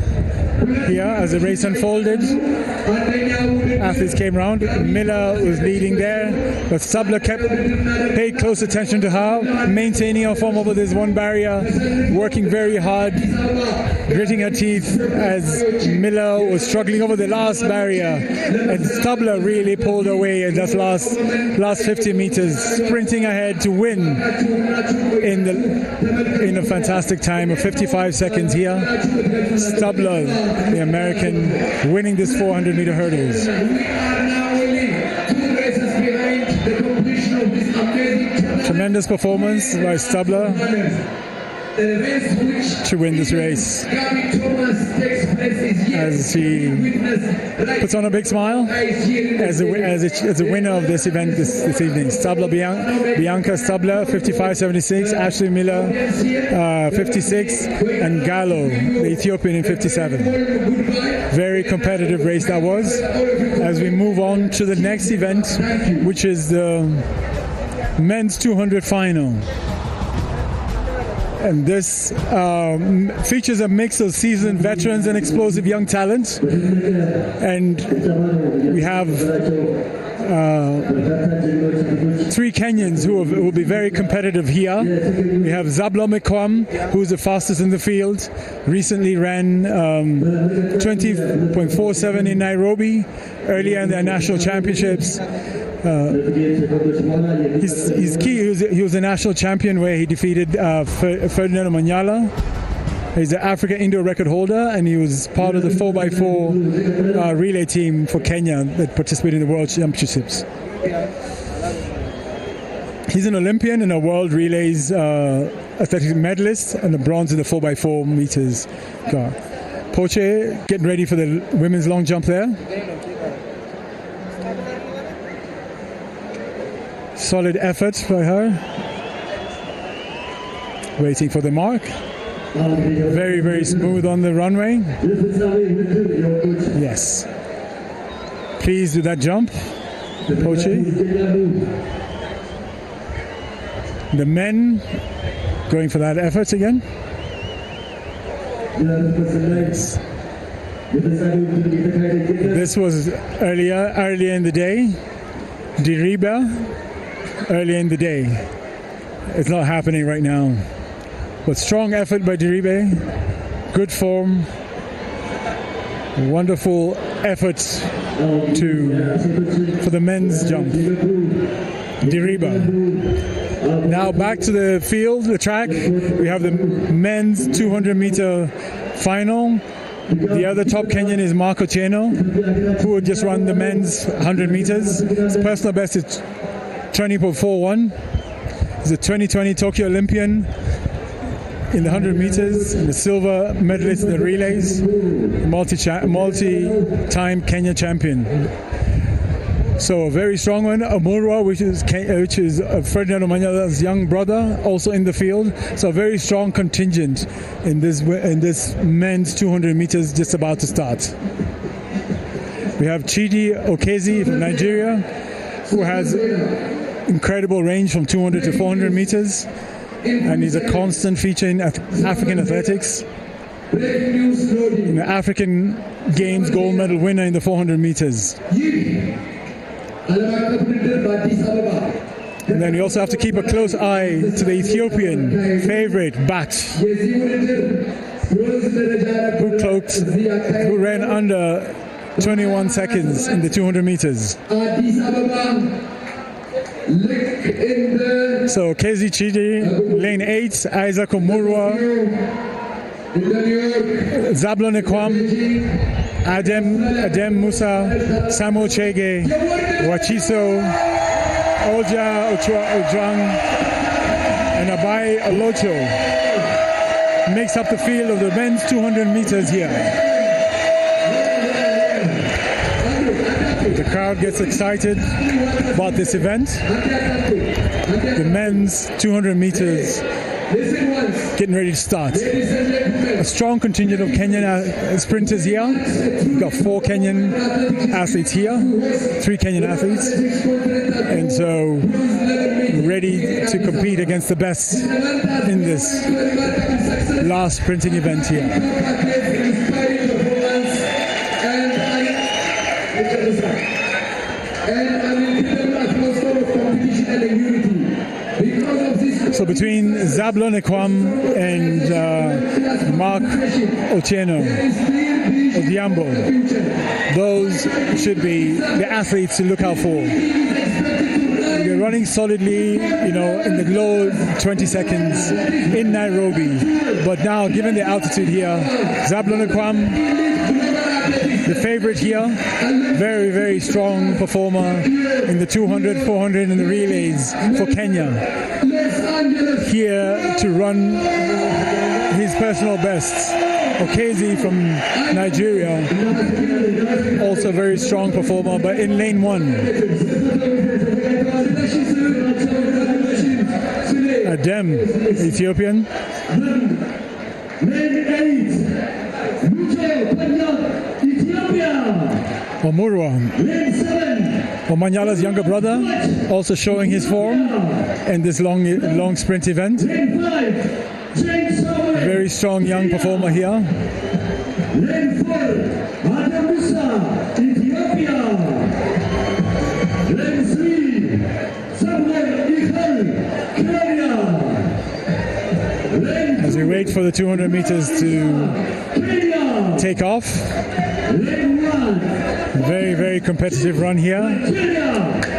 Speaker 12: here as the race unfolded. Athletes came round. Miller was leading there, but Stabler paid close attention to her, maintaining her form over this one barrier, working very hard, gritting her teeth as Miller was struggling over the last barrier, and Stabler really pulled away in that last 50 meters, sprinting ahead to win in a fantastic time of 55 seconds here. Stabler the American, winning this 400-meter hurdles.
Speaker 9: We are now only 2 races behind the completion of this amazing tournament.
Speaker 12: Tremendous performance by Stabler to win this race, as he puts on a big smile as a winner of this event this evening. Stabler, Bianca Stabler, 55.76, Ashley Miller, 56, and Gallo, the Ethiopian, in 57. Very competitive race that was. As we move on to the next event, which is the men's 200 final. And this features a mix of seasoned veterans and explosive young talent. And we have 3 Kenyans who will be very competitive here. We have Zablo Mekwam, who's the fastest in the field. Recently ran 20.47 in Nairobi earlier in their national championships. He's key. He was a national champion where he defeated Ferdinand Manyala. He's the Africa indoor record holder, and he was part of the 4x4 relay team for Kenya that participated in the World Championships. He's an Olympian and a World Relays athletics medalist, and a bronze in the 4x4 meters. Poche getting ready for the women's long jump there. Solid effort by her. Waiting for the mark. Very, very smooth on the runway. Yes. Pleased with that jump. Poche. The men going for that effort again. This was earlier in the day. Diriba. Earlier in the day. It's not happening right now. But strong effort by Diribe. Good form. Wonderful effort for the men's jump. Diriba. Now back to the field, the track. We have the men's 200-meter final. The other top Kenyan is Marco Cheno, who would just run the men's 100 meters. His personal best is 20.41. He's a 2020 Tokyo Olympian in the 100 meters, and the silver medalist in the relays, multi-time Kenya champion. So a very strong one. Amurwa, which is Ferdinand Omanyala's young brother, also in the field. So a very strong contingent in this men's 200 meters just about to start. We have Chidi Okezi from Nigeria, who has incredible range from 200 to 400 meters, and he's a constant feature in African athletics. In the African Games gold medal winner in the 400 meters. And then you also have to keep a close eye to the Ethiopian favorite, Bat, who ran under 21 seconds in the 200 meters. So Kezi Chidi, lane 8, Isaac Omurwa, Zablon Ekwam, Adem Musa, Samuel Chege, Wachiso, Oja Ojwang, and Abai Olocho makes up the field of the men's 200 meters here. The crowd gets excited about this event. The men's 200 meters getting ready to start. A strong contingent of Kenyan sprinters here. We've got 4 Kenyan athletes here, 3 Kenyan athletes, and so ready to compete against the best in this last sprinting event here. So between Zablon Ekwam and Mark Otieno, Odiambo, those should be the athletes to look out for. They're running solidly, in the low 20 seconds in Nairobi. But now, given the altitude here, Zablon Ekwam the favorite here. Very, very strong performer in the 200, 400 and the relays for Kenya. Here to run his personal best. Okezi from Nigeria, also very strong performer, but in lane 1. Adem, Ethiopian. Omurwa, Omanyala's younger brother, also showing his form in this long sprint event. Very strong young performer here.
Speaker 9: Lane 4, Ethiopia. Lane 3, Samuel Ikhal, Kenya.
Speaker 12: As we wait for the 200 meters to take off.
Speaker 9: Lane 1.
Speaker 12: Very, very competitive run here.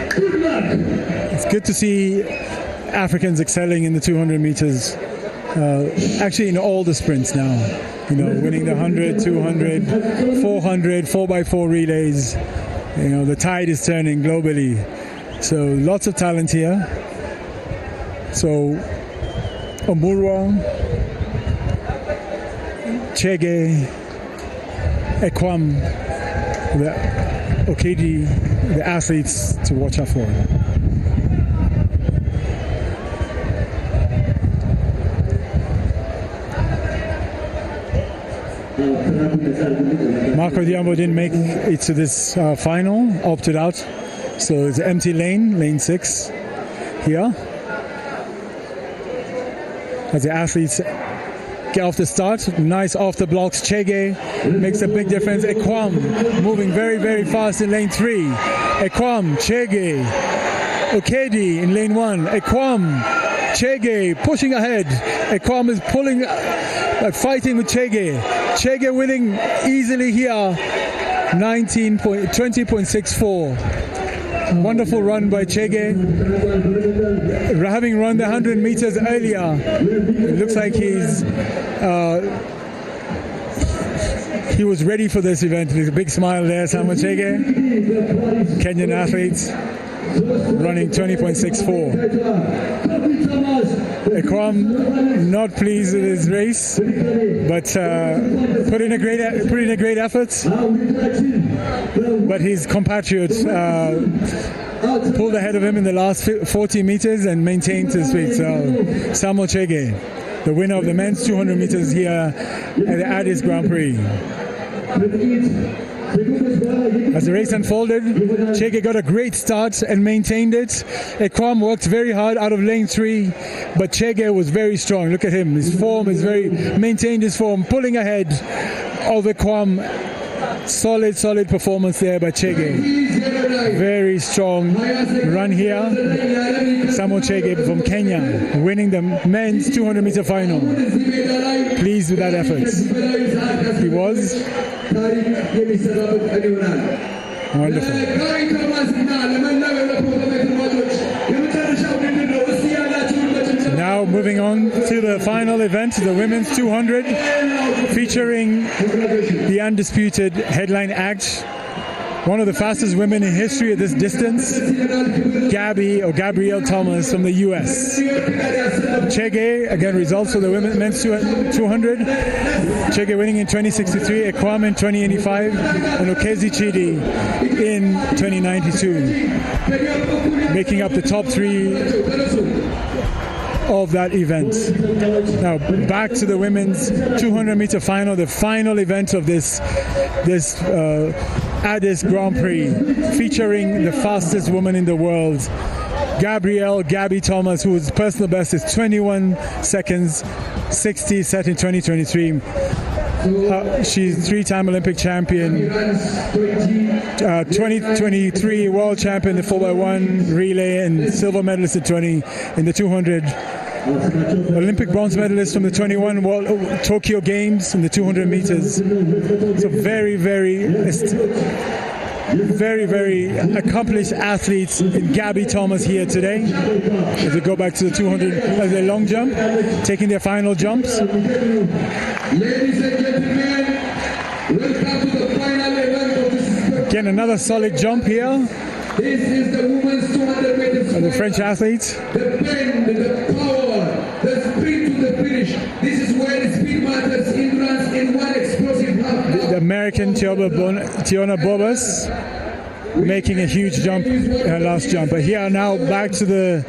Speaker 9: Good luck.
Speaker 12: It's good to see Africans excelling in the 200 meters. Actually in all the sprints now, winning the 100, 200, 400, 4x4 relays. The tide is turning globally. So lots of talent here. So Omurwa, Chege, Ekwam, the Okedi, the athletes to watch out for. Marco Diambo didn't make it to this final, opted out. So it's an empty lane 6 here. As the athletes get off the start, nice off the blocks. Chege makes a big difference. Ekwam moving very, very fast in lane 3. Ekwam, Chege, Okedi in lane 1. Ekwam, Chege pushing ahead. Ekwam is pulling, fighting with Chege. Chege winning easily here, 20.64. Wonderful run by Chege. Having run the 100 meters earlier, it looks like he was ready for this event. There's a big smile there, Samuel Chege. Kenyan athletes running 20.64. Ekwam not pleased with his race, but put in a great effort. But his compatriot pulled ahead of him in the last 40 meters and maintained his speed. So Samuel Chege, the winner of the men's 200 meters here at the Addis Grand Prix. As the race unfolded, Chege got a great start and maintained it. Ekwam worked very hard out of lane 3, but Chege was very strong. Look at him, his form is maintained his form, pulling ahead of Ekwam. Solid performance there by Chege. Very strong run here. Samuel Chege from Kenya, winning the men's 200 meter final. Pleased with that effort. He was. Wonderful. Now moving on to the final event, the women's 200, featuring the undisputed headline act. One of the fastest women in history at this distance, Gabrielle Thomas from the US. Chege, again, results for the men's 200. Chege winning in 2063, Ekwam in 2085, and Okezi Chidi in 2092. Making up the top 3 of that event. Now back to the women's 200 meter final, the final event of this Addis Grand Prix, featuring the fastest woman in the world, Gabby Thomas, whose personal best is 21 seconds 60 set in 2023. She's 3-time Olympic champion, 2023 world champion in the 4x1 relay, and silver medalist in the 200. Olympic bronze medalist from the 21 Tokyo Games in the 200 meters. So very accomplished athletes in Gabby Thomas here today. As we go back to the 200, the long jump, taking their final jumps.
Speaker 9: Ladies and gentlemen, welcome to the final event
Speaker 12: Again, another solid jump here.
Speaker 9: This is the women's 200 meters.
Speaker 12: And the French athletes.
Speaker 9: The bend, the power, the speed to the finish. This is where the speed matters. Endurance in one explosive half.
Speaker 12: The American Tiona Bobas making a huge jump, her last jump. But here now back to the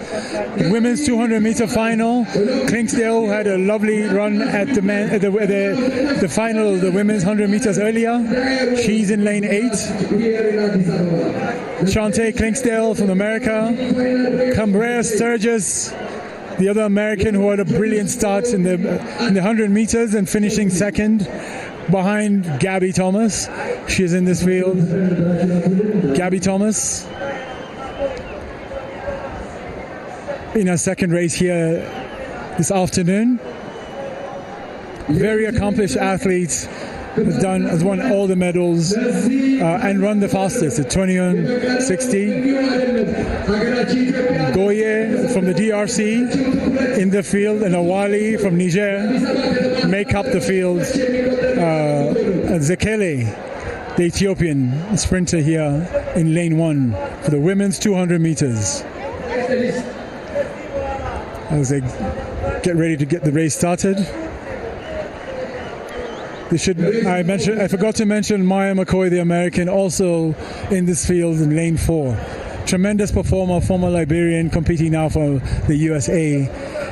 Speaker 12: women's 200-meter final. Clinksdale had a lovely run at the final of the women's 100 meters earlier. She's in lane 8. Shantae Clinksdale from America. Cambrea Sturgis, the other American who had a brilliant start in the 100 meters and finishing second behind Gabby Thomas. She's in this field. Gabby Thomas in her second race here this afternoon. Very accomplished athlete. Has won all the medals and run the fastest at 21:60. Goye from the DRC in the field and Awali from Niger make up the field. Zekele, the Ethiopian sprinter here in lane 1 for the women's 200 meters. As they get ready to get the race started. I forgot to mention Maya McCoy, the American, also in this field in lane 4. Tremendous performer, former Liberian, competing now for the USA.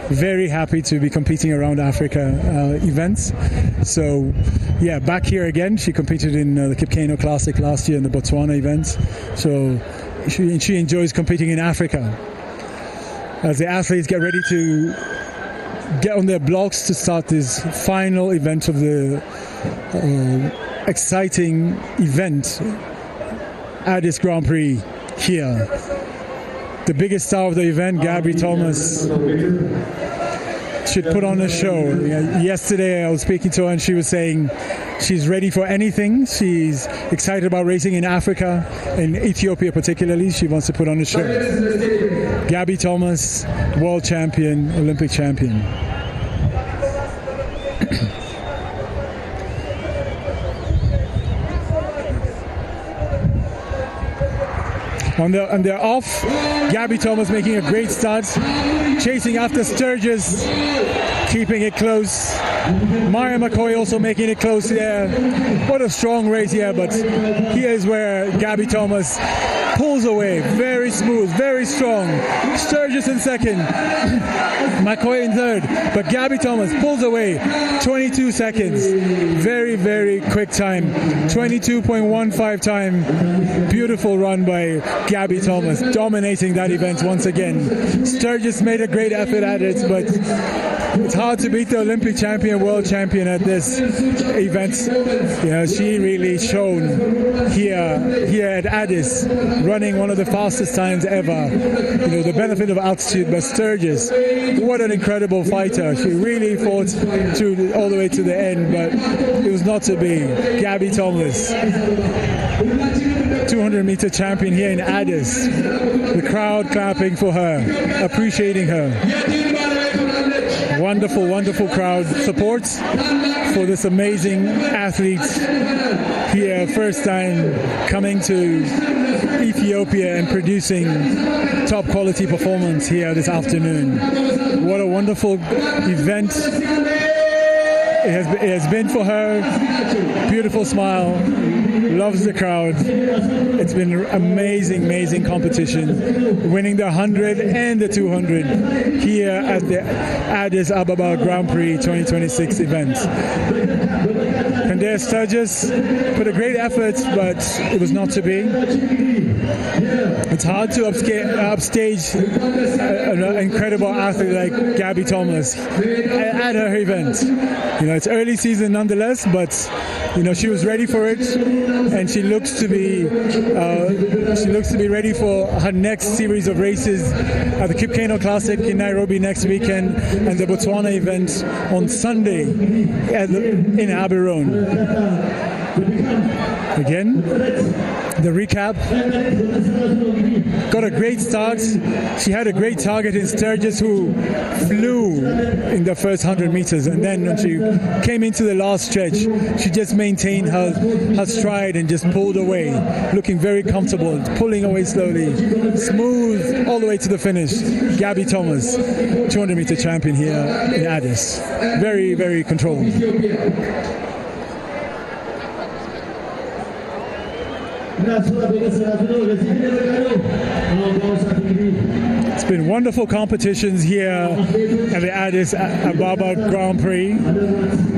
Speaker 12: Very happy to be competing around Africa events. So, yeah, back here again. She competed in the Cape Kano Classic last year in the Botswana events. So she enjoys competing in Africa. As the athletes get ready to get on their blocks to start this final event of the exciting event, Addis Grand Prix here. The biggest star of the event, Gabby Thomas, should put on a show. Yesterday I was speaking to her and she was saying she's ready for anything. She's excited about racing in Africa, in Ethiopia particularly. She wants to put on a show. Gabby Thomas, world champion, Olympic champion. On their off, Gabby Thomas making a great start, chasing after Sturgis, keeping it close. Maya McCoy also making it close there. What a strong race here, but here is where Gabby Thomas pulls away. Very smooth, very strong. Sturgis in second, McCoy in third, but Gabby Thomas pulls away. 22 seconds. Very, very quick time. 22.15 time. Beautiful run by Gabby Thomas, dominating that event once again. Sturgis made a great effort at it, but it's hard to beat the Olympic champion, world champion at this event. You know, she really shone here at Addis, running one of the fastest times ever. You know, the benefit of altitude, but Sturgis, what an incredible fighter. She really fought through all the way to the end, but it was not to be. Gabby Thomas, 200-meter champion here in Addis. The crowd clapping for her, appreciating her. Wonderful, wonderful crowd support for this amazing athlete here. First time coming to Ethiopia and producing top quality performance here this afternoon. What a wonderful event it has been for her. Beautiful smile, loves the crowd. It's been amazing, amazing competition. Winning the 100 and the 200 here at the Addis Ababa Grand Prix 2026 event. Candace Sturgis put a great effort, but it was not to be. It's hard to upstage an incredible athlete like Gabby Thomas at her event. You know, it's early season nonetheless, but you know, she was ready for it, and she looks to be ready for her next series of races at the Cape Kano Classic in Nairobi next weekend, and the Botswana event on Sunday in Gaborone. Again, the recap. got a great start. She had a great target in Sturgis, who flew in the first 100 meters, and then when she came into the last stretch, she just maintained her stride and just pulled away, looking very comfortable, pulling away slowly, smooth all the way to the finish. Gabby Thomas, 200-meter champion here in Addis. Very, very controlled. It's been wonderful competitions here at the Addis Ababa Grand Prix.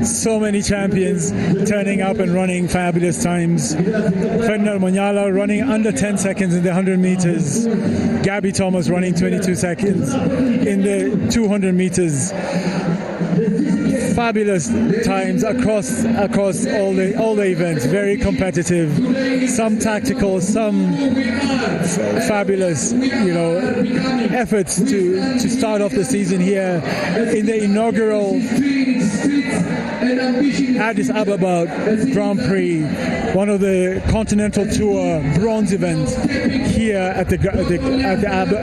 Speaker 12: So many champions turning up and running fabulous times. Ferdinand Monyala running under 10 seconds in the 100 meters. Gabby Thomas running 22 seconds in the 200 meters. Fabulous times across all the events. Very competitive. Some tactical, some fabulous, efforts to start off the season here in the inaugural Addis Ababa Grand Prix, one of the Continental Tour bronze events here at the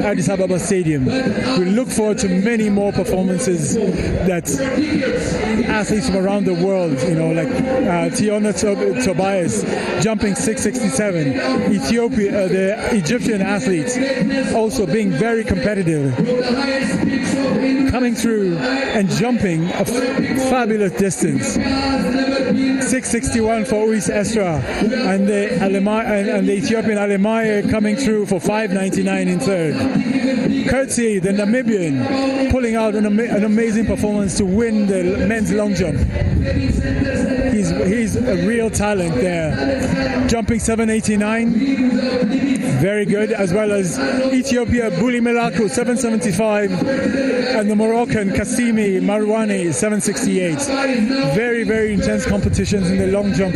Speaker 12: Addis Ababa Stadium. We look forward to many more performances that athletes from around the world, like Tiona Tobias jumping 667, Ethiopia, the Egyptian athletes also being very competitive, coming through and jumping a fabulous distance. 661 for Uis Estra and the Ethiopian Alemaye coming through for 599 in third. Kurtzi, the Namibian, pulling out an amazing performance to win the men's long jump. He's a real talent there. Jumping 789, very good, as well as Ethiopia Buli Melaku 775 and the Moroccan Kassimi Marwani 768. Very, very intense competitions in the long jump,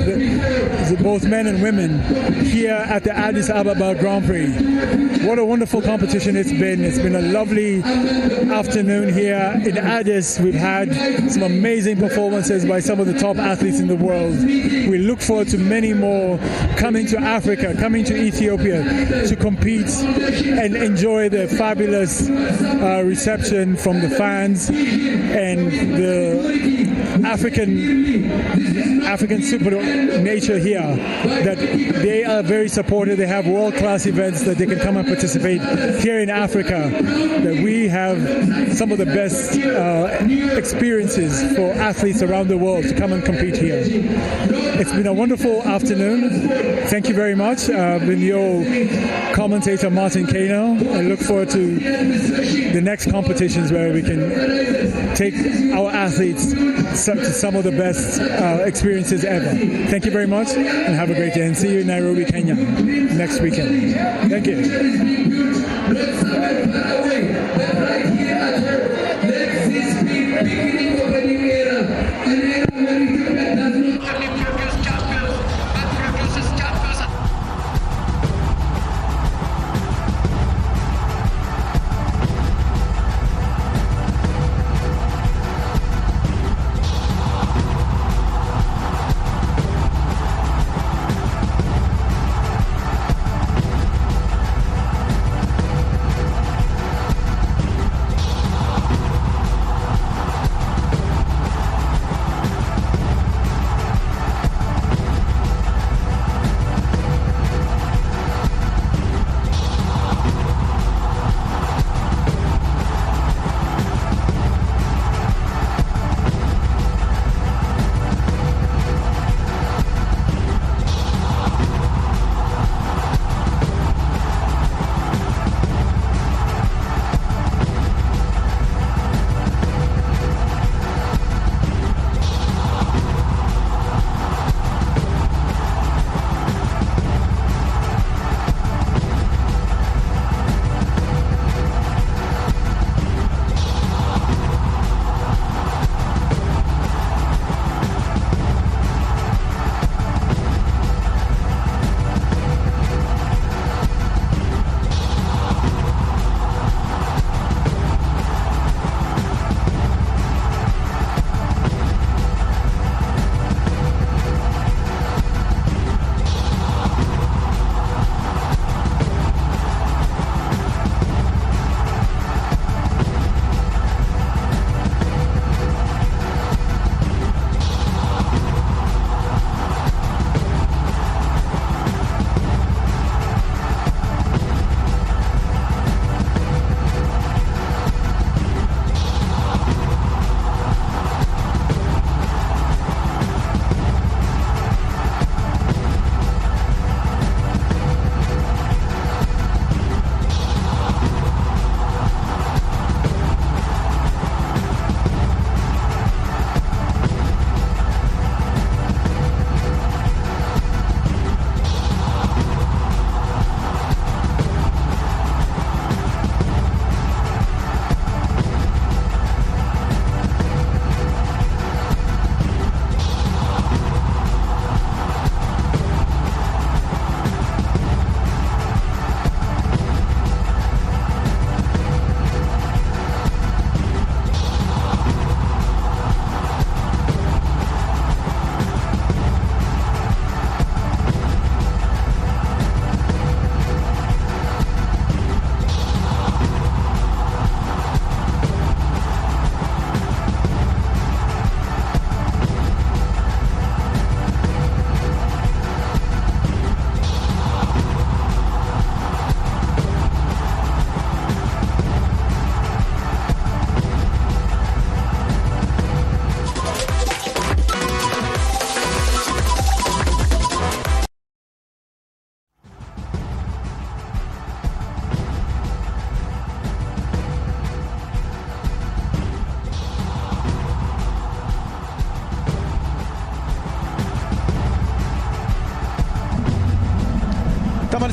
Speaker 12: both men and women, here at the Addis Ababa Grand Prix. What a wonderful competition it's been. It's been a lovely afternoon here in Addis. We've had some amazing performances by some of the top athletes in the world. We look forward to many more coming to Africa, coming to Ethiopia to compete and enjoy the fabulous reception from the fans and the African super nature here, that they are very supportive. They have world-class events that they can come and participate here in Africa, that we have some of the best experiences for athletes around the world to come and compete here. It's been a wonderful afternoon. Thank you very much. I've been your commentator, Martin Kano. I look forward to the next competitions where we can take our athletes to some of the best experiences ever. Thank you very much and have a great day, and see you in Nairobi, Kenya next weekend. Thank you.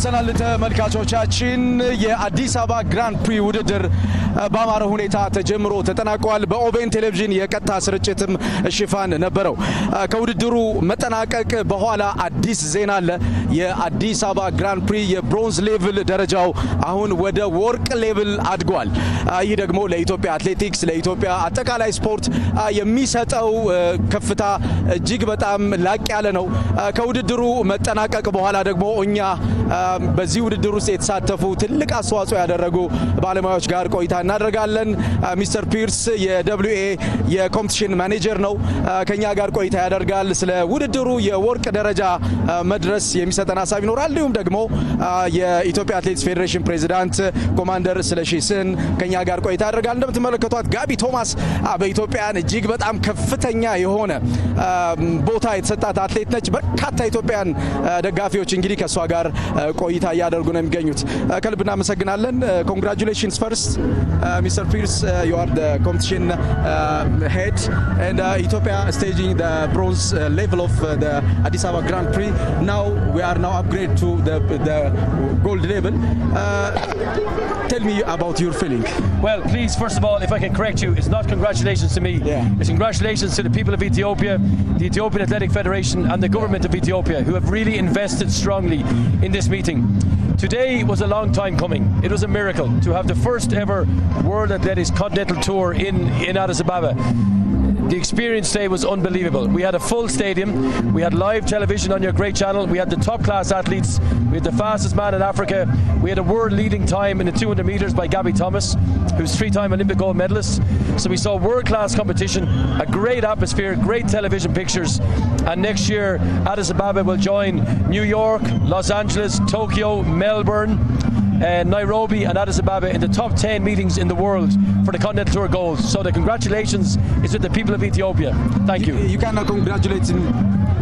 Speaker 1: ተመልሰናል ተመልካቾቻችን። የአዲስ አበባ ግራንድ ፕሪ ውድድር በአማረ ሁኔታ ተጀምሮ ተጠናቋል። በኦቤን ቴሌቪዥን የቀጥታ ስርጭትም ሽፋን ነበረው። ከውድድሩ መጠናቀቅ በኋላ አዲስ ዜና አለ። የአዲስ አበባ ግራንድ ፕሪ የብሮንዝ ሌቭል ደረጃው አሁን ወደ ወርቅ ሌቭል አድጓል። ይህ ደግሞ ለኢትዮጵያ አትሌቲክስ ለኢትዮጵያ አጠቃላይ ስፖርት የሚሰጠው ከፍታ እጅግ በጣም ላቅ ያለ ነው። ከውድድሩ መጠናቀቅ በኋላ ደግሞ እኛ በዚህ ውድድር ውስጥ የተሳተፉ ትልቅ አስተዋጽኦ ያደረጉ ባለሙያዎች ጋር ቆይታ እናደርጋለን። ሚስተር ፒርስ የWA የኮምፒቲሽን ማኔጀር ነው። ከኛ ጋር ቆይታ ያደርጋል። ስለ ውድድሩ የወርቅ ደረጃ መድረስ የሚሰጠን ሀሳብ ይኖራል። እንዲሁም ደግሞ የኢትዮጵያ አትሌቲክስ ፌዴሬሽን ፕሬዚዳንት ኮማንደር ስለሺ ስህን ከኛ ጋር ቆይታ ያደርጋል። እንደምትመለከቷት ጋቢ ቶማስ በኢትዮጵያን እጅግ በጣም ከፍተኛ የሆነ ቦታ የተሰጣት አትሌት ነች። በርካታ ኢትዮጵያን ደጋፊዎች እንግዲህ ከሷ ጋር ቆይታ እያደረጉ ነው የሚገኙት። ከልብ እናመሰግናለን። ኮንግራቹሌሽንስ ፈርስት ሚስተር ፒርስ you are the competition head and Ethiopia staging the bronze level of the Addis Ababa Grand Prix. Now we are upgrade to the gold level. Tell me about your feeling.
Speaker 13: Well, please, first of all, if I can correct you, it's not congratulations to me. It's congratulations to the people of Ethiopia, the Ethiopian Athletic Federation and the government of Ethiopia, who have really invested strongly in this meeting. Today was a long time coming. It was a miracle to have the first ever World Athletics Continental Tour in Addis Ababa. The experience today was unbelievable. We had a full stadium. We had live television on your great channel. We had the top class athletes. We had the fastest man in Africa. We had a world leading time in the 200 meters by Gabby Thomas, who's 3-time Olympic gold medalist. So we saw world class competition, a great atmosphere, great television pictures. And next year, Addis Ababa will join New York, Los Angeles, Tokyo, Melbourne, Nairobi and Addis Ababa in the top 10 meetings in the world for the Continental Tour gold. So the congratulations is with the people of Ethiopia. Thank you.
Speaker 1: You cannot congratulate him.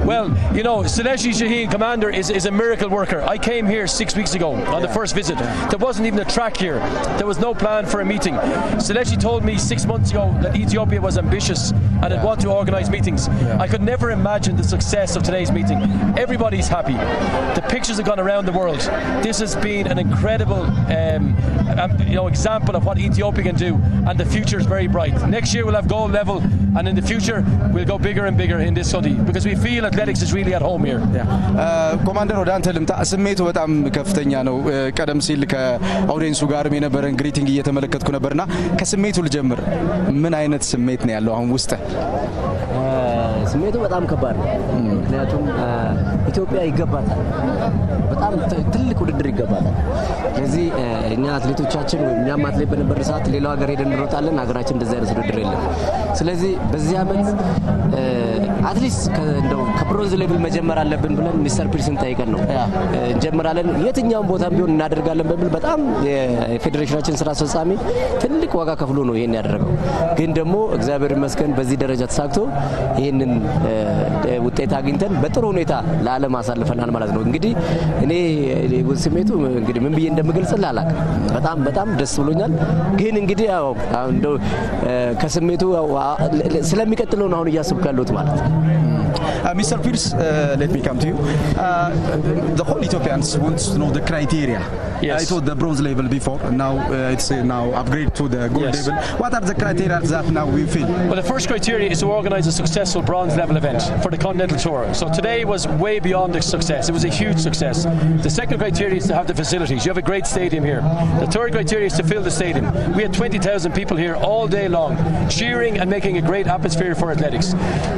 Speaker 13: Well, you know, Seleshi Shaheen, commander, is a miracle worker. I came here 6 weeks ago on the first visit. There wasn't even a track here. There was no plan for a meeting. Seleshi told me 6 months ago that Ethiopia was ambitious and had want to organise meetings. I could never imagine the success of today's meeting. Everybody's happy. The pictures have gone around the world. This has been an incredible example of what Ethiopia can do, and the future is very bright. Next year we'll have gold level, and in the future we'll go bigger and bigger in this country because we feel athletics is really at home here.
Speaker 1: ኮማንደር ወደ አንተ ልምጣ። ስሜቱ በጣም ከፍተኛ ነው። ቀደም ሲል ከአውዲየንሱ ጋርም የነበረን ግሪቲንግ እየተመለከትኩ ነበርና ከስሜቱ ልጀምር። ምን አይነት ስሜት ነው ያለው አሁን ውስጥ?
Speaker 10: ስሜቱ በጣም ከባድ ነው። ምክንያቱም ኢትዮጵያ ይገባታል፣ በጣም ትልቅ ውድድር ይገባታል። ስለዚህ እኛ አትሌቶቻችን ወይም እኛም አትሌት በነበር ሰዓት ሌላው ሀገር ሄደን እንሮጣለን። ሀገራችን እንደዚህ አይነት ውድድር የለም። ስለዚህ በዚህ አመት አትሊስት እንደው ከብሮንዝ ሌቭል መጀመር አለብን ብለን ሚስተር ፒርስን ጠይቀን ነው እንጀምራለን፣ የትኛውም ቦታ ቢሆን እናደርጋለን በሚል በጣም የፌዴሬሽናችን ስራ አስፈጻሚ ትልቅ ዋጋ ከፍሎ ነው ይሄን ያደረገው። ግን ደግሞ እግዚአብሔር ይመስገን በዚህ ደረጃ ተሳክቶ ይሄንን ውጤት አግኝተን በጥሩ ሁኔታ ለዓለም አሳልፈናል ማለት ነው። እንግዲህ እኔ ስሜቱ እንግዲህ ምን ብዬ እንደምገልጽልህ አላውቅም። በጣም በጣም ደስ ብሎኛል። ግን እንግዲህ ያው እንደው ከስሜቱ ስለሚቀጥለው ነው አሁን እያሰብኩ ያለሁት ማለት ነው።
Speaker 1: Mr. Pierce, let me come to you. The whole Ethiopians want to know the criteria.
Speaker 13: Yes.
Speaker 1: It was the bronze level before, and now it's now upgrade to the gold level. What are the criteria that now we feel?
Speaker 13: Well, the first criteria is to organise a successful bronze level event for the Continental Tour. So today was way beyond the success. It was a huge success. The second criteria is to have the facilities. You have a great stadium here. The third criteria is to fill the stadium. We had 20,000 people here all day long, cheering and making a great atmosphere for athletics.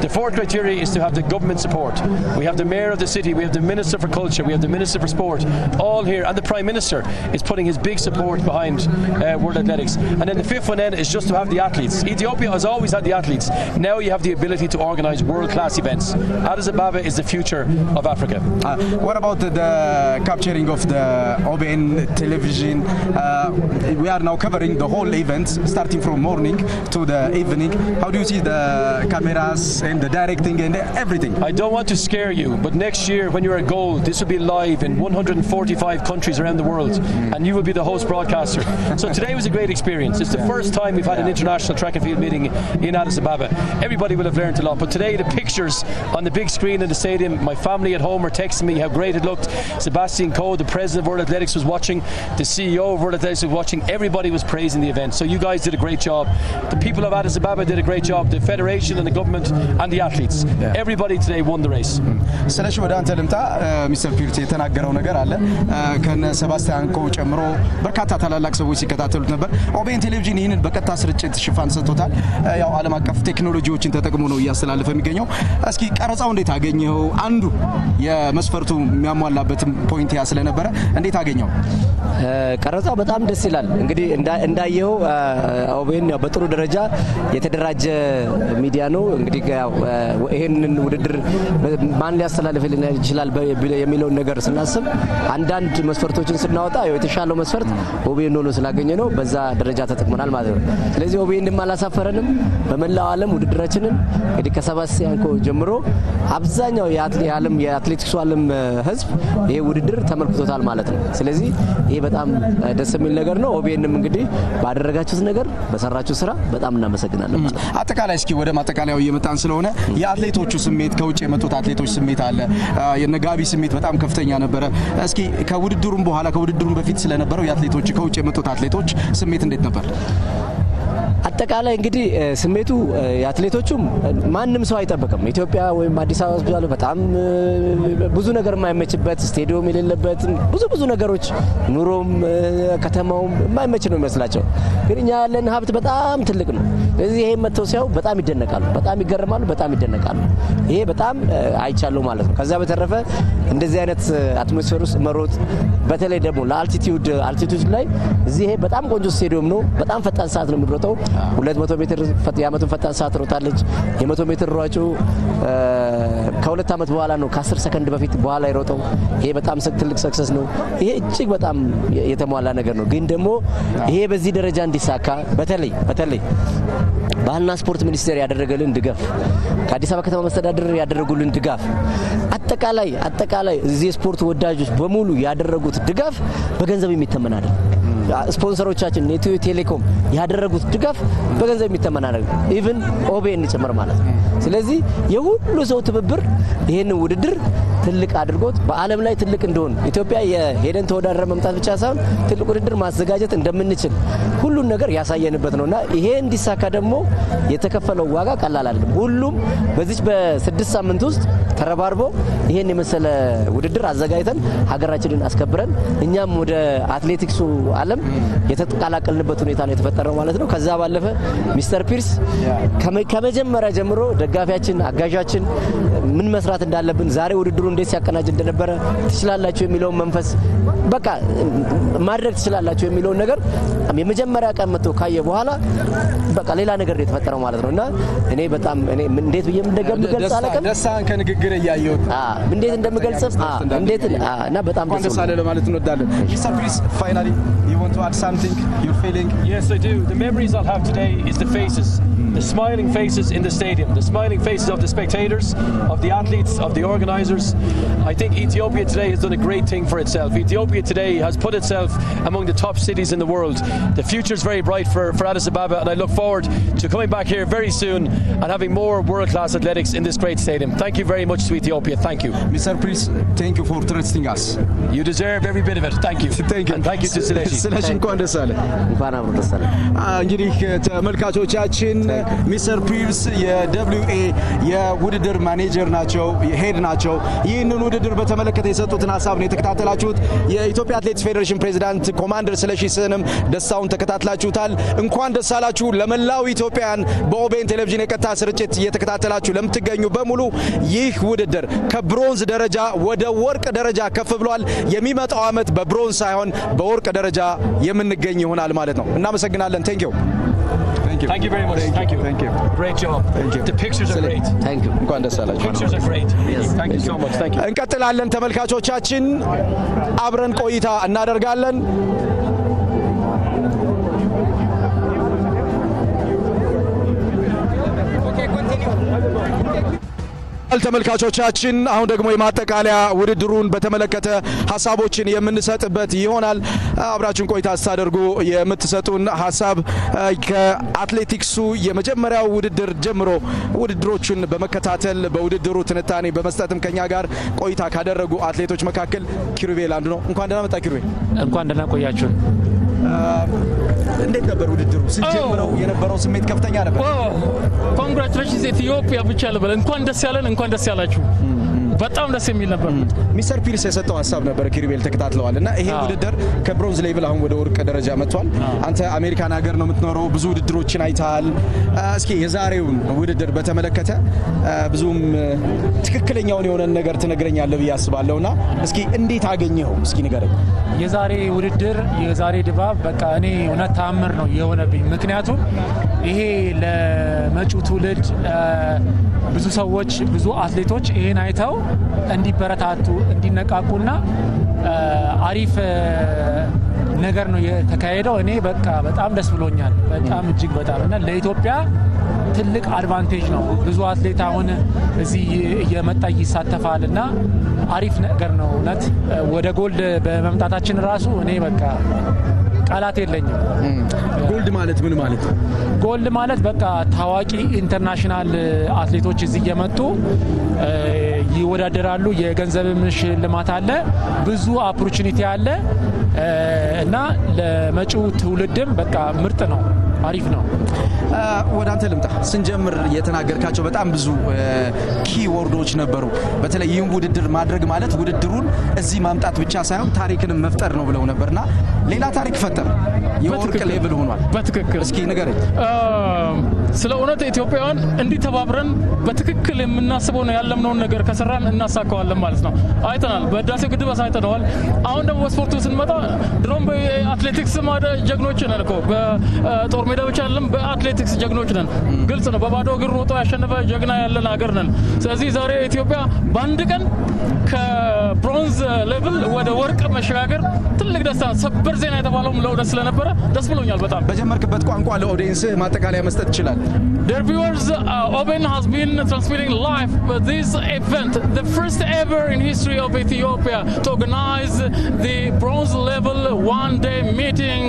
Speaker 13: The fourth criteria is to have the government support. We have the mayor of the city, we have the minister for culture, we have the minister for sport, all here, and the prime minister is putting his big support behind World Athletics. And then the fifth one then is just to have the athletes. Ethiopia has always had the athletes. Now you have the ability to organise world-class events. Addis Ababa is the future of Africa.
Speaker 1: What about the capturing of the OBN television? We are now covering the whole event, starting from morning to the evening. How do you see the cameras and the directing and everything? everything.
Speaker 13: I don't want to scare you, but next year when you're at gold, this will be live in 145 countries around the world, and you will be the host broadcaster. So today was a great experience. It's the first time we've had an international track and field meeting in Addis Ababa. Everybody will have learned a lot, but today the pictures on the big screen in the stadium, my family at home were texting me how great it looked. Sebastian Coe, the president of World Athletics, was watching. The CEO of World Athletics was watching. Everybody was praising the event. So you guys did a great job. The people of Addis Ababa did a great job. The federation and the government and the athletes. Everybody today won the race.
Speaker 1: ስለሽ ወደ አንተ ልምጣ ሚስተር ፒርስ የተናገረው ነገር አለ ከነ ሰባስቲያን ኮ ጨምሮ በርካታ ታላላቅ ሰዎች ሲከታተሉት ነበር ኦቤን ቴሌቪዥን ይህንን በቀጥታ ስርጭት ሽፋን ሰጥቶታል ያው ዓለም አቀፍ ቴክኖሎጂዎችን ተጠቅሞ ነው እያስተላለፈ የሚገኘው እስኪ ቀረጻው እንዴት አገኘው አንዱ የመስፈርቱ የሚያሟላበት ፖይንት ያ ስለነበረ እንዴት አገኘው
Speaker 10: ቀረጻው በጣም ደስ ይላል እንግዲህ እንዳየው ኦቤን ያው በጥሩ ደረጃ የተደራጀ ሚዲያ ነው እንግዲህ ያው ይሄንን ውድድር ማን ሊያስተላልፍልን ይችላል የሚለው ነገር ስናስብ አንዳንድ መስፈርቶችን ስናወጣ ያው የተሻለው መስፈርት ኦቤን ነው ስላገኘ ነው በዛ ደረጃ ተጠቅመናል ማለት ነው ስለዚህ ኦቤን እንደማላሳፈረንም በመላው ዓለም ውድድራችንን እንግዲህ ከሰባስቲያን ኮ ጀምሮ አብዛኛው የዓለም የአትሌቲክሱ ዓለም ህዝብ ይሄ ውድድር ተመልክቶታል ማለት ነው ስለዚህ ይሄ በጣም ደስ የሚል ነገር ነው ኦቤንም እንግዲህ ባደረጋችሁት ነገር በሰራችሁ ስራ በጣም እናመሰግናለን
Speaker 1: አጠቃላይ እስኪ ወደ ማጠቃለያው እየመጣን ስለሆነ የአትሌቶቹ ስሜት ከውጭ የመጡት አትሌቶች ስሜት አለ የነጋቢ ስሜት በጣም ከፍተኛ ነበር እስኪ ከውድድሩም በኋላ ከውድድሩም በፊት ስለነበረው የአትሌቶች ከውጭ የመጡት አትሌቶች ስሜት እንዴት ነበር
Speaker 10: አጠቃላይ እንግዲህ ስሜቱ የአትሌቶቹም ማንንም ሰው አይጠብቅም ኢትዮጵያ ወይም አዲስ አበባ ሆስፒታል በጣም ብዙ ነገር የማይመችበት ስቴዲየም የሌለበት ብዙ ነገሮች ኑሮም ከተማውም የማይመች ነው የሚመስላቸው ግን እኛ ያለን ሀብት በጣም ትልቅ ነው ስለዚህ ይሄ መተው ሲያው በጣም ይደነቃሉ በጣም ይገርማሉ በጣም ይደነቃሉ ይሄ በጣም አይቻለው ማለት ነው ከዛ በተረፈ እንደዚህ አይነት አትሞስፌር ውስጥ መሮጥ በተለይ ደግሞ ለአልቲቲዩድ ላይ እዚህ ይሄ በጣም ቆንጆ ስቴዲየም ነው በጣም ፈጣን ሰዓት ነው የሚሮጠው 200 ሜትር ያመቱን ፈጣን ሰዓት ሮጣለች የ100 ሜትር ሯጩ ከሁለት አመት በኋላ ነው ከ10 ሰከንድ በፊት በኋላ ይሮጠው ይሄ በጣም ትልቅ ሰክሰስ ነው ይሄ እጅግ በጣም የተሟላ ነገር ነው ግን ደግሞ ይሄ በዚህ ደረጃ እንዲሳካ በተለይ ባህልና ስፖርት ሚኒስቴር ያደረገልን ድጋፍ ከአዲስ አበባ ከተማ መስተዳድር ያደረጉልን ድጋፍ አጠቃላይ እዚህ ስፖርት ወዳጆች በሙሉ ያደረጉት ድጋፍ በገንዘብ የሚተመን አይደለም ስፖንሰሮቻችን ኢትዮ ቴሌኮም ያደረጉት ድጋፍ በገንዘብ የሚተመን አይደለም ኢቭን ኦቤን ጭምር ማለት ነው ስለዚህ የሁሉ ሰው ትብብር ይሄንን ውድድር ትልቅ አድርጎት በአለም ላይ ትልቅ እንደሆነ ኢትዮጵያ የሄደን ተወዳደረ መምጣት ብቻ ሳይሆን ትልቅ ውድድር ማዘጋጀት እንደምንችል ሁሉን ነገር ያሳየንበት ነውና ይሄ እንዲሳካ ደግሞ የተከፈለው ዋጋ ቀላል አይደለም ሁሉም በዚህ በ6 ሳምንት ውስጥ ተረባርቦ ይሄን የመሰለ ውድድር አዘጋጅተን ሀገራችንን አስከብረን እኛም ወደ አትሌቲክሱ ዓለም የተቀላቀልንበት ሁኔታ ነው የተፈጠረው ማለት ነው ከዛ ባለፈ ሚስተር ፒርስ ከመጀመሪያ ጀምሮ ደጋፊያችን አጋዣችን ምን መስራት እንዳለብን ዛሬ ውድድሩ እንዴት ሲያቀናጅ እንደነበረ ትችላላችሁ የሚለው መንፈስ በቃ ማድረግ ትችላላችሁ የሚለው ነገር የመጀመሪያ ቀን መጥቶ ካየ በኋላ በቃ ሌላ ነገር ነው የተፈጠረው ማለት ነውና እኔ በጣም እንዴት ብዬ እንደምገልጽ አለቀም
Speaker 1: ደስታን ከንግግር ያያዩት
Speaker 10: እንዴት እንደምገልጽ እንዴት እና በጣም
Speaker 1: ደስ አለ ለማለት እንወዳለን ሚስተር ፒርስ finally you want to add something you're feeling
Speaker 13: yes I do the memories I'll have today is the faces the smiling faces in the stadium the smiling faces of the spectators of the athletes of the organizers I think Ethiopia today has done a great thing for itself Ethiopia today has put itself among the top cities in the world the future is very bright for Addis Ababa and I look forward to coming back here very soon and having more world-class athletics in this great stadium thank you very much to Ethiopia thank you
Speaker 1: Mr. Prix thank you for trusting us
Speaker 13: you deserve every bit of it thank you and thank you to
Speaker 1: ስለሽ እንኳን ደስ አለ እንግዲህ ተመልካቾቻችን ሚስተር ፒርስ የWA የውድድር ማኔጀር ናቸው ሄድ ናቸው ይህንን ውድድር በተመለከተ የሰጡትን ሐሳብ ነው የተከታተላችሁት የኢትዮጵያ አትሌቲክስ ፌዴሬሽን ፕሬዝዳንት ኮማንደር ስለሺ ስንም ደስታውን ተከታትላችሁታል እንኳን ደስ አላችሁ ለመላው ኢትዮጵያን በኦቤን ቴሌቪዥን የቀጥታ ስርጭት እየተከታተላችሁ ለምትገኙ በሙሉ ይህ ውድድር ከብሮንዝ ደረጃ ወደ ወርቅ ደረጃ ከፍ ብሏል የሚመጣው አመት በብሮንዝ ሳይሆን በወርቅ ደረጃ የምንገኝ ይሆናል ማለት ነው እናመሰግናለን thank you
Speaker 13: Thank you very much. Thank you. Great job. The pictures are great.
Speaker 10: Thank you.
Speaker 1: እንኳን ደስ አላችሁ
Speaker 13: Pictures are great. Thank you so much. Thank you.
Speaker 1: እንቀጥላለን ተመልካቾቻችን አብረን ቆይታ እናደርጋለን ተመልካቾቻችን አሁን ደግሞ የማጠቃለያ ውድድሩን በተመለከተ ሀሳቦችን የምንሰጥበት ይሆናል። አብራችሁን ቆይታ ስታደርጉ የምትሰጡን ሀሳብ ከአትሌቲክሱ የመጀመሪያው ውድድር ጀምሮ ውድድሮቹን በመከታተል በውድድሩ ትንታኔ በመስጠትም ከኛ ጋር ቆይታ ካደረጉ አትሌቶች መካከል ኪሩቤል አንዱ ነው። እንኳን ደህና መጣ ኪሩቤል።
Speaker 14: እንኳን ደህና ቆያችሁን።
Speaker 1: እንዴት ነበር ውድድሩ? ሲጀምረው የነበረው ስሜት ከፍተኛ ነበር።
Speaker 4: ኮንግራቹሌሽንስ ኢትዮጵያ ብቻ ልበል። እንኳን ደስ ያለን፣ እንኳን ደስ ያላችሁ። በጣም ደስ የሚል ነበር።
Speaker 1: ሚስተር ፒርስ የሰጠው ሀሳብ ነበር ኪሩቤል ተከታትለዋል እና ይሄ ውድድር ከብሮንዝ ሌቭል አሁን ወደ ወርቅ ደረጃ መጥቷል። አንተ አሜሪካን ሀገር ነው የምትኖረው፣ ብዙ ውድድሮችን አይተሃል። እስኪ የዛሬውን ውድድር በተመለከተ ብዙም ትክክለኛውን የሆነ ነገር ትነግረኛለህ ብዬ አስባለሁና እስኪ እንዴት አገኘኸው? እስኪ ንገረኝ።
Speaker 14: የዛሬ ውድድር የዛሬ ድባብ በቃ እኔ እውነት ተአምር ነው የሆነብኝ። ምክንያቱም ይሄ ለመጪው ትውልድ ብዙ ሰዎች ብዙ አትሌቶች ይሄን አይተው እንዲበረታቱ እንዲነቃቁና አሪፍ ነገር ነው የተካሄደው። እኔ በቃ በጣም ደስ ብሎኛል። በጣም እጅግ በጣም እና ለኢትዮጵያ ትልቅ አድቫንቴጅ ነው። ብዙ አትሌት አሁን እዚህ እየመጣ ይሳተፋል እና አሪፍ ነገር ነው እውነት። ወደ ጎልድ በመምጣታችን ራሱ እኔ በቃ ቃላት የለኝም።
Speaker 1: ጎልድ ማለት ምን ማለት ነው?
Speaker 14: ጎልድ ማለት በቃ ታዋቂ ኢንተርናሽናል አትሌቶች እዚህ እየመጡ ይወዳደራሉ። የገንዘብም ሽልማት አለ፣ ብዙ ኦፖርቹኒቲ አለ እና ለመጪው ትውልድም በቃ ምርጥ ነው፣ አሪፍ ነው።
Speaker 1: ወደ አንተ ልምጣ። ስንጀምር የተናገርካቸው በጣም ብዙ ኪ ወርዶች ነበሩ። በተለይ ይህን ውድድር ማድረግ ማለት ውድድሩን እዚህ ማምጣት ብቻ ሳይሆን ታሪክንም መፍጠር ነው ብለው ነበርና ሌላ ታሪክ ፈጠር፣ የወርቅ ሌቭል ሆኗል።
Speaker 4: በትክክል
Speaker 1: እስኪ ንገረኝ።
Speaker 4: ስለ እውነት ኢትዮጵያውያን እንዲተባብረን በትክክል የምናስበው ነው ያለምነውን ነገር ከሰራን እናሳካዋለን ማለት ነው። አይተናል፣ በህዳሴው ግድብ አይተነዋል። አሁን ደግሞ በስፖርቱ ስንመጣ ድሮም በአትሌቲክስ ጀግኖች ነን እኮ በጦር ሜዳ ብቻ አይደለም፣ በአትሌቲክስ ጀግኖች ነን። ግልጽ ነው። በባዶ እግር ሮጦ ያሸነፈ ጀግና ያለን ሀገር ነን። ስለዚህ ዛሬ ኢትዮጵያ በአንድ ቀን ከብሮንዝ ሌቭል ወደ ወርቅ መሸጋገር ትልቅ ደስታ፣ ሰበር ዜና የተባለውም ለውደት ስለነበረ ደስ ብሎኛል በጣም።
Speaker 1: በጀመርክበት ቋንቋ ለኦዲየንስህ ማጠቃለያ መስጠት ይችላል።
Speaker 4: Dear viewers, OBN has been transmitting live this event, the first ever in history of Ethiopia to organize the bronze level one-day meeting,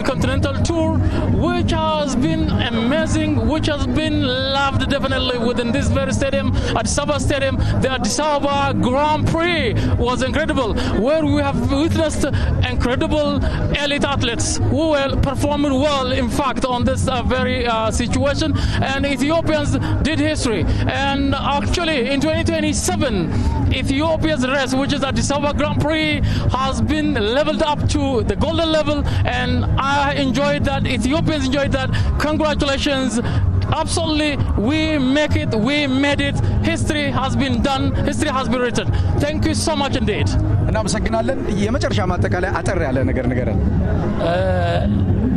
Speaker 4: continental tour, which has been amazing, which has been loved definitely within this very stadium, Addis Ababa Stadium. The Addis Ababa Grand Prix was incredible, where we have witnessed incredible elite athletes who were performing well, in fact, on this very situation, and Ethiopians did history. And actually in 2027 Ethiopia's race, which is Addis Ababa Grand Prix, has been leveled up to the golden level, and I enjoyed that, Ethiopians enjoyed that. Congratulations. Absolutely, we make it, we made it. History has been done, history has been written. Thank you so much indeed.
Speaker 1: እናመሰግናለን። የመጨረሻ ማጠቃለያ አጠር ያለ ነገር ንገረን።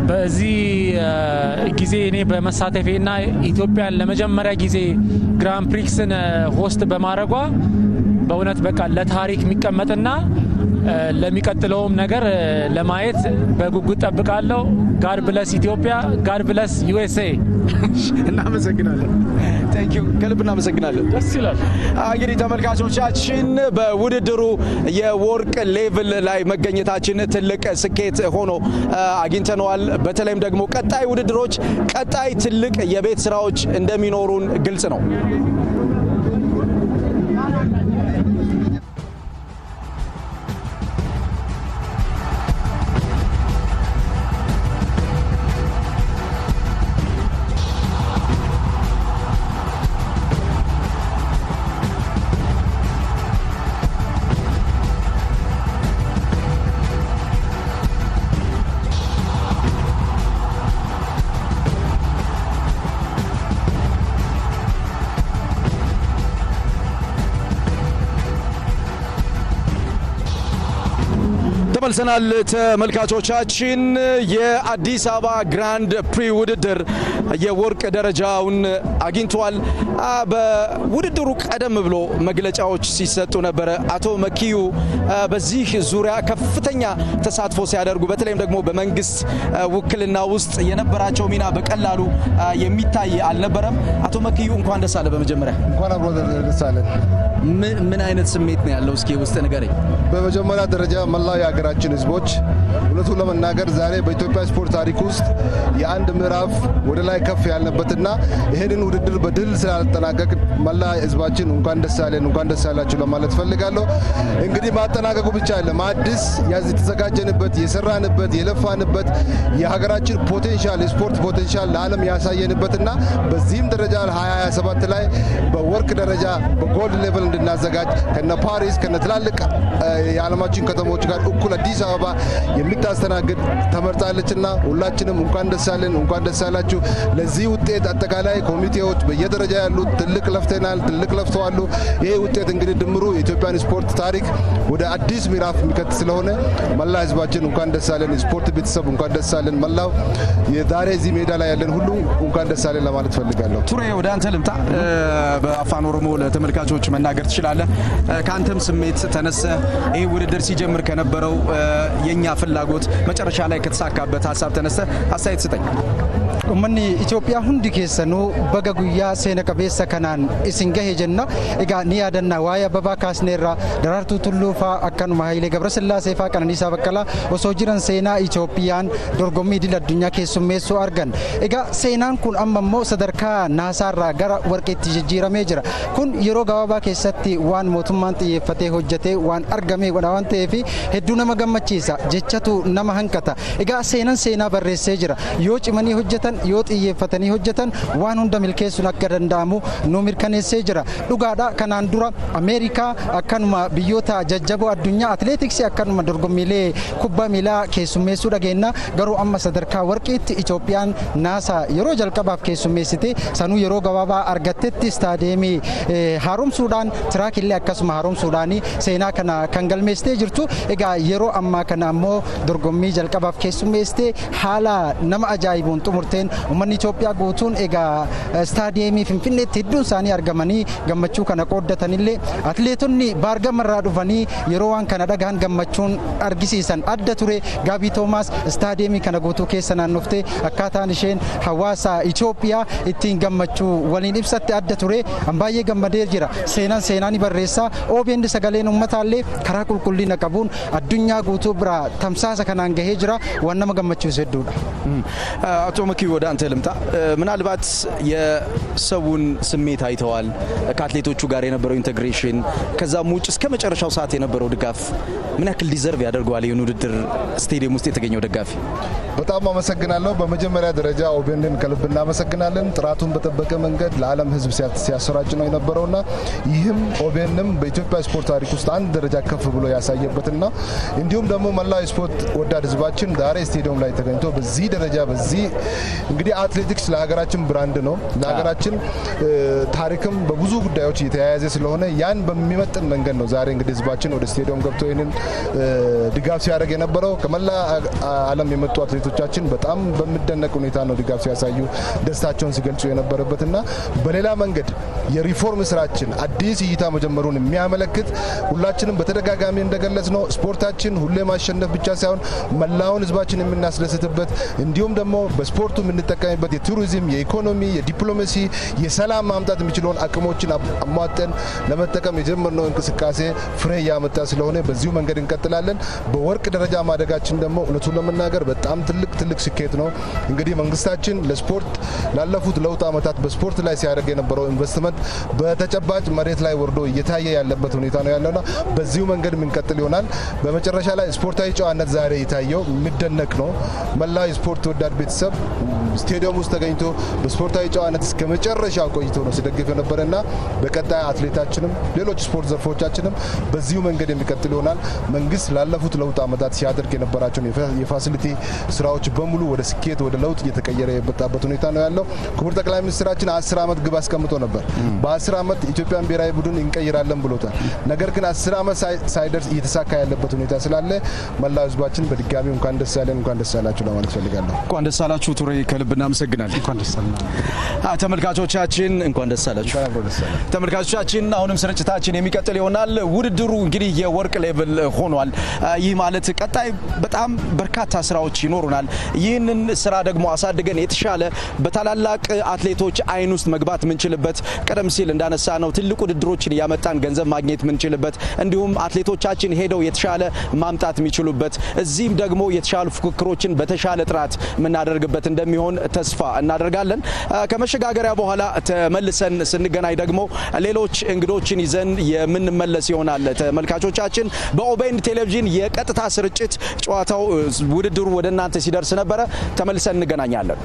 Speaker 14: በዚህ ጊዜ እኔ በመሳተፌና ኢትዮጵያን ለመጀመሪያ ጊዜ ግራንድ ፕሪክስን ሆስት በማድረጓ በእውነት በቃ ለታሪክ የሚቀመጥና ለሚቀጥለውም ነገር ለማየት በጉጉት ጠብቃለሁ። ጋድ ብለስ ኢትዮጵያ፣ ጋድ ብለስ ዩኤስኤ።
Speaker 1: እናመሰግናለን። ቴንክ ዩ፣ ከልብ እናመሰግናለን።
Speaker 4: ደስ ይላል።
Speaker 1: እንግዲህ ተመልካቾቻችን በውድድሩ የወርቅ ሌቭል ላይ መገኘታችን ትልቅ ስኬት ሆኖ አግኝተነዋል። በተለይም ደግሞ ቀጣይ ውድድሮች፣ ቀጣይ ትልቅ የቤት ስራዎች እንደሚኖሩን ግልጽ ነው። ተመልሰናል ተመልካቾቻችን። የአዲስ አበባ ግራንድ ፕሪ ውድድር የወርቅ ደረጃውን አግኝቷል። በውድድሩ ቀደም ብሎ መግለጫዎች ሲሰጡ ነበረ። አቶ መኪዩ በዚህ ዙሪያ ከፍተኛ ተሳትፎ ሲያደርጉ በተለይም ደግሞ በመንግስት ውክልና ውስጥ የነበራቸው ሚና በቀላሉ የሚታይ አልነበረም። አቶ መኪዩ እንኳን ደስ አለ። በመጀመሪያ
Speaker 15: እንኳን አብሮ ደስ አለ።
Speaker 1: ምን አይነት ስሜት ነው ያለው? እስኪ ውስጥ ንገረኝ።
Speaker 15: በመጀመሪያ ደረጃ መላው የሀገራችን ህዝቦች እውነቱን ለመናገር ዛሬ በኢትዮጵያ ስፖርት ታሪክ ውስጥ የአንድ ምዕራፍ ወደ ላይ ከፍ ያልነበትና ይሄንን ውድድር በድል ስላልተጠናቀቅ መላ ህዝባችን እንኳን ደስ አለን እንኳን ደስ ያላችሁ ለማለት ፈልጋለሁ። እንግዲህ ማጠናቀቁ ብቻ አይደለም፣ አዲስ የተዘጋጀንበት የሰራንበት የለፋንበት የሀገራችን ፖቴንሻል የስፖርት ፖቴንሻል ለዓለም ያሳየንበትና በዚህም ደረጃ 2027 ላይ በወርቅ ደረጃ በጎልድ ሌቭል እንድናዘጋጅ ከነ ፓሪስ ከነ ትላልቅ የዓለማችን ከተሞች ጋር እኩል አዲስ አበባ የሚታስተናግድ ተመርጣለችና ሁላችንም እንኳን ደስ አለን እንኳን ደስ ያላችሁ። ለዚህ ውጤት አጠቃላይ ኮሚቴዎች በየደረጃ ያሉት ትልቅ ለፍተናል፣ ትልቅ ለፍተዋል። ይሄ ውጤት እንግዲህ ድምሩ የኢትዮጵያን ስፖርት ታሪክ ወደ አዲስ ምዕራፍ የሚከት ስለሆነ መላ ህዝባችን እንኳን ደስ አለን፣ ስፖርት ቤተሰብ እንኳን ደስ አለን፣ መላው የዛሬ እዚህ ሜዳ ላይ ያለን ሁሉ እንኳን ደስ አለን ለማለት ፈልጋለሁ።
Speaker 1: ቱሬ ወደ አንተ ልምጣ። በአፋን ኦሮሞ ለተመልካቾች መናገር ትችላለህ። ከአንተም ስሜት ተነሰ ይህ ውድድር ሲጀምር ከነበረው የኛ ፍላጎት መጨረሻ ላይ ከተሳካበት ሀሳብ ተነስተ አስተያየት ስጠኝ።
Speaker 3: uummanni Itoophiyaa hundi keessanuu baga guyyaa seena qabeessa kanaan isin gahe jenna. Egaa ni yaadanna waa'ee Ababaa kaasneerra Daraartuu Tulluu fa'aa akkanuma Hayilee Gabrasillaasee fa'aa Qananiisaa Baqqalaa osoo jiran seenaa Itoophiyaan dorgommii idil addunyaa keessummeessuu argan. Egaa seenaan kun amma immoo sadarkaa naasaarraa gara warqeetti jijjiiramee jira. Kun yeroo gabaabaa keessatti waan mootummaan xiyyeeffatee hojjetee waan argamee waan ta'eef hedduu nama gammachiisa, jechatu nama hanqata. Egaa seenaa barreessee jira. Yoo cimanii hojjetan yoo xiyyeeffatanii hojjetan waan hunda milkeessuun akka danda'amu nu mirkaneessee jira. Dhugaadha kanaan dura Ameerikaa akkanuma biyyoota jajjaboo addunyaa atileetiksii akkanuma dorgommiilee kubbaa miilaa keessummeessuu dhageenya. Garuu amma sadarkaa warqiitti Itoophiyaan naasaa yeroo jalqabaaf keessummeessite sanuu yeroo gabaabaa argattetti istaadeemii haaromsuudhaan tiraakillee akkasuma haaromsuudhaan seenaa kana kan galmeessitee jirtu. Egaa yeroo ammaa kana ammoo dorgommii jalqabaaf keessummeessitee haala nama ajaa'ibuun xumurteen uummanni Itoophiyaa guutuun egaa istaadiyeemii Finfinneetti hedduun isaanii argamanii gammachuu kana qooddatanillee atileetonni baargamarraa dhufanii yeroo waan kana dhagahan gammachuun argisiisan adda ture. Gaabii Toomaas istaadiyeemii kana guutuu keessa naannoftee akkaataan isheen hawaasa Itoophiyaa ittiin gammachuu waliin ibsatte adda ture. Baay'ee gammadee jira. Seenaan ni barreessa. OBN sagaleen uummataallee karaa qulqullina qabuun addunyaa guutuu bira tamsaasa kanaan gahee jira. waan nama gammachiisu hedduudha.
Speaker 1: አቶ መኪዩ ወደ አንተ ልምጣ። ምናልባት የሰውን ስሜት አይተዋል፣ ከአትሌቶቹ ጋር የነበረው ኢንተግሬሽን፣ ከዛም ውጭ እስከ መጨረሻው ሰዓት የነበረው ድጋፍ ምን ያክል ዲዘርቭ ያደርገዋል ይህን ውድድር ስቴዲየም ውስጥ የተገኘው ደጋፊ?
Speaker 15: በጣም አመሰግናለሁ። በመጀመሪያ ደረጃ ኦቤንን ከልብ እናመሰግናለን። ጥራቱን በጠበቀ መንገድ ለዓለም ሕዝብ ሲያሰራጭ ነው የነበረውና ይህም ኦቤንም በኢትዮጵያ ስፖርት ታሪክ ውስጥ አንድ ደረጃ ከፍ ብሎ ያሳየበትና እንዲሁም ደግሞ መላው ስፖርት ወዳድ ሕዝባችን ዛሬ ስቴዲየም ላይ ተገኝቶ በዚህ ደረጃ በዚህ እንግዲህ አትሌቲክስ ለሀገራችን ብራንድ ነው፣ ለሀገራችን ታሪክም በብዙ ጉዳዮች የተያያዘ ስለሆነ ያን በሚመጥን መንገድ ነው ዛሬ እንግዲህ ሕዝባችን ወደ ስቴዲየም ገብቶ ይህንን ድጋፍ ሲያደርግ የነበረው። ከመላ ዓለም የመጡ አትሌቶቻችን በጣም በሚደነቅ ሁኔታ ነው ድጋፍ ሲያሳዩ ደስታቸውን ሲገልጹ የነበረበትና በሌላ መንገድ የሪፎርም ስራችን አዲስ እይታ መጀመሩን የሚያመለክት ሁላችንም በተደጋጋሚ እንደገለጽ ነው ስፖርታችን ሁሌ ማሸነፍ ብቻ ሳይሆን መላውን ህዝባችን የምናስደስትበት እንዲሁም ደግሞ በስፖርቱ የምንጠቀምበት የቱሪዝም፣ የኢኮኖሚ፣ የዲፕሎማሲ፣ የሰላም ማምጣት የሚችለውን አቅሞችን አሟጠን ለመጠቀም የጀመርነው እንቅስቃሴ ፍሬ ያመጣ ስለሆነ በዚሁ መንገድ እንቀጥላለን። በወርቅ ደረጃ ማደጋችን ደግሞ እውነቱን ለመናገር በጣም ትልቅ ስኬት ነው። እንግዲህ መንግስታችን ለስፖርት ላለፉት ለውጥ አመታት በስፖርት ላይ ሲያደርግ የነበረው ኢንቨስትመንት በተጨባጭ መሬት ላይ ወርዶ እየታየ ያለበት ሁኔታ ነው ያለውና በዚሁ መንገድ የምንቀጥል ይሆናል። በመጨረሻ ላይ ስፖርታዊ ጨዋነት ዛሬ ዛሬ የታየው የሚደነቅ ነው። መላው ስፖርት ወዳድ ቤተሰብ ስቴዲየም ውስጥ ተገኝቶ በስፖርታዊ ጨዋነት እስከ መጨረሻው ቆይቶ ነው ሲደግፍ የነበረና በቀጣይ አትሌታችንም ሌሎች ስፖርት ዘርፎቻችንም በዚሁ መንገድ የሚቀጥል ይሆናል። መንግስት ላለፉት ለውጥ አመታት ሲያደርግ የነበራቸውን የፋሲሊቲ ስራዎች በሙሉ ወደ ስኬት ወደ ለውጥ እየተቀየረ የመጣበት ሁኔታ ነው ያለው። ክቡር ጠቅላይ ሚኒስትራችን 10 አመት ግብ አስቀምጦ ነበር። በ10 አመት ኢትዮጵያን ብሔራዊ ቡድን እንቀይራለን ብሎታል። ነገር ግን 10 አመት ሳይደርስ እየተሳካ ያለበት ሁኔታ ስላለ መላው ህዝባችን በድጋሚ እንኳን ደስ ያለን እንኳን ደስ ያላችሁ ለማለት ፈልጋለሁ።
Speaker 1: እንኳን ደስ ያላችሁ ቱሬ ከልብ እናመሰግናለን። እንኳን ደስ ያላችሁ ተመልካቾቻችን፣ እንኳን ደስ ያላችሁ ተመልካቾቻችን። አሁንም ስርጭታችን የሚቀጥል ይሆናል። ውድድሩ እንግዲህ የወርቅ ሌቭል ሆኗል። ይህ ማለት ቀጣይ በጣም በርካታ ስራዎች ይኖሩናል። ይህንን ስራ ደግሞ አሳድገን የተሻለ በታላላቅ አትሌቶች አይን ውስጥ መግባት ምንችልበት ቀደም ሲል እንዳነሳ ነው ትልቅ ውድድሮችን ያመጣን ገንዘብ ማግኘት ምንችልበት እንዲሁም አትሌቶቻችን ሄደው የተሻለ ማምጣት የሚችሉበት እዚህም ደግሞ የተሻሉ ፉክክሮችን በተሻለ ጥራት የምናደርግበት እንደሚሆን ተስፋ እናደርጋለን። ከመሸጋገሪያ በኋላ ተመልሰን ስንገናኝ ደግሞ ሌሎች እንግዶችን ይዘን የምንመለስ ይሆናል። ተመልካቾቻችን በኦቤን ቴሌቪዥን የቀጥታ ስርጭት ጨዋታው ውድድሩ ወደ እናንተ ሲደርስ ነበረ። ተመልሰን እንገናኛለን።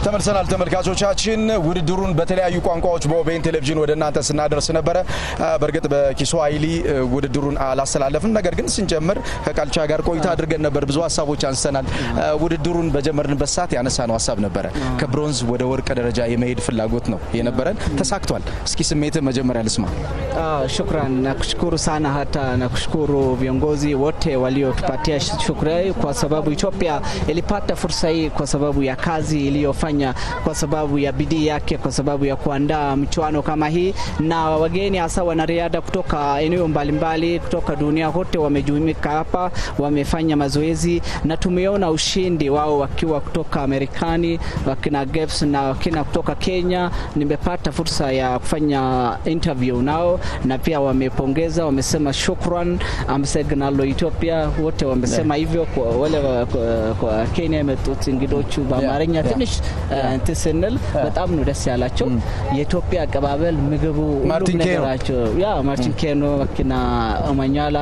Speaker 1: ተመልሰናል ተመልካቾቻችን። ውድድሩን በተለያዩ ቋንቋዎች በኦቤን ቴሌቪዥን ወደ እናንተ ስናደርስ ነበረ። በእርግጥ በኪስዋሂሊ ውድድሩን አላስተላለፍም። ነገር ግን ስንጀምር ከቃልቻ ጋር ቆይታ አድርገን ነበር። ብዙ ሀሳቦች አንስተናል። ውድድሩን በጀመርንበት ሰዓት ያነሳነው ሀሳብ ነበረ። ከብሮንዝ ወደ ወርቅ ደረጃ የመሄድ ፍላጎት ነው የነበረን። ተሳክቷል። እስኪ ስሜት መጀመሪያ ልስማ።
Speaker 5: Shukran, nakushukuru sana hata nakushukuru viongozi wote waliotupatia shukrani kwa sababu Ethiopia ilipata fursa hii kwa sababu ya kazi iliyofanya, kwa sababu ya bidii yake, kwa sababu ya kuandaa michuano kama hii, na wageni hasa wanariadha kutoka eneo mbalimbali kutoka dunia kote wamejumuika hapa, wamefanya mazoezi na tumeona ushindi wao wakiwa kutoka Amerikani, wakina Geps na wakina kutoka Kenya. Nimepata fursa ya kufanya interview nao na pia wamepongeza, wamesema shukran, amsegnalo Ethiopia wote wamesema hivyo. Kwa wale kwa Kenya የመጡት እንግዶቹ በአማርኛ ትንሽ እንትስንል በጣም ነው ደስ ያላቸው። የኢትዮጵያ አቀባበል ምግቡ ሁሉም ነገራቸው ያ ማርቲን ኬኖ ወክና ኦማኛላ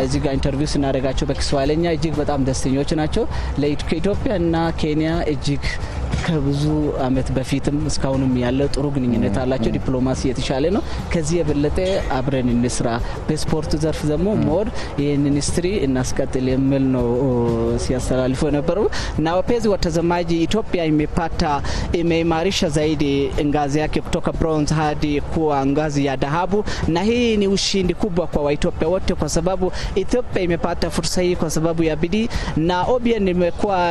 Speaker 5: እዚህ ጋር ኢንተርቪው ስናደርጋቸው በኪስዋሂልኛ እጅግ በጣም ደስተኞች ናቸው። ለኢትዮጵያና ኬንያ እጅግ ከብዙ አመት በፊትም እስካሁንም ያለው ጥሩ ግንኙነት አላቸው። ዲፕሎማሲ የተሻለ ነው። ከዚህ የበለጠ አብረን እንስራ፣ በስፖርት ዘርፍ ደግሞ ሞር የኢንዱስትሪ እናስቀጥል የሚል ነው ሲያስተላልፉ የነበረው። na wapenzi watazamaji, Ethiopia imeimarisha zaidi ngazi yake kutoka bronze hadi kuwa ngazi ya dhahabu, na hii ni ushindi kubwa kwa Waethiopia wote, kwa sababu Ethiopia imepata fursa hii kwa sababu ya bidii, na OBN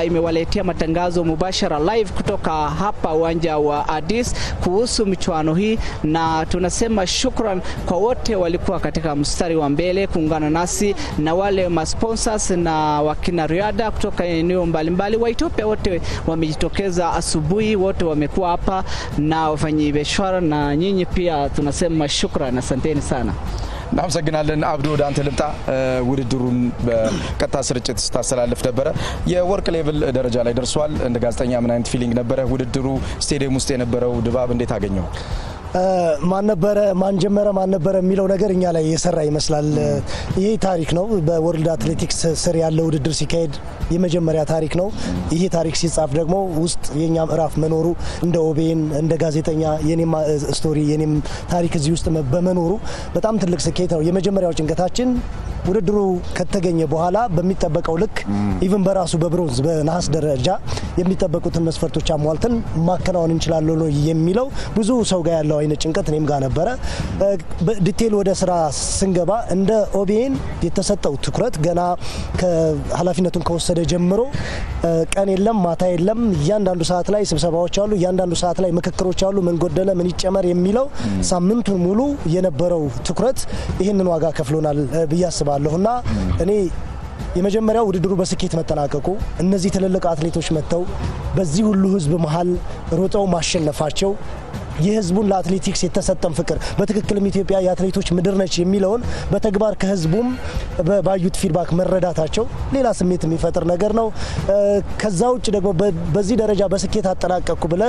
Speaker 5: imewaletea matangazo mubashara live kutoka hapa uwanja wa Addis kuhusu michuano hii, na tunasema shukran kwa wote walikuwa katika mstari wa mbele kuungana nasi, na wale sponsors na wakina riada kutoka eneo mbalimbali wa Ethiopia wote wamejitokeza asubuhi, wote wamekuwa hapa na wafanyabiashara, na nyinyi pia tunasema shukran, asanteni sana.
Speaker 1: እናመሰግናለን። አብዱ ወደ አንተ ልምጣ። ውድድሩን በቀጥታ ስርጭት ስታስተላልፍ ነበረ። የወርቅ ሌቭል ደረጃ ላይ ደርሷል። እንደ ጋዜጠኛ ምን አይነት ፊሊንግ ነበረ? ውድድሩ ስቴዲየም ውስጥ የነበረው ድባብ እንዴት አገኘው?
Speaker 6: ማን ነበረ ማን ጀመረ ማን ነበረ የሚለው ነገር እኛ ላይ የሰራ ይመስላል። ይሄ ታሪክ ነው። በወርልድ አትሌቲክስ ስር ያለው ውድድር ሲካሄድ የመጀመሪያ ታሪክ ነው። ይሄ ታሪክ ሲጻፍ ደግሞ ውስጥ የኛ ምዕራፍ መኖሩ እንደ ኦቤን እንደ ጋዜጠኛ የኔም ስቶሪ የኔም ታሪክ እዚህ ውስጥ በመኖሩ በጣም ትልቅ ስኬት ነው። የመጀመሪያው ጭንቀታችን ውድድሩ ከተገኘ በኋላ በሚጠበቀው ልክ ኢቭን በራሱ በብሮንዝ በነሐስ ደረጃ የሚጠበቁትን መስፈርቶች አሟልተን ማከናወን እንችላለን የሚለው ብዙ ሰው ጋር ያለው አይነት ጭንቀት እኔም ጋር ነበረ። ዲቴል ወደ ስራ ስንገባ እንደ ኦቢኤን የተሰጠው ትኩረት ገና ከኃላፊነቱን ከወሰደ ጀምሮ ቀን የለም ማታ የለም፣ እያንዳንዱ ሰዓት ላይ ስብሰባዎች አሉ፣ እያንዳንዱ ሰዓት ላይ ምክክሮች አሉ፣ ምን ጎደለ ምን ይጨመር የሚለው ሳምንቱን ሙሉ የነበረው ትኩረት ይህንን ዋጋ ከፍሎናል ብዬ አስባለሁና እኔ የመጀመሪያው ውድድሩ በስኬት መጠናቀቁ እነዚህ ትልልቅ አትሌቶች መጥተው በዚህ ሁሉ ህዝብ መሃል ሮጠው ማሸነፋቸው የህዝቡን ለአትሌቲክስ የተሰጠን ፍቅር በትክክልም ኢትዮጵያ የአትሌቶች ምድር ነች የሚለውን በተግባር ከህዝቡም ባዩት ፊድባክ መረዳታቸው ሌላ ስሜት የሚፈጥር ነገር ነው። ከዛ ውጭ ደግሞ በዚህ ደረጃ በስኬት አጠናቀቅኩ ብለ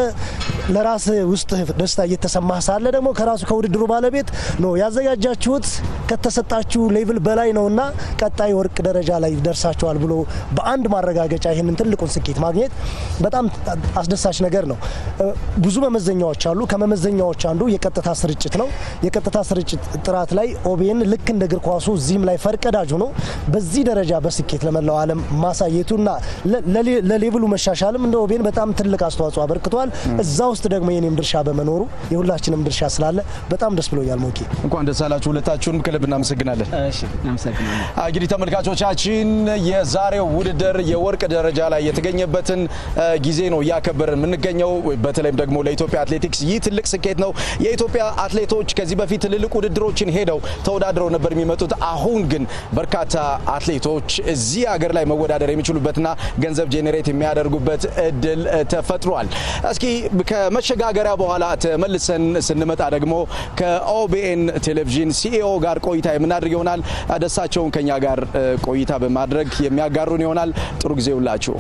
Speaker 6: ለራስ ውስጥ ደስታ እየተሰማህ ሳለ ደግሞ ከራሱ ከውድድሩ ባለቤት ነው ያዘጋጃችሁት ከተሰጣችሁ ሌቭል በላይ ነውና ቀጣይ ወርቅ ደረጃ ላይ ደርሳችኋል ብሎ በአንድ ማረጋገጫ ይሄንን ትልቁን ስኬት ማግኘት በጣም አስደሳች ነገር ነው። ብዙ መመዘኛዎች አሉ። ከመመዘኛዎች አንዱ የቀጥታ ስርጭት ነው። የቀጥታ ስርጭት ጥራት ላይ ኦቤን ልክ እንደ እግር ኳሱ እዚህም ላይ ፈርቀዳጅ ሆኖ በዚህ ደረጃ በስኬት ለመላው ዓለም ማሳየቱና ለሌቭሉ መሻሻልም እንደ ኦቤን በጣም ትልቅ አስተዋጽኦ አበርክቷል። እዛ ውስጥ ደግሞ የኔም ድርሻ በመኖሩ የሁላችንም ድርሻ ስላለ በጣም ደስ ብሎኛል። ሞኪ
Speaker 1: እንኳን ደስ አላችሁ ሁለታችሁንም ከልብ እናመሰግናለን።
Speaker 5: እሺ እናመሰግናለን።
Speaker 1: እንግዲህ ተመልካቾቻችን የዛሬው ውድድር የወርቅ ደረጃ ላይ የተገኘበትን ጊዜ ነው እያከበርን የምንገኘው። በተለይም ደግሞ ለኢትዮጵያ አትሌቲክስ ይህ ትልቅ ስኬት ነው። የኢትዮጵያ አትሌቶች ከዚህ በፊት ትልልቅ ውድድሮችን ሄደው ተወዳድረው ነበር የሚመጡት። አሁን ግን በርካታ አትሌቶች እዚህ ሀገር ላይ መወዳደር የሚችሉበትና ገንዘብ ጄኔሬት የሚያደርጉበት እድል ተፈጥሯል። እስኪ ከመሸጋገሪያ በኋላ ተመልሰን ስንመጣ ደግሞ ከኦቢኤን ቴሌቪዥን ሲኢኦ ጋር ቆይታ የምናደርግ ይሆናል። ደሳቸውን ከኛ ጋር ቆይታ በማድረግ የሚያጋሩን ይሆናል። ጥሩ ጊዜ ሁላችሁ።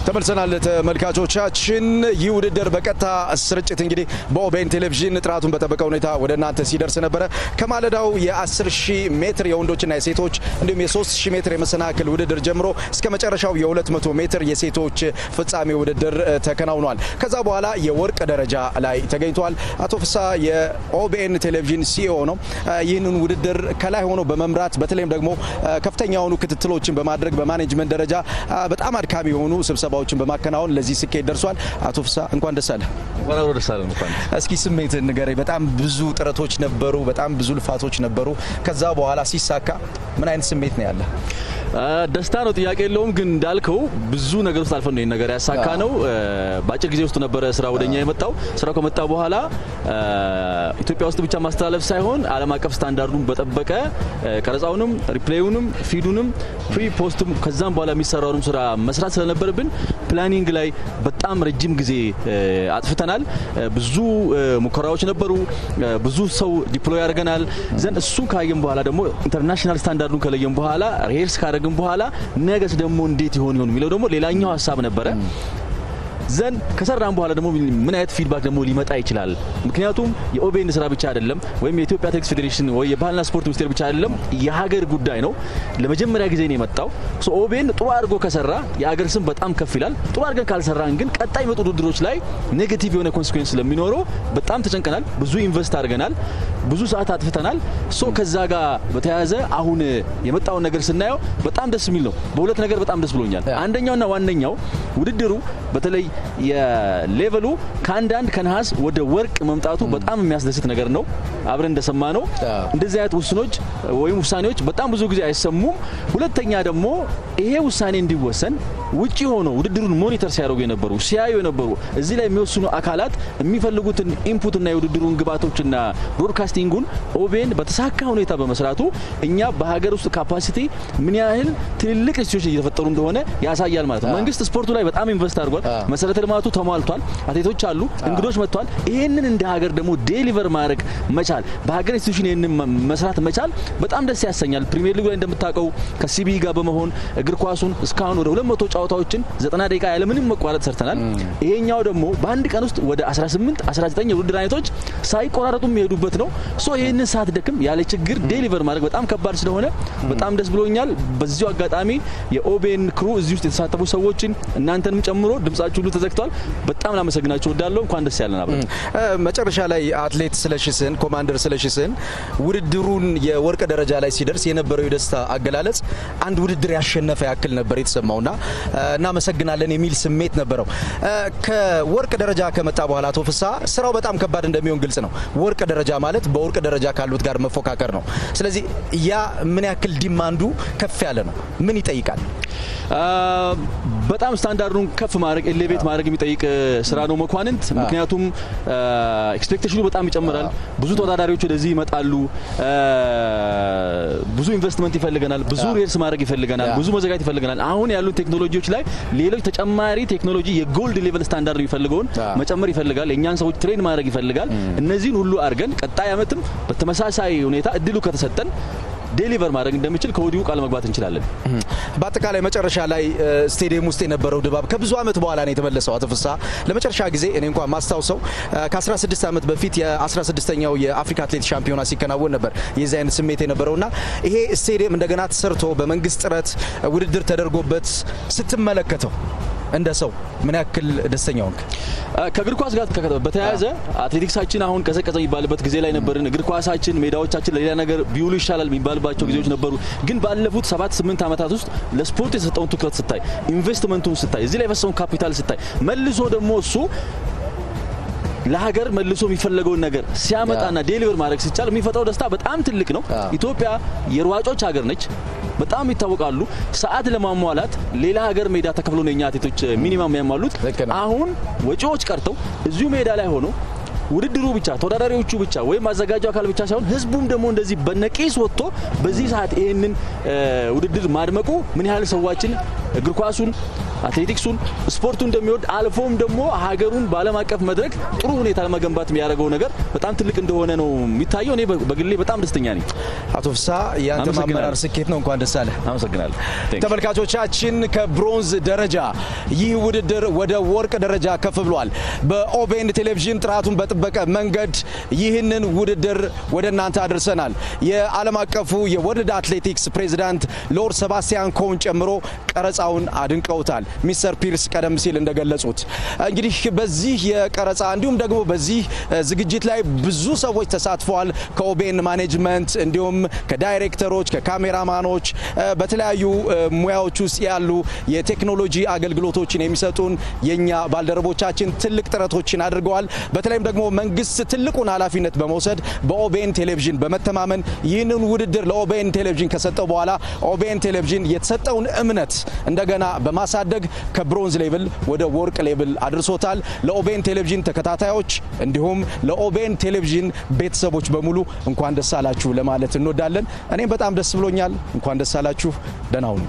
Speaker 1: ተመልሰናል ተመልካቾቻችን። ይህ ውድድር በቀጥታ ስርጭት እንግዲህ በኦቤን ቴሌቪዥን ጥራቱን በጠበቀ ሁኔታ ወደ እናንተ ሲደርስ ነበረ። ከማለዳው የ10000 ሜትር የወንዶችና የሴቶች እንዲሁም የ3000 ሜትር የመሰናክል ውድድር ጀምሮ እስከ መጨረሻው የ200 ሜትር የሴቶች ፍጻሜ ውድድር ተከናውኗል። ከዛ በኋላ የወርቅ ደረጃ ላይ ተገኝቷል። አቶ ፍሳ የኦቤን ቴሌቪዥን ሲኢኦ ነው። ይህንን ውድድር ከላይ ሆኖ በመምራት በተለይም ደግሞ ከፍተኛ የሆኑ ክትትሎችን በማድረግ በማኔጅመንት ደረጃ በጣም አድካሚ የሆኑ ስብሰባዎችን በማከናወን ለዚህ ስኬት ደርሷል። አቶ ፍሳ እንኳን ደስ አለ።
Speaker 16: እንኳን አብሮ ደስ አለ። እንኳን
Speaker 1: እስኪ ስሜት ንገረኝ። በጣም ብዙ ጥረቶች ነበሩ፣ በጣም ብዙ ልፋቶች ነበሩ። ከዛ በኋላ ሲሳካ ምን አይነት ስሜት ነው ያለ?
Speaker 16: ደስታ ነው፣ ጥያቄ የለውም። ግን እንዳልከው ብዙ ነገር ውስጥ አልፈን ነው ነገር ያሳካ ነው። በአጭር ጊዜ ውስጥ ነበረ ስራ ወደኛ የመጣው። ስራው ከመጣ በኋላ ኢትዮጵያ ውስጥ ብቻ ማስተላለፍ ሳይሆን ዓለም አቀፍ ስታንዳርዱን በጠበቀ ቀረጻውንም፣ ሪፕሌዩንም፣ ፊዱንም፣ ፕሪ ፖስቱም ከዛም በኋላ የሚሰራውንም ስራ መስራት ስለነበረብን ፕላኒንግ ላይ በጣም ረጅም ጊዜ አጥፍተናል። ብዙ ሙከራዎች ነበሩ። ብዙ ሰው ዲፕሎይ አድርገናል። ዘን እሱን ካየን በኋላ ደግሞ ኢንተርናሽናል ስታንዳርዱን ከለየን በኋላ ሪሄርስ ካደረግን በኋላ ነገስ ደግሞ እንዴት ይሆን የሚለው ደግሞ ሌላኛው ሀሳብ ነበረ። ዘን ከሰራን በኋላ ደግሞ ምን አይነት ፊድባክ ደግሞ ሊመጣ ይችላል? ምክንያቱም የኦቤን ስራ ብቻ አይደለም ወይም የኢትዮጵያ አትሌቲክስ ፌዴሬሽን ወይ የባህልና ስፖርት ሚኒስቴር ብቻ አይደለም፣ የሀገር ጉዳይ ነው። ለመጀመሪያ ጊዜ ነው የመጣው። ኦቤን ጥሩ አድርጎ ከሰራ የሀገር ስም በጣም ከፍ ይላል። ጥሩ አድርገን ካልሰራን ግን ቀጣይ መጡ ውድድሮች ላይ ኔጌቲቭ የሆነ ኮንሲኩዌንስ ስለሚኖረው በጣም ተጨንቀናል። ብዙ ኢንቨስት አድርገናል። ብዙ ሰዓት አጥፍተናል። ከዛ ጋር በተያያዘ አሁን የመጣውን ነገር ስናየው በጣም ደስ የሚል ነው። በሁለት ነገር በጣም ደስ ብሎኛል። አንደኛውና ዋነኛው ውድድሩ በተለይ የሌቨሉ ከአንዳንድ ከነሐስ ወደ ወርቅ መምጣቱ በጣም የሚያስደስት ነገር ነው። አብረን እንደሰማነው እንደዚህ አይነት ውሳኔዎች በጣም ብዙ ጊዜ አይሰሙም። ሁለተኛ ደግሞ ይሄ ውሳኔ እንዲወሰን ውጪ ሆኖ ውድድሩን ሞኒተር ሲያደርጉ የነበሩ ሲያዩ የነበሩ እዚህ ላይ የሚወስኑ አካላት የሚፈልጉትን ኢንፑት እና የውድድሩን ግባቶችና ብሮድካስቲንጉን ኦቤን በተሳካ ሁኔታ በመስራቱ እኛ በሀገር ውስጥ ካፓሲቲ ምን ያህል ትልልቅ ኢንስቲትዩሽን እየተፈጠሩ እንደሆነ ያሳያል ማለት ነው። መንግስት ስፖርቱ ላይ በጣም ኢንቨስት አድርጓል። መሰረተ ልማቱ ተሟልቷል። አትሌቶች አሉ፣ እንግዶች መጥተዋል። ይሄንን እንደ ሀገር ደግሞ ዴሊቨር ማድረግ መቻል በሀገር ኢንስቲትዩሽን ይሄንን መስራት መቻል በጣም ደስ ያሰኛል። ፕሪሚየር ሊግ ላይ እንደምታውቀው ከሲቢ ጋር በመሆን እግር ኳሱን እስካሁን ወደ 200 ጨዋታዎችን 90 ደቂቃ ያለ ምንም መቋረጥ ሰርተናል። ይሄኛው ደግሞ በአንድ ቀን ውስጥ ወደ 18 19 የውድድር አይነቶች ሳይቆራረጡ የሚሄዱበት ነው። ሶ ይሄንን ሰዓት ደክም ያለ ችግር ዴሊቨር ማድረግ በጣም ከባድ ስለሆነ በጣም ደስ ብሎኛል። በዚሁ አጋጣሚ የኦቤን ክሩ እዚህ ውስጥ የተሳተፉ ሰዎችን እናንተንም ጨምሮ ድምጻችሁ ሁሉ ተዘግቷል። በጣም ላመሰግናችሁ እወዳለሁ። እንኳን ደስ ያለን አብረን።
Speaker 1: መጨረሻ ላይ አትሌት ስለሽስን ኮማንደር ስለሽስን ውድድሩን የወርቅ ደረጃ ላይ ሲደርስ የነበረው የደስታ አገላለጽ አንድ ውድድር ያሸነፈ ያክል ነበር የተሰማውና እናመሰግናለን የሚል ስሜት ነበረው። ከወርቅ ደረጃ ከመጣ በኋላ አቶ ፍሳ ስራው በጣም ከባድ እንደሚሆን ግልጽ ነው። ወርቅ ደረጃ ማለት በወርቅ ደረጃ ካሉት ጋር መፎካከር ነው። ስለዚህ ያ ምን ያክል ዲማንዱ ከፍ ያለ ነው? ምን ይጠይቃል?
Speaker 16: በጣም ስታንዳርዱን ከፍ ማድረግ ኤሌቬት ማድረግ የሚጠይቅ ስራ ነው መኳንንት። ምክንያቱም ኤክስፔክቴሽኑ በጣም ይጨምራል። ብዙ ተወዳዳሪዎች ወደዚህ ይመጣሉ። ብዙ ኢንቨስትመንት ይፈልገናል። ብዙ ሬስ ማድረግ ይፈልገናል። ብዙ መዘጋጀት ይፈልገናል። አሁን ያሉ ቴክኖሎጂዎች ላይ ሌሎች ተጨማሪ ቴክኖሎጂ የጎልድ ሌቨል ስታንዳርድ የሚፈልገውን መጨመር ይፈልጋል። የኛን ሰዎች ትሬን ማድረግ ይፈልጋል። እነዚህን ሁሉ አድርገን ቀጣይ አመትም በተመሳሳይ ሁኔታ እድሉ ከተሰጠን ዴሊቨር ማድረግ እንደምችል ከወዲሁ ቃል መግባት እንችላለን።
Speaker 1: በአጠቃላይ መጨረሻ ላይ ስቴዲየም ውስጥ የነበረው ድባብ ከብዙ አመት በኋላ ነው የተመለሰው። አቶ ፍሳ ለመጨረሻ ጊዜ እኔ እንኳን ማስታውሰው ከ16 አመት በፊት የ16ኛው የአፍሪካ አትሌት ሻምፒዮና ሲከናወን ነበር የዚህ አይነት ስሜት የነበረውና ይሄ ስቴዲየም እንደገና ተሰርቶ በመንግስት ጥረት ውድድር ተደርጎበት ስትመለከተው እንደ ሰው ምን ያክል ደስተኛ ሆንክ?
Speaker 16: ከእግር ኳስ ጋር በተያያዘ አትሌቲክሳችን አሁን ቀዘቀዘ የሚባልበት ጊዜ ላይ ነበርን። እግር ኳሳችን ሜዳዎቻችን ለሌላ ነገር ቢውሉ ይሻላል የሚባልባቸው ጊዜዎች ነበሩ። ግን ባለፉት 7-8 አመታት ውስጥ ለስፖርት የሰጠውን ትኩረት ስታይ፣ ኢንቨስትመንቱን ስታይ፣ እዚህ ላይ የፈሰውን ካፒታል ስታይ፣ መልሶ ደግሞ እሱ ለሀገር መልሶ የሚፈለገውን ነገር ሲያመጣና ዴሊቨር ማድረግ ሲቻል የሚፈጥረው ደስታ በጣም ትልቅ ነው። ኢትዮጵያ የሯጮች ሀገር ነች። በጣም ይታወቃሉ። ሰዓት ለማሟላት ሌላ ሀገር ሜዳ ተከፍሎ ነው የኛ አትሌቶች ሚኒማም የሚያሟሉት። አሁን ወጪዎች ቀርተው እዚሁ ሜዳ ላይ ሆኖ ውድድሩ ብቻ ተወዳዳሪዎቹ ብቻ ወይም አዘጋጁ አካል ብቻ ሳይሆን ህዝቡም ደግሞ እንደዚህ በነቂስ ወጥቶ በዚህ ሰዓት ይሄንን ውድድር ማድመቁ ምን ያህል ሰዋችን እግር ኳሱን አትሌቲክሱን ስፖርቱ እንደሚወድ አልፎም ደግሞ ሀገሩን ባለም አቀፍ መድረክ ጥሩ ሁኔታ ለመገንባት የሚያደርገው ነገር በጣም ትልቅ እንደሆነ ነው የሚታየው። እኔ በግሌ በጣም ደስተኛ ነኝ።
Speaker 1: አቶ ፍሳ ያንተ ማመራር ስኬት ነው። እንኳን ደስ አለ።
Speaker 16: አመሰግናለሁ።
Speaker 1: ተመልካቾቻችን ከብሮንዝ ደረጃ ይህ ውድድር ወደ ወርቅ ደረጃ ከፍ ብሏል። በኦቤን ቴሌቪዥን ጥራቱን በጠበቀ መንገድ ይህንን ውድድር ወደ እናንተ አድርሰናል። የዓለም አቀፉ የወርልድ አትሌቲክስ ፕሬዚዳንት ሎርድ ሰባስቲያን ኮን ጨምሮ ቀረጻውን አድንቀውታል። ሚስተር ፒርስ ቀደም ሲል እንደገለጹት እንግዲህ በዚህ የቀረጻ እንዲሁም ደግሞ በዚህ ዝግጅት ላይ ብዙ ሰዎች ተሳትፈዋል። ከኦቤን ማኔጅመንት እንዲሁም ከዳይሬክተሮች፣ ከካሜራማኖች በተለያዩ ሙያዎች ውስጥ ያሉ የቴክኖሎጂ አገልግሎቶችን የሚሰጡን የኛ ባልደረቦቻችን ትልቅ ጥረቶችን አድርገዋል። በተለይም ደግሞ መንግስት ትልቁን ኃላፊነት በመውሰድ በኦቤን ቴሌቪዥን በመተማመን ይህንን ውድድር ለኦቤን ቴሌቪዥን ከሰጠው በኋላ ኦቤን ቴሌቪዥን የተሰጠውን እምነት እንደገና በማሳደግ ከብሮንዝ ሌቭል ወደ ወርቅ ሌቭል አድርሶታል። ለኦቤን ቴሌቪዥን ተከታታዮች እንዲሁም ለኦቤን ቴሌቪዥን ቤተሰቦች በሙሉ እንኳን ደስ አላችሁ ለማለት እንወዳለን። እኔም በጣም ደስ ብሎኛል። እንኳን ደስ አላችሁ። ደህና ሁኑ።